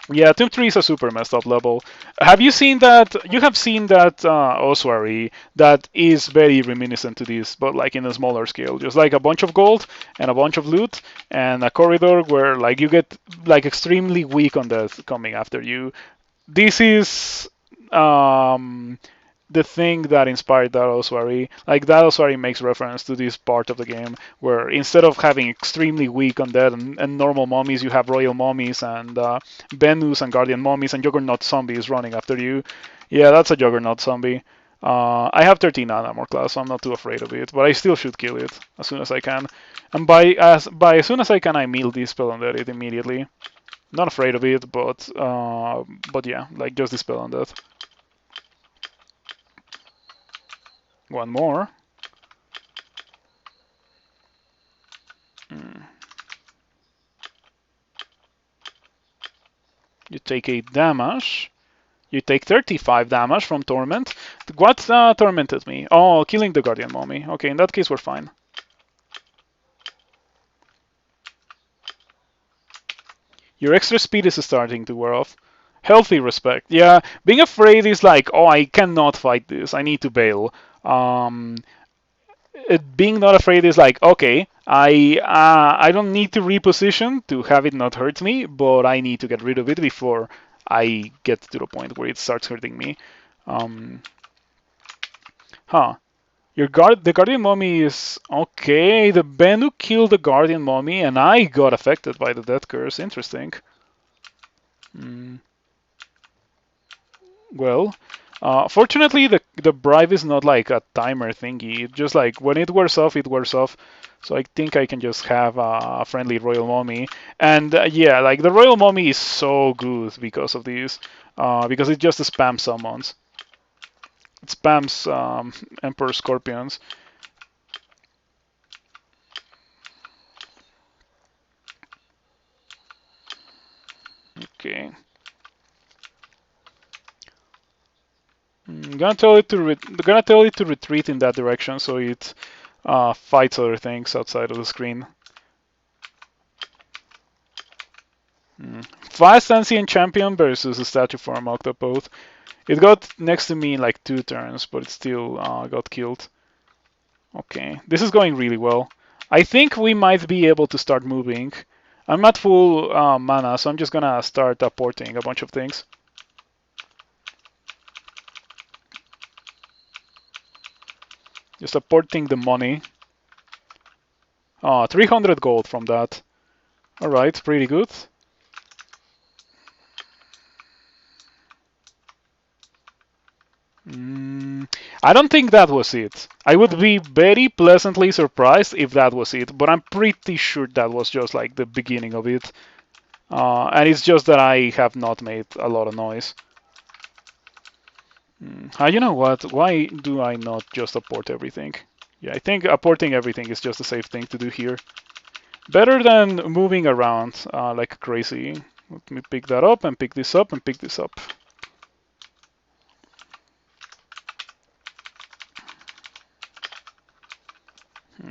Yeah, Tomb 3 is a super messed up level. Have you seen that? You have seen that ossuary that is very reminiscent to this, but like in a smaller scale. Just like a bunch of gold and a bunch of loot and a corridor where like you get like extremely weak on death coming after you. This is the thing that inspired that ossuary. Like that ossuary makes reference to this part of the game where instead of having extremely weak undead and normal mummies, you have royal mummies and Venus and guardian mummies and juggernaut zombies running after you. Yeah, that's a juggernaut zombie. I have 13 armor class, so I'm not too afraid of it, but I still should kill it as soon as I can. And by as soon as I can, I meal this spell undead it immediately. Not afraid of it, but yeah, like just dispel on that. One more. You take 8 damage. You take 35 damage from Torment. What tormented me? Oh, killing the Guardian Mummy. Okay, in that case we're fine. Your extra speed is starting to wear off. Healthy respect. Yeah, being afraid is like, oh, I cannot fight this. I need to bail. Um, Being not afraid is like, okay, I don't need to reposition to have it not hurt me, but I need to get rid of it before I get to the point where it starts hurting me. Um, huh. The Guardian Mummy is okay. The Bennu killed the Guardian Mummy, and I got affected by the Death Curse. Interesting. Mm, well, fortunately, the bribe is not like a timer thingy. It's just like when it wears off, it wears off. So I think I can just have a friendly Royal Mummy. And yeah, like the Royal Mummy is so good because of this, because it just spams summons. It spams Emperor Scorpions. Okay. I'm gonna tell it to retreat in that direction so it fights other things outside of the screen. Fast Ancient Champion versus a statue form Octopode. It got next to me in like 2 turns, but it still got killed. Okay, this is going really well. I think we might be able to start moving. I'm at full mana, so I'm just gonna start porting a bunch of things. Just apporting the money. 300 gold from that. Alright, pretty good. I don't think that was it. I would be very pleasantly surprised if that was it, but I'm pretty sure that was just like the beginning of it. And it's just that I have not made a lot of noise. You know what? Why do I not just apport everything? Yeah, I think apporting everything is just a safe thing to do here. Better than moving around like crazy. Let me pick that up and pick this up and pick this up.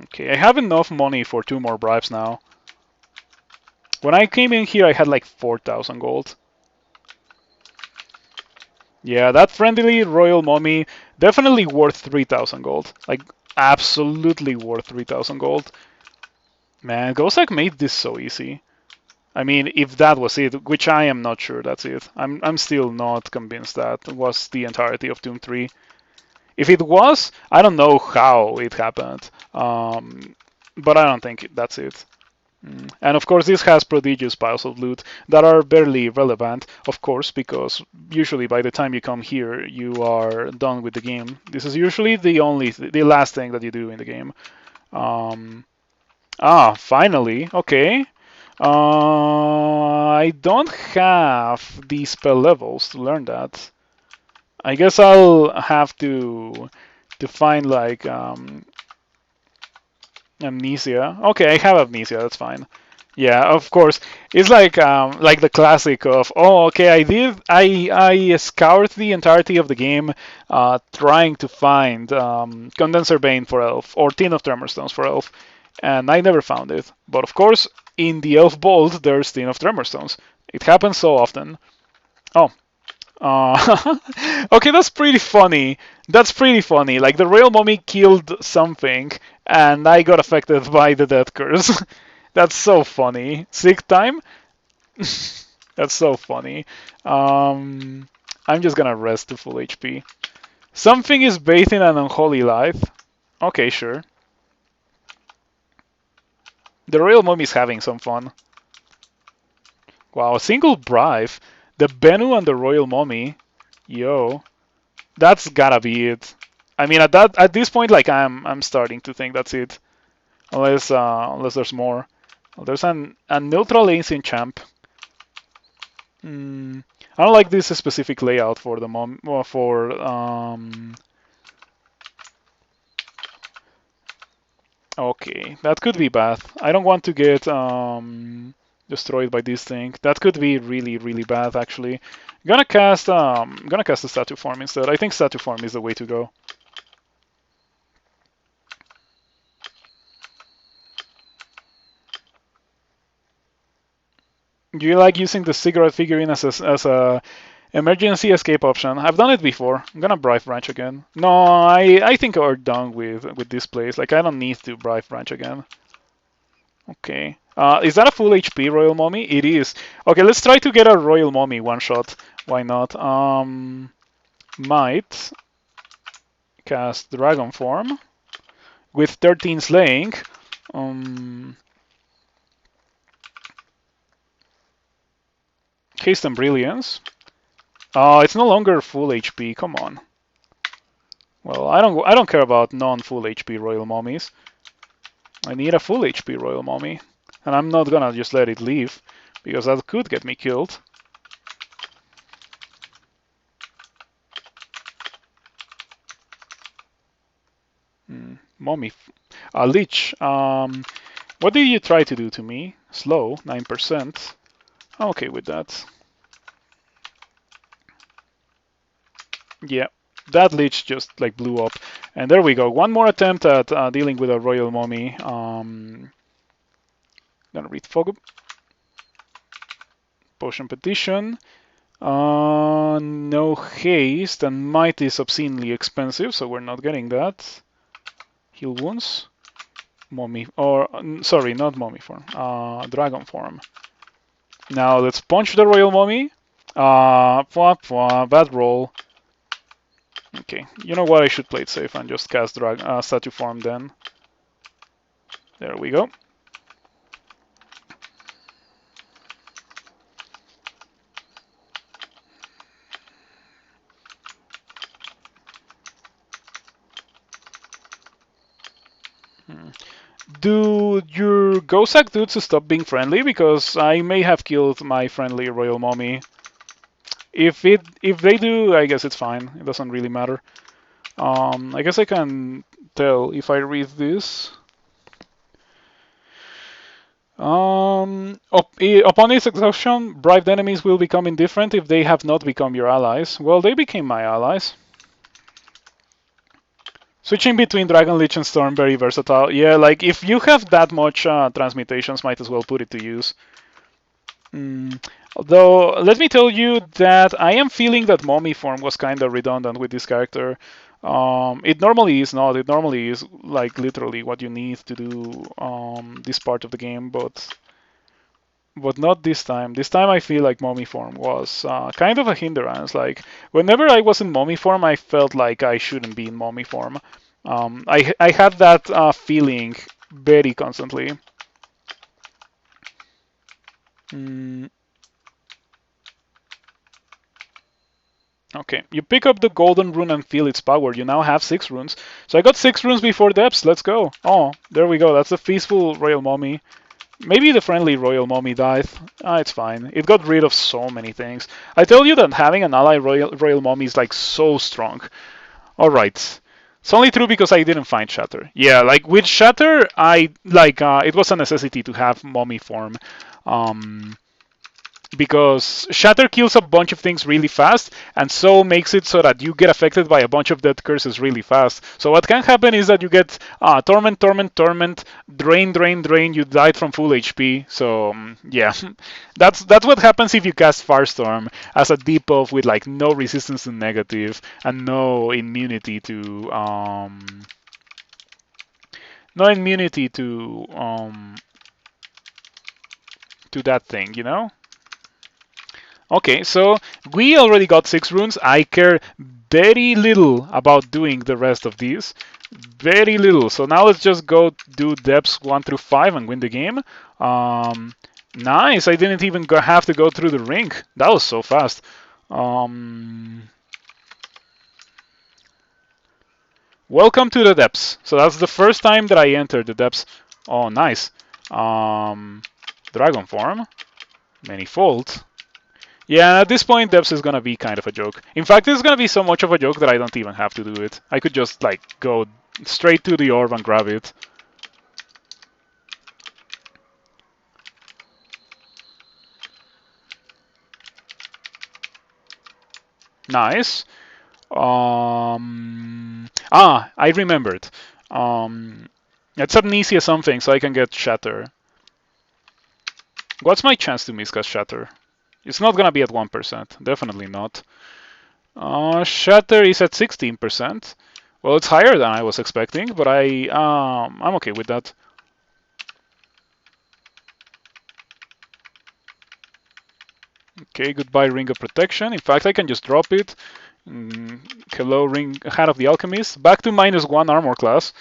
Okay, I have enough money for 2 more bribes now. When I came in here, I had like 4,000 gold. Yeah, that friendly royal mummy definitely worth 3,000 gold. Like, absolutely worth 3,000 gold. Man, Ghosak made this so easy. I mean, if that was it, which I am not sure that's it. I'm still not convinced that was the entirety of Doom 3. If it was, I don't know how it happened. But I don't think that's it. And of course, this has prodigious piles of loot that are barely relevant, of course, because usually by the time you come here, you are done with the game. This is usually the last thing that you do in the game. Um, Finally, okay. I don't have the spell levels to learn that. I guess I'll have to find like amnesia. Okay, I have amnesia. That's fine. Yeah, of course. It's like the classic of, oh, okay, I scoured the entirety of the game trying to find Condenser Bane for Elf or Tin of Tremorstones for Elf, and I never found it. But of course, in the Elf Vault, there's Tin of Tremorstones. It happens so often. Oh, okay, that's pretty funny. That's pretty funny. Like the Royal Mummy killed something, and I got affected by the Death Curse. That's so funny. Sick time? That's so funny. I'm just gonna rest to full HP. Something is bathed in an unholy light. Okay, sure. The Royal Mummy is having some fun. Wow, a single bribe. The Bennu and the Royal Mummy. Yo. That's gotta be it. I mean, at this point, like I'm starting to think that's it, unless there's more. Well, there's a neutral ancient champ. I don't like this specific layout for the mom for Okay, that could be bad. I don't want to get destroyed by this thing. That could be really really bad actually. Gonna cast a statue form instead. I think statue form is the way to go. Do you like using the cigarette figurine as a emergency escape option? I've done it before. I'm gonna Bribe Branch again. No, I think we're done with this place. Like I don't need to Bribe Branch again. Okay. Is that a full HP Royal Mummy? It is. Okay, let's try to get a Royal Mummy one shot. Why not? Might cast Dragon Form with 13 Slaying. Haste and Brilliance. It's no longer full HP. Come on. Well, I don't care about non-full HP Royal Mummies. I need a full HP Royal Mummy, and I'm not gonna just let it leave because that could get me killed. Mummy, Lich. What did you try to do to me? Slow, 9%. I'm okay with that. Yeah, that Lich just like blew up. And there we go. One more attempt at dealing with a Royal Mummy. Gonna read Fog. Potion Petition. No haste, and might is obscenely expensive, so we're not getting that. Heal wounds. Mummy, or sorry, not mummy form. Dragon form. Now let's punch the Royal Mummy. Bad roll. Okay, you know what? I should play it safe and just cast statue form then. There we go. Do your Gosak dudes stop being friendly? Because I may have killed my friendly Royal Mummy. If they do, I guess it's fine. It doesn't really matter. I guess I can tell if I read this. Upon its exhaustion, bribed enemies will become indifferent if they have not become your allies. Well, they became my allies. Switching between Dragon Lich and Storm, very versatile. Yeah, like if you have that much transmutations, might as well put it to use. Although, let me tell you that I am feeling that Mummy form was kind of redundant with this character. It normally is not. It normally is like literally what you need to do this part of the game, but not this time. This time I feel like Mummy form was kind of a hindrance. Like whenever I was in Mummy form, I felt like I shouldn't be in Mummy form. I had that feeling very constantly. Okay, you pick up the golden rune and feel its power. You now have 6 runes. So I got 6 runes before depths. Let's go. Oh, there we go. That's the peaceful Royal Mummy. Maybe the friendly Royal Mummy died. It's fine. It got rid of so many things. I tell you that having an ally Royal Mummy is like so strong. Alright. It's only true because I didn't find Shatter. Yeah, like with Shatter, it was a necessity to have Mummy form. Because Shatter kills a bunch of things really fast, and so makes it so that you get affected by a bunch of death curses really fast. So what can happen is that you get Torment, Torment, Torment, Drain, Drain, Drain, you died from full HP. So yeah, that's what happens if you cast Firestorm as a debuff with like no resistance to negative and no immunity to that thing, you know? Okay, so we already got 6 runes. I care very little about doing the rest of these. Very little. So now let's just go do depths 1 through 5 and win the game. Nice. I didn't even have to go through the ring. That was so fast. Welcome to the depths. So that's the first time that I entered the depths. Oh, nice. Dragon form. Manifold. Yeah, at this point, depths is gonna be kind of a joke. In fact, it's gonna be so much of a joke that I don't even have to do it. I could just, like, go straight to the orb and grab it. Nice. I remembered. It's amnesia something, so I can get Shatter. What's my chance to miscast Shatter? It's not gonna be at 1%. Definitely not. Shatter is at 16%. Well, it's higher than I was expecting, but I'm okay with that. Okay, goodbye Ring of Protection. In fact, I can just drop it. Hello, Ring Hat of the Alchemist. Back to -1 armor class.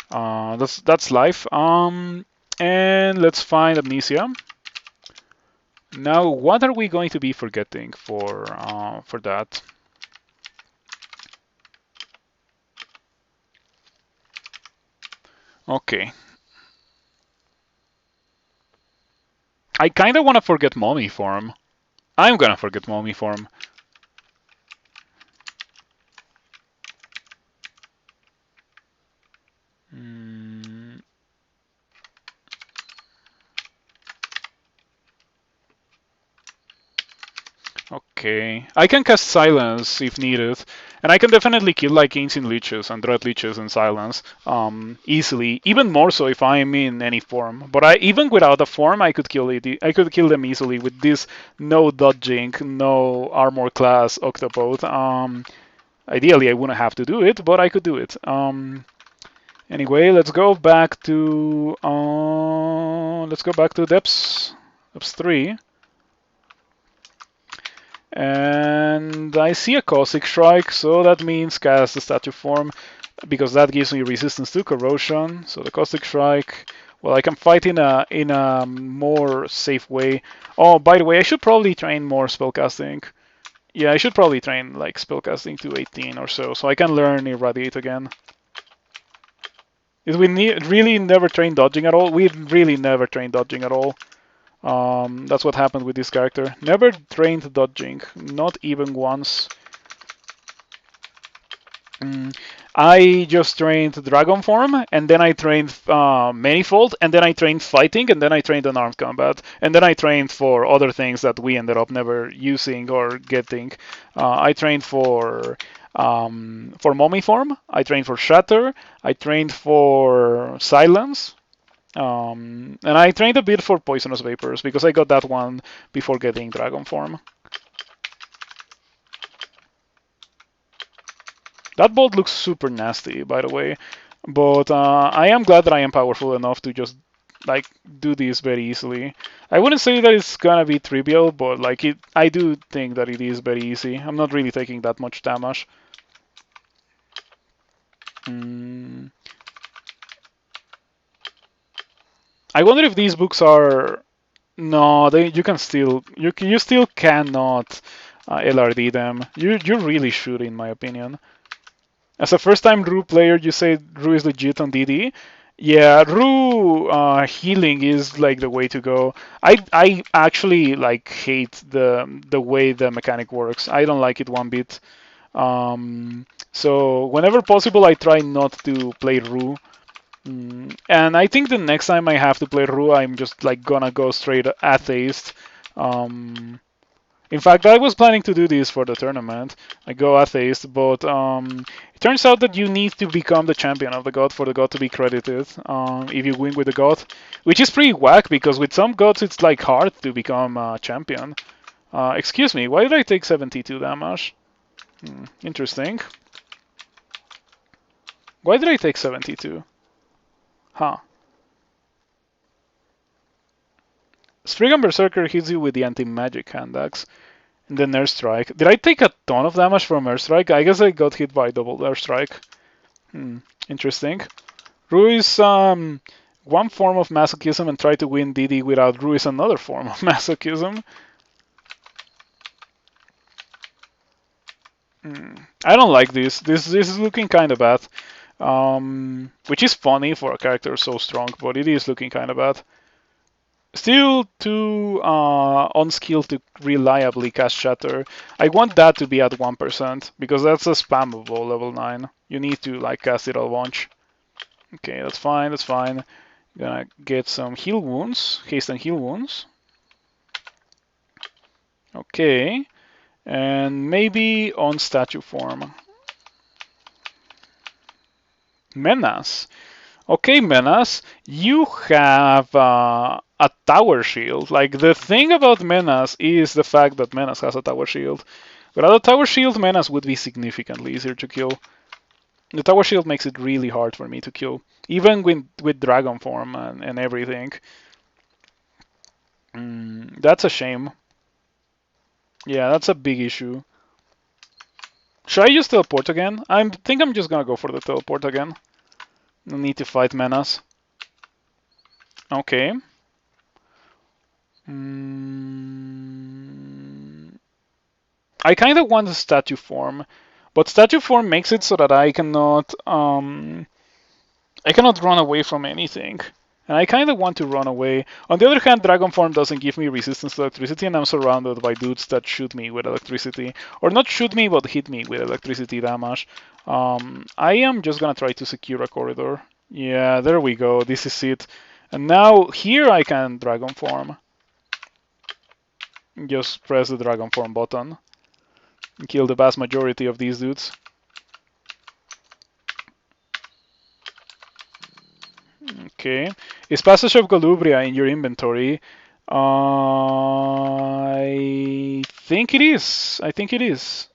That's life. And let's find Amnesia. Now, what are we going to be forgetting for that? Okay. I kind of want to forget Mummy form. I'm gonna forget Mummy form. Okay. I can cast Silence if needed, and I can definitely kill like Ancient Leeches and Dread Leeches in Silence easily. Even more so if I'm in any form. But even without a form, I could kill it. I could kill them easily with this no dodging, no armor class Octopode. Ideally, I wouldn't have to do it, but I could do it. Anyway, let's go back to Depths 3. And I see a Caustic Strike, so that means cast the statue form, because that gives me resistance to corrosion. So the Caustic Strike, well, I can fight in a more safe way. Oh, by the way, I should probably train more spellcasting. Yeah, I should probably train like spellcasting to 18 or so I can learn Irradiate again. Is we really never train dodging at all? We really never train dodging at all. That's what happened with this character. Never trained dodging, not even once. I just trained Dragon Form, and then I trained Manifold, and then I trained Fighting, and then I trained Unarmed Combat, and then I trained for other things that we ended up never using or getting. I trained for Mummy Form, I trained for Shatter, I trained for Silence, and I trained a bit for Poisonous Vapors because I got that one before getting Dragon Form. That bolt looks super nasty, by the way, but I am glad that I am powerful enough to just like do this very easily. I wouldn't say that it's gonna be trivial, but like I do think that it is very easy. I'm not really taking that much damage. I wonder if these books are no. You still cannot LRD them. You really should, in my opinion. As a first-time Rue player, you say Rue is legit on DD. Yeah, Rue healing is like the way to go. I actually like hate the way the mechanic works. I don't like it one bit. So whenever possible, I try not to play Rue. And I think the next time I have to play Rue, I'm just like gonna go straight Atheist. In fact, I was planning to do this for the tournament. I go Atheist, but it turns out that you need to become the champion of the god for the god to be credited if you win with the god, which is pretty whack because with some gods it's like hard to become a champion. Excuse me, why did I take 72 damage? Interesting. Why did I take 72? Huh. Spriggan Berserker hits you with the anti-magic hand axe. And then Airstrike. Did I take a ton of damage from Airstrike? I guess I got hit by double Airstrike. Interesting. Rue is one form of masochism, and try to win DD without Rue is another form of masochism. I don't like this. This is looking kind of bad. Which is funny for a character so strong, but it is looking kind of bad. Still too unskilled to reliably cast Shatter. I want that to be at 1% because that's a spammable level 9. You need to like cast it a bunch. Okay, that's fine, that's fine. Gonna get some heal wounds, haste and heal wounds. Okay, and maybe on statue form. Menace. Okay, Menace, you have a tower shield. Like, the thing about Menace is the fact that Menace has a tower shield. Without a tower shield, Menace would be significantly easier to kill. The tower shield makes it really hard for me to kill, even with dragon form and everything. That's a shame. Yeah, that's a big issue. Should I just teleport again? I think I'm just gonna go for the teleport again. No need to fight Menace. Okay. I kind of want a statue form, but statue form makes it so that I cannot run away from anything. And I kind of want to run away. On the other hand, Dragon Form doesn't give me resistance to electricity, and I'm surrounded by dudes that shoot me with electricity. Or not shoot me, but hit me with electricity damage. I am just gonna try to secure a corridor. Yeah, there we go. This is it. And now here I can Dragon Form. Just press the Dragon Form button. And kill the vast majority of these dudes. Okay. Is Passage of Galubria in your inventory? I think it is. I think it is.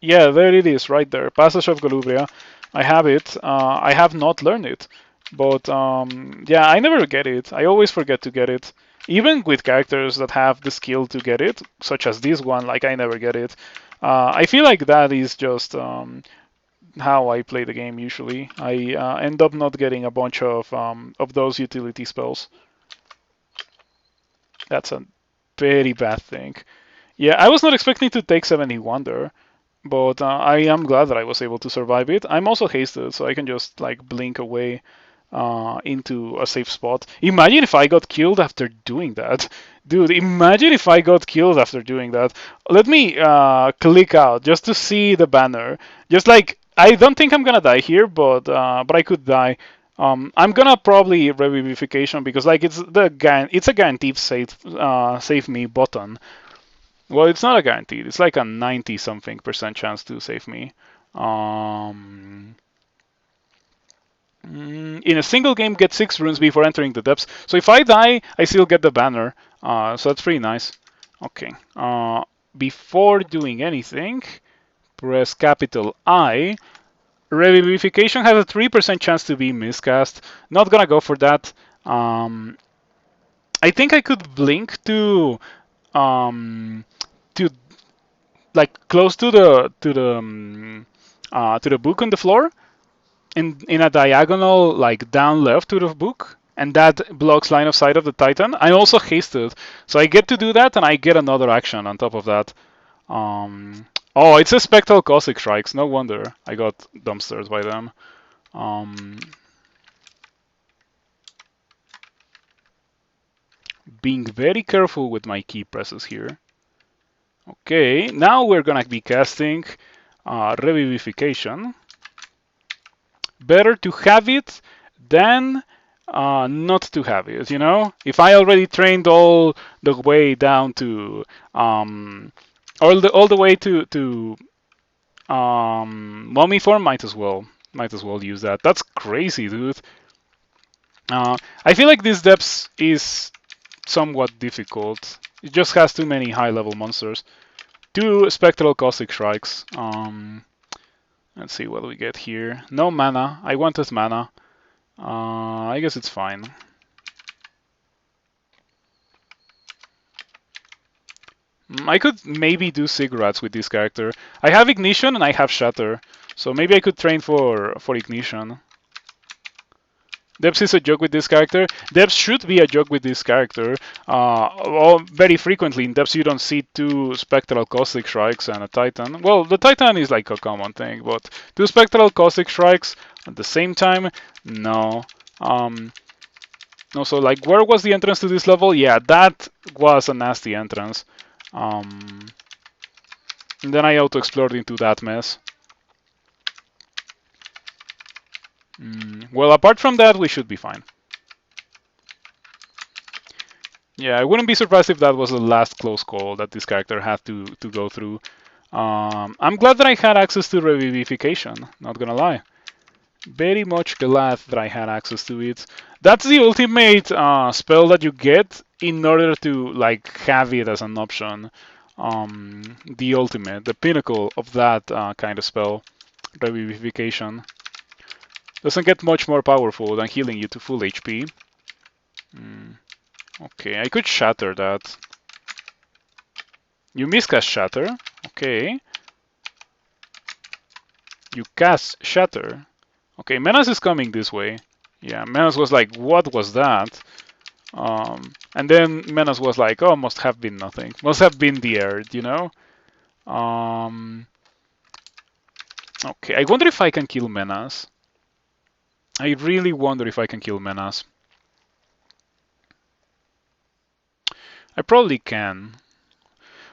Yeah, there it is, right there. Passage of Galubria. I have it. I have not learned it. But yeah, I never get it. I always forget to get it. Even with characters that have the skill to get it, such as this one, like I never get it. I feel like that is just how I play the game usually. I end up not getting a bunch of those utility spells. That's a very bad thing. Yeah, I was not expecting to take 71 there, but I am glad that I was able to survive it. I'm also hasted, so I can just like blink away into a safe spot. Imagine if I got killed after doing that. Dude, imagine if I got killed after doing that. Let me click out just to see the banner. Just like, I don't think I'm gonna die here, but I could die. I'm gonna probably revivification because like it's a guaranteed save me button. Well, it's not a guaranteed. It's like a 90 something % chance to save me. In a single game, get 6 runes before entering the depths. So if I die, I still get the banner. So that's pretty nice. Okay. Before doing anything, press capital I. Revivification has a 3% chance to be miscast. Not gonna go for that. I think I could blink to like close to the book on the floor, in a diagonal like down left to the book, and that blocks line of sight of the Titan. I'm also hasted, so I get to do that, and I get another action on top of that. Oh, it's a Spectral Caustic Strikes. No wonder I got dumpstered by them. Being very careful with my key presses here. Okay, now we're gonna be casting Revivification. Better to have it than not to have it, you know? If I already trained all the way down to all the way to mummy form, might as well use that. That's crazy, dude. I feel like this depths is somewhat difficult. It just has too many high level monsters. 2 Spectral Caustic Strikes. Let's see what we get here. No mana. I wanted mana. I guess it's fine. I could maybe do Cigarettes with this character. I have Ignition and I have Shatter, so maybe I could train for Ignition. Depths is a joke with this character. Depths should be a joke with this character. Very frequently in Depths you don't see 2 Spectral Caustic Strikes and a Titan. Well, the Titan is like a common thing, but 2 Spectral Caustic Strikes at the same time? No. No, so like, where was the entrance to this level? Yeah, that was a nasty entrance. And then I auto-explored into that mess. Well, apart from that, we should be fine. Yeah, I wouldn't be surprised if that was the last close call that this character had to go through. I'm glad that I had access to Revivification, not gonna lie. Very much glad that I had access to it. That's the ultimate spell that you get in order to like have it as an option. The ultimate, the pinnacle of that kind of spell, Revivification. Doesn't get much more powerful than healing you to full HP. Okay, I could shatter that. You miscast Shatter. Okay. You cast Shatter. Okay, Menace is coming this way. Yeah, Menace was like, what was that? And then Menace was like, oh, must have been nothing. Must have been the air, you know? Okay, I wonder if I can kill Menace. I really wonder if I can kill Menace. I probably can.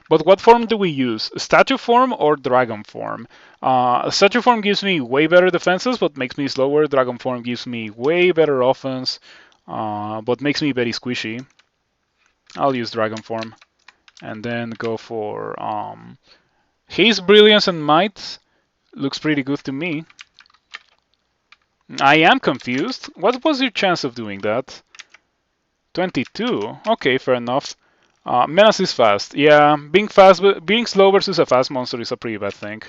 But what form do we use? Statue form or dragon form? Statue form gives me way better defenses, but makes me slower. Dragon form gives me way better offense, but makes me very squishy. I'll use dragon form. And then go for his brilliance and might. Looks pretty good to me. I am confused. What was your chance of doing that? 22. Okay, fair enough. Menace is fast. Yeah, being slow versus a fast monster is a pretty bad thing.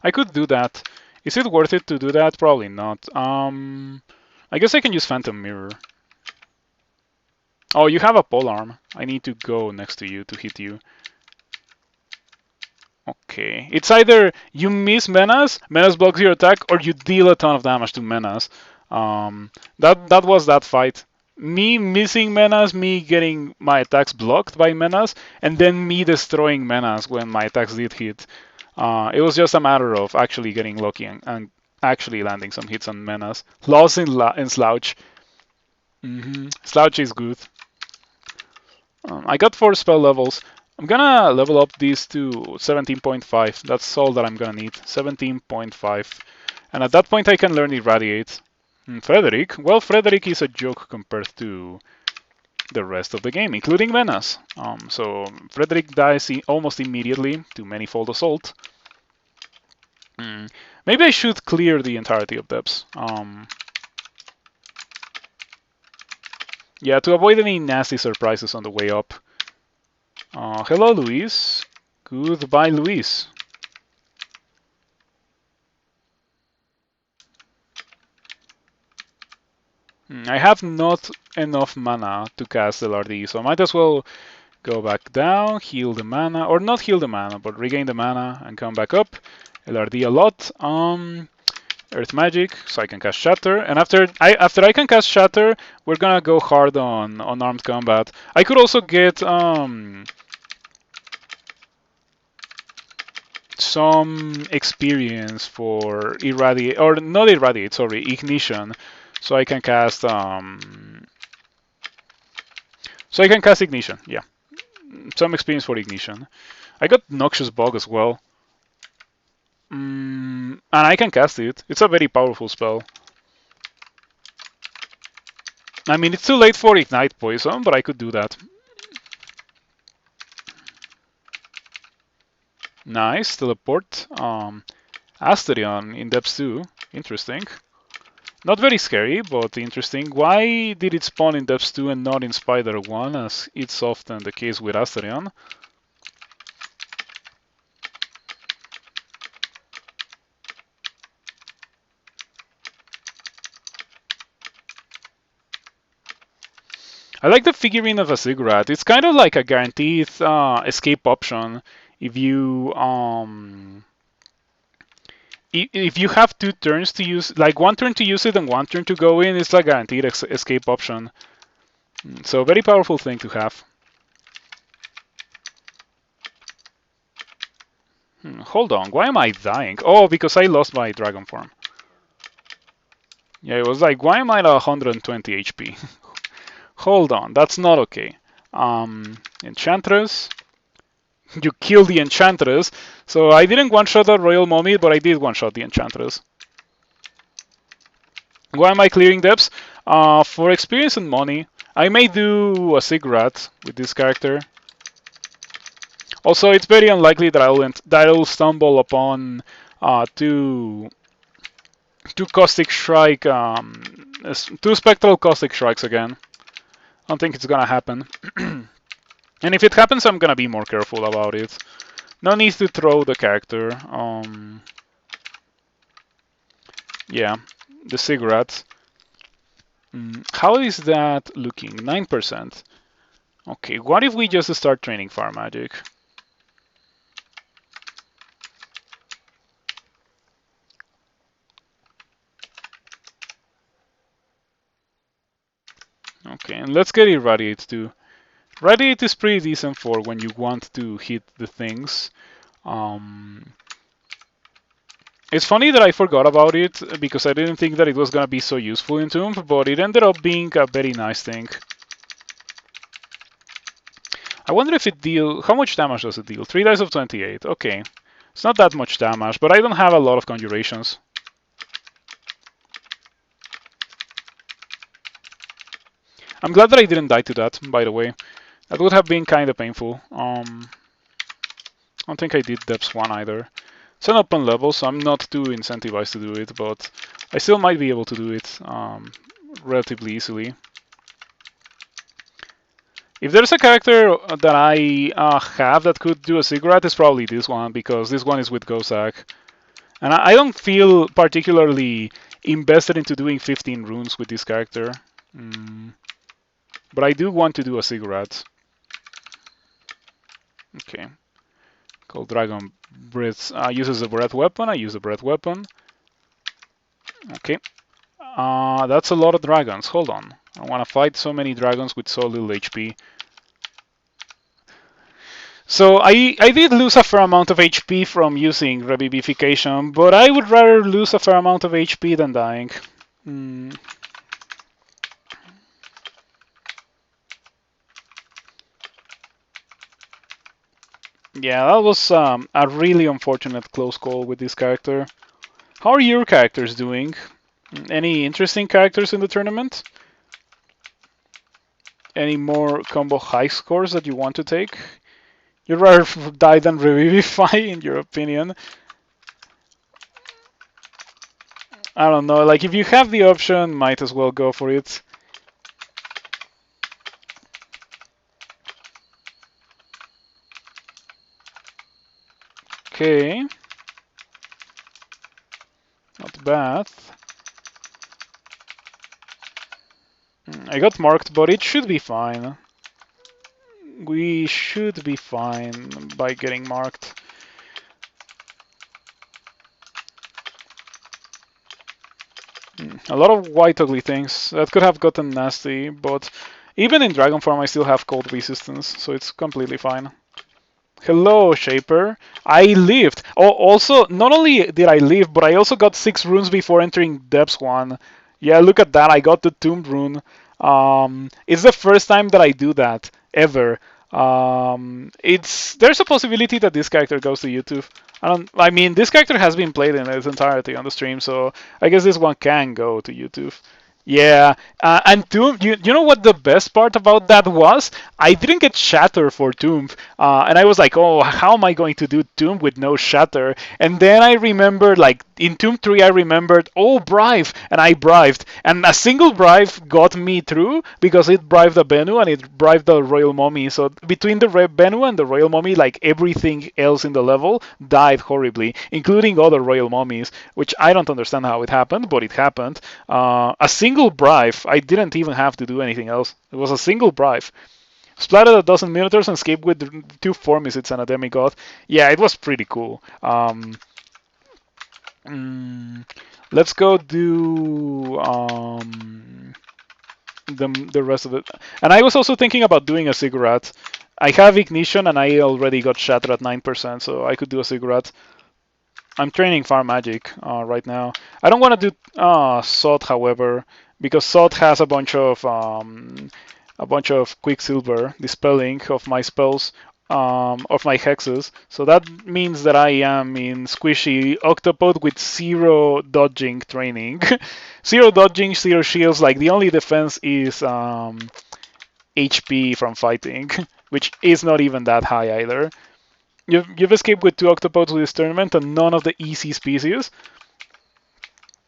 I could do that. Is it worth it to do that? Probably not. I guess I can use Phantom Mirror. Oh, you have a polearm. I need to go next to you to hit you. Okay. It's either you miss Menace, Menace blocks your attack, or you deal a ton of damage to Menace. That was that fight. Me missing Menace, me getting my attacks blocked by Menace, and then me destroying Menace when my attacks did hit. It was just a matter of actually getting lucky and actually landing some hits on Menace. Loss in Slouch. Slouch is good. I got 4 spell levels. I'm gonna level up these to 17.5. That's all that I'm gonna need. 17.5. And at that point I can learn Irradiate. Frederick? Well, Frederick is a joke compared to the rest of the game, including Menace. So Frederick dies almost immediately to Manifold Assault. Maybe I should clear the entirety of depths. Yeah, to avoid any nasty surprises on the way up. Hello, Luis. Goodbye, Luis. I have not enough mana to cast LRD, so I might as well go back down, heal the mana, or not heal the mana, but regain the mana and come back up. LRD a lot. Earth Magic, so I can cast Shatter. And after I can cast Shatter, we're gonna go hard on Unarmed Combat. I could also get some experience for Irradiate, or not Irradiate, sorry, Ignition. So I can cast Ignition, yeah. Some experience for Ignition. I got Noxious Bog as well. And I can cast it. It's a very powerful spell. I mean, it's too late for Ignite Poison, but I could do that. Nice, teleport. Asterion in depth 2. Interesting. Not very scary, but interesting. Why did it spawn in depth 2 and not in Spider 1, as it's often the case with Asterion? I like the figurine of a Ziggurat. It's kind of like a guaranteed escape option if you have 2 turns to use, like 1 turn to use it and 1 turn to go in. It's a guaranteed escape option. So very powerful thing to have. Hold on, why am I dying? Oh, because I lost my dragon form. Yeah, it was like, why am I at 120 HP? Hold on, that's not okay. Enchantress. You killed the Enchantress. So I didn't one-shot the Royal Mummy, but I did one-shot the Enchantress. Why am I clearing depths? For experience and money. I may do a Ziggurat with this character. Also, it's very unlikely that I'll stumble upon two caustic strike, two spectral caustic strikes again. I don't think it's gonna happen. And if it happens, I'm gonna be more careful about it. No need to throw the character. Yeah, the cigarette. How is that looking? 9%. Okay, what if we just start training fire magic? Okay, and let's get Irradiate too. Radiate is pretty decent for when you want to hit the things. It's funny that I forgot about it because I didn't think that it was gonna be so useful in Tomb, but it ended up being a very nice thing. I wonder if it deals... How much damage does it deal? 3 dice of 28. Okay. It's not that much damage, but I don't have a lot of conjurations. I'm glad that I didn't die to that, by the way. That would have been kind of painful. I don't think I did Depths 1 either. It's an open level, so I'm not too incentivized to do it, but I still might be able to do it relatively easily. If there's a character that I have that could do a cigarette, it's probably this one, because this one is with Gozak. And I don't feel particularly invested into doing 15 runes with this character. But I do want to do a cigarette. Okay. Called Dragon Breath. Uses a breath weapon. I use a breath weapon. Okay. That's a lot of dragons. Hold on. I want to fight so many dragons with so little HP. So I did lose a fair amount of HP from using Revivification, but I would rather lose a fair amount of HP than dying. Yeah, that was a really unfortunate close call with this character. How are your characters doing? Any interesting characters in the tournament? Any more combo high scores that you want to take? You'd rather die than revivify, in your opinion? I don't know, like if you have the option, might as well go for it. Okay. Not bad. I got marked, but it should be fine. We should be fine by getting marked. A lot of white ugly things. That could have gotten nasty, but even in Dragon form I still have cold resistance, so it's completely fine. Hello, Shaper. I lived. Oh, also, not only did I live, but I also got 6 runes before entering Depths 1. Yeah, look at that. I got the Tomb rune. It's the first time that I do that, ever. There's a possibility that this character goes to YouTube. I mean, this character has been played in its entirety on the stream, so I guess this one can go to YouTube. Yeah, and Tomb, you know what the best part about that was? I didn't get Shatter for Tomb, and I was like, oh, how am I going to do Tomb with no Shatter? And then I remembered, like, in Tomb 3, I remembered, oh, Bribe, and I bribed. And a single bribe got me through because it bribed the Bennu and it bribed the Royal Mummy. So between the Bennu and the Royal Mummy, like, everything else in the level died horribly, including other Royal Mummies, which I don't understand how it happened, but it happened. A single bribe. I didn't even have to do anything else. It was a single bribe. Splattered a dozen minotaurs and escaped with 2 Formicids and a demigod. Yeah, it was pretty cool. Let's go do the rest of it. And I was also thinking about doing a cigarette. I have Ignition and I already got Shattered at 9%, so I could do a cigarette. I'm training Fire Magic right now. I don't want to do Sod, however, because Sod has a bunch of Quicksilver dispelling of my spells, of my hexes. So that means that I am in squishy Octopode with 0 dodging training. 0 dodging, 0 shields. Like the only defense is HP from fighting, which is not even that high either. You've escaped with 2 Octopodes with this tournament and none of the easy species.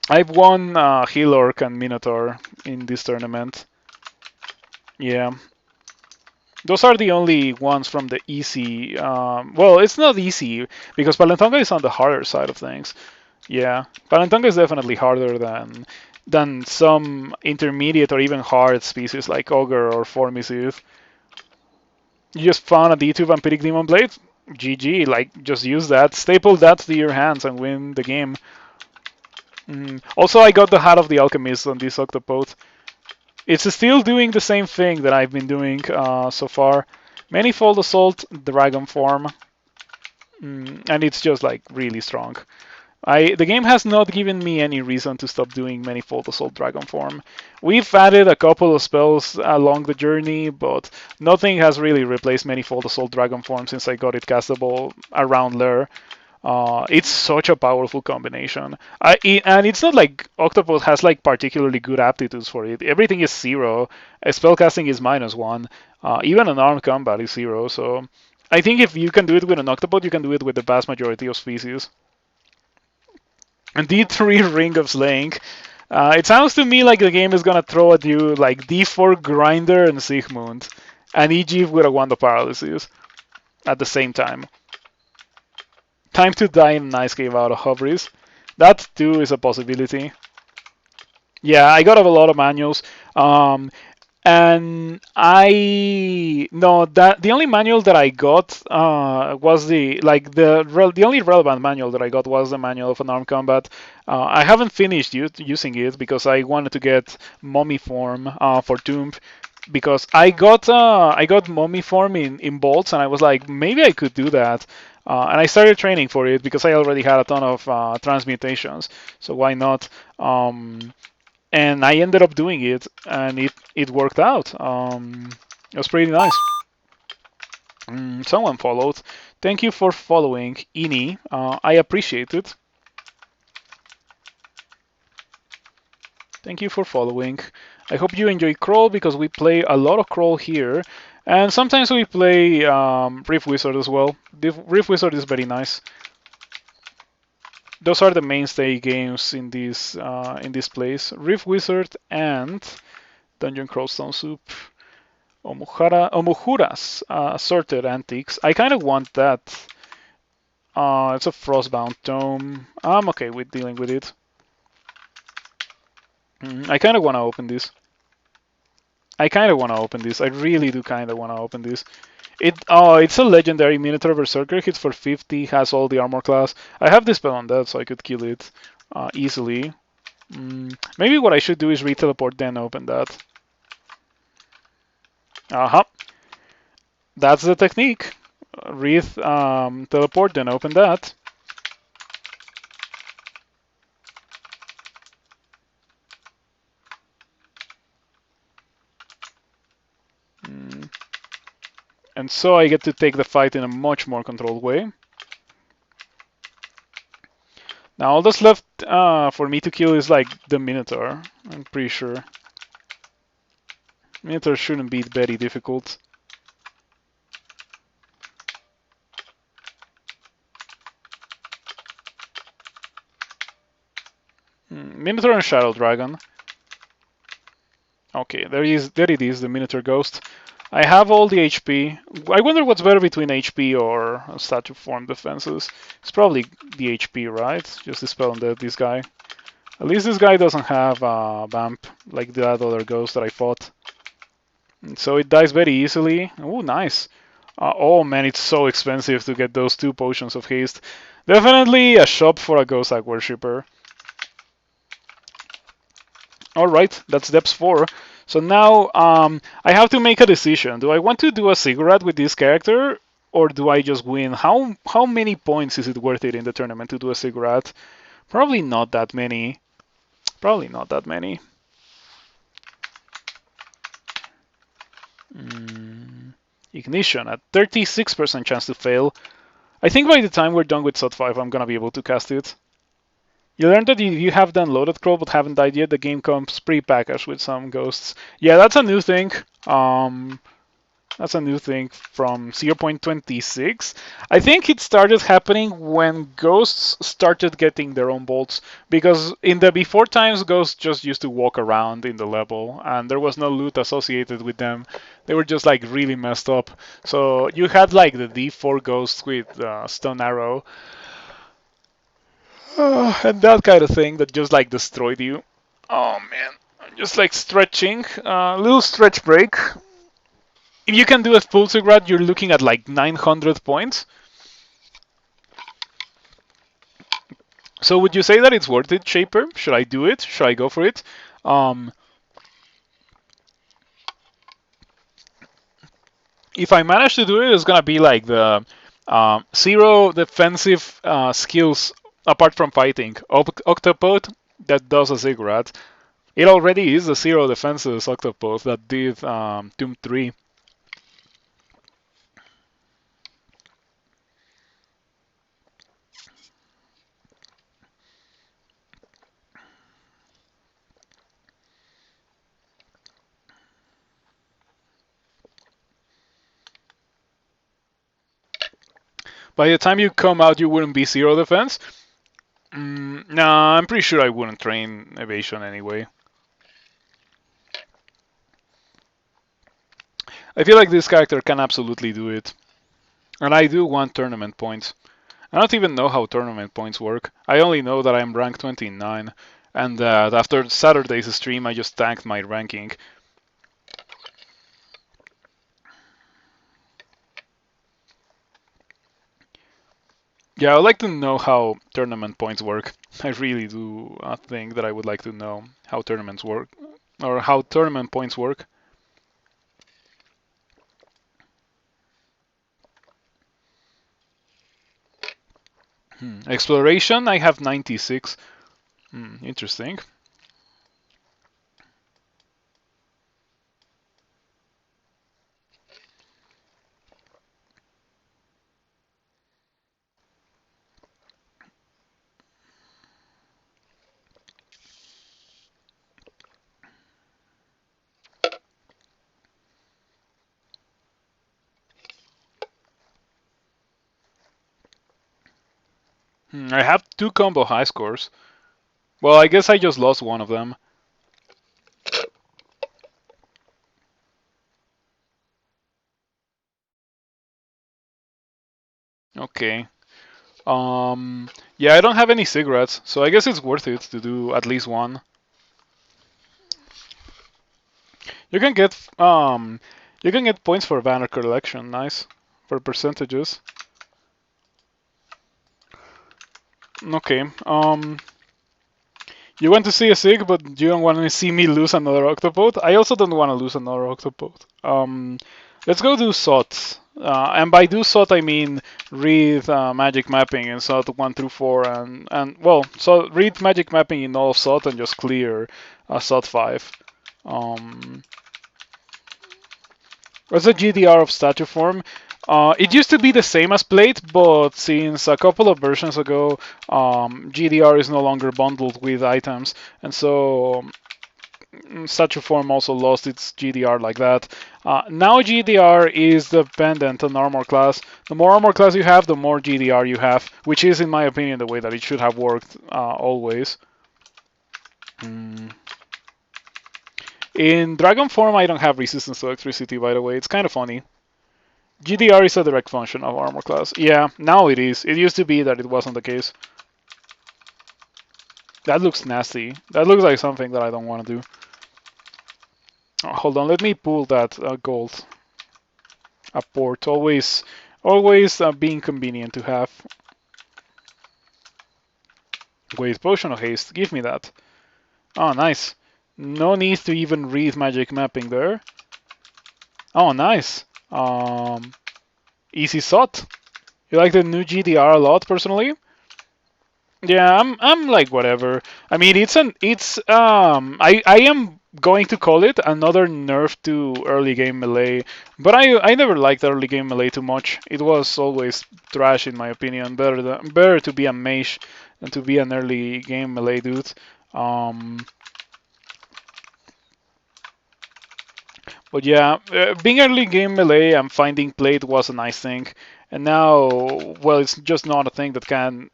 I've won Hill Orc and Minotaur in this tournament. Yeah. Those are the only ones from the easy. Well, it's not easy because Palentonga is on the harder side of things. Yeah, Palentonga is definitely harder than some intermediate or even hard species like Ogre or Formicid. You just found a D2 Vampiric Demon Blade? GG, like just use that, staple that to your hands and win the game. Also, I got the Hat of the Alchemist on this Octopode. It's still doing the same thing that I've been doing so far. Manifold Assault, Dragon form, and it's just like really strong. The game has not given me any reason to stop doing Manifold Assault Dragon form. We've added a couple of spells along the journey, but nothing has really replaced Manifold Assault Dragon form since I got it castable around Lair. It's such a powerful combination. And it's not like Octopode has like particularly good aptitudes for it. Everything is 0. Spellcasting is -1. Even Unarmed Combat is 0. So I think if you can do it with an Octopode, you can do it with the vast majority of species. And D3 Ring of Slaying. It sounds to me like the game is gonna throw at you like D4 Grinder and Sigmund, and Egypt with a Wand of Paralysis at the same time. Time to die in an Ice Cave out of Hubris. That too is a possibility. Yeah, I got a lot of manuals. And the only manual that I got was the only relevant manual that I got was the manual of Unarmed Combat. I haven't finished using it because I wanted to get Mummy form for Tomb, because I got Mummy form in bolts, and I was like, maybe I could do that. And I started training for it because I already had a ton of transmutations, so why not? And I ended up doing it, and it worked out. It was pretty nice. Someone followed. Thank you for following, Ini. I appreciate it. Thank you for following. I hope you enjoy Crawl because we play a lot of Crawl here, and sometimes we play Rift Wizard as well. The Rift Wizard is very nice. Those are the mainstay games in this place. Rift Wizard and Dungeon Crawl Stone Soup. Omuhura's Assorted Antiques. I kind of want that. It's a Frostbound Tome. I'm okay with dealing with it. I kind of want to open this. I really do kind of want to open this. It's a legendary Minotaur Berserker. Hits for 50. Has all the armor class. I have this spell on that, so I could kill it easily. Maybe what I should do is re-teleport, then open that. That's the technique. Teleport, then open that. And so I get to take the fight in a much more controlled way. Now all that's left for me to kill is like the Minotaur, I'm pretty sure. Minotaur shouldn't be very difficult. Minotaur and Shadow Dragon. Okay, there it is, the Minotaur Ghost. I have all the HP. I wonder what's better between HP or statue form defenses. It's probably the HP, right? Just dispel on this guy. At least this guy doesn't have Vamp like that other ghost that I fought. And so it dies very easily. Oh, nice. Oh man, it's so expensive to get those 2 potions of haste. Definitely a shop for a Ghost Hag Worshipper. Alright, that's Depths 4. So now I have to make a decision. Do I want to do a Ziggurat with this character, or do I just win? How many points is it worth it in the tournament to do a Ziggurat? Probably not that many. Probably not that many. Ignition at 36% chance to fail. I think by the time we're done with SOT 5, I'm gonna be able to cast it. You learned that you have downloaded Crawl but haven't died yet. The game comes pre-packaged with some ghosts. Yeah, that's a new thing. That's a new thing from 0.26. I think it started happening when ghosts started getting their own bolts, because in the before times, ghosts just used to walk around in the level, and there was no loot associated with them. They were just like really messed up. So you had like the D4 ghost with stone arrow, and that kind of thing that just like destroyed you. Oh man, I'm just like stretching. Little stretch break. If you can do a full Sigurd, you're looking at like 900 points. So would you say that it's worth it, Shaper? Should I do it? Should I go for it? Um, if I manage to do it, it's gonna be like the zero defensive skills apart from fighting. Octopode that does a Ziggurat. It already is the zero defenses Octopode that did Tomb 3. By the time you come out, you wouldn't be zero defense. Nah, I'm pretty sure I wouldn't train evasion anyway. I feel like this character can absolutely do it. And I do want tournament points. I don't even know how tournament points work. I only know that I'm rank 29, and that after Saturday's stream I just tanked my ranking. Yeah, I'd like to know how tournament points work. I really do think that I would like to know how tournaments work, or how tournament points work. Exploration, I have 96. Interesting. I have 2 combo high scores. Well, I guess I just lost one of them. Okay. Yeah, I don't have any cigarettes, so I guess it's worth it to do at least one. You can get points for banner collection, nice. For percentages. Okay. You want to see a Sig, but you don't want to see me lose another Octopode? I also don't want to lose another Octopode. Let's go do SOT. And by do SOT, I mean read magic mapping in SOT 1 through 4, and well, so read magic mapping in all of SOT and just clear SOT 5. What's the GDR of statue form? It used to be the same as plate, but since a couple of versions ago, GDR is no longer bundled with items, and so statue form also lost its GDR like that. Now GDR is dependent on armor class. The more armor class you have, the more GDR you have, which is, in my opinion, the way that it should have worked always. In Dragon form, I don't have resistance to electricity, by the way. It's kind of funny. GDR is a direct function of armor class. Yeah, now it is. It used to be that it wasn't the case. That looks nasty. That looks like something that I don't want to do. Oh, hold on, let me pull that gold. A port, always being convenient to have. Wait, potion of haste, give me that. Oh, nice. No need to even read magic mapping there. Oh, nice. Easy SOT. You like the new GDR a lot, personally? Yeah, I'm like whatever. I mean, I am going to call it another nerf to early game melee, but I never liked early game melee too much. It was always trash in my opinion. Better to be a mage than to be an early game melee dude. But yeah, being early game melee and finding plate was a nice thing. And now, well, it's just not a thing that can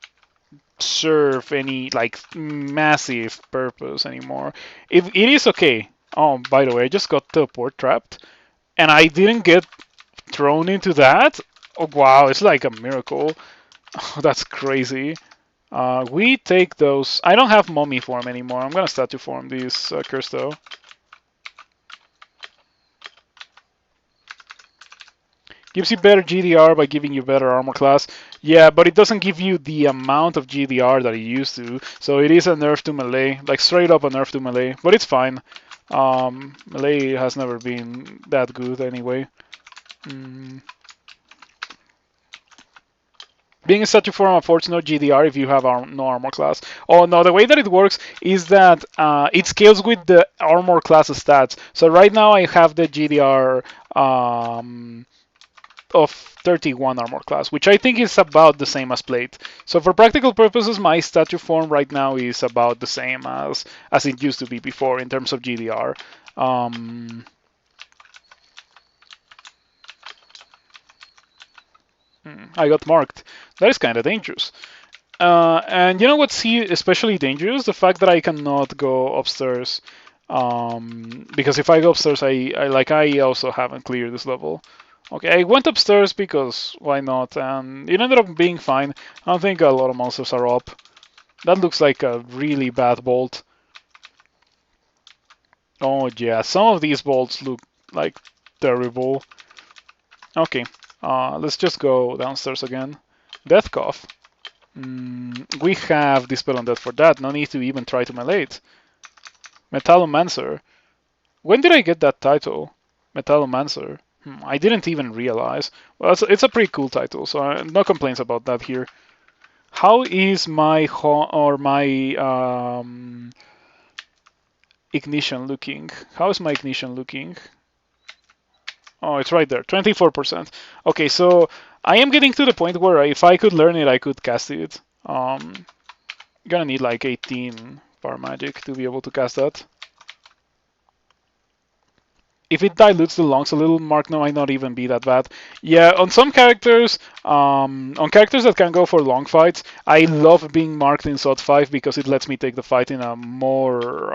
serve any like massive purpose anymore. It is okay. Oh, by the way, I just got teleport trapped, and I didn't get thrown into that. Oh wow, it's like a miracle. Oh, that's crazy. We take those. I don't have mummy form anymore. I'm gonna statue form these suckers though. Gives you better GDR by giving you better armor class. Yeah, but it doesn't give you the amount of GDR that it used to. So it is a nerf to melee, like straight up a nerf to melee. But it's fine. Melee has never been that good anyway. Mm. Being a statue form affords no GDR if you have no armor class. Oh no, the way that it works is that it scales with the armor class stats. So right now I have the GDR of 31 armor class, which I think is about the same as plate. So for practical purposes, my statue form right now is about the same as it used to be before in terms of GDR. I got marked. That is kind of dangerous. And you know what's especially dangerous? The fact that I cannot go upstairs. Because if I go upstairs, I also haven't cleared this level. Okay, I went upstairs because why not? And it ended up being fine. I don't think a lot of monsters are up. That looks like a really bad bolt. Oh yeah, some of these bolts look like terrible. Okay, let's just go downstairs again. Death Cough. We have Dispel Undead for that. No need to even try to melee it. Metallomancer. When did I get that title? Metallomancer. I didn't even realize. Well, it's a pretty cool title, so no complaints about that here. How is my ignition looking? How is my ignition looking? Oh, it's right there, 24%. Okay, so I am getting to the point where if I could learn it, I could cast it. Gonna need like 18 power magic to be able to cast that. If it dilutes the lungs a little, Markno might not even be that bad. Yeah, on some characters, on characters that can go for long fights, I love being marked in SOT 5 because it lets me take the fight in a more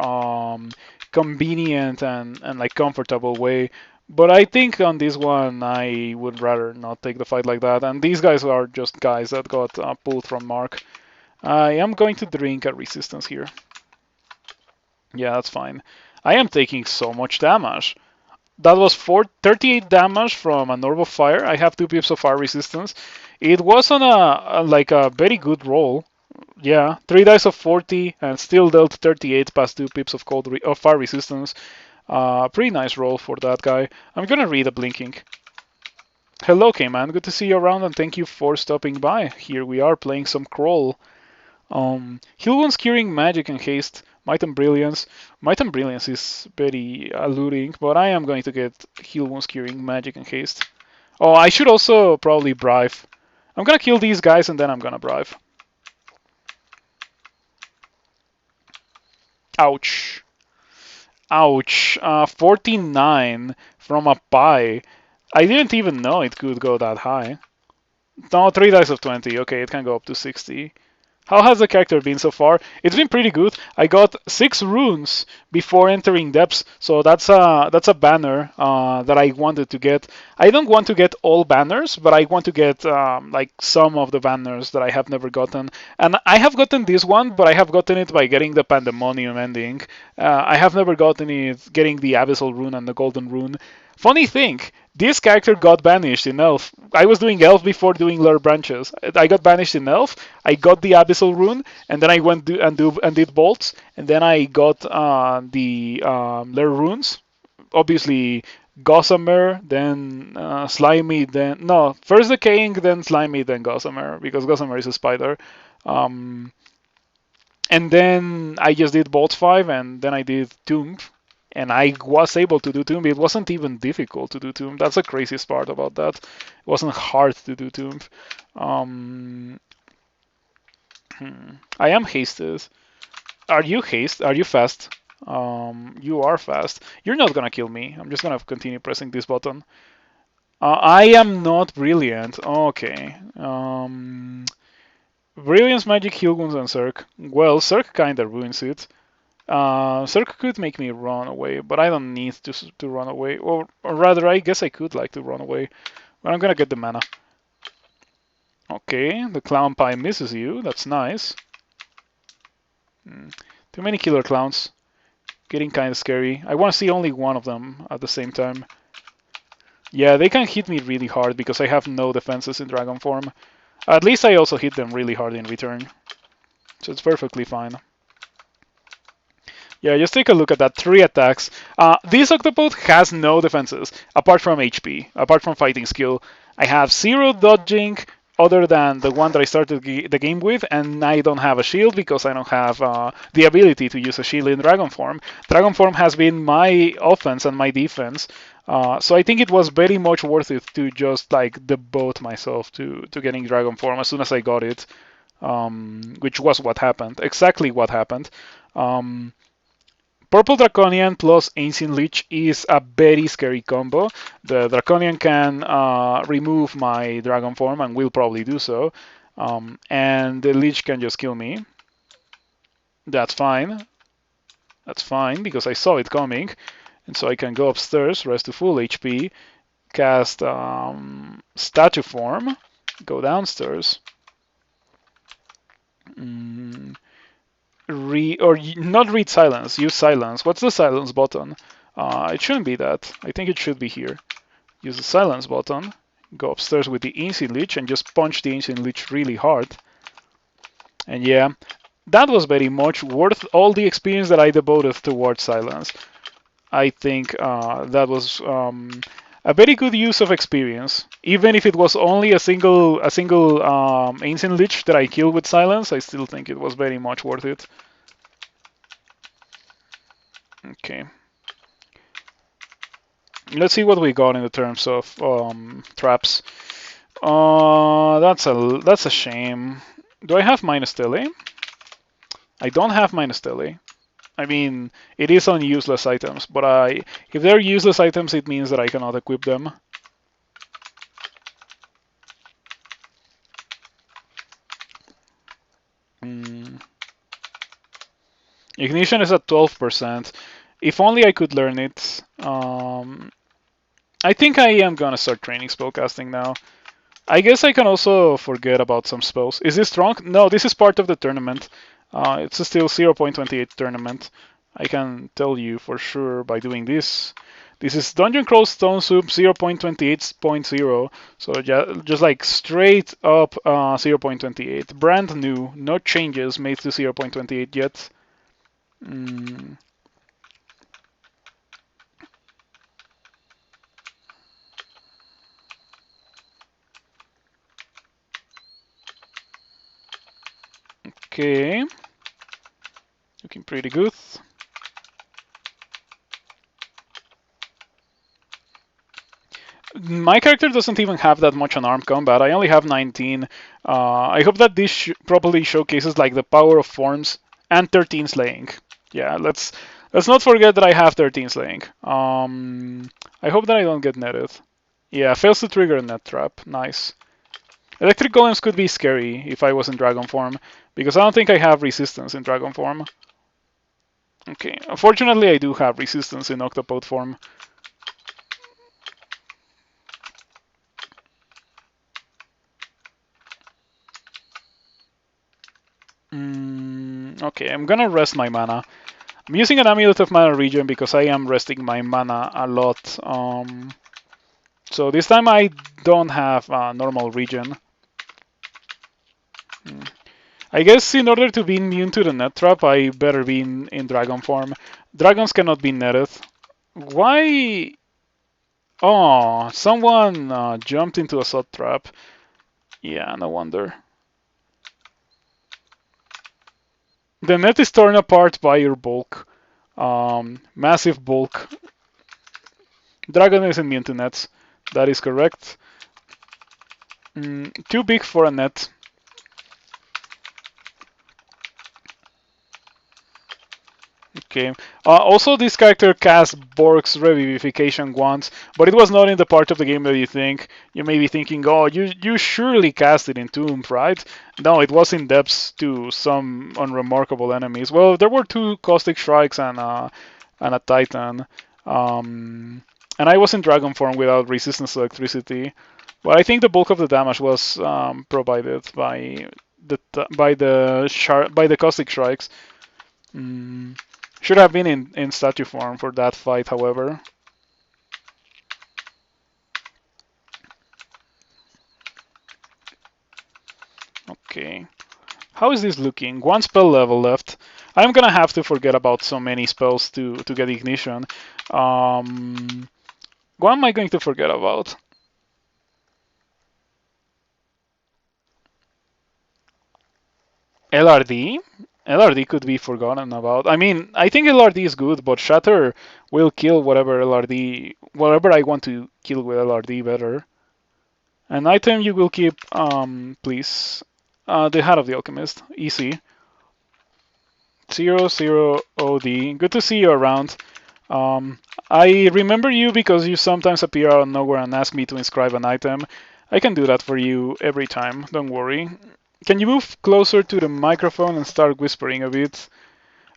convenient and like comfortable way. But I think on this one, I would rather not take the fight like that. And these guys are just guys that got pulled from Mark. I am going to drink a resistance here. Yeah, that's fine. I am taking so much damage. That was 38 damage from an orb of fire. I have 2 pips of fire resistance. It was on like a very good roll. Yeah, 3 dice of 40 and still dealt 38 past 2 pips of of fire resistance. Pretty nice roll for that guy. I'm gonna read a blinking. Hello, K-Man. Good to see you around and thank you for stopping by. Here we are playing some Crawl. Heal wounds, curing, magic, and haste. Might and Brilliance. Might and Brilliance is very alluring, but I am going to get heal wounds, curing, magic, and haste. Oh, I should also probably bribe. I'm gonna kill these guys and then I'm gonna bribe. Ouch. Ouch. 49 from a pie. I didn't even know it could go that high. No, 3 dice of 20. Okay, it can go up to 60. How has the character been so far? It's been pretty good. I got 6 runes before entering depths, so that's a banner that I wanted to get. I don't want to get all banners, but I want to get like some of the banners that I have never gotten. And I have gotten this one, but I have gotten it by getting the Pandemonium ending. I have never gotten it getting the Abyssal rune and the Golden rune. Funny thing, this character got banished in Elf. I was doing Elf before doing Lure Branches. I got banished in Elf, I got the Abyssal rune, and then I went and did bolts, and then I got the Lure runes. Obviously, Gossamer, then Slimy, then... No, first Decaying, then Slimy, then Gossamer, because Gossamer is a spider. And then I just did bolts 5, and then I did Tomb. And I was able to do Tomb. It wasn't even difficult to do Tomb. That's the craziest part about that. It wasn't hard to do Tomb. I am hasted. Are you haste? Are you fast? You are fast. You're not gonna kill me. I'm just gonna continue pressing this button. I am not brilliant. Okay. Brilliance, magic, heal wounds, and Cirque. Well, Cirque kinda ruins it. Cirque could make me run away, but I don't need to run away. Or rather, I guess I could like to run away. But I'm gonna get the mana. Okay, the clown pie misses you. That's nice. Too many killer clowns. Getting kind of scary. I want to see only one of them at the same time. Yeah, they can hit me really hard because I have no defenses in dragon form. At least I also hit them really hard in return. So it's perfectly fine. Yeah, just take a look at that. 3 attacks. This Octopode has no defenses, apart from HP, apart from fighting skill. I have 0 dodging, other than the one that I started the game with, and I don't have a shield because I don't have the ability to use a shield in Dragon Form. Dragon Form has been my offense and my defense, so I think it was very much worth it to just like devote myself to getting Dragon Form as soon as I got it, which was what happened, exactly what happened. Purple Draconian plus Ancient Leech is a very scary combo. The Draconian can remove my Dragon form and will probably do so. And the Leech can just kill me. That's fine. That's fine because I saw it coming. And so I can go upstairs, rest to full HP, cast Statue Form, go downstairs. Not read silence, use silence. What's the silence button? It shouldn't be that. I think it should be here. Use the silence button, go upstairs with the Ancient Leech and just punch the Ancient Leech really hard. And yeah, that was very much worth all the experience that I devoted towards silence. I think that was a very good use of experience. Even if it was only a single Ancient Leech that I killed with silence, I still think it was very much worth it. Okay. Let's see what we got in the terms of traps. That's a shame. Do I have minus tele? I don't have minus tele. I mean, it is on useless items, but if they're useless items, it means that I cannot equip them. Ignition is at 12%. If only I could learn it. I think I am gonna start training spellcasting now. I guess I can also forget about some spells. Is this strong? No, this is part of the tournament. It's still 0.28 tournament. I can tell you for sure by doing this. This is Dungeon Crawl Stone Soup 0.28.0. So just like straight up 0.28. Brand new. No changes made to 0.28 yet. Okay. Looking pretty good. My character doesn't even have that much unarmed combat. I only have 19. I hope that this properly showcases like the power of forms and 13 slaying. Yeah, let's not forget that I have 13 slaying. I hope that I don't get netted. Yeah, fails to trigger a net trap. Nice. Electric golems could be scary if I was in dragon form, because I don't think I have resistance in dragon form. Okay, unfortunately I do have resistance in octopode form. Okay, I'm gonna rest my mana. I'm using an Amulet of Mana Regen because I am resting my mana a lot. So this time I don't have normal regen. I guess in order to be immune to the net trap, I better be in dragon form. Dragons cannot be netted. Why? Oh, someone jumped into a sod trap. Yeah, no wonder. The net is torn apart by your bulk. Massive bulk. Dragon is immune to nets. That is correct. Too big for a net. Okay. Also, this character cast Borg's Revivification once, but it was not in the part of the game that you think. You may be thinking, oh, you surely cast it in Tomb, right? No, it was in depths to some unremarkable enemies. Well, there were 2 Caustic Strikes and a Titan. And I was in Dragon form without resistance to electricity. But I think the bulk of the damage was provided by the Caustic Strikes. Should have been in statue form for that fight, however. Okay. How is this looking? 1 spell level left. I'm gonna have to forget about so many spells to get ignition. What am I going to forget about? LRD? LRD could be forgotten about. I mean, I think LRD is good, but Shatter will kill whatever I want to kill with LRD better. An item you will keep, please. The Hat of the Alchemist. Easy. 00 OD. Good to see you around. I remember you because you sometimes appear out of nowhere and ask me to inscribe an item. I can do that for you every time, don't worry. Can you move closer to the microphone and start whispering a bit?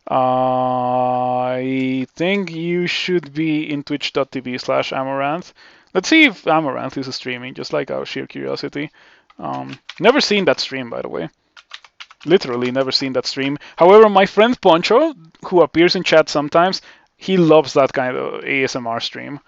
I think you should be in twitch.tv/Amaranth. Let's see if Amaranth is streaming, just like out of sheer curiosity. Never seen that stream, by the way. Literally never seen that stream. However, my friend Poncho, who appears in chat sometimes, he loves that kind of ASMR stream.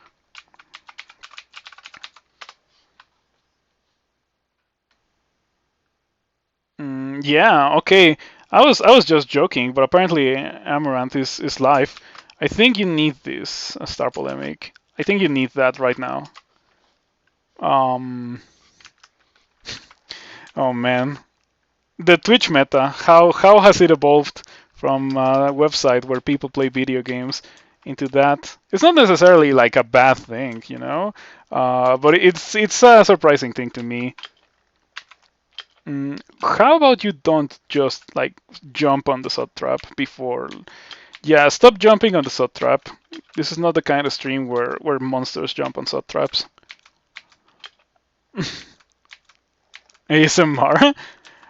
Yeah, okay. I was just joking, but apparently Amaranth is live. I think you need this, Star Polemic. I think you need that right now. Oh man. The Twitch meta, how has it evolved from a website where people play video games into that? It's not necessarily like a bad thing, you know, but it's a surprising thing to me. How about you don't just like jump on the sod trap before? Yeah, stop jumping on the sod trap. This is not the kind of stream where monsters jump on sod traps. ASMR.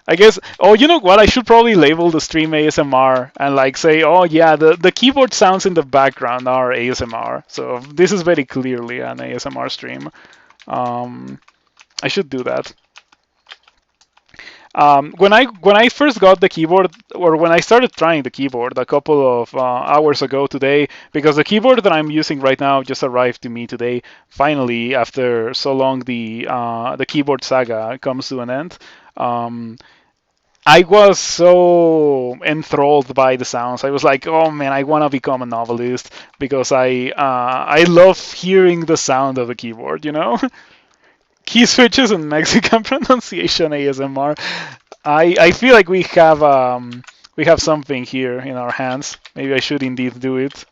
I guess. Oh, you know what? I should probably label the stream ASMR and like say, oh yeah, the keyboard sounds in the background are ASMR. So this is very clearly an ASMR stream. I should do that. When I first got the keyboard, or when I started trying the keyboard a couple of hours ago today, because the keyboard that I'm using right now just arrived to me today. Finally, after so long, the keyboard saga comes to an end. I was so enthralled by the sounds. I was like, oh man, I want to become a novelist because I love hearing the sound of the keyboard. You know. Key switches and Mexican pronunciation ASMR. I feel like we have something here in our hands. Maybe I should indeed do it.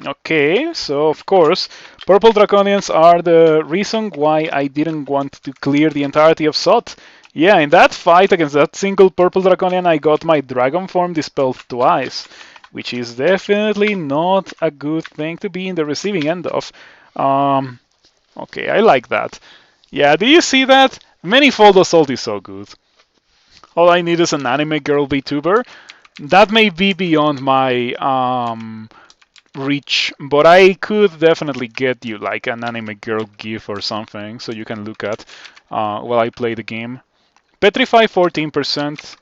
Okay, so of course, purple draconians are the reason why I didn't want to clear the entirety of Sot. Yeah, in that fight against that single purple draconian, I got my dragon form dispelled twice, which is definitely not a good thing to be in the receiving end of. Okay, I like that. Yeah, do you see that? Manifold Assault is so good. All I need is an anime girl VTuber. That may be beyond my reach, but I could definitely get you like an anime girl GIF or something so you can look at while I play the game. Petrify 14%.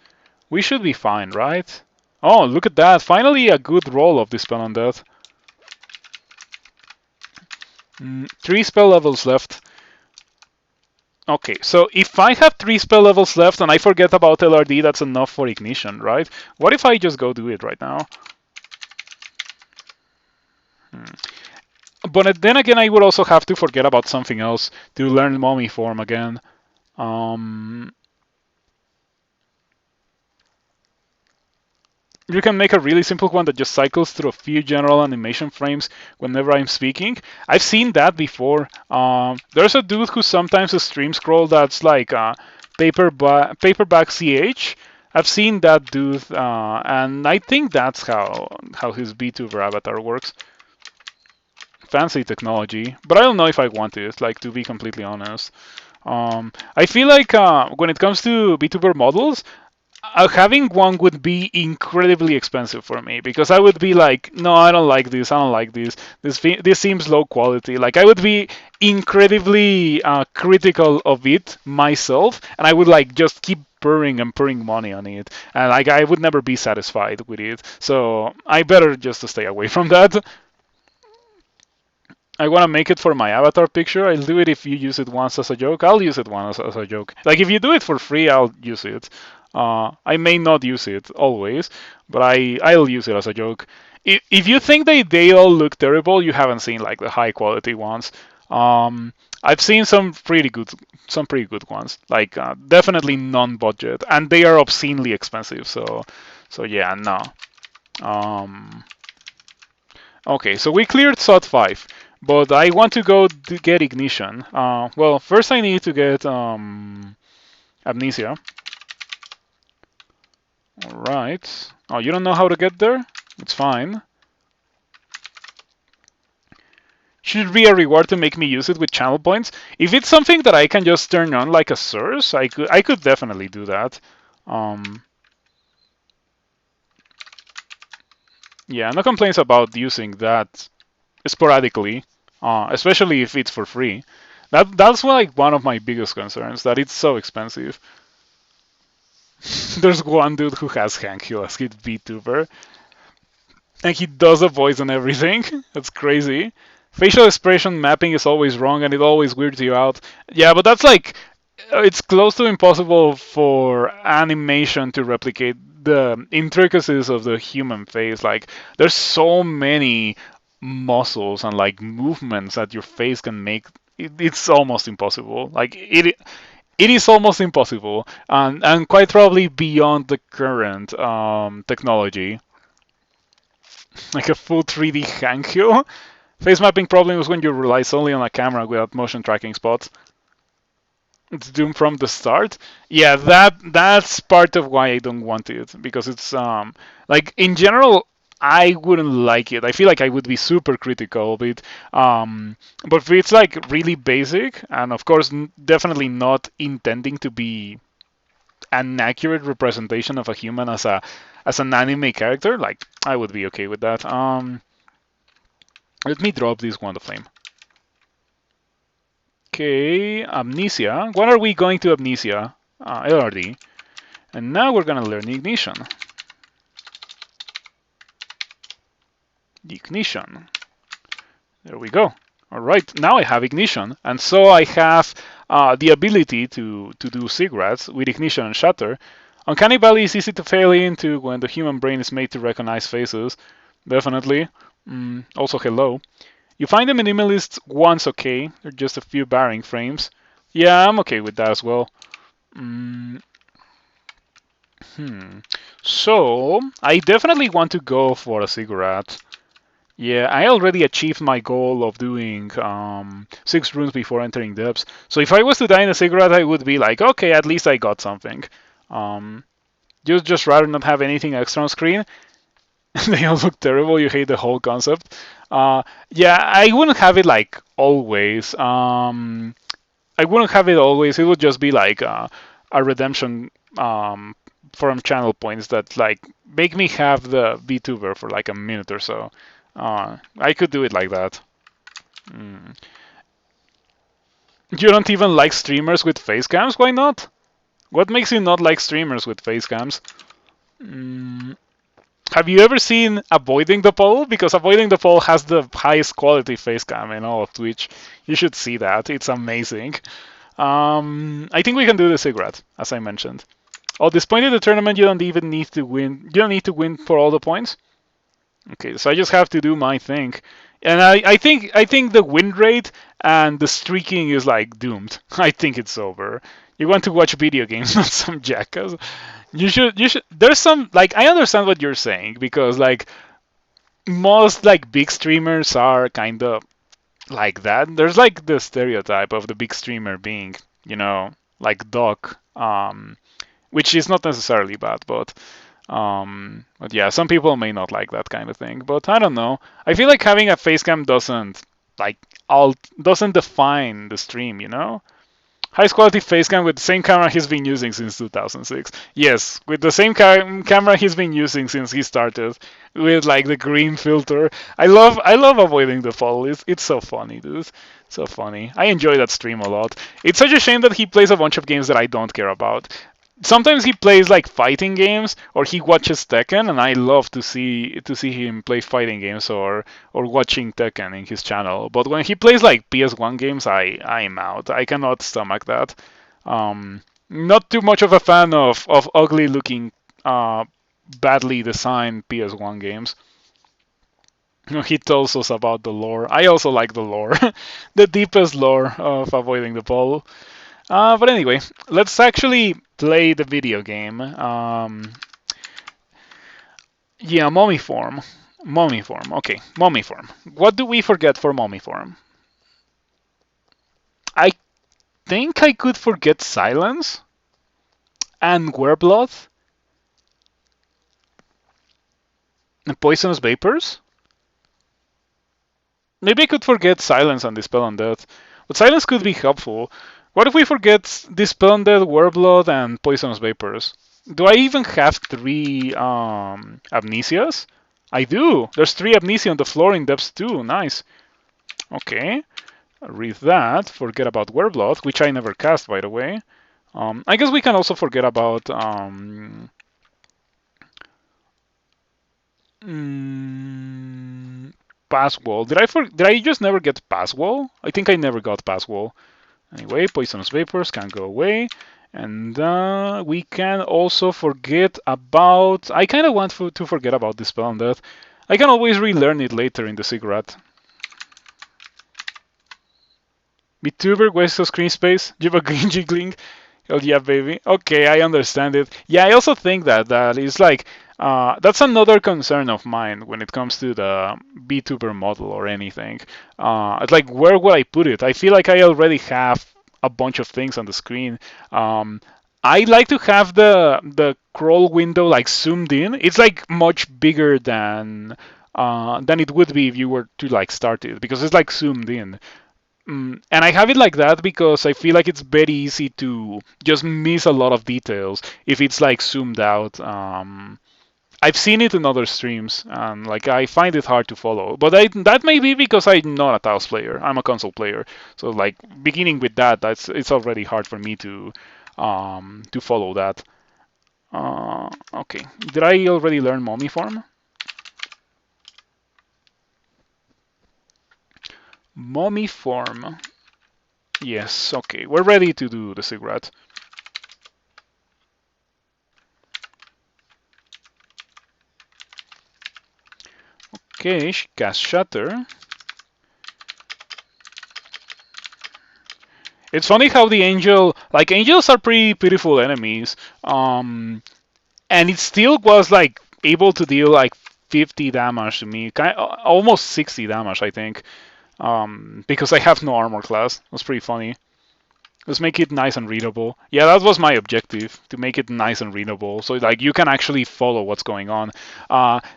We should be fine, right? Oh, look at that. Finally a good roll of Dispel Undead. 3 spell levels left. Okay, so if I have 3 spell levels left and I forget about LRD, that's enough for ignition, right? What if I just go do it right now? But then again, I would also have to forget about something else to learn Mummy form again. You can make a really simple one that just cycles through a few general animation frames whenever I'm speaking. I've seen that before. There's a dude who sometimes stream scroll that's like Paperback CH. I've seen that dude, and I think that's how his VTuber avatar works. Fancy technology, but I don't know if I want it. Like, to be completely honest, I feel like when it comes to VTuber models, having one would be incredibly expensive for me because I would be like, no, I don't like this. I don't like this. This seems low quality. Like, I would be incredibly critical of it myself, and I would like just keep pouring and pouring money on it, and like I would never be satisfied with it. So I better just to stay away from that. I want to make it for my avatar picture. I'll do it if you use it once as a joke. I'll use it once as a joke. Like, if you do it for free, I'll use it. I may not use it always, but I'll use it as a joke. If you think they all look terrible, you haven't seen like the high quality ones. I've seen some pretty good ones. Like, definitely non-budget, and they are obscenely expensive. So yeah, no. Okay, so we cleared SOT 5, but I want to go to get Ignition. Well, first I need to get Amnesia. Alright. Oh, you don't know how to get there? It's fine. Should be a reward to make me use it with channel points. If it's something that I can just turn on like a source, I could definitely do that. Yeah, no complaints about using that sporadically, especially if it's for free. That's like one of my biggest concerns, that it's so expensive. There's one dude who has Hank Hill as his VTuber, and he does a voice and everything. That's crazy. Facial expression mapping is always wrong, and it always weirds you out. Yeah, but that's like, it's close to impossible for animation to replicate the intricacies of the human face. Like, there's so many muscles and like movements that your face can make. It's almost impossible. Like, it is almost impossible, and quite probably beyond the current technology. Like a full 3D Hankyo. Face mapping problem is when you rely solely on a camera without motion tracking spots. It's doomed from the start. Yeah, that's part of why I don't want it, because it's like, in general, I wouldn't like it. I feel like I would be super critical of it. But if it's like really basic, and of course definitely not intending to be an accurate representation of a human as an anime character, like, I would be okay with that. Let me drop this one to flame. Okay, Amnesia. What are we going to Amnesia? LRD. And now we're gonna learn Ignition. Ignition. There we go. All right, now I have Ignition, and so I have the ability to do cigarettes with Ignition and Shatter. Uncanny Valley is easy to fail into when the human brain is made to recognize faces. Definitely. Also, hello. You find the minimalist once okay. They're just a few barring frames. Yeah, I'm okay with that as well. So, I definitely want to go for a cigarette. Yeah, I already achieved my goal of doing 6 runes before entering depths. So if I was to die in a cigarette, I would be like, okay, at least I got something. Just rather not have anything extra on screen. They all look terrible. You hate the whole concept. Yeah, I wouldn't have it like always. I wouldn't have it always. It would just be like a redemption from channel points that like make me have the VTuber for like a minute or so. I could do it like that. You don't even like streamers with face cams? Why not? What makes you not like streamers with face cams? Have you ever seen Avoiding the Poll? Because Avoiding the Poll has the highest quality face cam in all of Twitch. You should see that. It's amazing. I think we can do the cigarette, as I mentioned. Oh, this point in the tournament, you don't even need to win. You don't need to win for all the points. Okay, so I just have to do my thing, and I think the win rate and the streaking is like doomed. I think it's over. You want to watch video games, not some jackass. You should. There's some like, I understand what you're saying, because like most like big streamers are kind of like that. There's like the stereotype of the big streamer being, like Doc which is not necessarily bad, but yeah, some people may not like that kind of thing. But I don't know. I feel like having a face cam like doesn't define the stream, you know? Highest quality facecam with the same camera he's been using since 2006. Yes, with the same camera he's been using since he started, with like the green filter. I love avoiding the fall. It's so funny, dude. So funny. I enjoy that stream a lot. It's such a shame that he plays a bunch of games that I don't care about. Sometimes he plays like fighting games or he watches Tekken, and I love to see him play fighting games or watching Tekken in his channel. But when he plays like PS1 games, I'm out. I cannot stomach that. Not too much of a fan of ugly looking, badly designed PS1 games. He tells us about the lore. I also like the lore, the deepest lore of avoiding the ball. But anyway, let's actually play the video game. Yeah, mummy form. Mummy form. Okay, mummy form. What do we forget for mummy form? I think I could forget silence and wereblood and poisonous vapors. Maybe I could forget silence and dispel undead, but silence could be helpful. What if we forget dispel undead, wereblood, and poisonous vapors? Do I even have three amnesias? I do. There's three amnesia on the floor in depths too. Nice. Okay. Read that. Forget about wereblood, which I never cast, by the way. I guess we can also forget about pass wall. Did I just never get pass wall? I think I never got pass wall. Anyway, poisonous vapors can go away. And we can also forget about... I kind of want to forget about Dispel Undead. I can always relearn it later in the cigarette. VTuber, waste of screen space, give a green jiggling. Hell yeah, baby. Okay, I understand it. Yeah, I also think that is like... that's another concern of mine when it comes to the VTuber model or anything. It's like, where would I put it? I feel like I already have a bunch of things on the screen. I like to have the scroll window like zoomed in. It's like much bigger than it would be if you were to like start it, because it's like zoomed in. And I have it like that because I feel like it's very easy to just miss a lot of details if it's like zoomed out. I've seen it in other streams, and like I find it hard to follow. But that may be because I'm not a Taos player. I'm a console player. So like beginning with that, it's already hard for me to follow that. Okay, did I already learn Mommy form? Mommy form. Yes. Okay, we're ready to do the cigarette. Okay, cast Shatter. It's funny how the angel, like angels are pretty beautiful enemies, and it still was like able to deal like 50 damage to me, almost 60 damage, I think, because I have no armor class. It was pretty funny. Let's make it nice and readable. Yeah, that was my objective, to make it nice and readable, so like you can actually follow what's going on.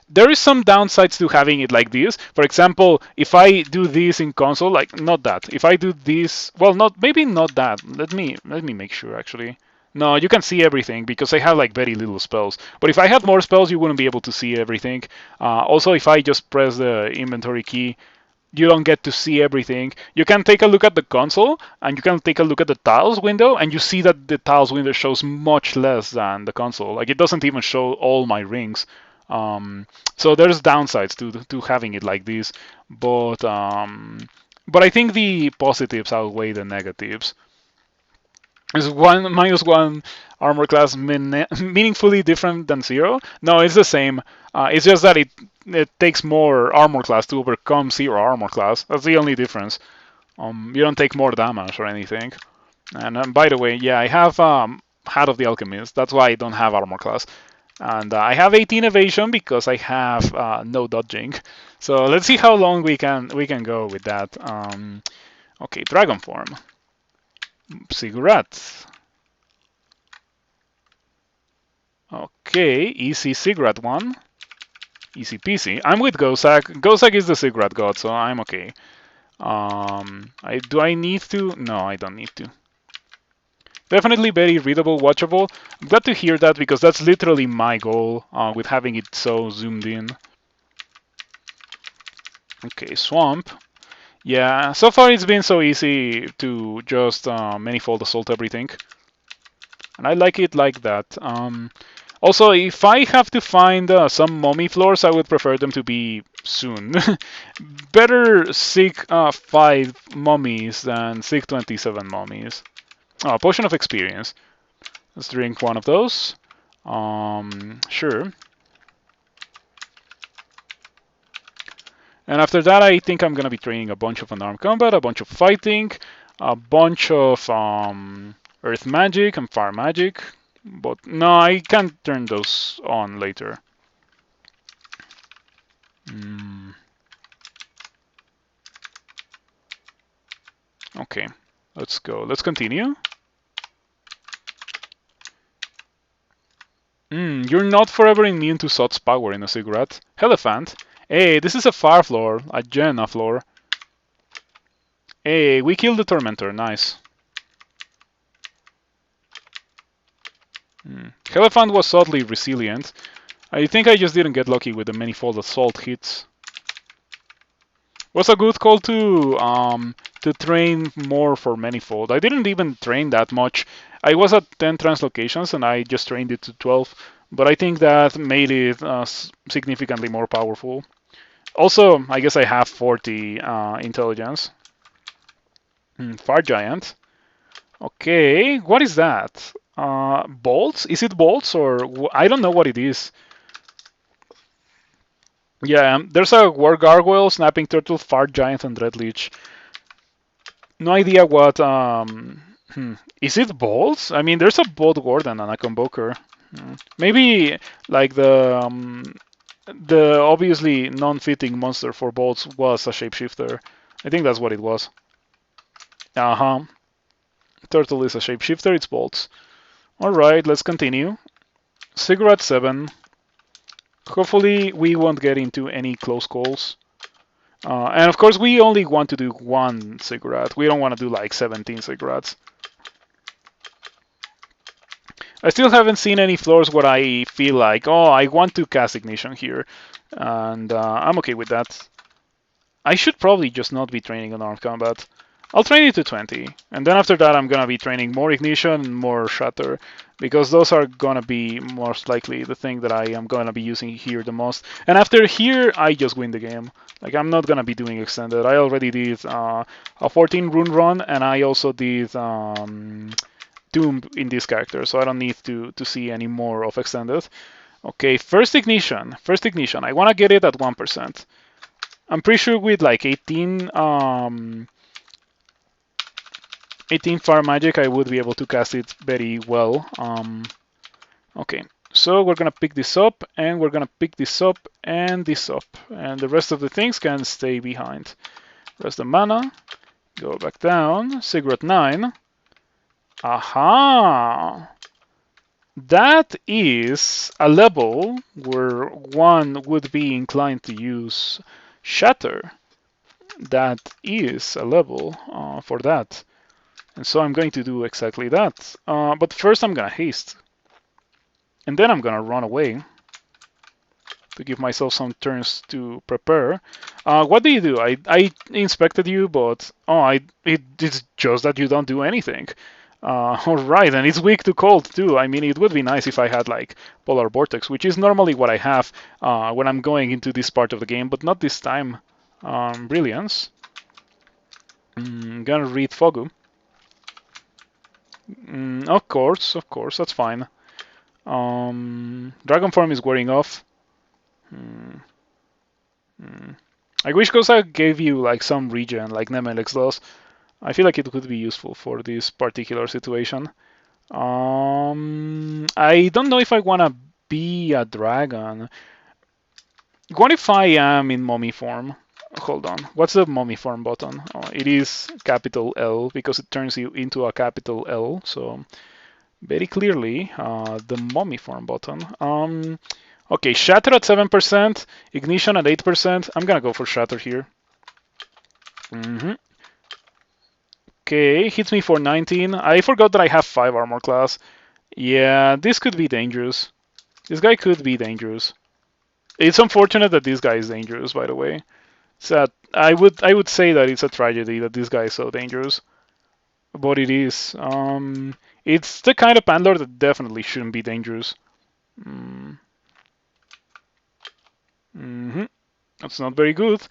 There is some downsides to having it like this. For example, if I do this in console, like not that. If I do this, well, maybe not that. Let me make sure actually. No, you can see everything because I have like very little spells. But if I had more spells, you wouldn't be able to see everything. Also, if I just press the inventory key, you don't get to see everything. You can take a look at the console and you can take a look at the tiles window, and you see that the tiles window shows much less than the console. Like it doesn't even show all my rings. So there's downsides to having it like this, but I think the positives outweigh the negatives. Is one -1 armor class meaningfully different than 0? No, it's the same. It's just that it takes more armor class to overcome 0 armor class. That's the only difference. You don't take more damage or anything. And by the way, yeah, I have Hat of the Alchemist. That's why I don't have armor class. And I have 18 evasion because I have no dodging. So let's see how long we can go with that. Okay, dragon form. Cigarette. Okay, easy Sigrat one. Easy peasy. I'm with Gozak. Gozak is the Sigrat god, so I'm okay. Do I need to? No, I don't need to. Definitely very readable, watchable. I'm glad to hear that because that's literally my goal with having it so zoomed in. Okay, Swamp. Yeah, so far it's been so easy to just manifold assault everything. And I like it like that. Also, if I have to find some mummy floors, I would prefer them to be soon. Better seek 5 mummies than seek 27 mummies. Potion of experience. Let's drink one of those. Sure. And after that, I think I'm gonna be training a bunch of unarmed combat, a bunch of fighting, a bunch of earth magic and fire magic. But no, I can't turn those on later. Okay, let's go. Let's continue. You're not forever immune to Sot's power in a cigarette. Elephant. Hey, this is a fire floor, a Jenna floor. Hey, we killed the Tormentor. Nice. Elephant was oddly resilient. I think I just didn't get lucky with the manifold assault hits. Was a good call to train more for manifold. I didn't even train that much. I was at 10 translocations and I just trained it to 12, but I think that made it significantly more powerful. Also, I guess I have 40 intelligence. Fire Giant. Okay, what is that? Bolts? Is it bolts or I don't know what it is. Yeah, there's a War Gargoyle, Snapping Turtle, Fire Giant, and Red Leech. No idea what. Is it bolts? I mean, there's a Bolt Warden and a Convoker. Maybe like the obviously non-fitting monster for bolts was a shapeshifter. I think that's what it was. Uh-huh. Turtle is a shapeshifter, it's bolts. Alright, let's continue. Cigarette 7. Hopefully we won't get into any close calls. And of course we only want to do one cigarette. We don't want to do like 17 cigarettes. I still haven't seen any floors where I feel like, oh, I want to cast Ignition here. And I'm okay with that. I should probably just not be training Unarmed Combat. I'll train it to 20. And then after that, I'm going to be training more Ignition and more Shatter. Because those are going to be most likely the thing that I am going to be using here the most. And after here, I just win the game. Like, I'm not going to be doing Extended. I already did a 14 rune run, and I also did Doom in this character, so I don't need to see any more of Extended. Okay, first ignition. I want to get it at 1%. I'm pretty sure with like 18 fire magic, I would be able to cast it very well. Okay, so we're gonna pick this up, and we're gonna pick this up, and this up, and the rest of the things can stay behind. Rest the mana, go back down, Cigarette 9. Aha! That is a level where one would be inclined to use Shatter. That is a level for that. And so I'm going to do exactly that. But first I'm going to haste. And then I'm going to run away to give myself some turns to prepare. What do you do? I inspected you, but it's just that you don't do anything. Alright, and it's weak to cold too. I mean, it would be nice if I had like Polar Vortex, which is normally what I have when I'm going into this part of the game, but not this time. Brilliance. Gonna read Fogu. Of course, that's fine. Dragon form is wearing off. I wish Kosa gave you like some regen, like Nemelex does. I feel like it would be useful for this particular situation. I don't know if I want to be a dragon. What if I am in mummy form? Hold on. What's the mummy form button? Oh, it is capital L because it turns you into a capital L. So very clearly the mummy form button. Okay, Shatter at 7%, Ignition at 8%. I'm gonna go for Shatter here. Okay, hits me for 19. I forgot that I have 5 armor class. Yeah, this could be dangerous. This guy could be dangerous. It's unfortunate that this guy is dangerous, by the way. So I would say that it's a tragedy that this guy is so dangerous. But it is. It's the kind of Panlord that definitely shouldn't be dangerous. Mm. That's not very good.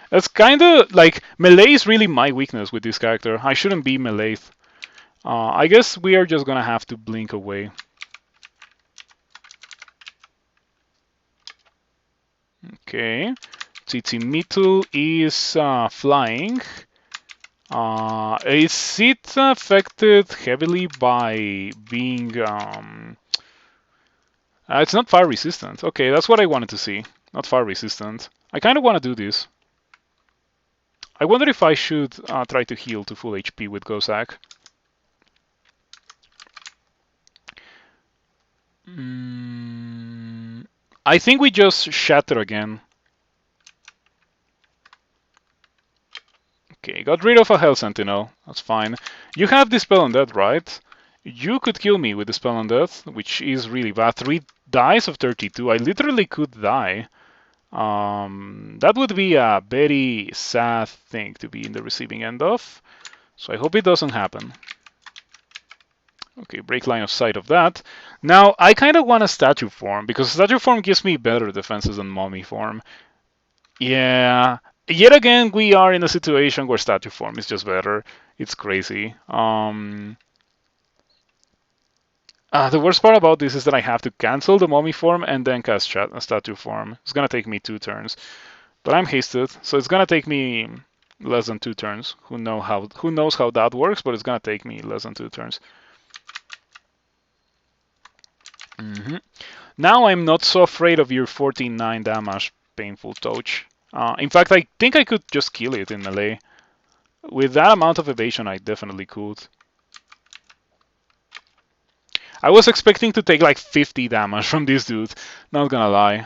That's kind of like melee is really my weakness with this character. I shouldn't be melee. I guess we are just gonna have to blink away. Okay. Tzitzimitl is flying. Is it affected heavily by being... it's not fire resistant. Okay, that's what I wanted to see. Not fire resistant. I kind of want to do this. I wonder if I should try to heal to full HP with Gozak. I think we just Shatter again. Okay, got rid of a Hell Sentinel. That's fine. You have Dispel Undead, right? You could kill me with Dispel Undead, which is really bad. 3 dice of 32. I literally could die. That would be a very sad thing to be in the receiving end of. So I hope it doesn't happen. Okay, break line of sight of that. Now, I kind of want a statue form, because statue form gives me better defenses than mummy form. Yeah, yet again, we are in a situation where statue form is just better. It's crazy. The worst part about this is that I have to cancel the mummy form and then cast a statue form. It's gonna take me 2 turns. But I'm hasted, so it's gonna take me less than 2 turns. Who knows how that works, but it's gonna take me less than 2 turns. Now I'm not so afraid of your 14-9 damage painful touch. In fact, I think I could just kill it in melee. With that amount of evasion, I definitely could. I was expecting to take like 50 damage from this dude, not gonna lie.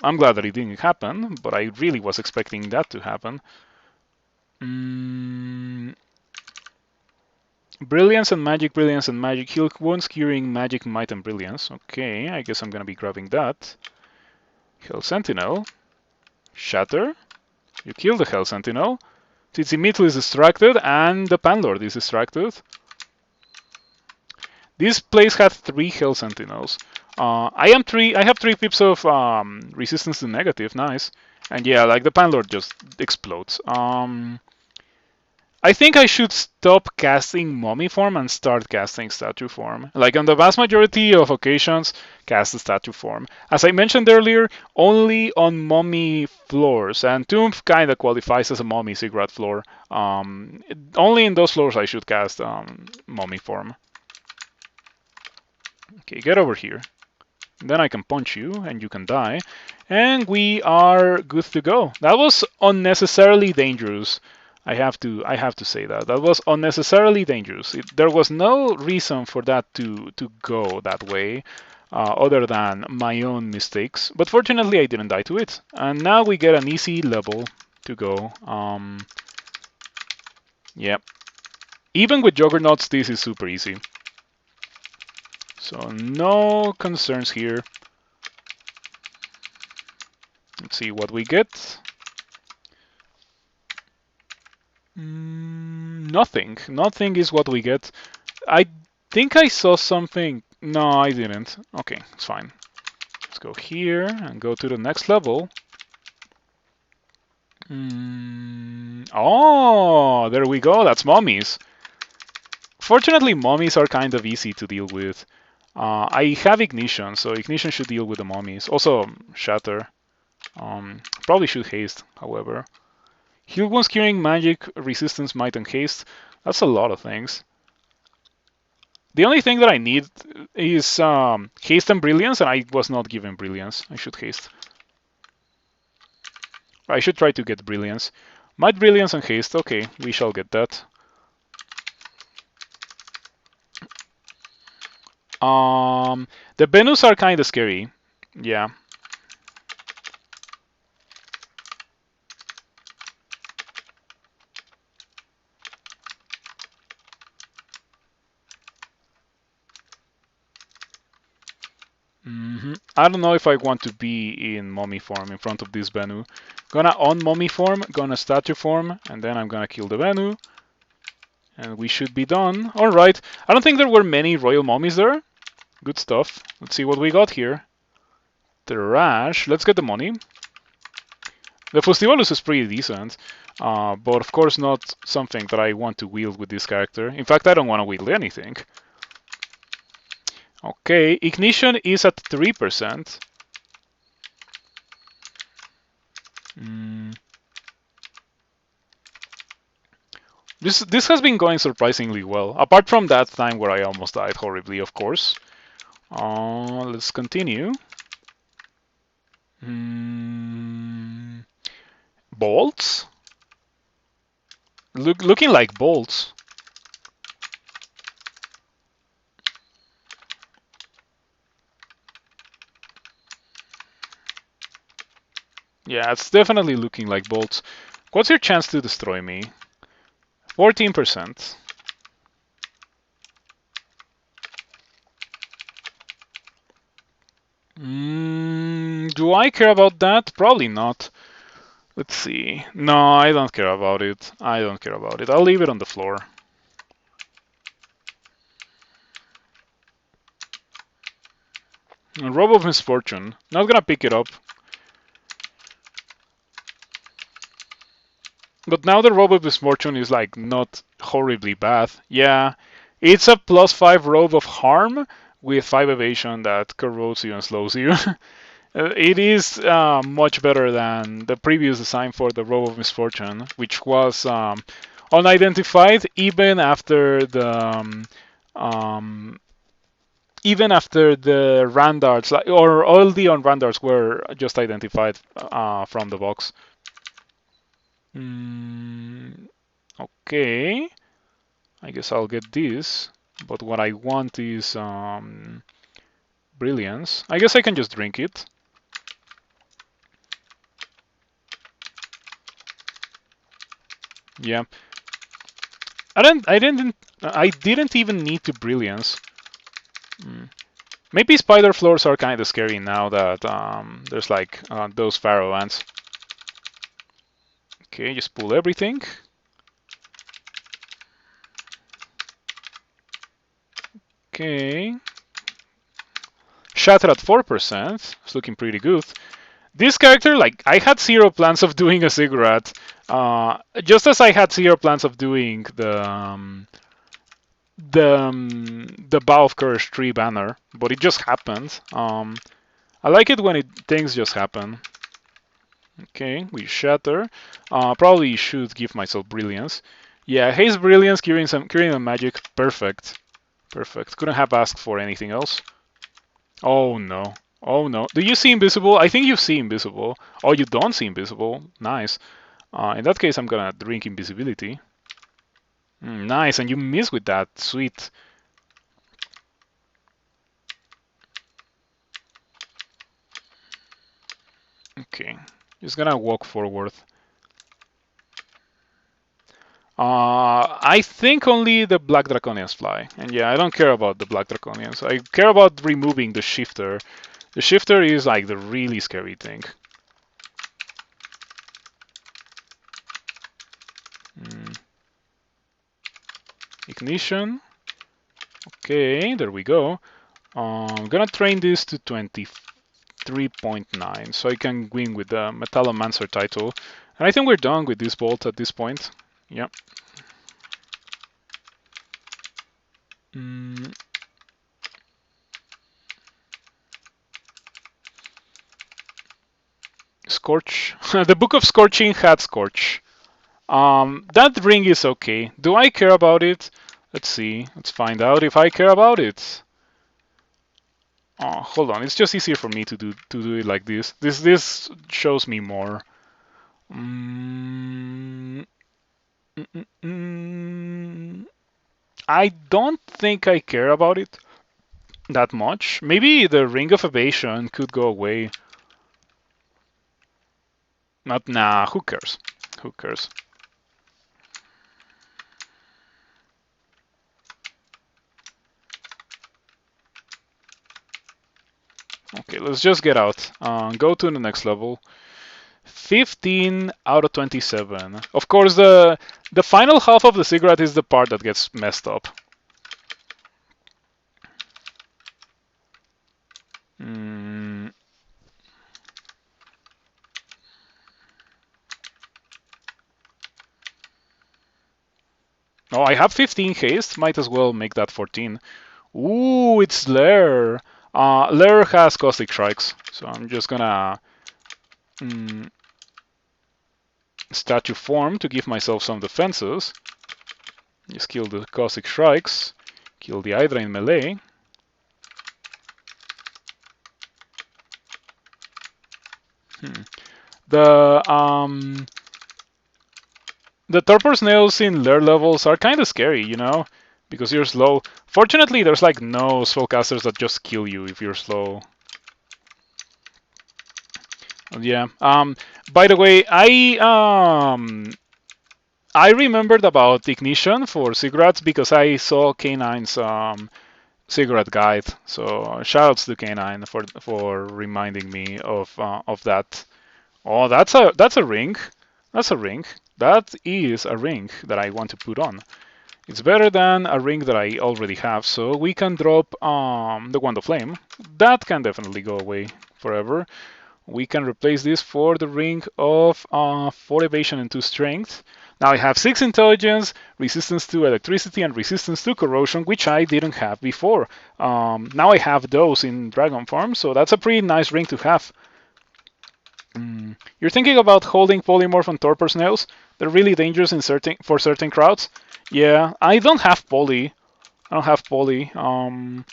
I'm glad that it didn't happen, but I really was expecting that to happen. Brilliance and Magic, Brilliance and Magic. Heal wounds, curing Magic, Might, and Brilliance. Okay, I guess I'm gonna be grabbing that. Hell Sentinel. Shatter. You kill the Hell Sentinel. Tzitzimitl is distracted, and the Panlord is distracted. This place had 3 Hell Sentinels. I have 3 pips of resistance to negative, nice. And yeah, like the Panlord just explodes. I think I should stop casting Mummy form and start casting Statue form. Like on the vast majority of occasions, cast the Statue form. As I mentioned earlier, only on Mummy floors, and Tomb kinda qualifies as a Mummy Ziggurat floor. Only in those floors I should cast Mummy form. Okay, get over here. Then I can punch you, and you can die. And we are good to go. That was unnecessarily dangerous. I have to say that. That was unnecessarily dangerous. There was no reason for that to go that way, other than my own mistakes. But fortunately, I didn't die to it. And now we get an easy level to go. Yep. Even with Juggernauts, this is super easy. So no concerns here. Let's see what we get. Nothing. Nothing is what we get. I think I saw something. No, I didn't. Okay, it's fine. Let's go here and go to the next level. Oh, there we go. That's mummies. Fortunately, mummies are kind of easy to deal with. I have Ignition, so Ignition should deal with the mummies. Also, Shatter. Probably should haste, however. Heal wounds, curing magic, resistance, might, and haste. That's a lot of things. The only thing that I need is haste and brilliance, and I was not given brilliance. I should haste. I should try to get brilliance. Might, brilliance, and haste. Okay, we shall get that. The Venus are kind of scary. Yeah. I don't know if I want to be in mummy form in front of this Venu. Gonna on mummy form, gonna statue form, and then I'm gonna kill the Venu. And we should be done. Alright. I don't think there were many royal mummies there. Good stuff. Let's see what we got here. Trash. Let's get the money. The Fustivalus is pretty decent, but of course not something that I want to wield with this character. In fact, I don't want to wield anything. Okay, Ignition is at 3%. This has been going surprisingly well, apart from that time where I almost died horribly, of course. Let's continue. Bolts? Looking like bolts. Yeah, it's definitely looking like bolts. What's your chance to destroy me? 14%. Do I care about that? Probably not. Let's see. No, I don't care about it. I don't care about it. I'll leave it on the floor. Robe of Misfortune. Not gonna pick it up. But now the Robe of Misfortune is like not horribly bad. Yeah, it's a +5 Robe of Harm with 5 evasion that corrodes you and slows you. It is much better than the previous design for the Robe of Misfortune, which was unidentified even after the Randards, or all the Randards were just identified from the box. Okay, I guess I'll get this, but what I want is Brilliance. I guess I can just drink it. Yeah. I didn't even need to Brilliance. Maybe spider floors are kind of scary now that there's like those Pharaoh ants. Okay, just pull everything. Okay. Shatter at 4%. It's looking pretty good. This character, like, I had zero plans of doing a Ziggurat. Just as I had zero plans of doing the Bow of Courage 3 banner, but it just happened. I like it when things just happen. Okay, we shatter. Probably should give myself Brilliance. Yeah, Haste Brilliance, curing a magic. Perfect. Perfect. Couldn't have asked for anything else. Oh no. Oh no. Do you see Invisible? I think you see Invisible. Oh, you don't see Invisible. Nice. In that case, I'm gonna drink Invisibility. Nice, and you miss with that. Sweet. Okay. Just gonna walk forward. I think only the Black Draconians fly. And yeah, I don't care about the Black Draconians. I care about removing the Shifter. The Shifter is like the really scary thing. Ignition. Okay, there we go. I'm gonna train this to 23.9 so I can win with the Metallomancer title. And I think we're done with this bolt at this point. Yep. Scorch. The Book of Scorching had Scorch. That ring is okay. Do I care about it? Let's see. Let's find out if I care about it. Oh, hold on. It's just easier for me to do it like this. This shows me more. I don't think I care about it. that much. Maybe the Ring of Evasion could go away. Nah, who cares? Who cares? Okay, let's just get out. Go to the next level. 15 out of 27. Of course, the final half of the cigarette is the part that gets messed up. Oh, I have 15 haste. Might as well make that 14. Ooh, it's Lair. Lair has Caustic Strikes, so I'm just gonna statue form to give myself some defenses. Just kill the Caustic Strikes, kill the Hydra in melee. The torpor snails in Lair levels are kind of scary, you know, because you're slow. Fortunately, there's like no spellcasters that just kill you if you're slow. Yeah. By the way, I remembered about Ignition for cigarettes because I saw K9's cigarette guide. So shoutouts to K9 for reminding me of that. Oh, that's a ring. That's a ring. That is a ring that I want to put on. It's better than a ring that I already have, so we can drop the Wand of Flame. That can definitely go away forever. We can replace this for the ring of 4 evasion and 2 strength. Now I have 6 intelligence, resistance to electricity, and resistance to corrosion, which I didn't have before. Now I have those in dragon form, so that's a pretty nice ring to have. You're thinking about holding polymorph on torpor snails? They're really dangerous for certain crowds. Yeah, I don't have poly. I don't have poly. In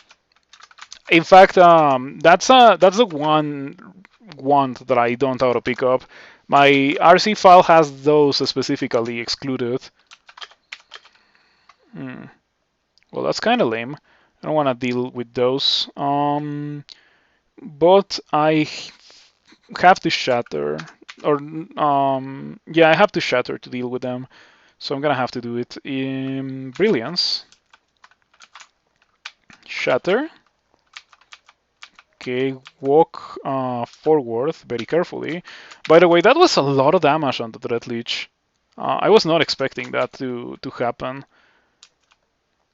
fact, that's the one wand that I don't auto pick up. My RC file has those specifically excluded. Well, that's kind of lame. I don't want to deal with those. But I have to shatter, or yeah, I have to shatter to deal with them. So I'm gonna have to do it in brilliance. Shatter. Okay, walk forward very carefully. By the way, that was a lot of damage on the Dread Leech. I was not expecting that to happen.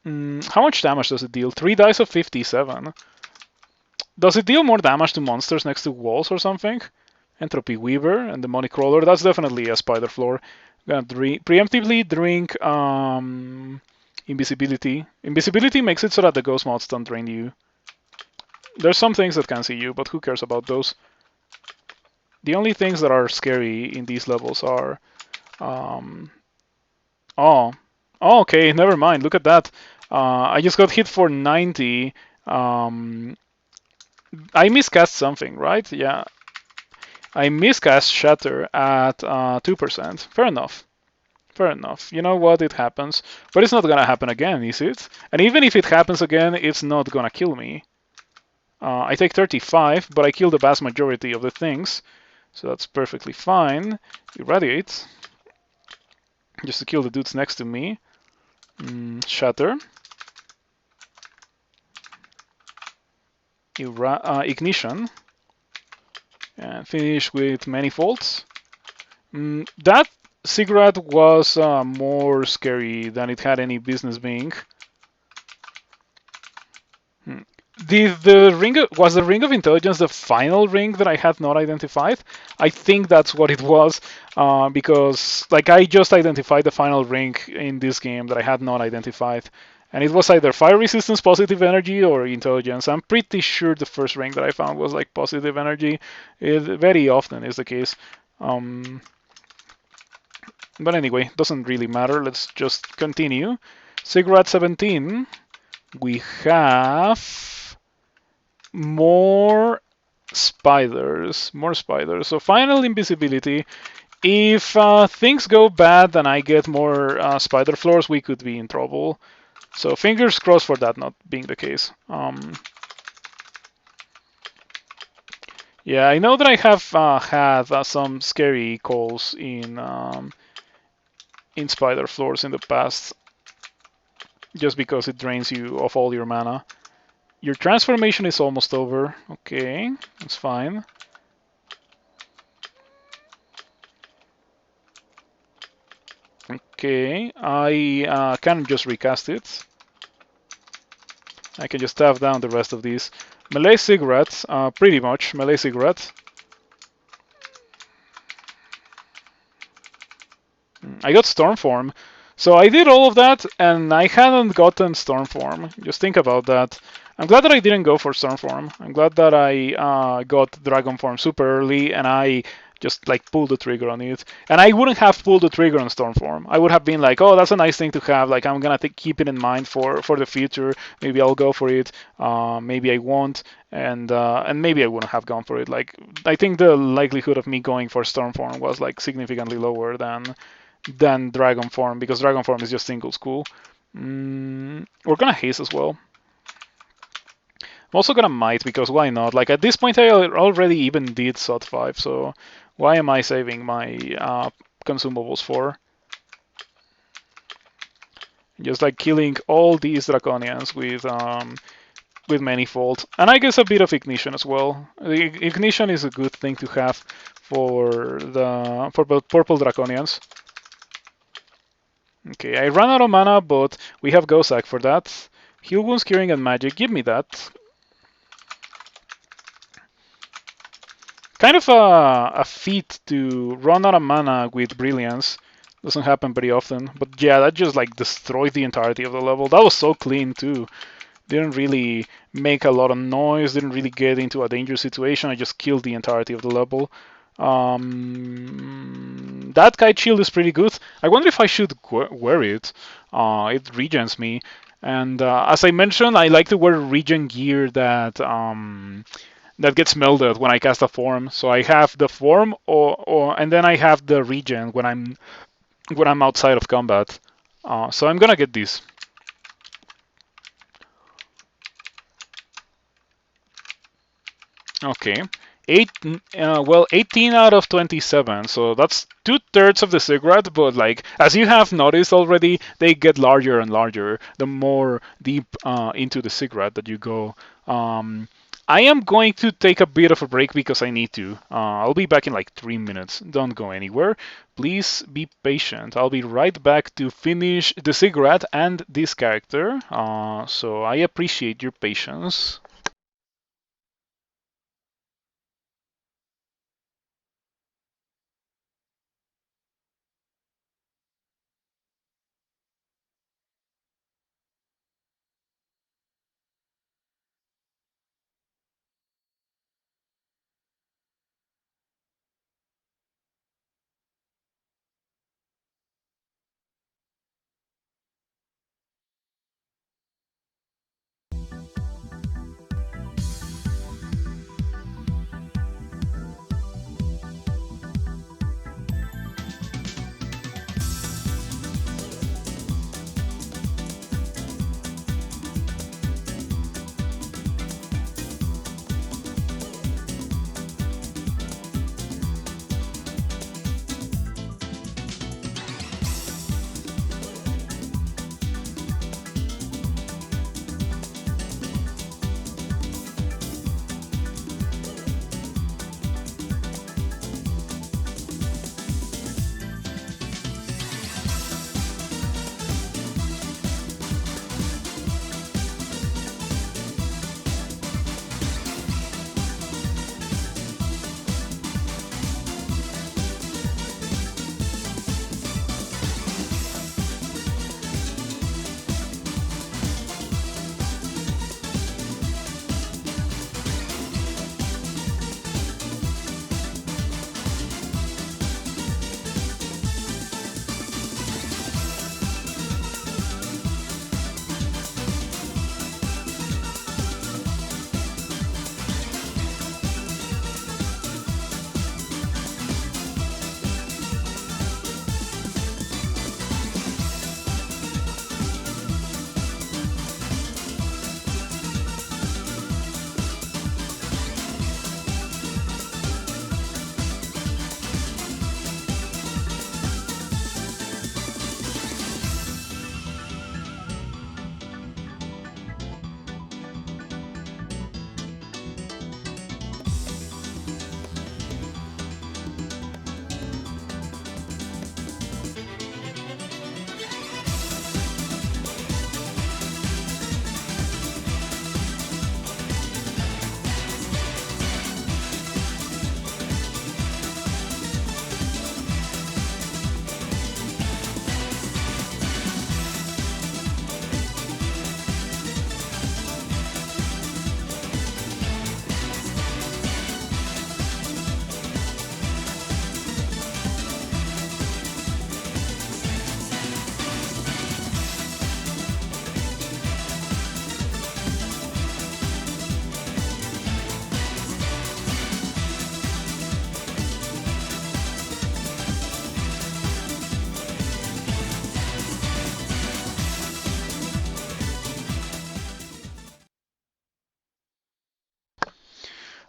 How much damage does it deal? 3 dice of 57. Does it deal more damage to monsters next to walls or something? Entropy Weaver and Demonic Crawler. That's definitely a Spider Floor. I'm gonna preemptively drink Invisibility. Invisibility makes it so that the Ghost Moths don't drain you. There's some things that can see you, but who cares about those? The only things that are scary in these levels are... Oh, okay, never mind. Look at that. I just got hit for 90. I miscast something, right? Yeah. I miscast Shatter at 2%. Fair enough. Fair enough. You know what? It happens. But it's not gonna happen again, is it? And even if it happens again, it's not gonna kill me. I take 35, but I kill the vast majority of the things. So that's perfectly fine. Irradiate. Just to kill the dudes next to me. Shatter. Ignition. And finish with Manifolds. That cigarette was more scary than it had any business being. Was the Ring of Intelligence the final ring that I had not identified? I think that's what it was, because like I just identified the final ring in this game that I had not identified, and it was either fire resistance, positive energy, or intelligence. I'm pretty sure the first ring that I found was like positive energy. It very often is the case. But anyway, doesn't really matter. Let's just continue. Cigarette 17. We have more spiders. So final invisibility. If things go bad and I get more spider floors, we could be in trouble. So fingers crossed for that not being the case. Yeah, I know that I have had some scary calls in Spider Floors in the past, just because it drains you of all your mana. Your transformation is almost over. Okay, that's fine. Okay, I can just recast it. I can just tap down the rest of these. Melee cigarettes, pretty much melee cigarette. I got Stormform. So I did all of that, and I hadn't gotten Stormform. Just think about that. I'm glad that I didn't go for Stormform. I'm glad that I got Dragonform super early, and I just like pulled the trigger on it. And I wouldn't have pulled the trigger on Stormform. I would have been like, oh, that's a nice thing to have. Like I'm gonna keep it in mind for the future. Maybe I'll go for it. Maybe I won't, and maybe I wouldn't have gone for it. Like I think the likelihood of me going for Stormform was like significantly lower than Dragon Form, because Dragon Form is just single school. We're gonna haste as well. I'm also gonna might, because why not? Like at this point I already even did SOT 5, so why am I saving my consumables for? Just like killing all these Draconians with Manifold. And I guess a bit of Ignition as well. Ignition is a good thing to have for purple Draconians. Okay, I ran out of mana, but we have Gosak for that. Heal Wounds, Curing, and Magic. Give me that. Kind of a feat to run out of mana with Brilliance. Doesn't happen very often. But yeah, that just like destroyed the entirety of the level. That was so clean too. Didn't really make a lot of noise. Didn't really get into a dangerous situation. I just killed the entirety of the level. That Kite Shield is pretty good. I wonder if I should wear it. It regens me. And as I mentioned, I like to wear regen gear that gets melded when I cast a form. So I have the form, and then I have the regen when I'm outside of combat. So I'm gonna get this. Okay. 18 out of 27, so that's 2/3 of the cigarette, but like, as you have noticed already, they get larger and larger the more deep into the cigarette that you go. I am going to take a bit of a break because I need to. I'll be back in like 3 minutes. Don't go anywhere. Please be patient. I'll be right back to finish the cigarette and this character. So I appreciate your patience.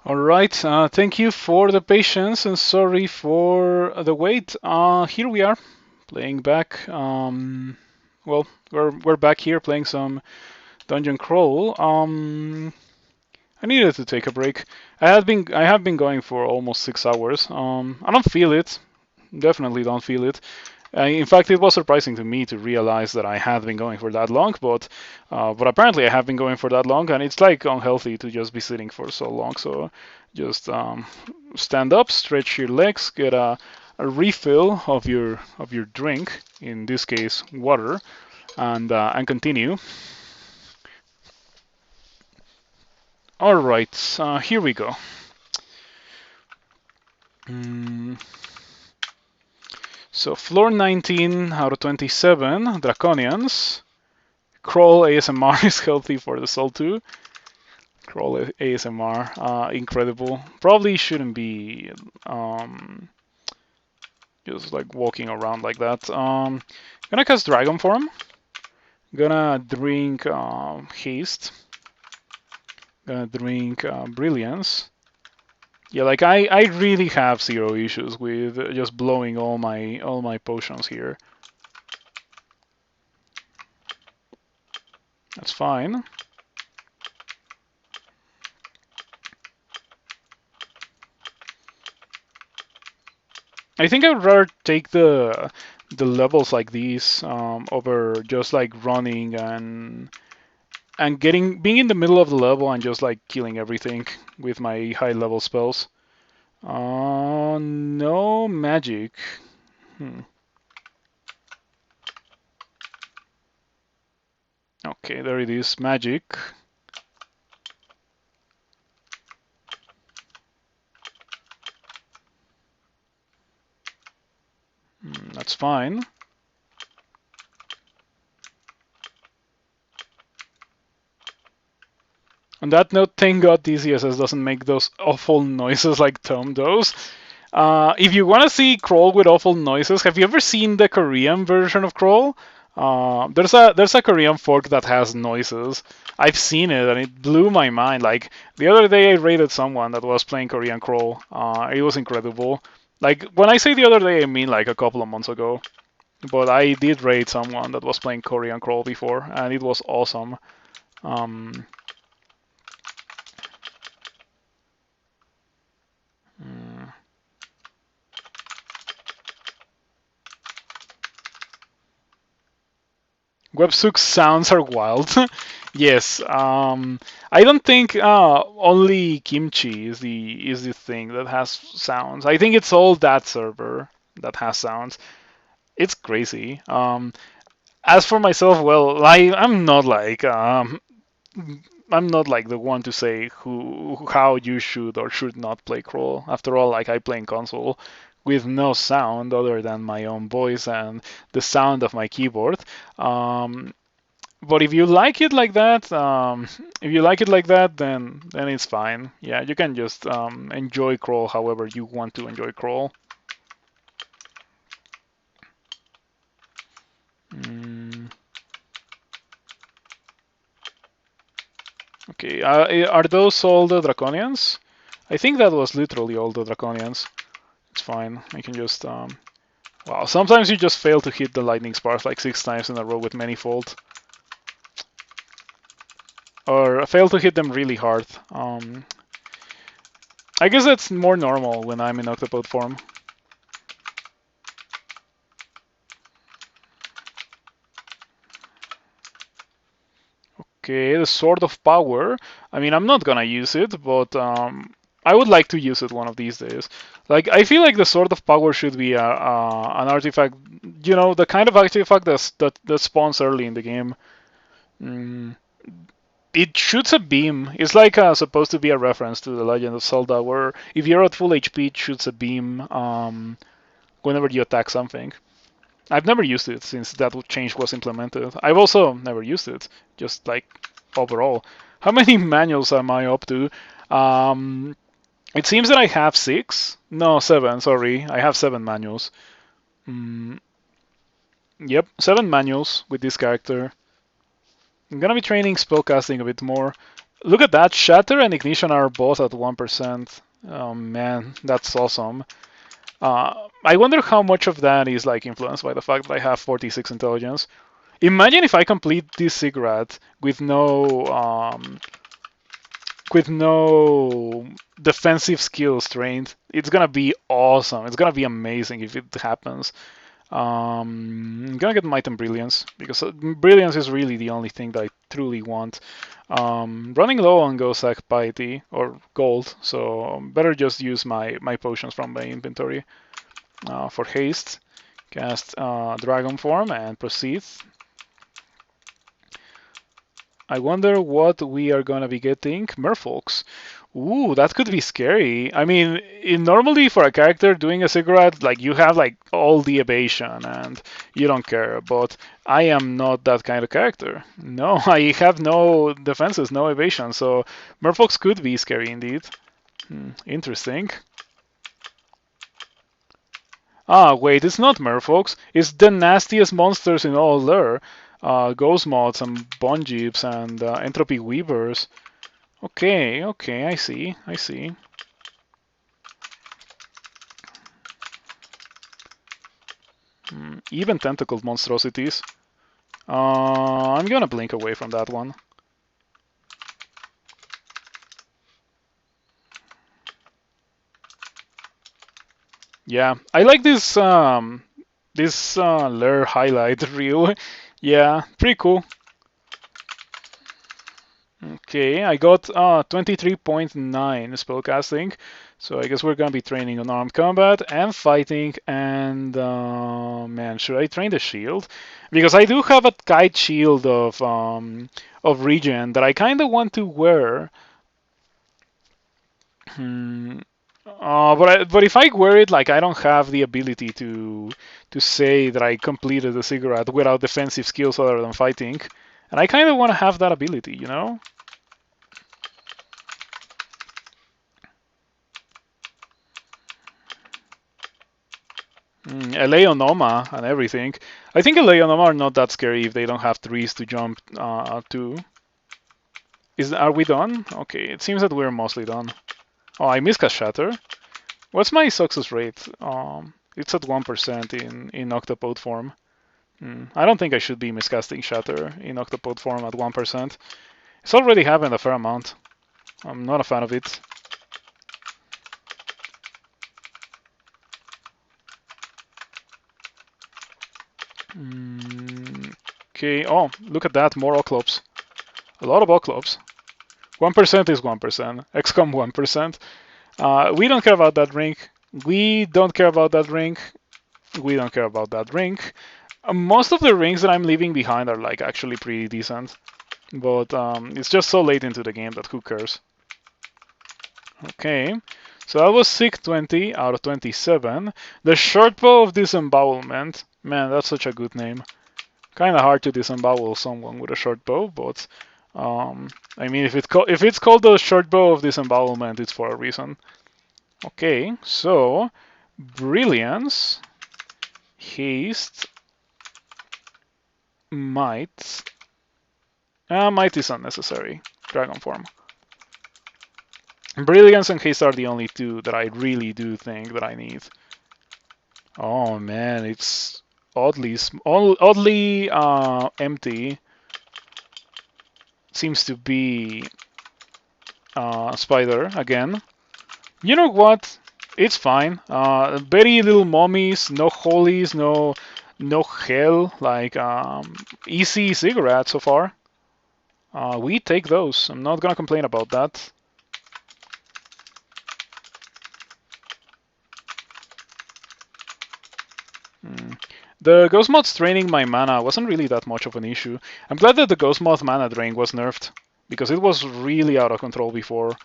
All right, thank you for the patience and sorry for the wait. Here we are, playing back. Well, we're back here playing some dungeon crawl. I needed to take a break. I have been going for almost 6 hours. I don't feel it. Definitely don't feel it. In fact, it was surprising to me to realize that I had been going for that long, but apparently I have been going for that long, and it's like unhealthy to just be sitting for so long. So just stand up, stretch your legs, get a refill of your drink, in this case water, and continue. All right, here we go. Mm, so floor 19 out of 27, Draconians. Crawl ASMR is healthy for the soul too. Crawl ASMR, incredible. Probably shouldn't be just like walking around like that. Gonna cast Dragon Form. Gonna drink Haste. Gonna drink Brilliance. Yeah, like I really have zero issues with just blowing all my potions here. That's fine. I think I would rather take the levels like these over just like running and being in the middle of the level and just like killing everything with my high level spells. No magic. Okay, there it is, magic. That's fine. On that note, thank God DCSS doesn't make those awful noises like Tom does. If you want to see Crawl with awful noises, have you ever seen the Korean version of Crawl? There's a Korean fork that has noises. I've seen it and it blew my mind. Like the other day, I raided someone that was playing Korean Crawl. It was incredible. Like when I say the other day, I mean like a couple of months ago. But I did raid someone that was playing Korean Crawl before, and it was awesome. Um, mm, Websook sounds are wild. Yes. I don't think only Kimchi is the thing that has sounds. I think it's all that server that has sounds. It's crazy. As for myself, well, I'm not like the one to say how you should or should not play crawl. After all, like I play in console with no sound other than my own voice and the sound of my keyboard. Um, but if you like it like that, then it's fine. Yeah, you can just enjoy crawl however you want to enjoy crawl. Mm. Okay, are those all the Draconians? I think that was literally all the Draconians. It's fine. I can just wow. Sometimes you just fail to hit the lightning sparks like 6 times in a row with manifold, or fail to hit them really hard. I guess that's more normal when I'm in Octopode form. Okay, the Sword of Power. I mean, I'm not gonna use it, but I would like to use it one of these days. Like, I feel like the Sword of Power should be an artifact, the kind of artifact that spawns early in the game. Mm, it shoots a beam. It's like supposed to be a reference to the Legend of Zelda, where if you're at full HP, it shoots a beam whenever you attack something. I've never used it since that change was implemented. I've also never used it, just like overall. How many manuals am I up to? Um, it seems that I have 6. No, 7, sorry. I have 7 manuals. Mm, yep, 7 manuals with this character. I'm gonna be training spellcasting a bit more. Look at that. Shatter and Ignition are both at 1%. Oh man, that's awesome. I wonder how much of that is like influenced by the fact that I have 46 intelligence. Imagine if I complete this cigarette with no defensive skills trained. It's gonna be awesome. It's gonna be amazing if it happens. I'm gonna get Might and Brilliance because Brilliance is really the only thing that I truly want. Running low on Gosak Piety or Gold, so better just use my potions from my inventory. For haste, cast Dragon Form and proceed. I wonder what we are gonna be getting. Merfolks. Ooh, that could be scary. I mean, normally for a character doing a cigarette, like you have like all the evasion and you don't care. But I am not that kind of character. No, I have no defenses, no evasion. So Merfolks could be scary indeed. Interesting. Ah, wait, it's not Merfolks. It's the nastiest monsters in all lore. Ghost Moths and Bonjeeps and Entropy Weavers. Okay, okay, I see, I see. Even tentacled monstrosities. I'm gonna blink away from that one. Yeah, I like this lair highlight reel. Yeah, pretty cool. Okay, I got 23.9 spellcasting, so I guess we're gonna be training unarmed combat and fighting. And man, should I train the shield? Because I do have a kite shield of regen that I kind of want to wear. But if I wear it, like I don't have the ability to say that I completed the cigarette without defensive skills other than fighting, and I kind of want to have that ability, you know? Eleonoma and everything. I think Eleonoma are not that scary if they don't have trees to jump to. Are we done? Okay, it seems that we're mostly done. Oh, I miscast Shatter. What's my success rate? It's at 1% in Octopode form. I don't think I should be miscasting Shatter in Octopode form at 1%. It's already happened a fair amount. I'm not a fan of it. Okay, oh, look at that, more Oclops. A lot of Oclops. 1% is 1%. XCOM 1%. We don't care about that ring. We don't care about that ring. We don't care about that ring. Most of the rings that I'm leaving behind are like actually pretty decent. But it's just so late into the game that who cares? Okay, so that was 620 out of 27. The short bow of disembowelment. Man, that's such a good name. Kind of hard to disembowel someone with a short bow, but I mean, if it's called the short bow of disembowelment, it's for a reason. Okay, so brilliance, haste, might. Might is unnecessary. Dragon form. Brilliance and haste are the only two that I really do think that I need. Oh man, it's oddly empty. Seems to be Spider again. You know what? It's fine. Very little mummies, no holies, no hell. Like easy cigarettes so far. We take those. I'm not gonna complain about that. The Ghost Moth's draining my mana wasn't really that much of an issue. I'm glad that the Ghost Moth mana drain was nerfed, because it was really out of control before.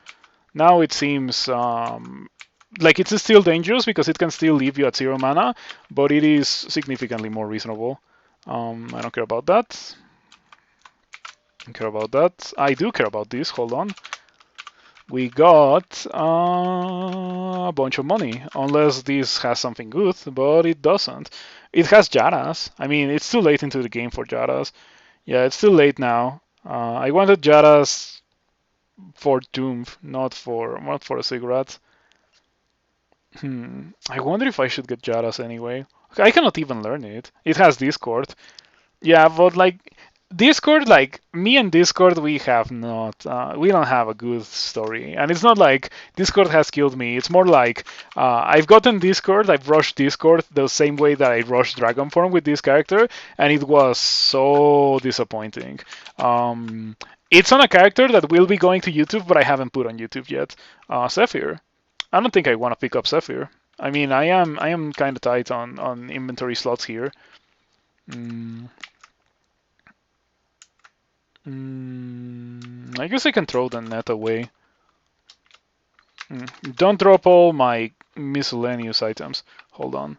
Now it seems like it's still dangerous because it can still leave you at 0 mana, but it is significantly more reasonable. I don't care about that. I don't care about that. I do care about this. Hold on. We got a bunch of money, unless this has something good, but it doesn't. It has Jaras. I mean, it's too late into the game for Jaras. Yeah, it's too late now. I wanted Jaras for Doom, not for a cigarette. I wonder if I should get Jaras anyway. I cannot even learn it. It has Discord. Yeah, but like Discord, like me and Discord, we have not, we don't have a good story, and it's not like Discord has killed me. It's more like I've gotten Discord, I've rushed Discord the same way that I rushed Dragonform with this character, and it was so disappointing. It's on a character that will be going to YouTube, but I haven't put on YouTube yet. Zephyr. I don't think I want to pick up Zephyr. I mean, I am kind of tight on inventory slots here. I guess I can throw the net away. Don't drop all my miscellaneous items. Hold on.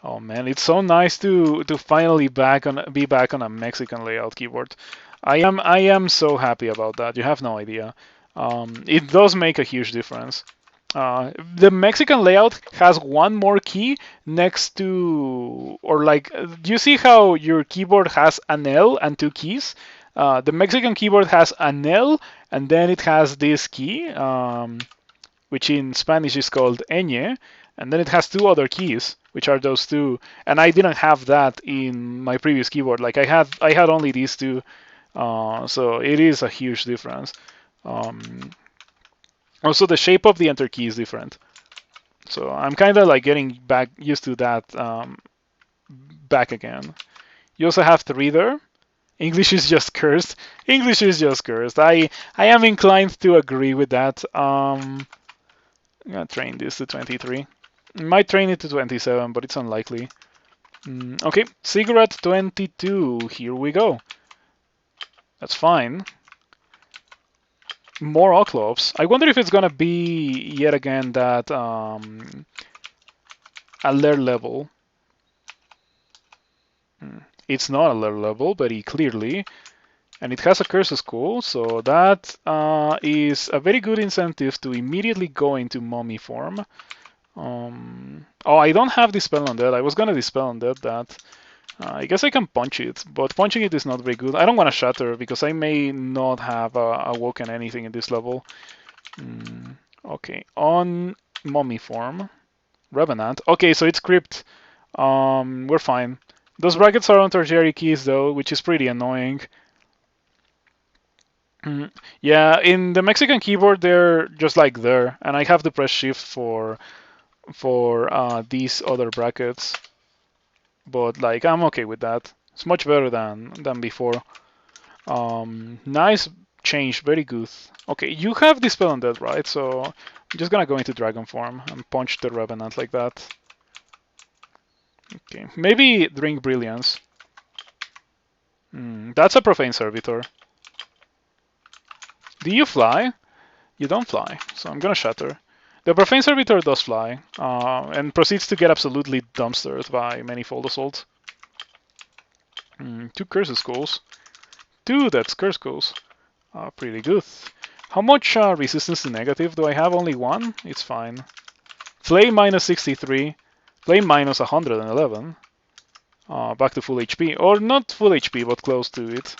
Oh man, it's so nice to finally be back on a Mexican layout keyboard. I am so happy about that. You have no idea. It does make a huge difference. The Mexican layout has one more key next to, or like, do you see how your keyboard has an L and two keys? The Mexican keyboard has an L and then it has this key, which in Spanish is called ñ, and then it has two other keys, which are those two. And I didn't have that in my previous keyboard. Like I had only these two, so it is a huge difference. Also, the shape of the enter key is different. So I'm kind of like getting back used to that back again. You also have the reader. English is just cursed. English is just cursed. I am inclined to agree with that. I'm gonna train this to 23. Might train it to 27, but it's unlikely. Okay, cigarette 22. Here we go. That's fine. More Octopode. I wonder if it's gonna be yet again that alert level. It's not alert level, but it clearly, and it has a curse school, so that is a very good incentive to immediately go into mummy form. Oh, I don't have Dispel Undead. I was gonna Dispel Undead that. I guess I can punch it, but punching it is not very good. I don't want to shatter because I may not have awoken anything in this level. Okay, on mummy form, Revenant. Okay, so it's crypt. We're fine. Those brackets are on tertiary keys though, which is pretty annoying. Yeah, in the Mexican keyboard they're just like there, and I have to press shift for these other brackets. But like I'm okay with that. It's much better than before. Nice change, very good. Okay, you have Dispel Undead, right? So I'm just gonna go into Dragon form and punch the Revenant like that. Okay, maybe Drink Brilliance. That's a Profane Servitor. Do you fly? You don't fly, so I'm gonna shatter. The Profane Servitor does fly, and proceeds to get absolutely dumpstered by Manifold Assault. Two Curse Skulls. Two Death's Curse Skulls. Pretty good. How much resistance to negative do I have? Only one? It's fine. Flame minus 63. Flame minus 111. Back to full HP. Or not full HP, but close to it.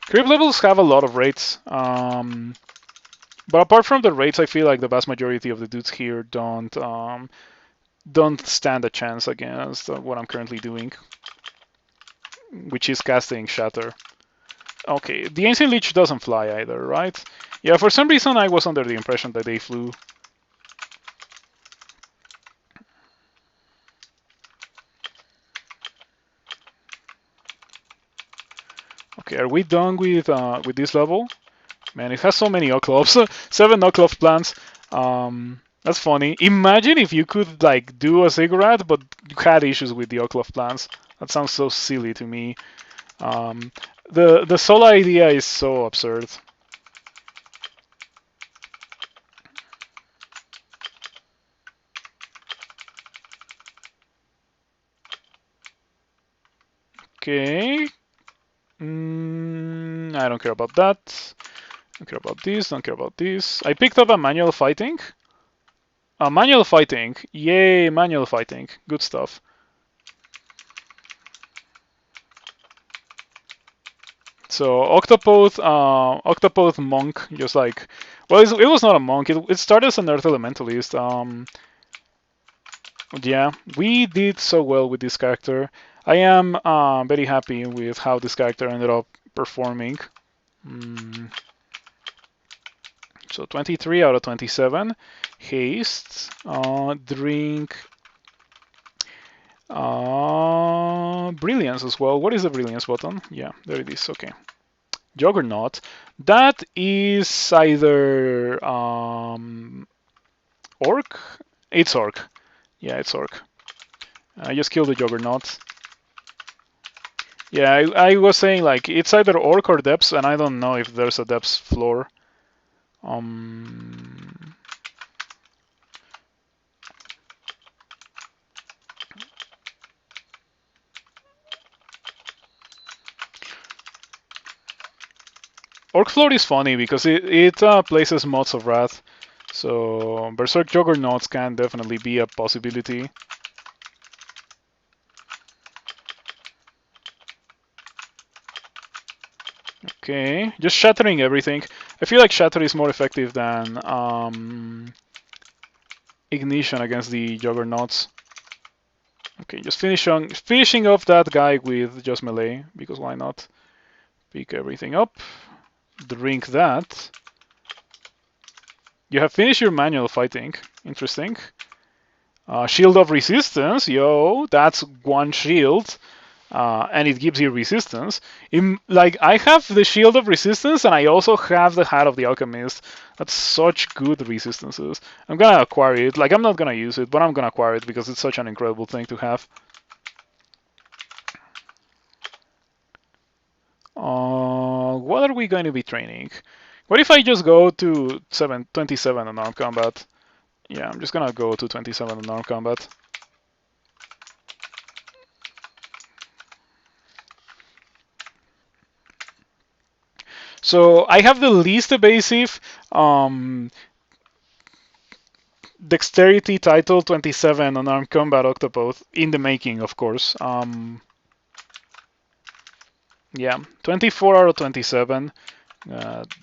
Creep levels have a lot of rates. But apart from the rates, I feel like the vast majority of the dudes here don't stand a chance against what I'm currently doing, which is casting Shatter. Okay, the Ancient Leech doesn't fly either, right? Yeah, for some reason I was under the impression that they flew. Okay, are we done with this level? Man, it has so many Octopes. 7 Octopus plants. That's funny. Imagine if you could like do a cigarette, but you had issues with the Octopus plants. That sounds so silly to me. The solo idea is so absurd. Okay. I don't care about that. Don't care about this. Don't care about this. I picked up a manual fighting. Manual fighting. Yay, manual fighting. Good stuff. So Octopode monk, just like, well, it was not a monk. It started as an Earth Elementalist. Yeah, we did so well with this character. I am very happy with how this character ended up performing. So 23 out of 27. Haste. Drink. Brilliance as well. What is the brilliance button? Yeah, there it is. Okay. Juggernaut. That is either Orc? It's Orc. Yeah, it's Orc. I just killed the Juggernaut. Yeah, I was saying like it's either Orc or Depths, and I don't know if there's a Depths floor. Orc floor is funny because it places mods of Wrath, so Berserk Juggernauts can definitely be a possibility. Okay, just shattering everything. I feel like Shatter is more effective than Ignition against the Juggernauts. Okay, just finishing off that guy with just melee, because why not? Pick everything up, drink that. You have finished your manual fighting. Interesting. Shield of Resistance, yo, that's one shield. And it gives you resistance. Like I have the Shield of Resistance, and I also have the Hat of the Alchemist. That's such good resistances. I'm gonna acquire it. Like I'm not gonna use it, but I'm gonna acquire it because it's such an incredible thing to have. What are we going to be training? What if I just go to 27 Unarmed Combat? Yeah, I'm just gonna go to 27 Unarmed Combat. So I have the least evasive dexterity title 27 on Unarmed Combat Octopode in the making, of course. Yeah, 24 out of 27.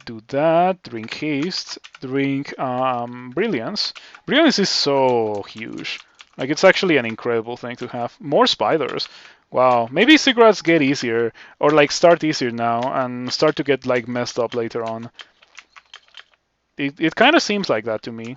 Do that. Drink haste. Drink brilliance. Brilliance is so huge. Like it's actually an incredible thing to have. More spiders. Wow. Maybe cigarettes get easier, or like start easier now and start to get like messed up later on. It kind of seems like that to me.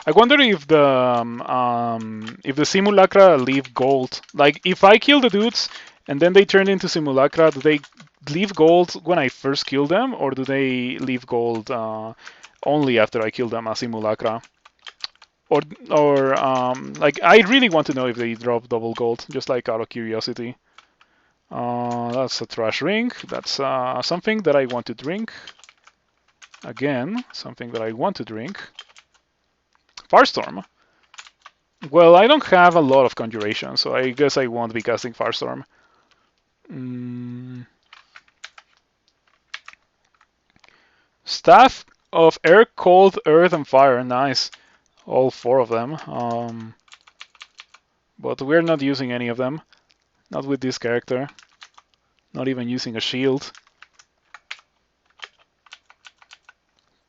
I wonder if the simulacra leave gold. Like if I kill the dudes and then they turn into simulacra, do they leave gold when I first kill them, or do they leave gold only after I kill them as simulacra? Or like I really want to know if they drop double gold, just like out of curiosity. That's a trash ring. That's something that I want to drink. Again, something that I want to drink. Firestorm. Well, I don't have a lot of conjuration, so I guess I won't be casting Firestorm. Staff of Air, Cold, Earth, and Fire. Nice. All four of them. But we're not using any of them. Not with this character. Not even using a shield.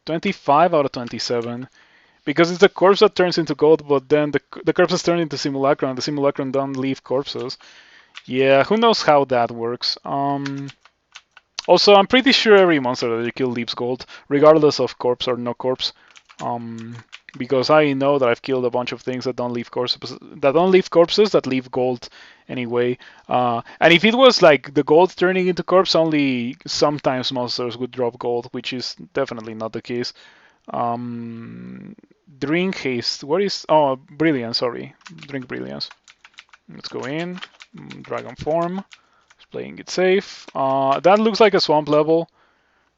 25 out of 27. Because it's the corpse that turns into gold, but then the corpses turn into simulacra, and the simulacra don't leave corpses. Yeah, who knows how that works. Also, I'm pretty sure every monster that you kill leaves gold, regardless of corpse or no corpse. Because I know that I've killed a bunch of things that don't leave corpses, that leave gold anyway. And if it was like the gold turning into corpse, only sometimes monsters would drop gold, which is definitely not the case. Drink haste. What is? Oh, brilliance. Sorry, drink brilliance. Let's go in. Dragon form. Playing it safe. That looks like a swamp level.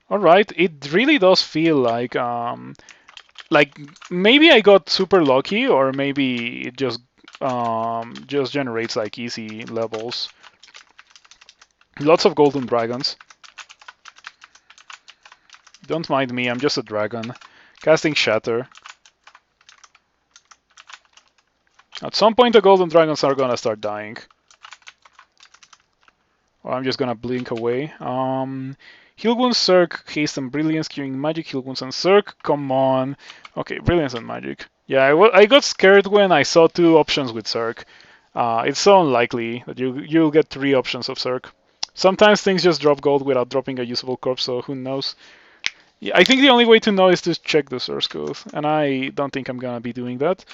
All right. It really does feel like maybe I got super lucky, or maybe it just generates like easy levels. Lots of golden dragons. Don't mind me. I'm just a dragon. Casting Shatter. At some point, the golden dragons are gonna start dying. Or I'm just gonna blink away. Heal Wounds, Cirque, Haste and Brilliance, Curing Magic, Heal Wounds and Cirque. Come on. Okay, Brilliance and Magic. Yeah, I got scared when I saw 2 options with Cirque. It's so unlikely that you'll get 3 options of Cirque. Sometimes things just drop gold without dropping a usable corpse, so who knows. Yeah, I think the only way to know is to check the source code, and I don't think I'm gonna be doing that.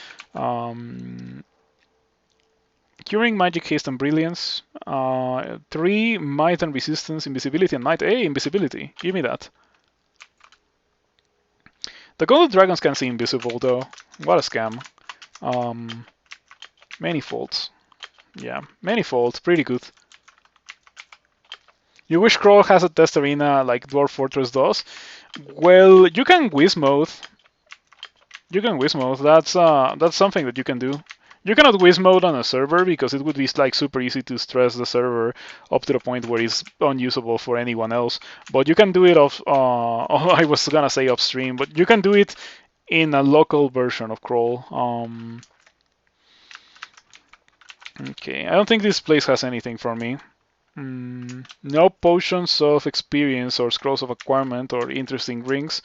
Curing Magic, Haste and Brilliance. 3 Might and Resistance, Invisibility and Might. Hey, Invisibility. Give me that. The Golden Dragons can see invisible though. What a scam. Manifolds. Yeah, Manifold. Pretty good. You wish Crow has a test arena like Dwarf Fortress does? Well, you can Whiz Mode. You can Whiz Mode. That's something that you can do. You cannot Whiz Mode on a server because it would be like super easy to stress the server up to the point where it's unusable for anyone else. But you can do it off. I was gonna say upstream, but you can do it in a local version of Crawl. Okay, I don't think this place has anything for me. No potions of experience or scrolls of acquirement or interesting rings.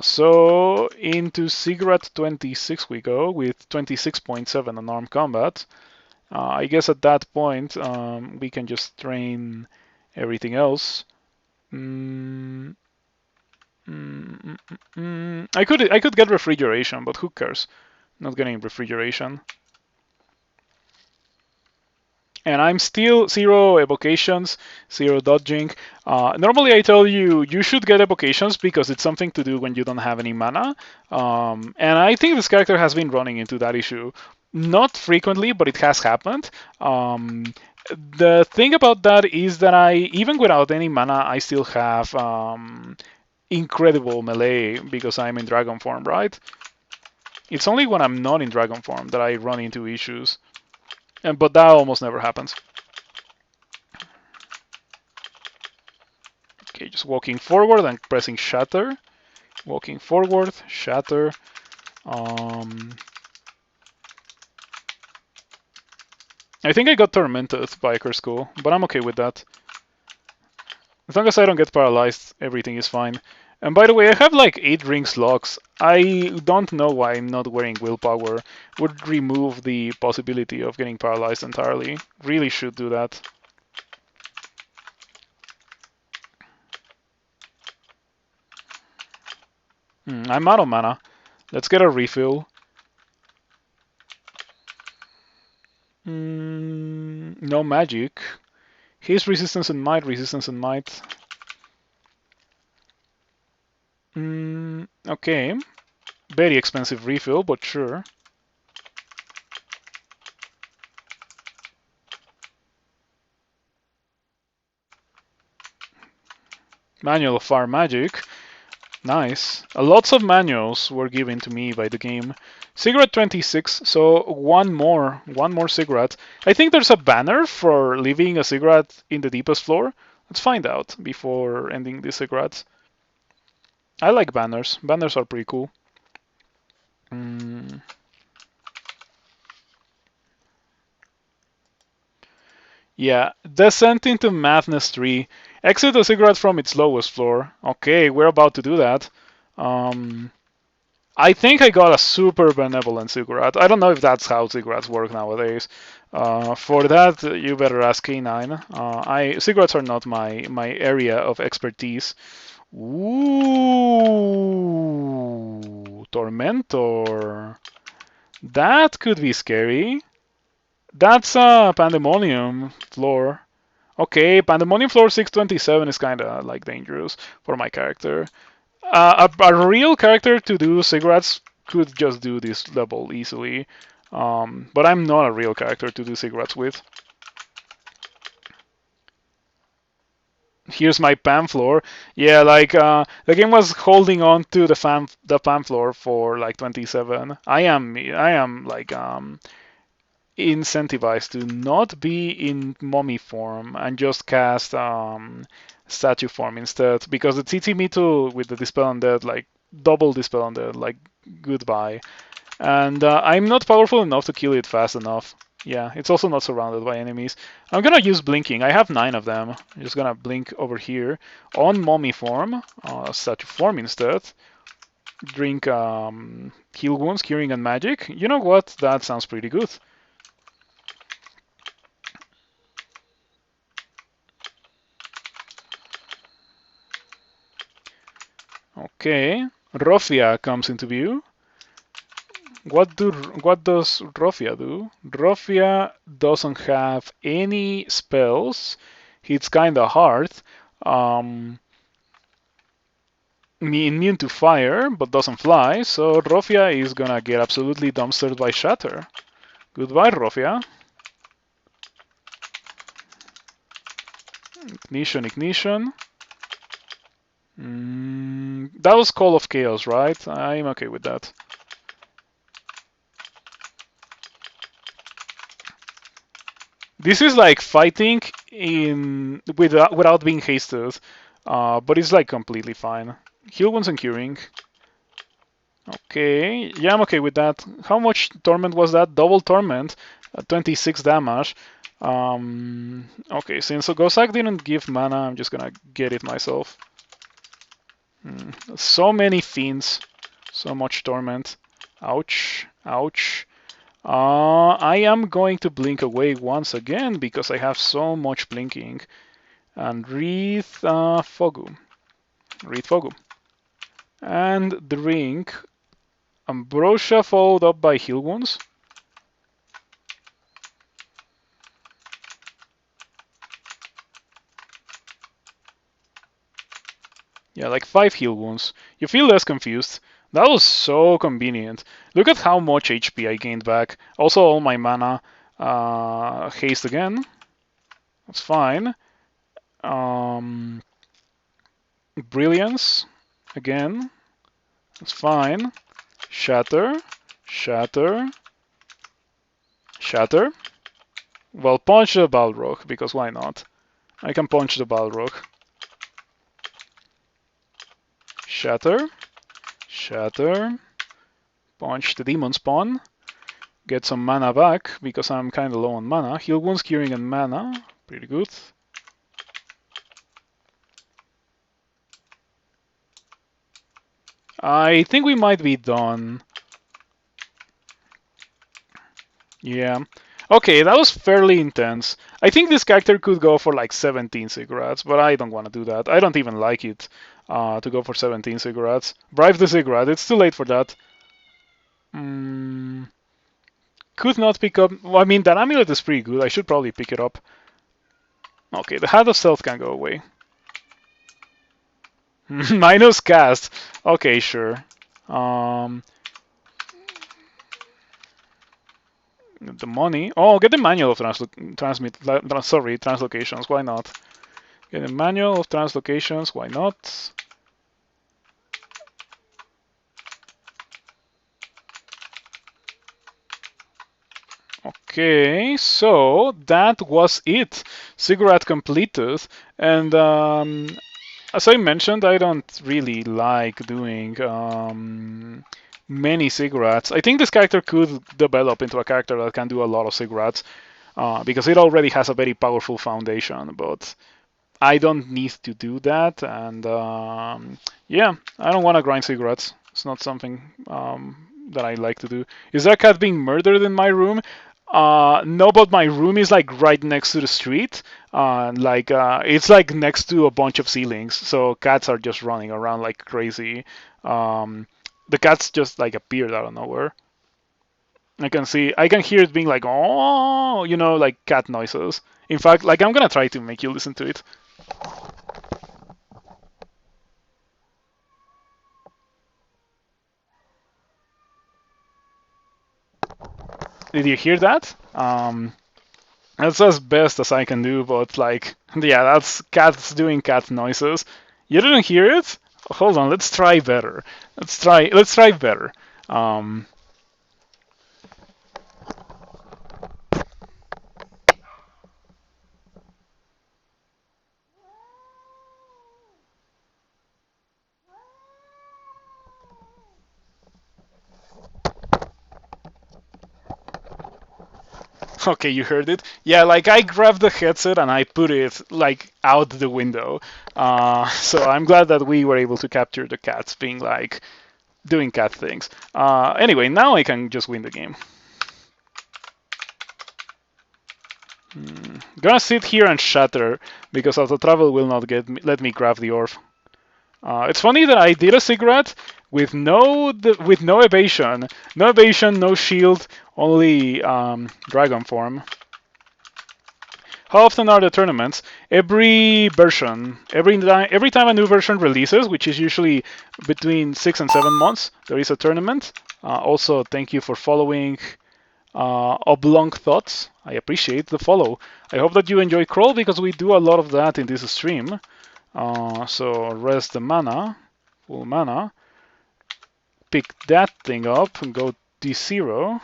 So into Cigarette 26 we go with 26.7 Unarmed Combat. I guess at that point we can just train everything else. I could get refrigeration, but who cares? Not getting refrigeration. And I'm still 0 evocations, 0 dodging. Normally I tell you should get evocations because it's something to do when you don't have any mana. And I think this character has been running into that issue. Not frequently, but it has happened. The thing about that is that even without any mana, I still have incredible melee because I'm in dragon form, right? It's only when I'm not in dragon form that I run into issues. But that almost never happens. Okay, just walking forward and pressing Shatter. Walking forward, Shatter. I think I got tormented by Curse School, but I'm okay with that. As long as I don't get paralyzed, everything is fine. And by the way, I have like 8 rings locks. I don't know why I'm not wearing willpower. Would remove the possibility of getting paralyzed entirely. Really should do that. I'm out of mana. Let's get a refill. No magic. His resistance and might, resistance and might. Okay. Very expensive refill, but sure. Manual of Fire Magic. Nice. Lots of manuals were given to me by the game. Cigarette 26, so one more cigarette. I think there's a banner for leaving a cigarette in the deepest floor. Let's find out before ending the cigarettes. I like banners. Banners are pretty cool. Yeah, Descent into Madness 3. Exit a cigarette from its lowest floor. Okay, we're about to do that. I think I got a super benevolent cigarette. I don't know if that's how cigarettes work nowadays. For that, you better ask K9. Cigarettes are not my area of expertise. Ooh, Tormentor. That could be scary. That's a Pandemonium floor. Okay, Pandemonium floor 627 is kind of like dangerous for my character. A real character to do cigarettes could just do this level easily, but I'm not a real character to do cigarettes with. Here's my PAM floor. Yeah, like the game was holding on to the PAM floor for like 27. I am like incentivized to not be in mummy form and just cast statue form instead, because the TT Mito with the Dispel Undead, like double Dispel Undead, like goodbye. And I'm not powerful enough to kill it fast enough. Yeah, it's also not surrounded by enemies. I'm gonna use blinking. I have 9 of them. I'm just gonna blink over here on mommy form, statue form instead. Drink heal wounds, curing, and magic. You know what? That sounds pretty good. Okay, Rofia comes into view. What does Rofia do? Rofia doesn't have any spells. It's kinda hard. Um, immune to fire, but doesn't fly, so Rofia is gonna get absolutely dumpstered by Shatter. Goodbye, Rofia. Ignition, ignition. That was Call of Chaos, right? I'm okay with that. This is like fighting without being hasted, but it's like completely fine. Heal wounds and curing. Okay, yeah, I'm okay with that. How much torment was that? Double torment, 26 damage. Okay, since Gosak didn't give mana, I'm just gonna get it myself. So many fiends, so much torment. Ouch, ouch. I am going to blink away once again because I have so much blinking. And Wreath Fogu. Wreath Fogu. And drink Ambrosia followed up by heal wounds. Yeah, like 5 heal wounds. You feel less confused. That was so convenient. Look at how much HP I gained back. Also, all my mana. Haste again. That's fine. Brilliance. Again. That's fine. Shatter. Shatter. Shatter. Well, punch the Balrog, because why not? I can punch the Balrog. Shatter. Shatter. Punch the Demon Spawn. Get some mana back, because I'm kinda low on mana. Heal wounds, curing, and mana. Pretty good. I think we might be done. Yeah. Okay, that was fairly intense. I think this character could go for like 17 cigarettes, but I don't want to do that. I don't even like it to go for 17 cigarettes. Bribe the cigarette. It's too late for that. Could not pick up. Well, I mean, that amulet is pretty good. I should probably pick it up. Okay, the Hat of Stealth can go away. Minus cast. Okay, sure. The money. Oh, get the manual of translocations. Why not? Get a manual of translocations. Why not? Okay, so that was it. Cigarette completed, and as I mentioned, I don't really like doing many cigarettes. I think this character could develop into a character that can do a lot of cigarettes because it already has a very powerful foundation, but I don't need to do that, and yeah, I don't want to grind cigarettes. It's not something that I like to do. Is that cat being murdered in my room? No, but my room is like right next to the street. It's like next to a bunch of ceilings, so cats are just running around like crazy. The cats just like appeared out of nowhere. I can hear it being like, oh, like cat noises. In fact, like I'm gonna try to make you listen to it. Did you hear that? That's as best as I can do, but like, yeah, that's cats doing cat noises. You didn't hear it? Hold on, let's try better. Let's try better. Um, Okay, you heard it. Yeah, like I grabbed the headset and I put it like out the window. So I'm glad that we were able to capture the cats being like doing cat things. Anyway, now I can just win the game. Gonna sit here and shatter because auto travel will not let me grab the orb. It's funny that I did a cigarette with no evasion, no shield, only dragon form. How often are the tournaments? Every version, every time a new version releases, which is usually between 6 and 7 months, there is a tournament. Also, thank you for following Oblong Thoughts. I appreciate the follow. I hope that you enjoy Crawl because we do a lot of that in this stream. So rest the mana, full mana. Pick that thing up and go D0.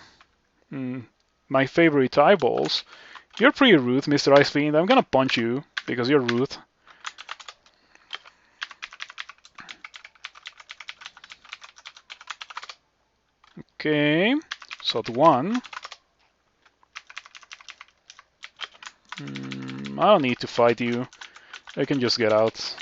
My favorite eyeballs. You're pretty rude, Mr. Ice Fiend. I'm gonna punch you because you're rude. Okay, so at 1. I don't need to fight you. I can just get out.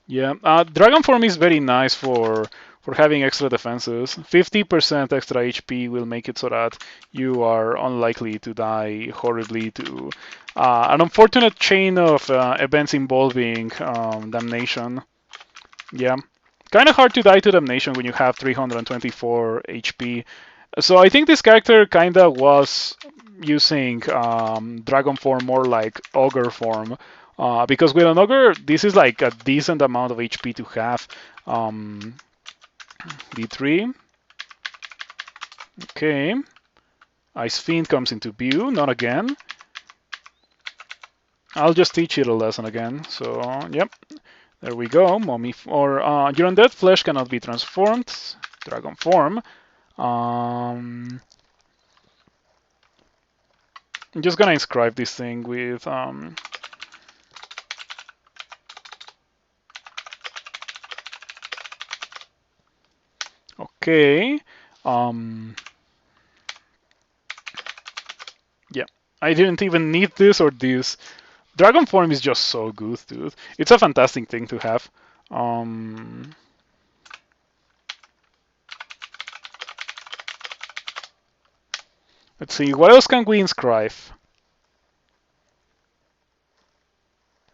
Yeah, Dragon Form is very nice for having extra defenses. 50% extra HP will make it so that you are unlikely to die horribly to an unfortunate chain of events involving damnation. Yeah, kind of hard to die to damnation when you have 324 HP. So I think this character kind of was using Dragon Form more like Ogre form. Because with an Ogre, this is like a decent amount of HP to have. D3. Okay. Ice Fiend comes into view, not again. I'll just teach it a lesson again. So, yep. There we go. Mummy, or your undead flesh cannot be transformed. Dragon form. I'm just gonna inscribe this thing with okay. Yeah, I didn't even need this or this. Dragon form is just so good, dude. It's a fantastic thing to have. Let's see, what else can we inscribe?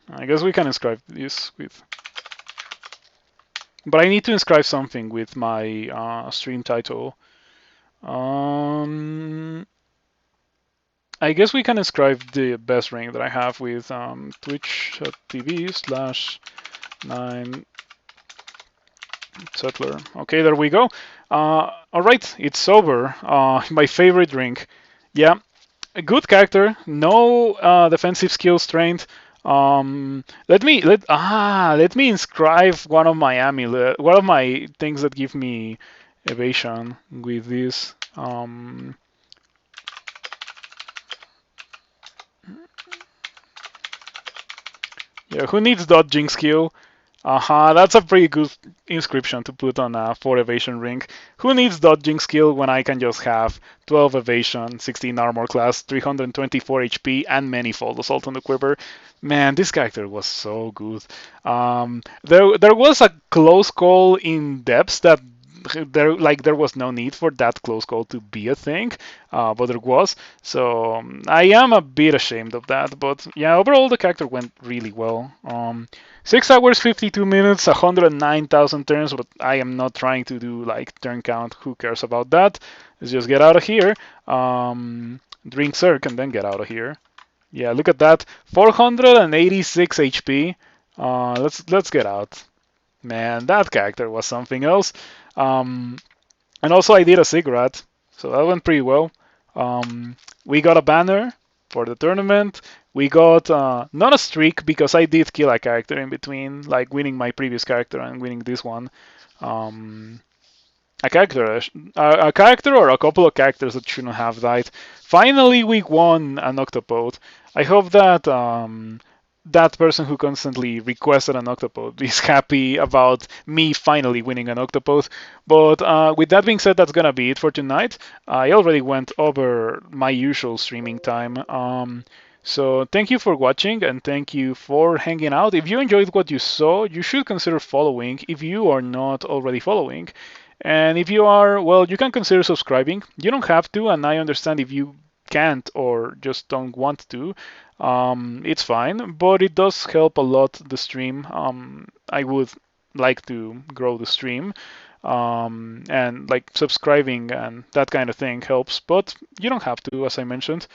I guess we can inscribe this with... But I need to inscribe something with my stream title. I guess we can inscribe the best ring that I have with twitch.tv/9 Settler. Okay, there we go. All right, it's over. My favorite ring. Yeah, a good character. No defensive skill strength. Let me inscribe one of my amulet, one of my things that give me evasion with this. Yeah, who needs dodging skill? That's a pretty good inscription to put on a 4 evasion ring. Who needs dodging skill when I can just have 12 evasion, 16 armor class, 324 HP, and manifold assault on the quiver? Man, this character was so good. There was a close call in depths that there was no need for that close call to be a thing, but there was. So I am a bit ashamed of that. But yeah, overall the character went really well. 6 hours 52 minutes, 109,000 turns, but I am not trying to do like turn count. Who cares about that? Let's just get out of here. Drink Cirque and then get out of here. Yeah, look at that. 486 HP. Let's get out. Man, that character was something else. And also I did a cigarette, so that went pretty well. We got a banner for the tournament. We got not a streak because I did kill a character in between, like winning my previous character and winning this one. A character or a couple of characters that shouldn't have died. Finally, we won an Octopode. I hope that that person who constantly requested an Octopode is happy about me finally winning an Octopode. But with that being said, that's gonna be it for tonight. I already went over my usual streaming time. So thank you for watching and thank you for hanging out. If you enjoyed what you saw, you should consider following if you are not already following. And if you are, well, you can consider subscribing. You don't have to, and I understand if you can't or just don't want to. It's fine, but it does help a lot the stream. I would like to grow the stream. And like subscribing and that kind of thing helps, but you don't have to, as I mentioned.